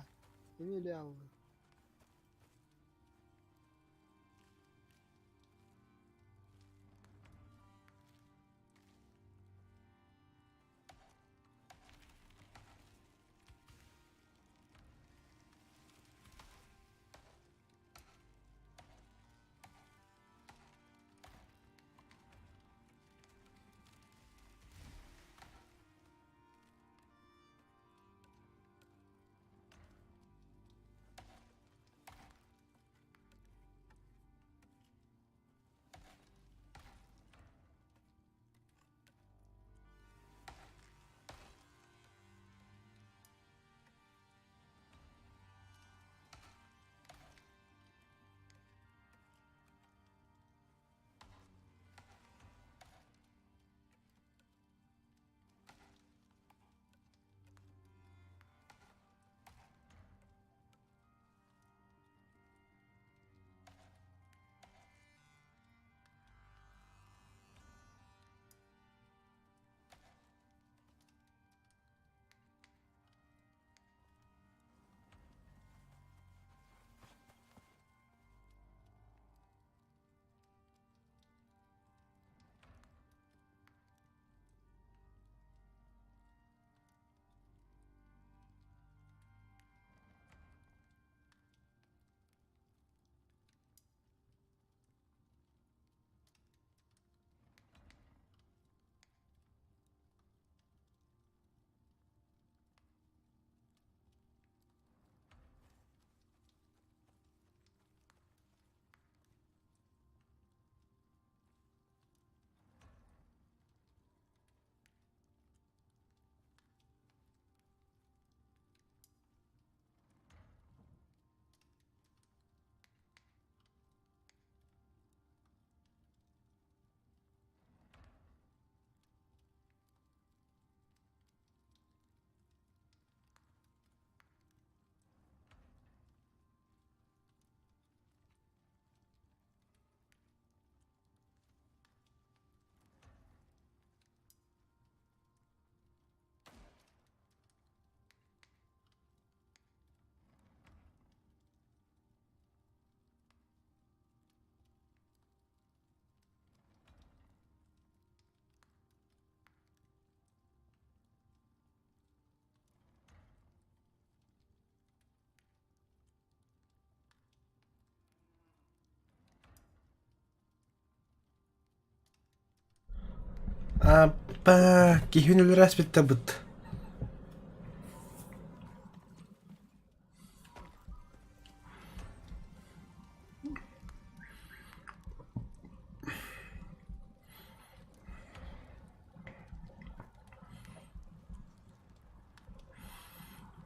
Емелі алды. Апа, кихвин раз бит.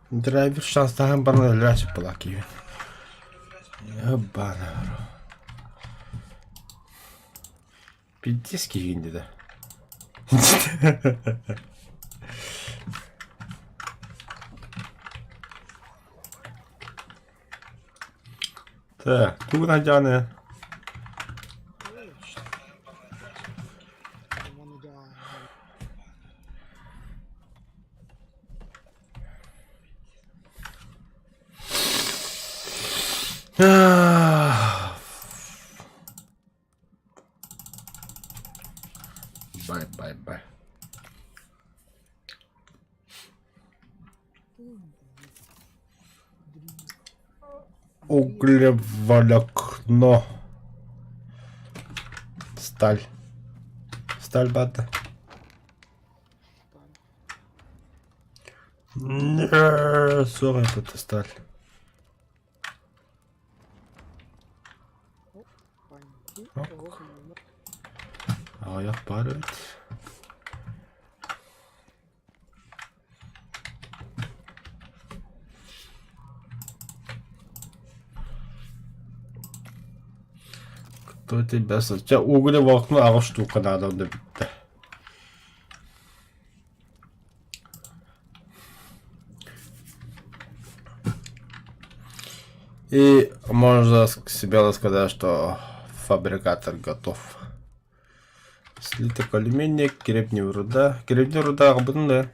Драйвер шанстайхан барна раз була кихвин. Ебана. Пиздец кихвин dedi. Так, 누구나 자네. Onu da Бай. Углеволокно. Сталь. Сталь бата. Не, сорок это сталь. паньки. Ок. Ого, Аяқ падает. Кто тебя сначала углеволокно, а вот штука надо добить. И можно смело сказать, что фабрикатор готов. Слиток алюминия, кремниевая руда. Кремниевая руда работает.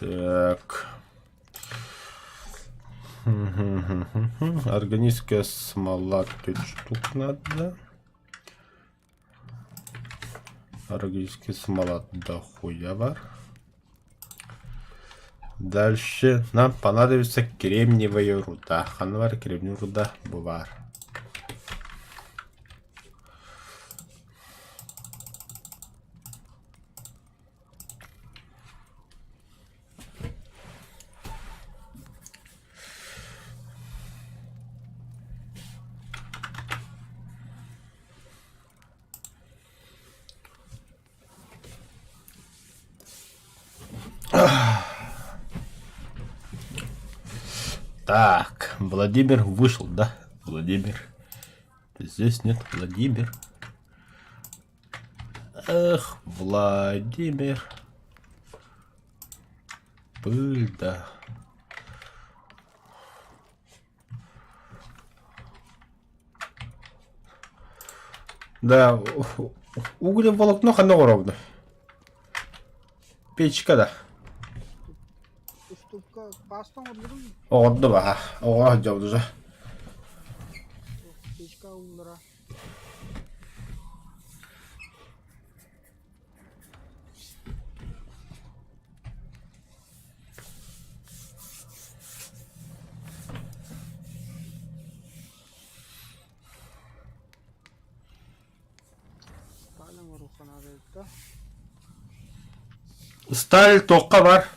Так. Органическая смола 5 штук надо. Органическая смола дохуя бар. Дальше нам понадобится кремниевая руда. Ханвар кремниевая руда бувар. Так, Владимир вышел, да? Владимир. Здесь нет Владимир. Эх, Владимир. Пыль, да. Да, углеволокно оно ровно. Печка, да. Уступка пастан отбудum. Oldu be. Oha oldu. Печка умдыра. Сталин рухана дейт. Сталь тоққа бар.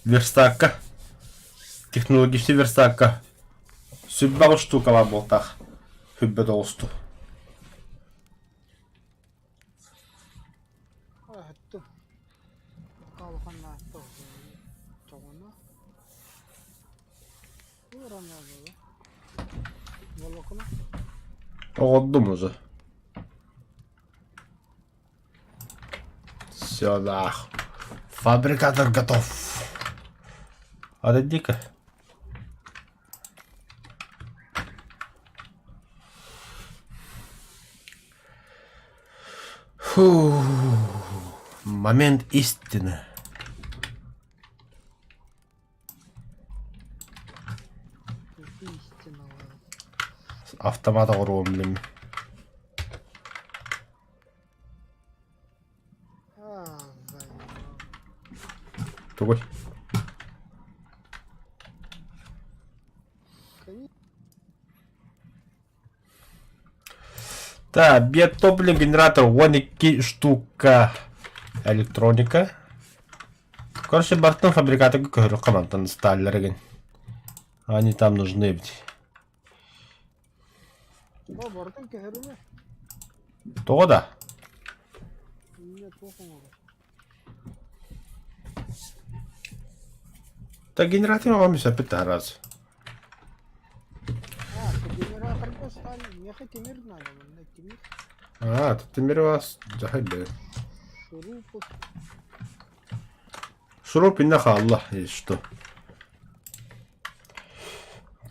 Верстакка. Технологичный верстакка. Сүббағы штука бар болтақ. Хүббі доғысту. Хәтті. Қалықанна атты. Тоғына. Урана болды. Волокна. Oldu уже. Все, да. Фабрикатор готов. Отойди-ка. Фу. Момент истины. Истина. Автомата құруым білемін. Тугой. Так, биотопливный генератор, 12 штука. Электроника. Короче, бартын фабрикаты көрі қамантын сталлерген. Они там нужны быть. О, бартын көхері ме? Тоғы да. Нет, тоқым олар. Так генератор вам все пита раз. Генератор поставили. Меха темир надо. Темир. Тут темир вас захайбе. Шурупов. Шуруп инаха Allah есть что.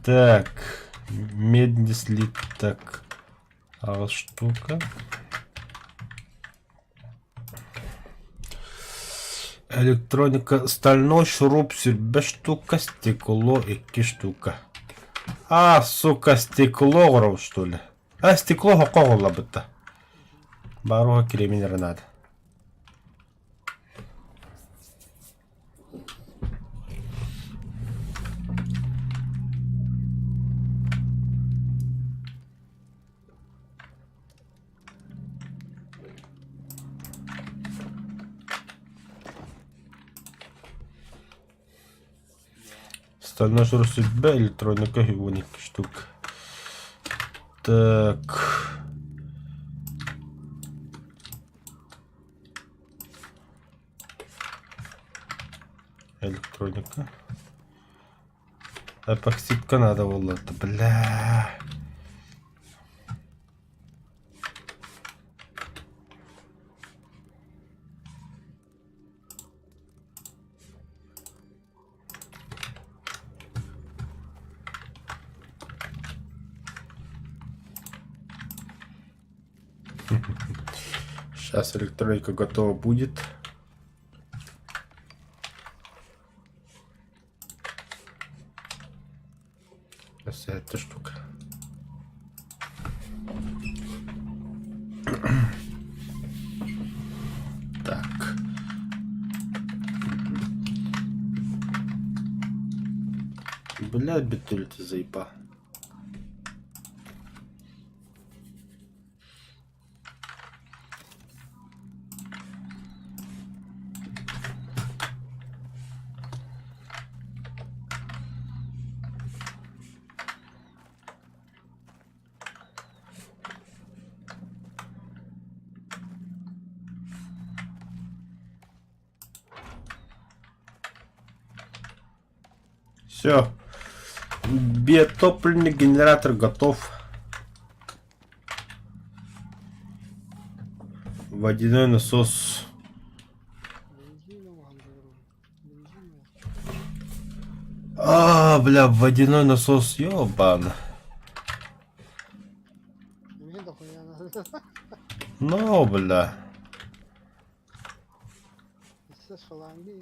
Так. Медный слиток. Штука. Электроника. Стальной шуруп. Сюрбе штука. Стекло. 2 штука. Сука, стекло гров, что ли? Стекло хоқоғылла бұтты. Баруға креминер надо. Стальной шуруп судьба, электроника, 2 штук. Так. Электроника. Эпоксидка надо было. Бля. Сейчас электроника готова будет. Если эта штука. Так. Блядь, Бетуль, ты заебал. Все. Биотопливный генератор готов. Водяной насос. Бензинового говорю. Бензинового. Бля, водяной насос, ёбан. Мне дохуя надо. Ну, бля. Все шаланги.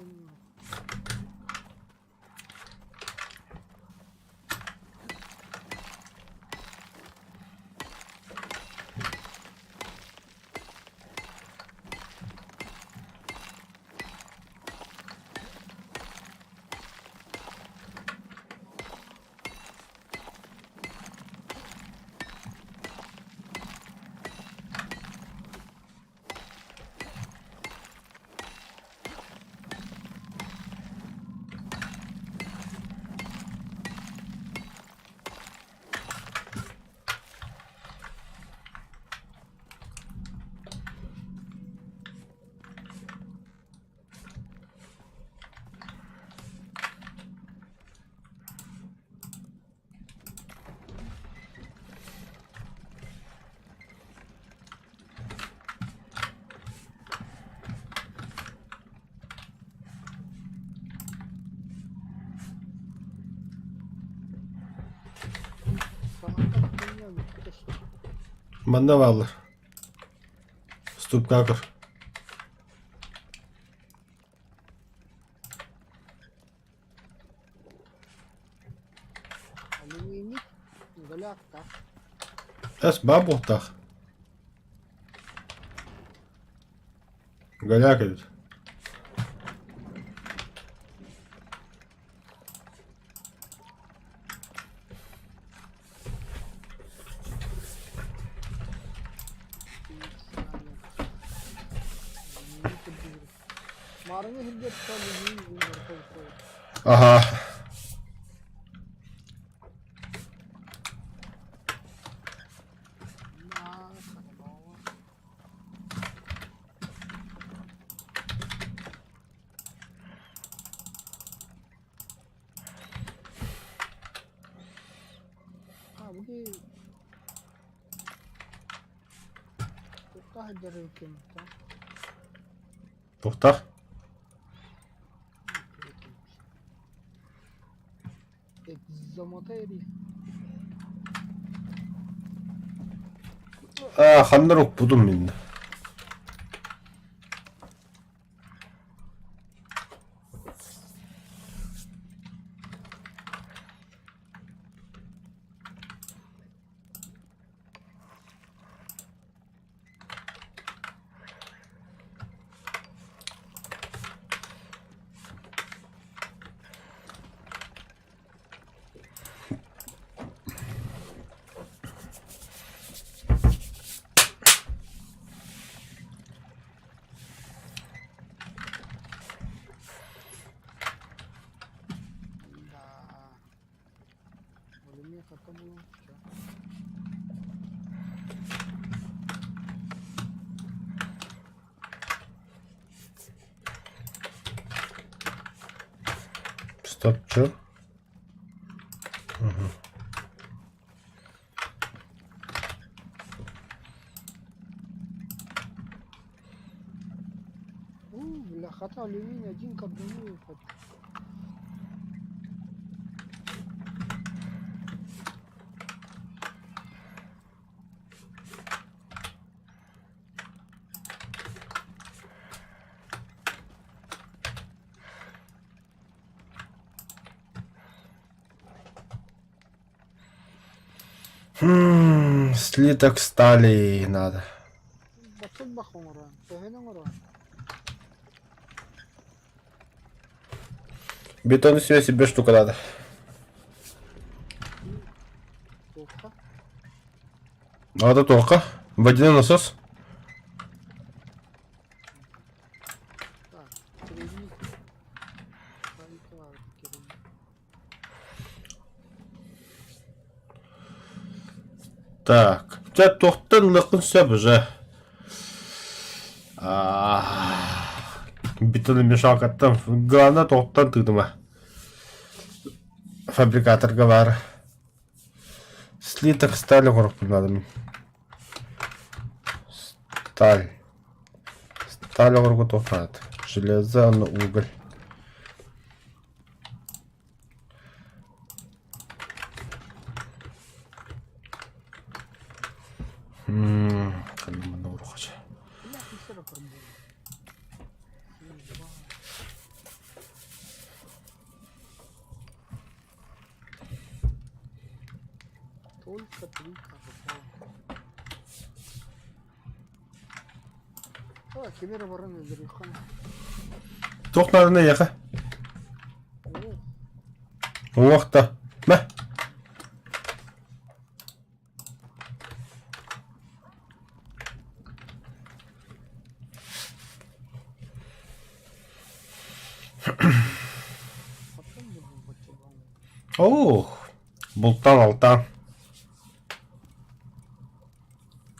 Мандавал. Ступкакер. Алюминий. Голяк, так. Эс бабу так. Галякает. Марने хилдет то алюминий выркал. Ага. Бudi Tukah Jerrykin. Тухтах. Экзомотери. Ханнарук будум мен. Стоп, чё? Бля, хотя алюминий один к одному. Слиток стали надо. Бачат бахом оран. Тохенен оран. Бетонной смеси без штука надо. Тоха. Надо только. Водяной насос. Так. Керевник. Кайка. Керевник. Так. У тебя тоқтын лықын сөп уже. Бетонный мешалка там. Главное тоқтан тыдыма. Фабрикаторға бар. Слиток стали құрып надо. Сталь. Сталь құрғы тоқтады. Железо, уголь. Қанымын ұры қача. Бля, писара пробую. Только 3 карпа. Aa, kenara varan öldürüyor kan. Тоқтады не яқа? Oo, Уақытта. Мә? patron mu bu bacağım? Оу. Бұлттан алтан.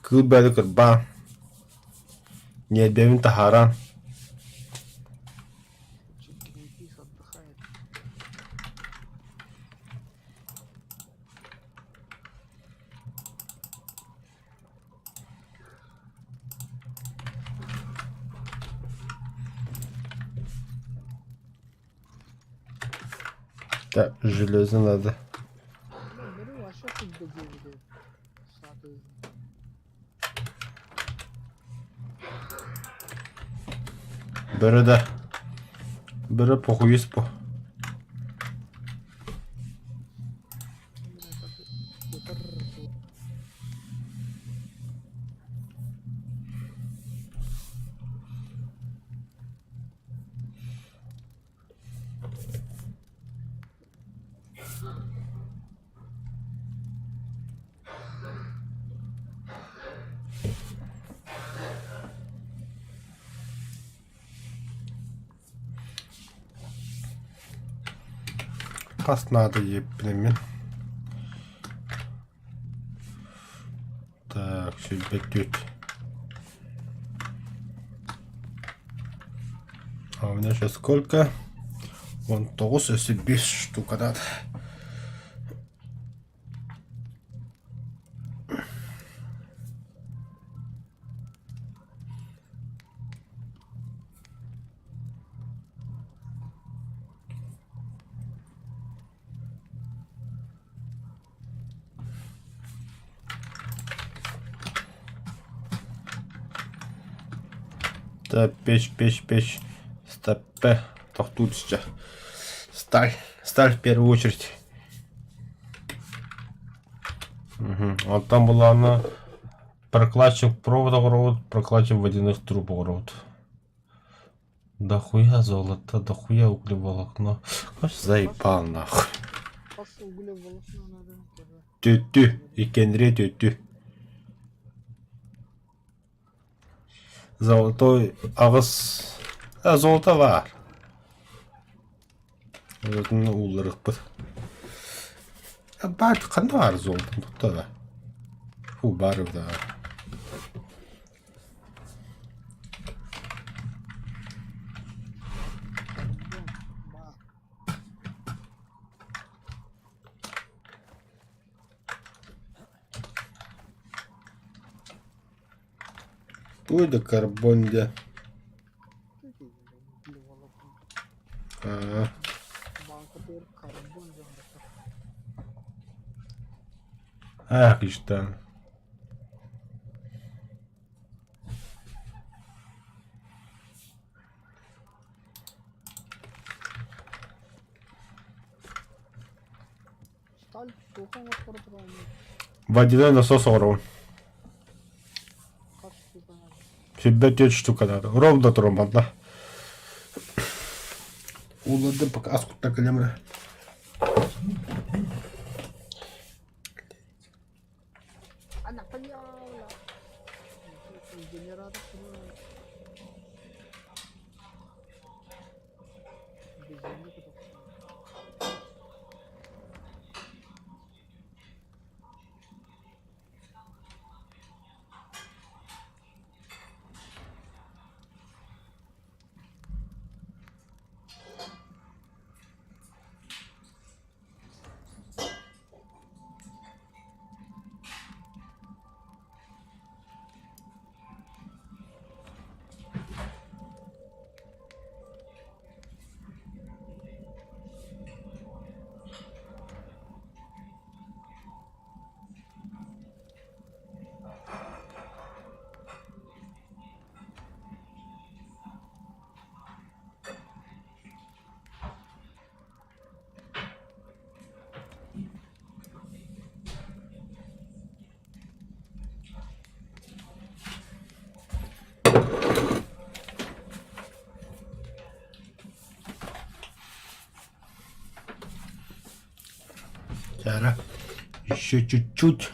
Кыл бәді кірбан. Нербемін тахаран. Greenpeace отдыхает. Так, железо надо. Ben benim aşağı kızda diyebilirim. Saat hızlı. Бірі да. Бірі похуйыз по. Yeter. Тас надо еппінемен. Так, сөйлбеттет. А у меня сейчас сколько? Вон 9, если 5 штук надо. Да, печь. Стопе. Так, тут сейчас. Сталь. Сталь в первую очередь. Угу. Вот там была она. Прокладчик провода, прокладчик водяных труб. Дохуя золота, дохуя углеволокно. Конечно, заебал нахуй. Asıl uygula balıkla neden kere. Tütü. İkenre tütü. Золотой ağız. Золото var. Золотын улырық бір. Бар, қанда бар золотын тұтта да. Фу, бары да. Bak. Buydu karbonca. Uygula balıkla. Banka bir karbon canlısı. Ах, işte. Сталь тохан отпор тұрауын. Водяной насос Орон. Kaç штука надо? Тебе 5 штука надо. Ровно троман, да. Улады пока аскутта калемре. Anak pa niya wala. Generator ko na. Bezini ko to. Сейчас. Еще чуть-чуть.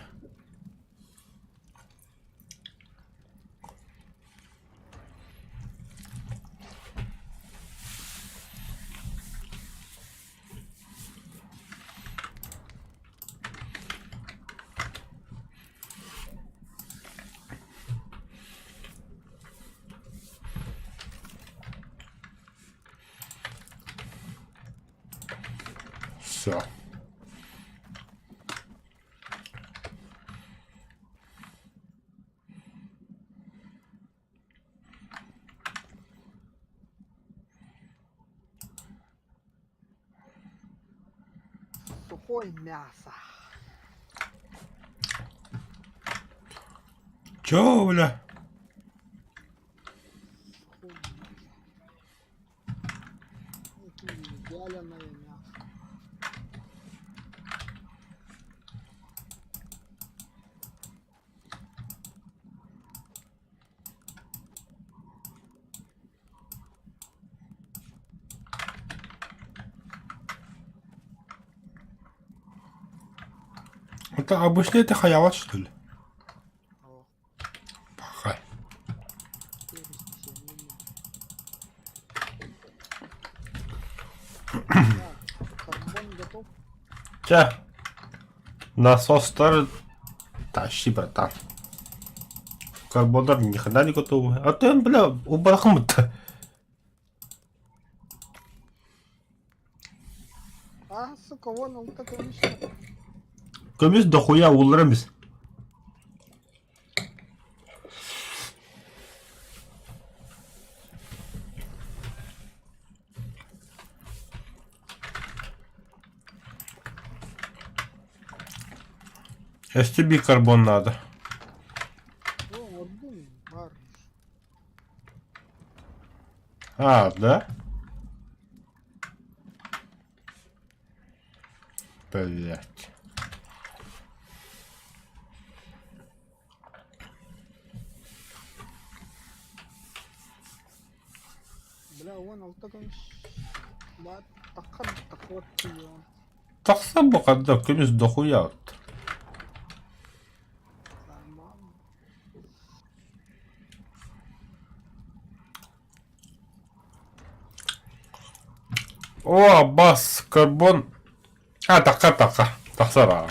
Все. Сухое мясо. Че, бля? Сухое мясо. Это вяленое мясо. Это обычно это хаяват, что ли? О, Пахай. перец семена. Так, карбон готов. Че? Насос тоже тащи, братан. Карбонар ни хрена не готовый. А ты, бля, у Бахмута. А, сука, вон он такой мешок. Көмес дохуя улырымыз. STB карбон надо. О, ордын бар. А, да? Блять. Бля, вон он такой бар. Такар такот ее. Такса бақанда көмес дохуя от. Нормально. О, бас, карбон. А, така. Таксара.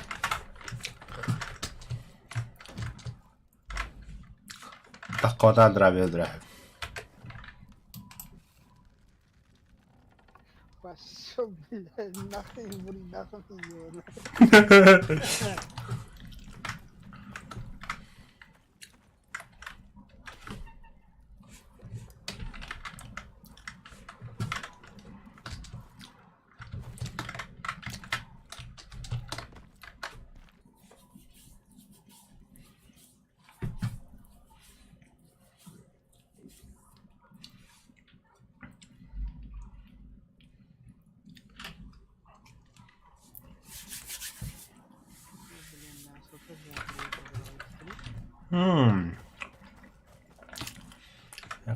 Такота драведра. Пошел, блядь, нахрен, блин, нахрен ее.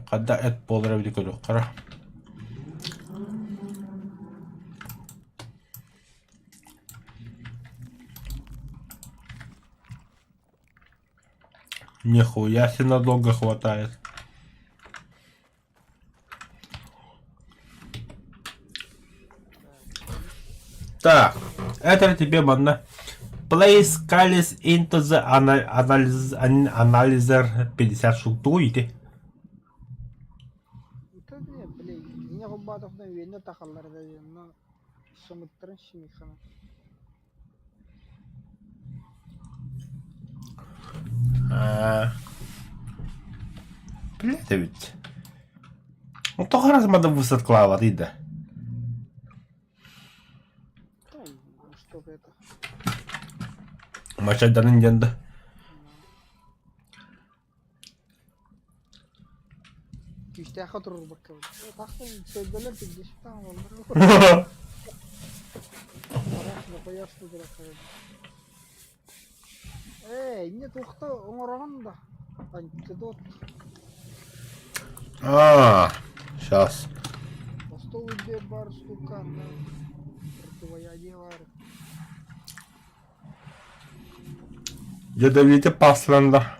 Када эт болар эбди көрүк кара. Нихуя себе надолго хватает. Так, это тебе модно. Place Callis into the analyzer 50 штук туйди. Это не, блин, меня хубатов на вене тахаллар да, но сумыттырын шимихана. Блядь, ведь. Ну только раз надо высоткла да. Там, что это? Мачать да нинденда. Кüşte hatırır bakalım. Taktım sözdeler de geçip tamam onları. Parasını koyarsın direkt. Не тухта оңорогон да. Антидот. Сейчас. Постолы бар стукан, да. Противоядие бар. Ядовите пасланда.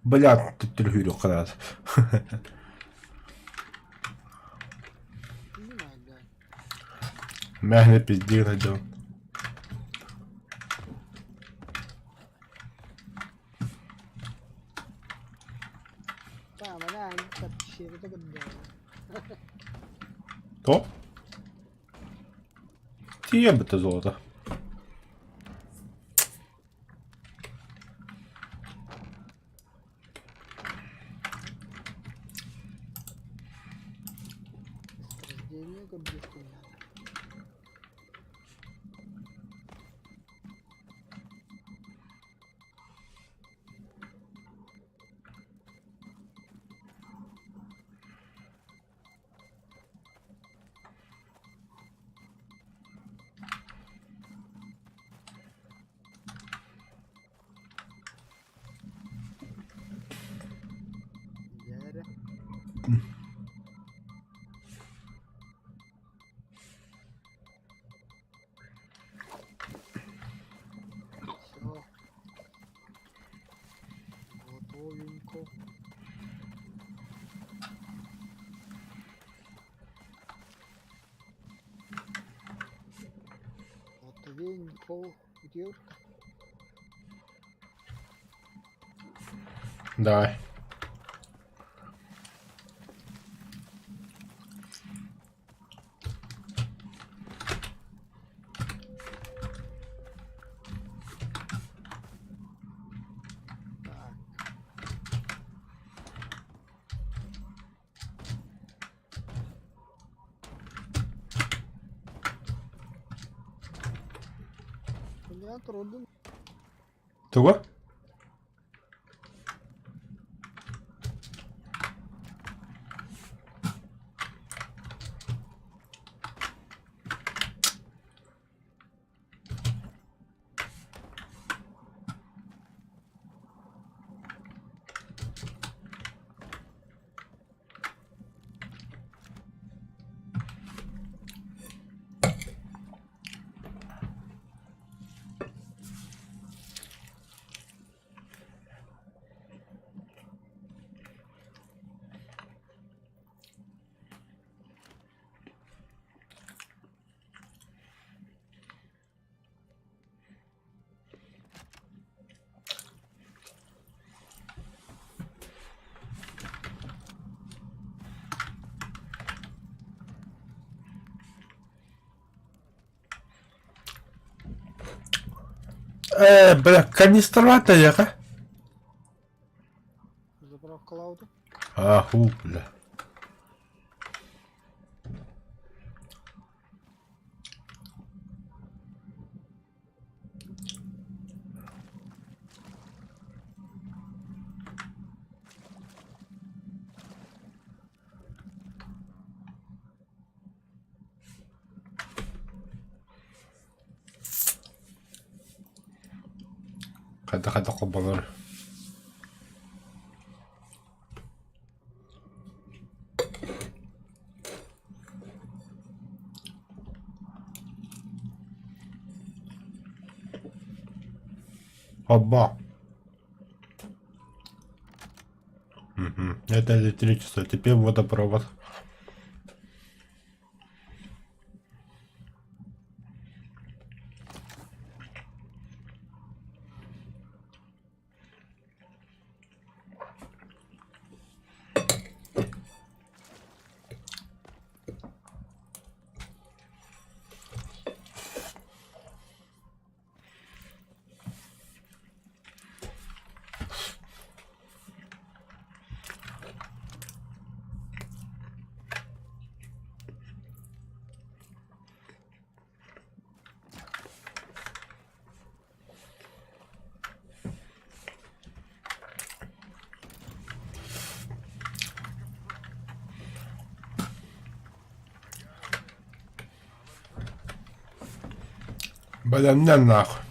Бля, ты трюхю когда. Мягне пизди найдем. Tamam, ana şey de gıdı. То? Тие бы ты золото. Рождение гыды. Все. Готовенько. Готовенько. Идёшь? Давай. Я трудно. Того? Бля, каністровата яка? Заправка лаута. Аху, бля. Хада кобалар. Оба. Угу. Это электричество, теперь водопровод. Бля, мне нахуй.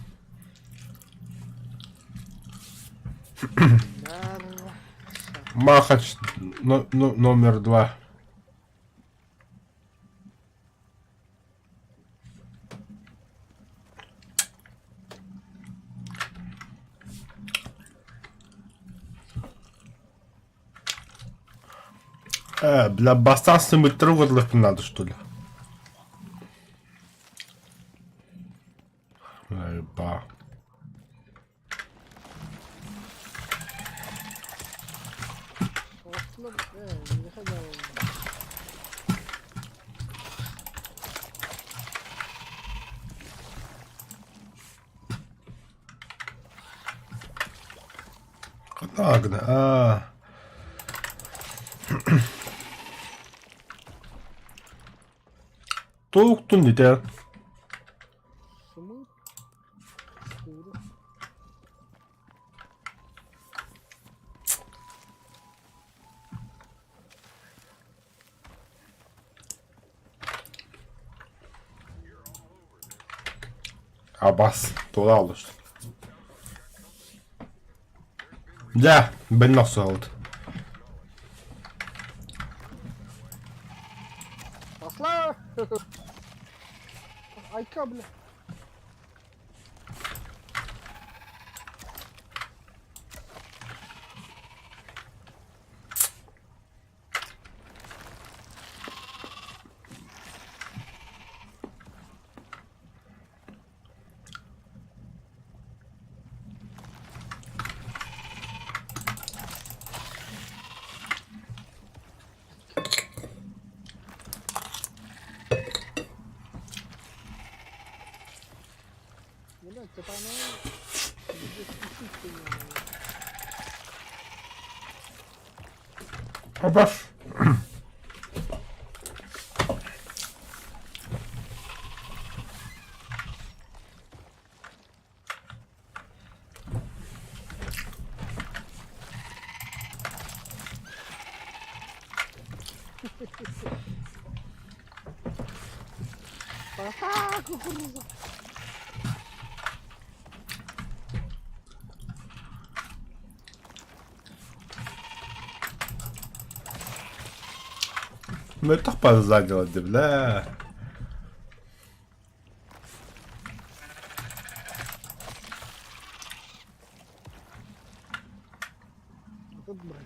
Нерва. Махач номер 2. Бля, бастан быть трогать надо, что ли? Ба. Aslında ne kadar oldu? Ладно, Толуктун дейді. Sımı. Doğru. Абас, тола алды что. Да, ben nasıl aldı? Asla. Ay kablo. Блять, это она... Здесь специфика не было. Абас. Ага, кукуруза. Ну это позадило, бля. Этот брать.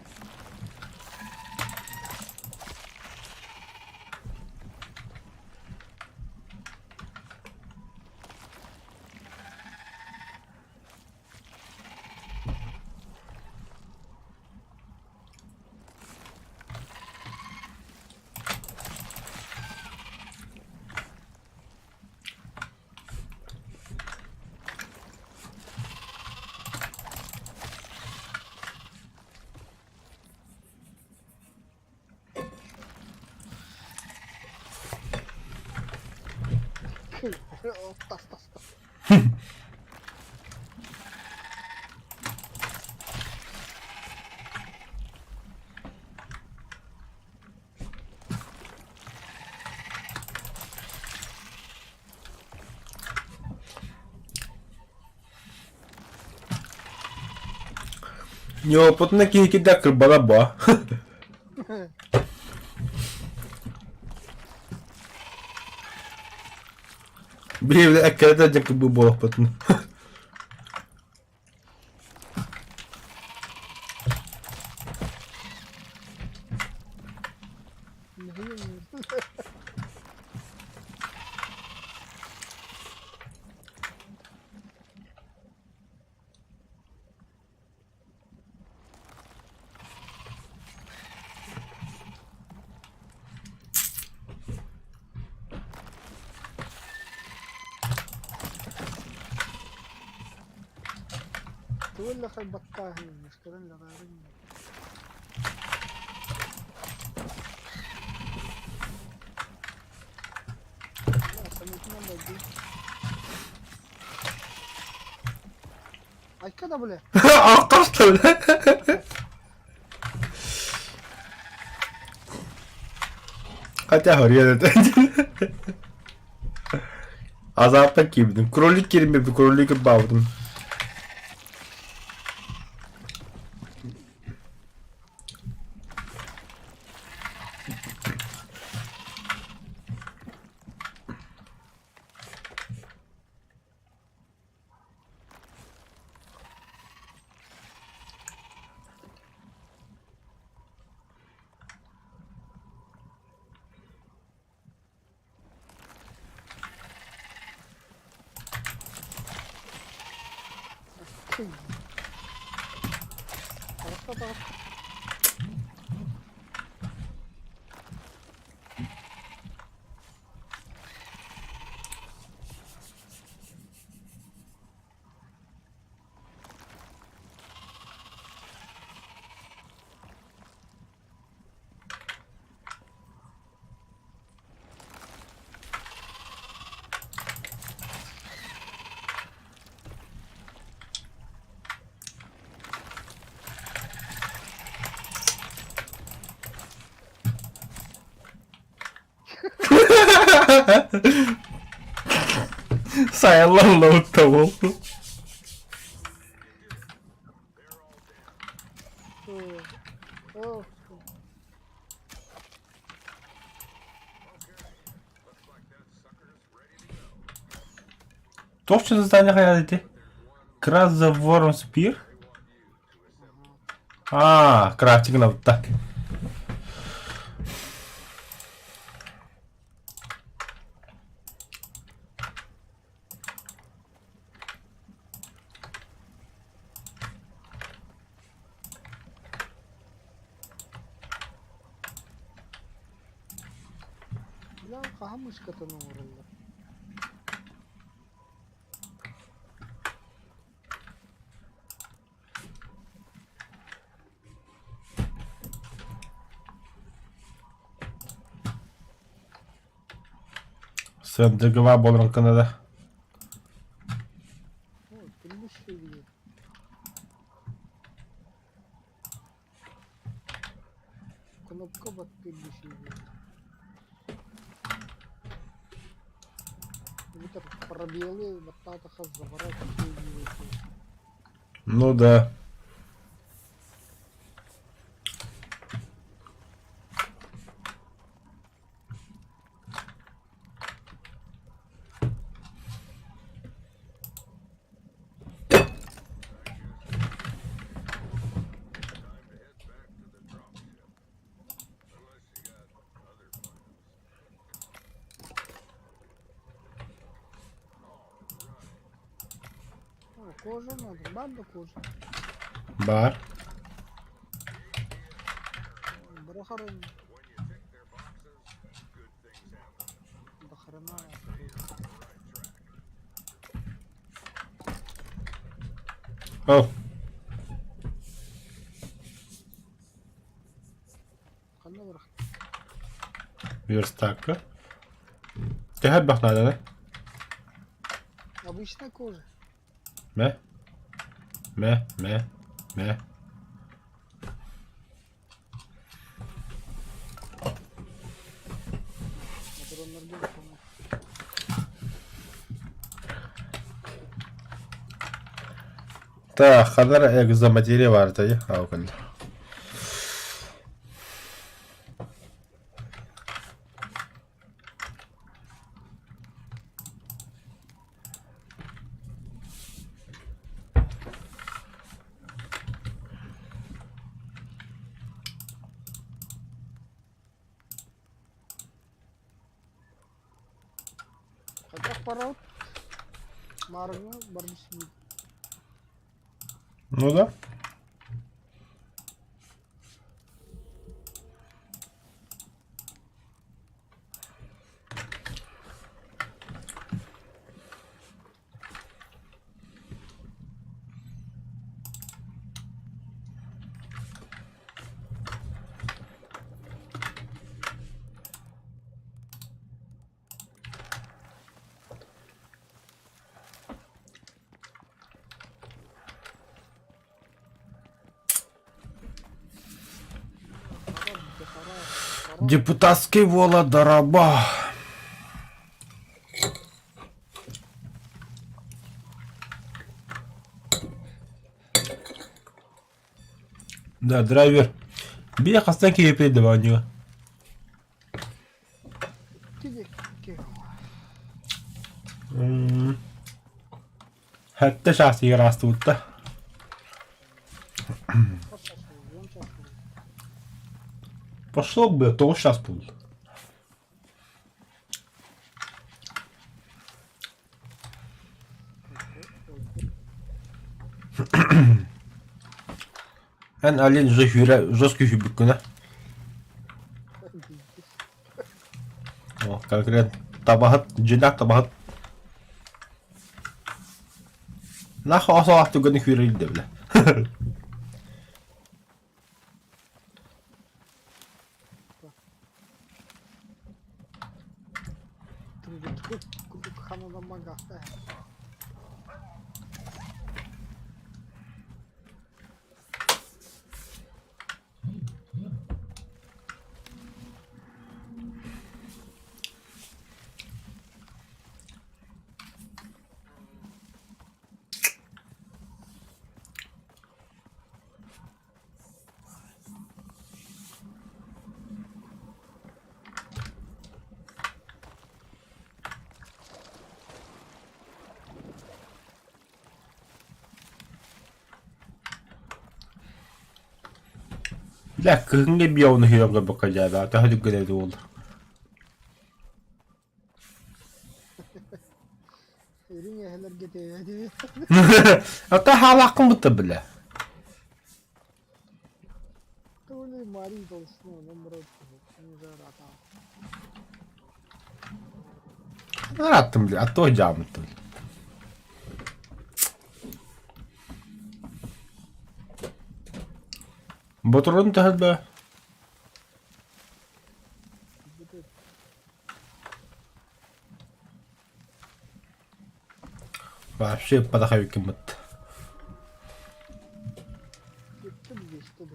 Tas tas tas. Неопытно nakikita kırbala bu. Bir evde ekkede edecek bu opытно. تقول لك البطاهي المشكلة اللي غيرين. لا سميتنا بدي. أي كده بله. Akkaştı öyle. Kaça horiye dedi. Azapta gibiydim. Krolik girme bir krolik gibi bağladım. عرفت عرفت. Sayalım lavuk tavuk. اوه Top şu zdanie hayaleti. Kraz за ворон спир. А, крафтинг на вот так. لا فهمش كتنور الله. Sen de güven bolun hakkında. كل شيء كنا بكبت كل شيء это пробелы батата хазабарат. Ну да. Кожа надо, банда кожа. Бар. Брахарин. Дохрена. Al. Kanna bırak. Верстак. Тягать бахнада, да? Обычная кожа. Me? Me? Патронlardan sonra. Так, kadar egzomateri vardı ya. Ha, o kadar. Kaçak para al. Marına varmış gibi. Ну да. Para bizde para. Para. Депутатский вола дороба. Да, драйвер. Bir yakasından keyifliydi bence. Gidecek. Hatta şahsi rastı utta. Kaç şaşırıyor? 10 şaşırıyor. Пошло бы, то сейчас был. En alin жесткий хюбик, да? О, конкретно. Табахат, джинак табахат. Нахуй асалах түгені хюрелді бля. Tıngıt kuduk kanadan magahta. Bля, kızın bir yavunu hüyonga bakacağı be. Daha dükkan evde oldu. Erin yeheler gidiyor. Hadi. Hatta hala hakkım bitti bile. Öyle mari dolsun onun burası. Güzel hata. Ne attım bile. Attı o camı. Boturun tahıl be. Вообще подохаю кем-то. Gitti mi geçti de.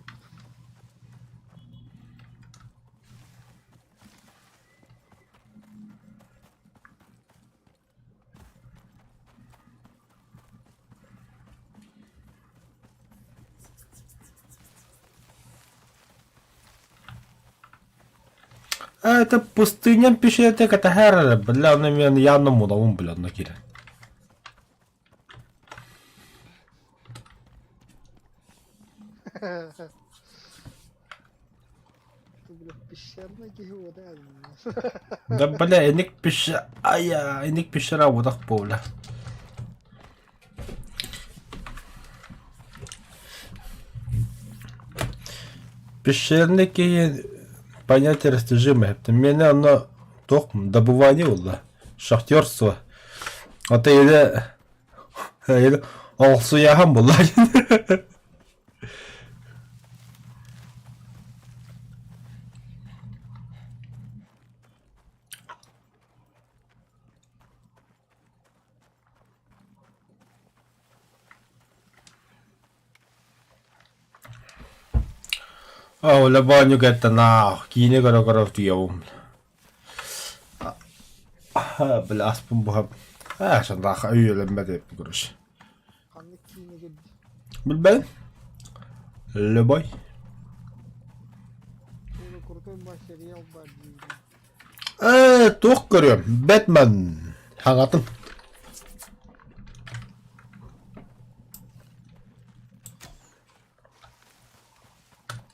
А это пустыня пишет, это хера, бля, он меня явно мудавым, бля, накиля. Böyle pişerme gibi o da yani. Да, бля, иник пише, ая, иник пише работах поля. Пещерники понятие растяжимое. Меня оно только добывание было. Шахтерство. Это или алсуяхам было. Öyle banyo gitti na. Yine kara diyorum. Ha bile aspın bu hep. Ha sen daha üyelenme de bir kuruş. Kanlık kiyine geldi. Bilmem. Le boy. Öyle kurtayım başları yapma diyeyim. Tok görüyorum. Batman. Hangatın.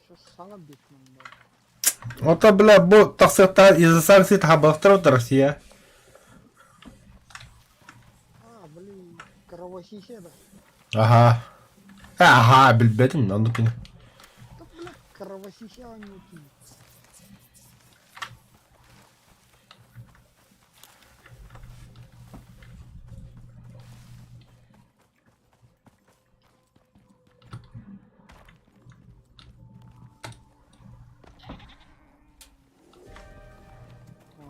Şu sana bitmem ben. O da bile bu taksitler izlesen siz haberler oturursun ya. Блин, кровосисе да. Aha. Aha bilmedim onu ki. Да, блядь, кровосисе они такие.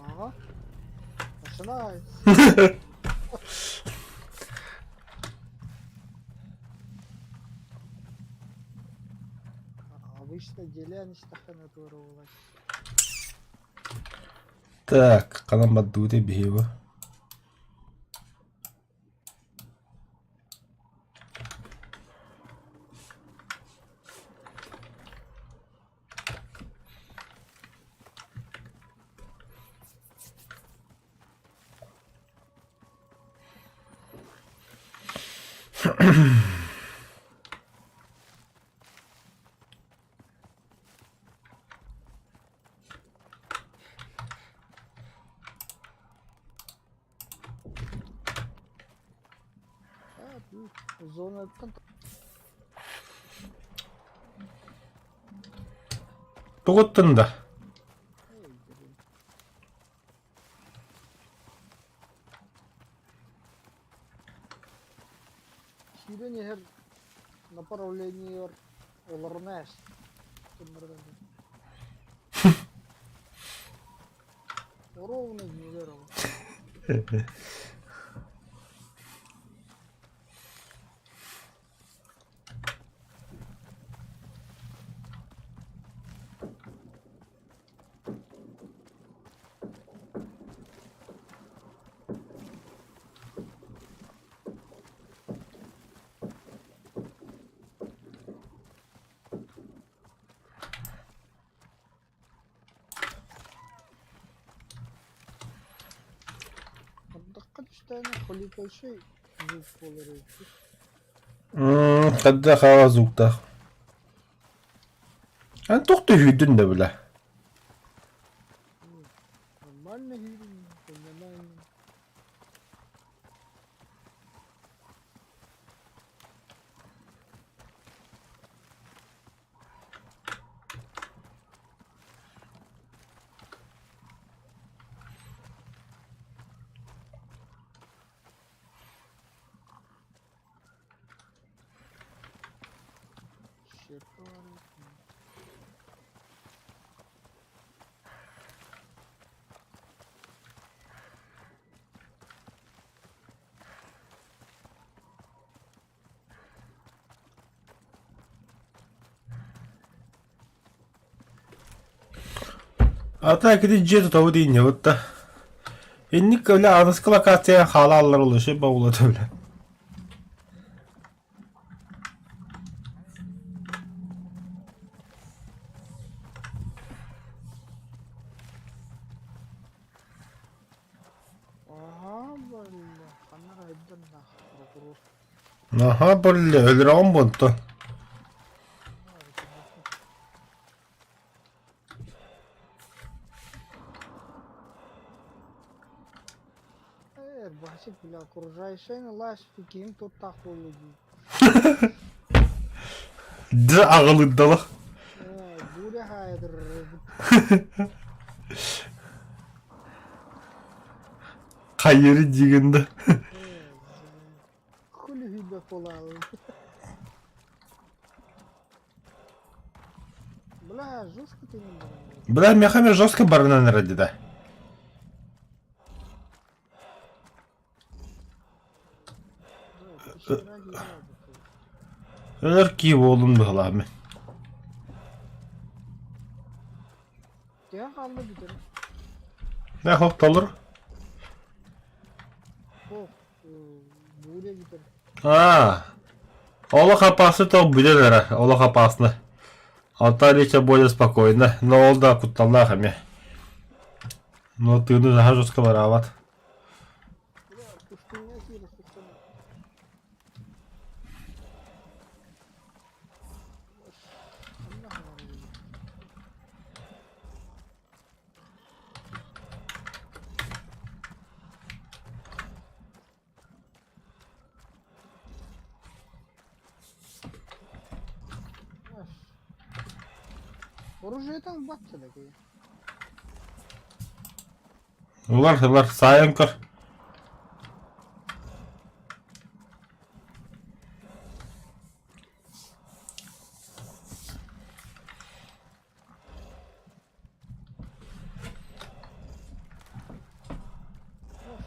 Ага. Начинается. Обычно делян istahane doğru ulaş. Так, канал Мадуде бігіва. Ha, bu zona Tuğuttun da. Сюда нехер направление Оларнес. Ровно генерал. Даккат üstüne kolika şey звук olarak. Kadda hava zukta. Ben tuktu hüdün de bile. Нормально гирим, нормально. Şerpa var. Ata gidince tutavu değil ya bu da. Enlik öyle anıskıla katsaya halalar oluşu bavuladı öyle. Aha böyle. Kanara edin nah. Kurur. Aha böyle öldüren buntu. Бачит, бля, окружающие ластики, им тут так холодно. Dı ağılıdalı. Буря хайдер. Kayırı diginde. Хули хиба полал. Бля, жестко ты не был. Бля, мехами жорстко барынан ради да. Вчера. 40 oğlum da lan. kaldı bir tane. Ne hop olur? Oh. Buraya gider. Ha. Ola kapası to bilirler. Ola kapasını. Отдали более спокойно. Но олда кутталлахами. Но ты ну захожу сковорават. Bura kıstın ne ki kıstın. Allah Allah. Оружие там батса такое. Ular sayın kır.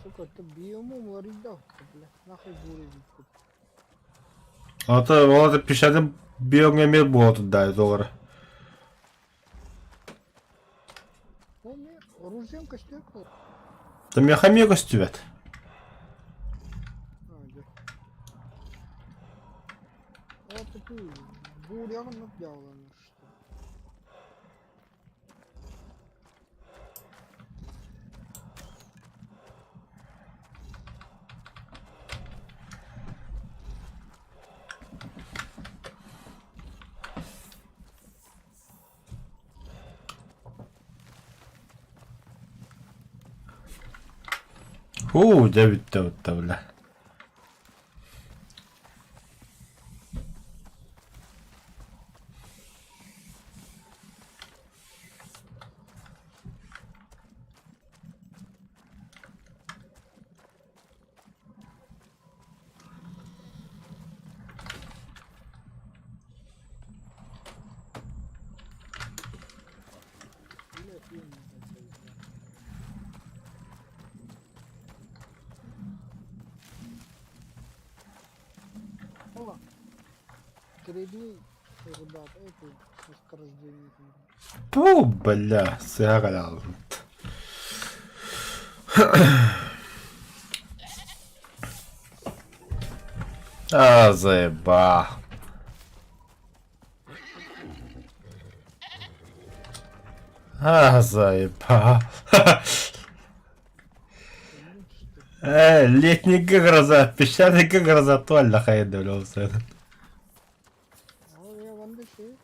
Сука, ты биому моридо. Бля, нахуй буря бит. Ata ola da pişedim biyon emir bu oldu da doğru. Ну, мне оружием костяк. Там я хамия костювет. А, да. Вот ты бурян надел, что. Да ведь то бля. Бля, фильм такой. О, средний, ребят, это восхождение. Пу, бля, сыграл. А, заеба. А, заеба. Летняя гроза, песчаная гроза, туаль хайда olsaydı. О, я вам дыши.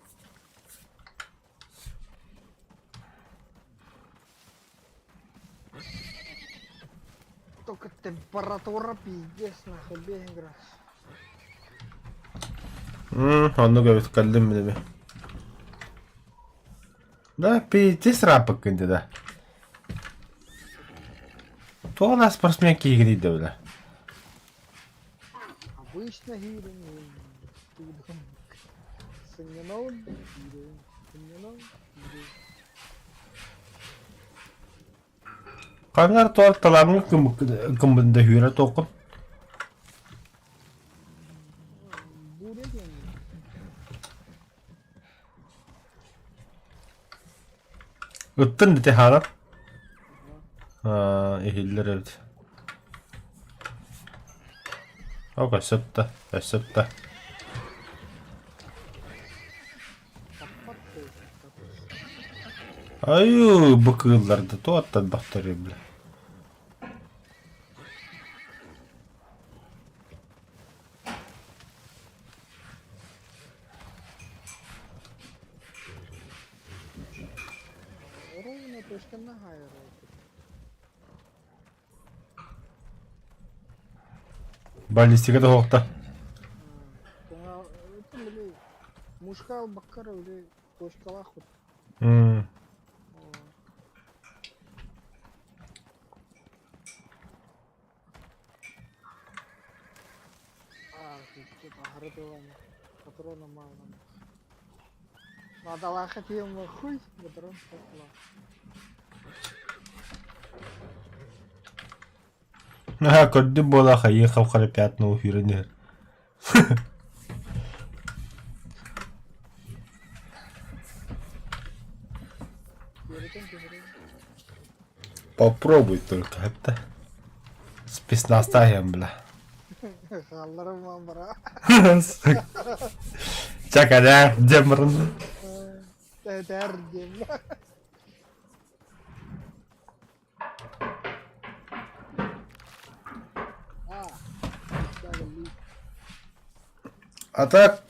Только температура пиздец, нахуй, бегай грас. Onu gösterdim bile bir. Да, пиздец рапок инде да. То у нас спортсменки игры да, бля. Обычно гиры, Саньянов, гиры, Саньянов, гиры. Kanlar tortalarını kımbında hüre tokun. Буря день. Ittın dite hanım. İhiller evet. O kaçıptı. Kaçıptı. Ayu bu kığıllarda to attan baktırıyor bile. Ровно точка нога играет. Баллистика да hokta. Это, блин, мушка баккара, блин, точка лахут. Что-то агротование. Патрона мало. Надо лахать ему хуй, патрон попала. Ha kördüm bola hayır kavkara piyat no hürenir. Yürüten köşede. Попробуй только это. Спецназ таям, бля. Халlarım var bura. Çakada demrın. Der diyeyim. Ha. Atak.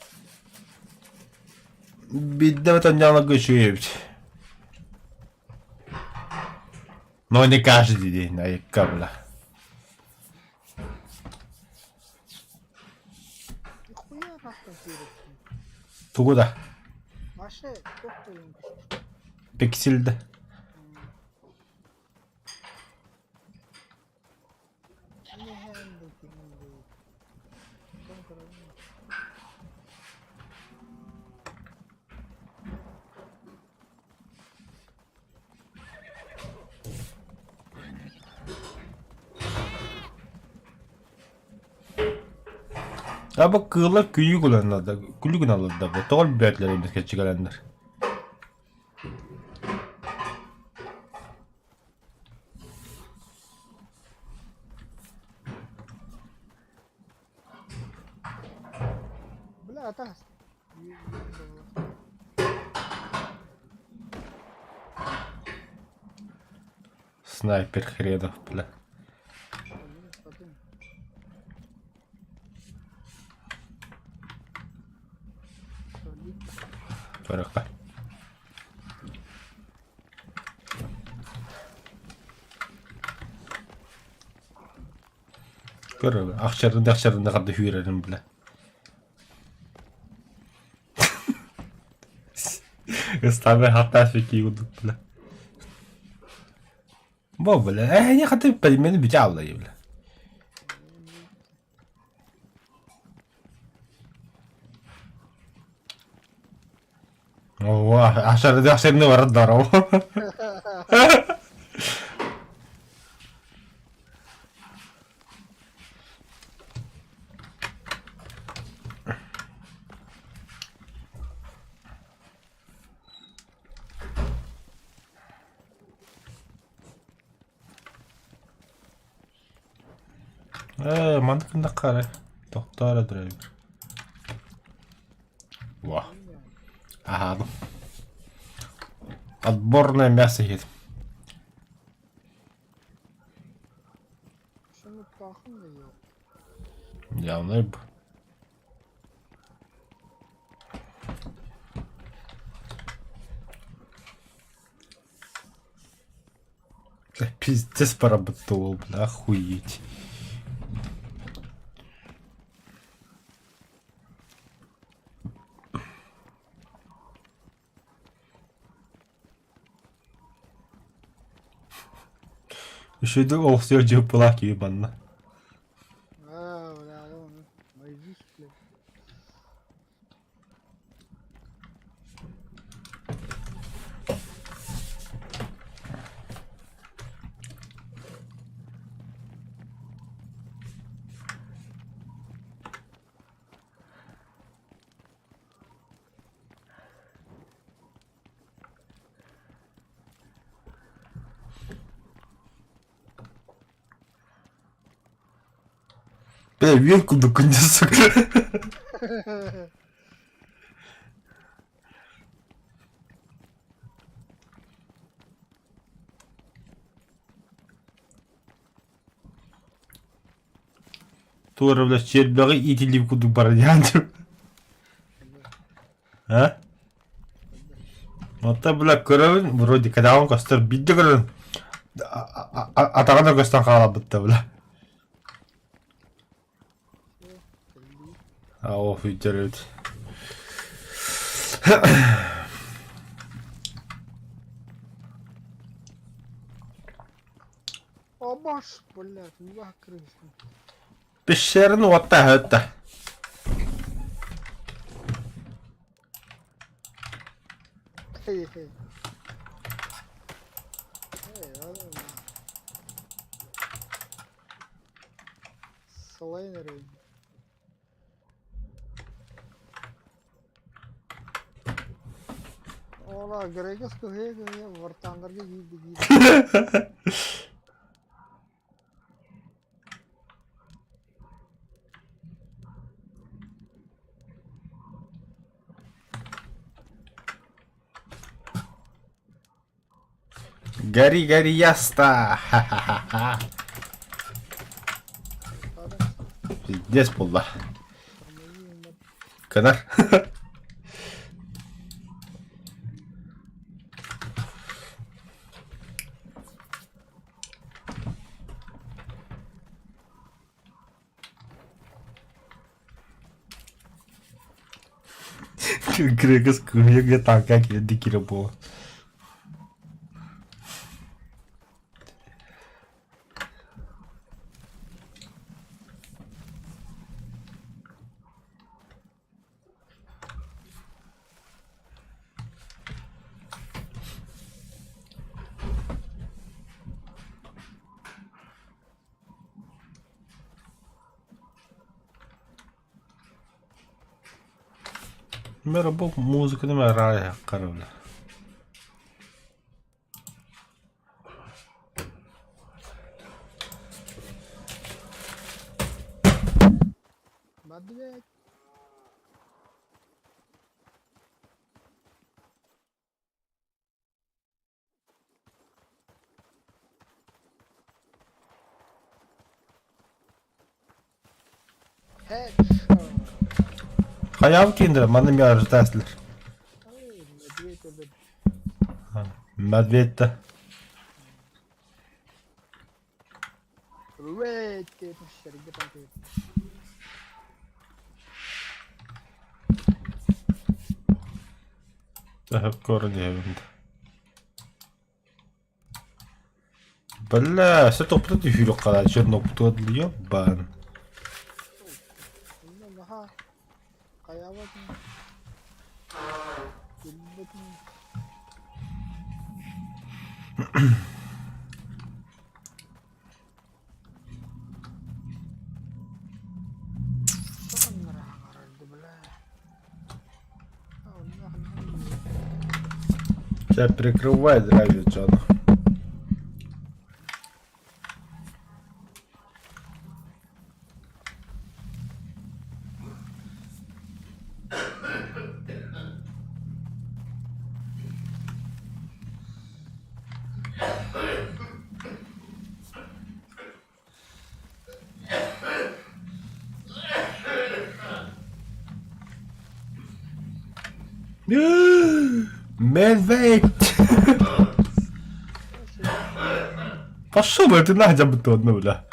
Бедно это не лагучують. Но не каждый день, а як кабля. Nихуя нахуй сиретsin. Тугуда. Başı çok koyun. Peksildi. Ne hem de kimin de. Son kararım. Ama kığlar küyü kullanıldı. Külü kullanıldı bu. Tol biberleri emizge çıkaranlar. Bля atas. Снайпер хренов, бля. Bırak. Gör, akşarında kadar hüyrerim bile. Istabe hatta fikri uduk bile. Bu bile, ne kadar beni bir cavlayı bile. Wah, akşarında var da o. Mantıklı kare. Doktora driver. Вау. Ага. Отборное мясо едем. Şunu takım da yok. Явно б. Бля, пиздец поработал, бля, охуеть. Еще и о, все джиплаки ебанно. Bля onu. Mayıs bile. Бля, вилку доконец, сука. Тура, бля, чербяғы итиліп күдік бар дияндым. А? Вот бля, көрөбүн, вроде кадаган костар бидди көрөбүн. Атаган костан кала бытты, бля. А, оф, үйдерөбүт. Abaş bля, Allah kırılsın. Пещерын отта өтті. Hey hey. Hey oğlum. Slayer oyun. Ola Gregas ko he, vartanlar ke giydi. Гори, яста. Пиздец болды. Kadar. Gregas kuruyor ya tanka gibi dikire bu. Merhaba muzikini merhaba karımla. Madde. Headshot. Hayal kendine bana bir arzu teslir. Ay, medved öldü. Medved'de. Evet, etmişler. Gidip bakayım. Hep görünüyor evimde. Bella, se toplu düşüyor kadar. Şu nokta ediliyor. Ben. Bundan daha kayavat mı? Gülbet mi? Çok onlara karardı bile. Allah'ım. Тебя прикрывает, драйвит Джона. Медведь! Пошел бы ты нахер бетонно, бля.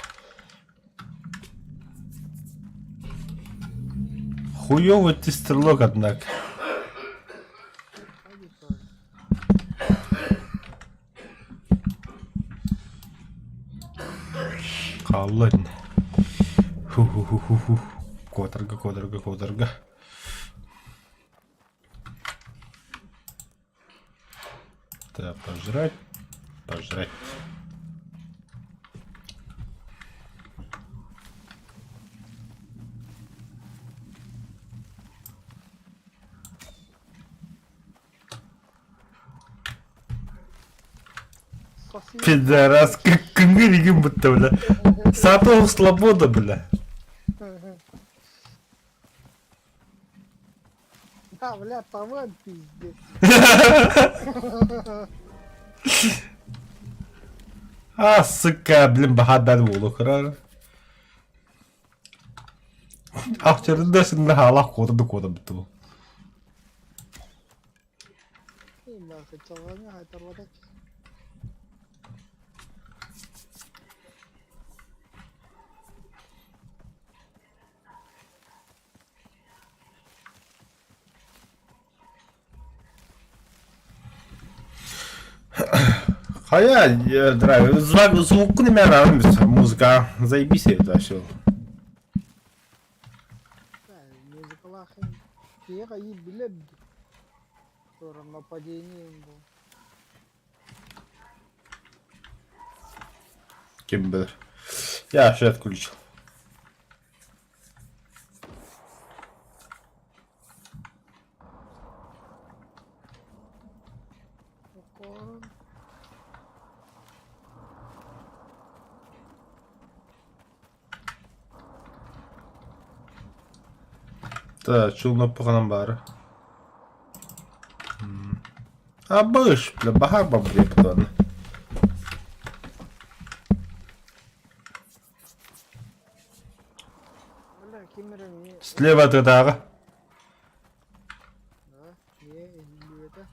Хуёвый ты стрелок, однако. Hadi koy. Kalın. Ху-ху-ху-ху-ху. Кодорга. Да, пожрать. Соси. Пидорас, как кынгыригим будто, бля. Сатов свобода, бля. Да, бля, таван пиздец. А, сука, блин, бахадан болу кырар. Ахчарында сында хала кода биту. İyi bak, çavanya haytarvada. Хая, драйв, звук не нравится, музыка, заебись это все. Музыкалар тиега iyi bileb. Sonra нападение bu. Kim bilir. Я все отключил. Bakalım. Да, чулно погнам бары. А быш, бля, bahar baba yapıdan. Кемерен Слева от этого. это.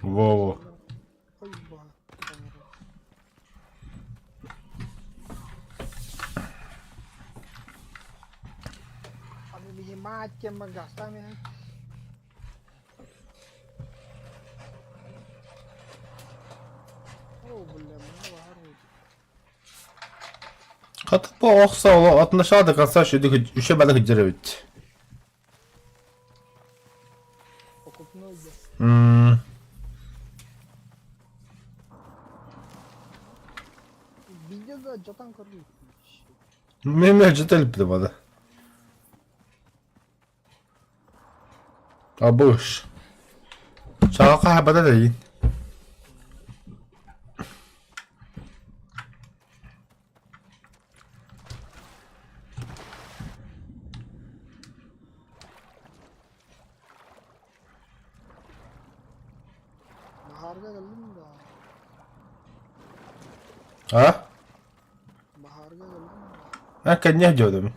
Во-во. Ой, ба. Abi mati magastami. О, бля, мне ворот. Қатып по оқса ол 60-ға да қалса үші бәді хүддеребет. Покупной да. Видеода жатан көрдüm. Мен жетеліп бді бады. Абуш. Шағақа хабада дейін. Baharga geldim da. А? Baharga geldim da. А, кәнне жодым.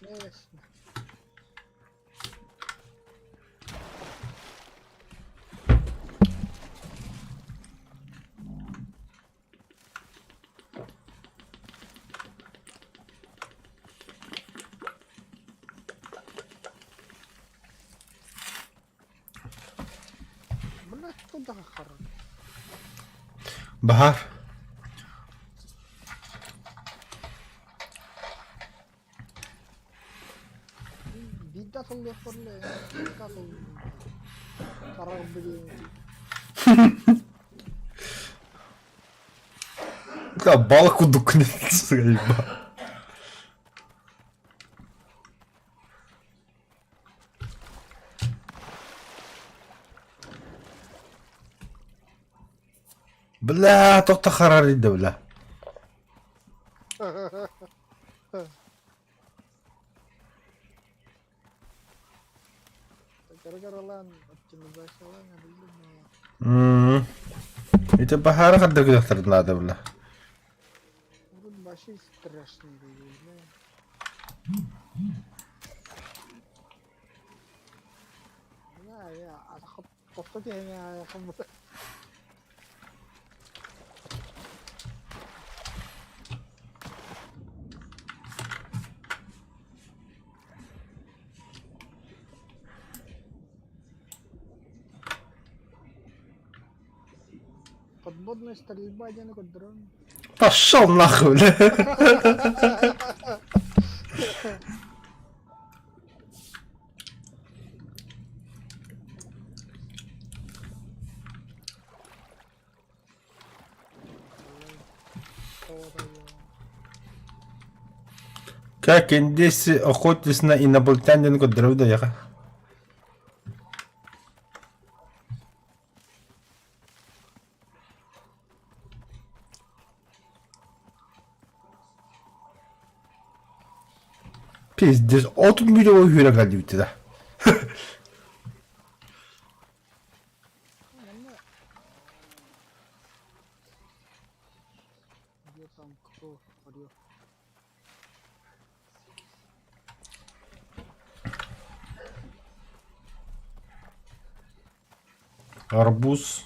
Ясно. Блять, куда харам? Bahar. Bidda tolluyor böyle. Bidda tolluyor. Karar biliyor. Балық удук не. Бля, тоқта қарар еді бля. Gara-gara lan optimizasi lan bildim ya. Это Bahar kadar güzel надо бля. Bunun başı страшный değil mi? Ya, atak topta diye ya kamu. Подводная стрельба, один дрон. Пошел нахуй, бля. Как индейцы охотились на инопланетян, который доехал. Пиздец, от миллиона хюра галибти да. Где там кто орёт? Арбуз.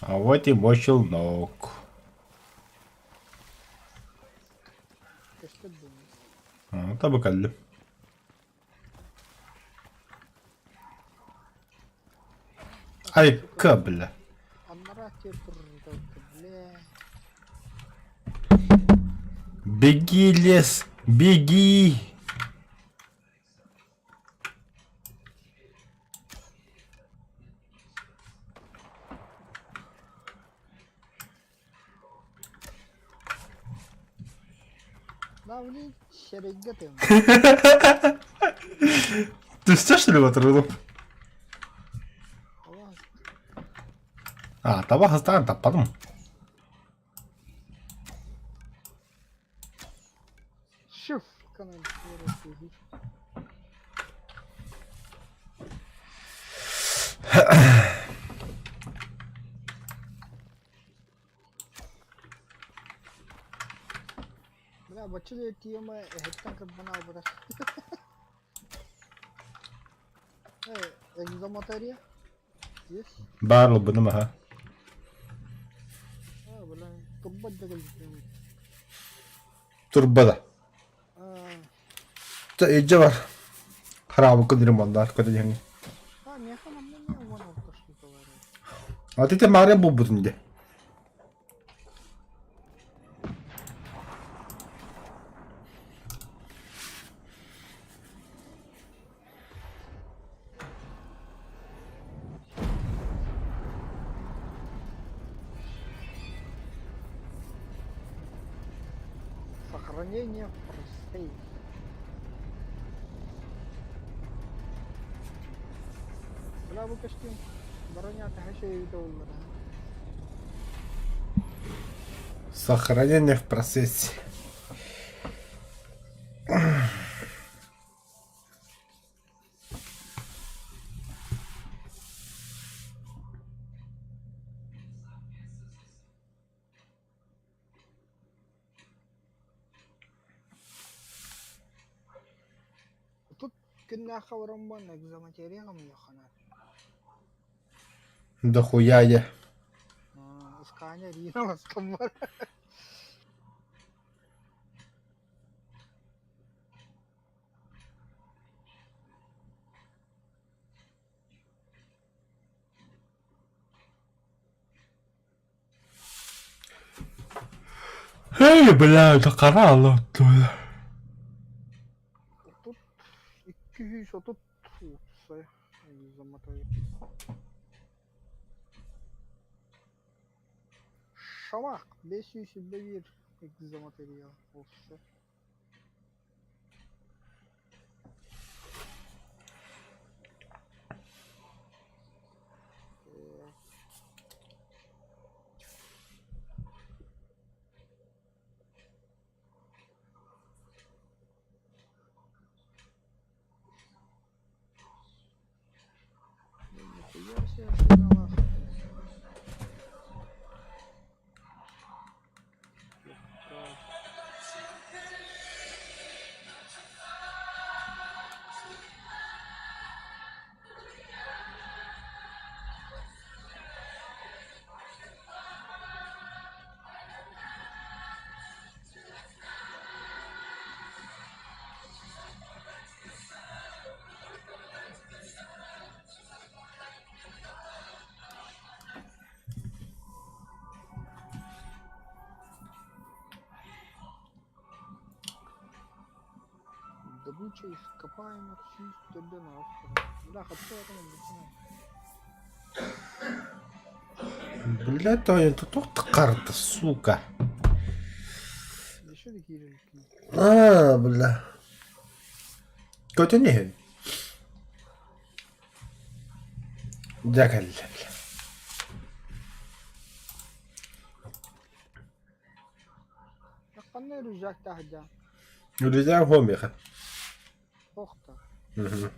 А вот и мой челнок. Keşke dönüyor. Tabii kaldım. Ay kabla. Onlara tepurdu bile. Беги, лес, беги. Да, блин, шерегатым. Ты все что ли отрывал? А, табак оставим, так потом. Шуф, канал. Бля, बच्चे जो टीम में head tanker बना पड़ा है exam materia yes Barlo bunu mu ha? हाँ बोला तुब्बत जगल Turbada. हाँ Ece var. Harabı kıdırım onlar. Kötü yani. हाँ नहीं हम हमने नहीं वन और कुछ नहीं cover Atite mare bu budun de. сохранение простей бля bu костюм бронята хашей доллара Сохранение в процессе. тут كنا خبرهم بان اجزاء материал يا خنات Дохуя я. искание рина скамар Эй, бля, это карало оттуда. тут 230 tutsa zamatayı. Şamak 501 egza materyal olsa. Я себе сигнала. Добыча ископаемых чисто для нас. Да, хочу это не Бля, то это тут карта, сука. еще такие рельки. А, бля. Kötü не. Дякую, бля. Какой рюкзак тогда? Ülüden homiha. Охта. Угу.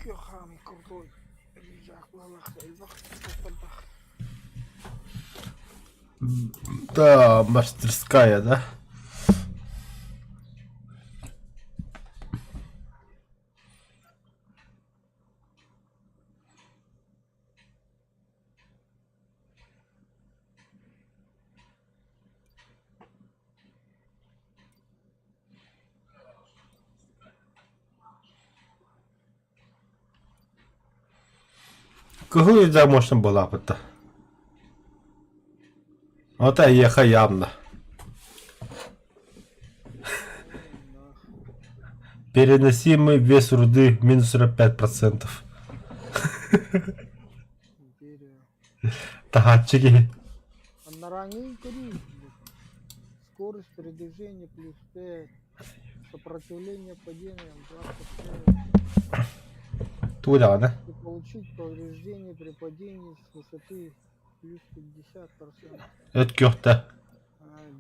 Кёхами крутой. Рюкзак лалах, эльбах, топалбах. Да, мастерская, да? Кого нельзя можно было бы-то? Вот и еха явно. Переносимый вес руды минус 45%. Империя. Тагачики. Наранги кери. Скорость передвижения плюс 5. Сопротивление падениям 25. Туля, да? И получить повреждение при падении с высоты плюс 50%. Это кёхта.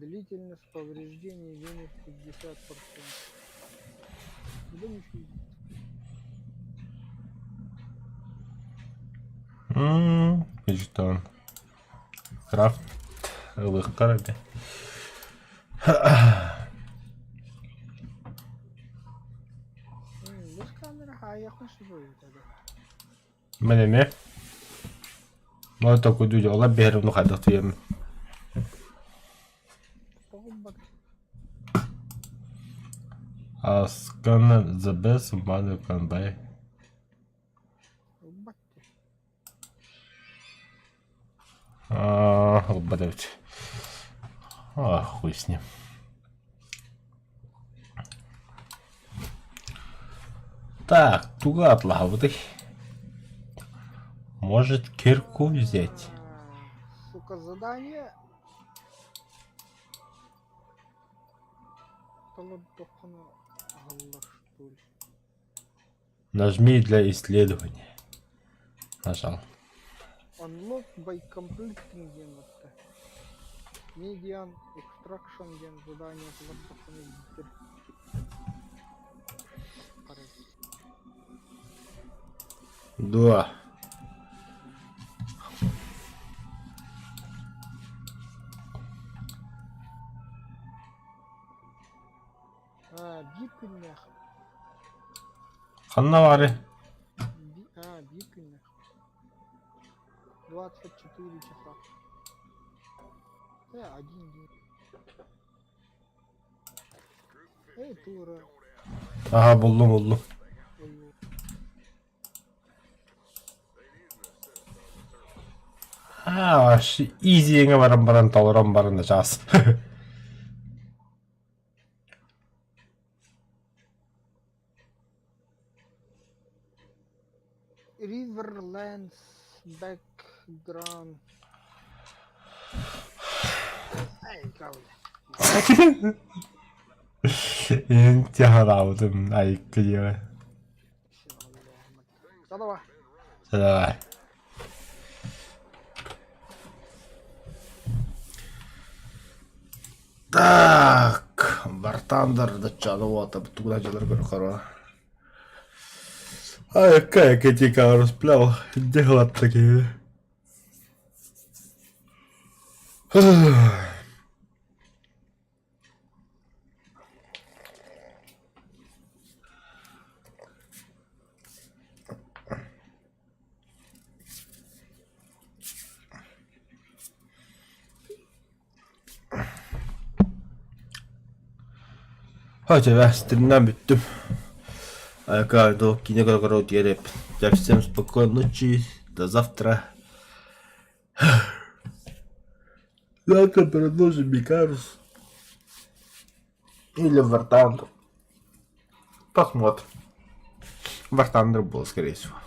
Длительность повреждений минус 50%. Да не фиг. Что он? Крафт. Лых кораби. Без камеры, а я хочу тогда. Мене не. Ну это куди дела бігер, ну хай достоїмо. Погубак. А scan the best money can buy. Погубак. Блять. Хуй с ним. Так, туга отлагодый. Может кирку взять? Сука, задание. Колодохана Аллах, что ли. Нажми для исследования. Нажал. Unlock by completing game. Median extraction game задание колодохана. Да. Бикунях. Ханнавари. Бикунях. 24 часа. Один день. Тура. Ага, buldum. Easy'ye varın talıram barınacağız. Riverlands background. Ай, кавля. Интихар алдым айккиере. Давай. Давай. Так, Вартандер дочанувата, туди джелер хоро. А яка тільки розпляв, де глад такий. Хотя вестернам биттим. Ака до кинегород едет. Я всем спокойной ночи. До завтра. Завтра продолжим Бикарус. Или Вартандер. Посмотрим. Вартандер был, скорее всего.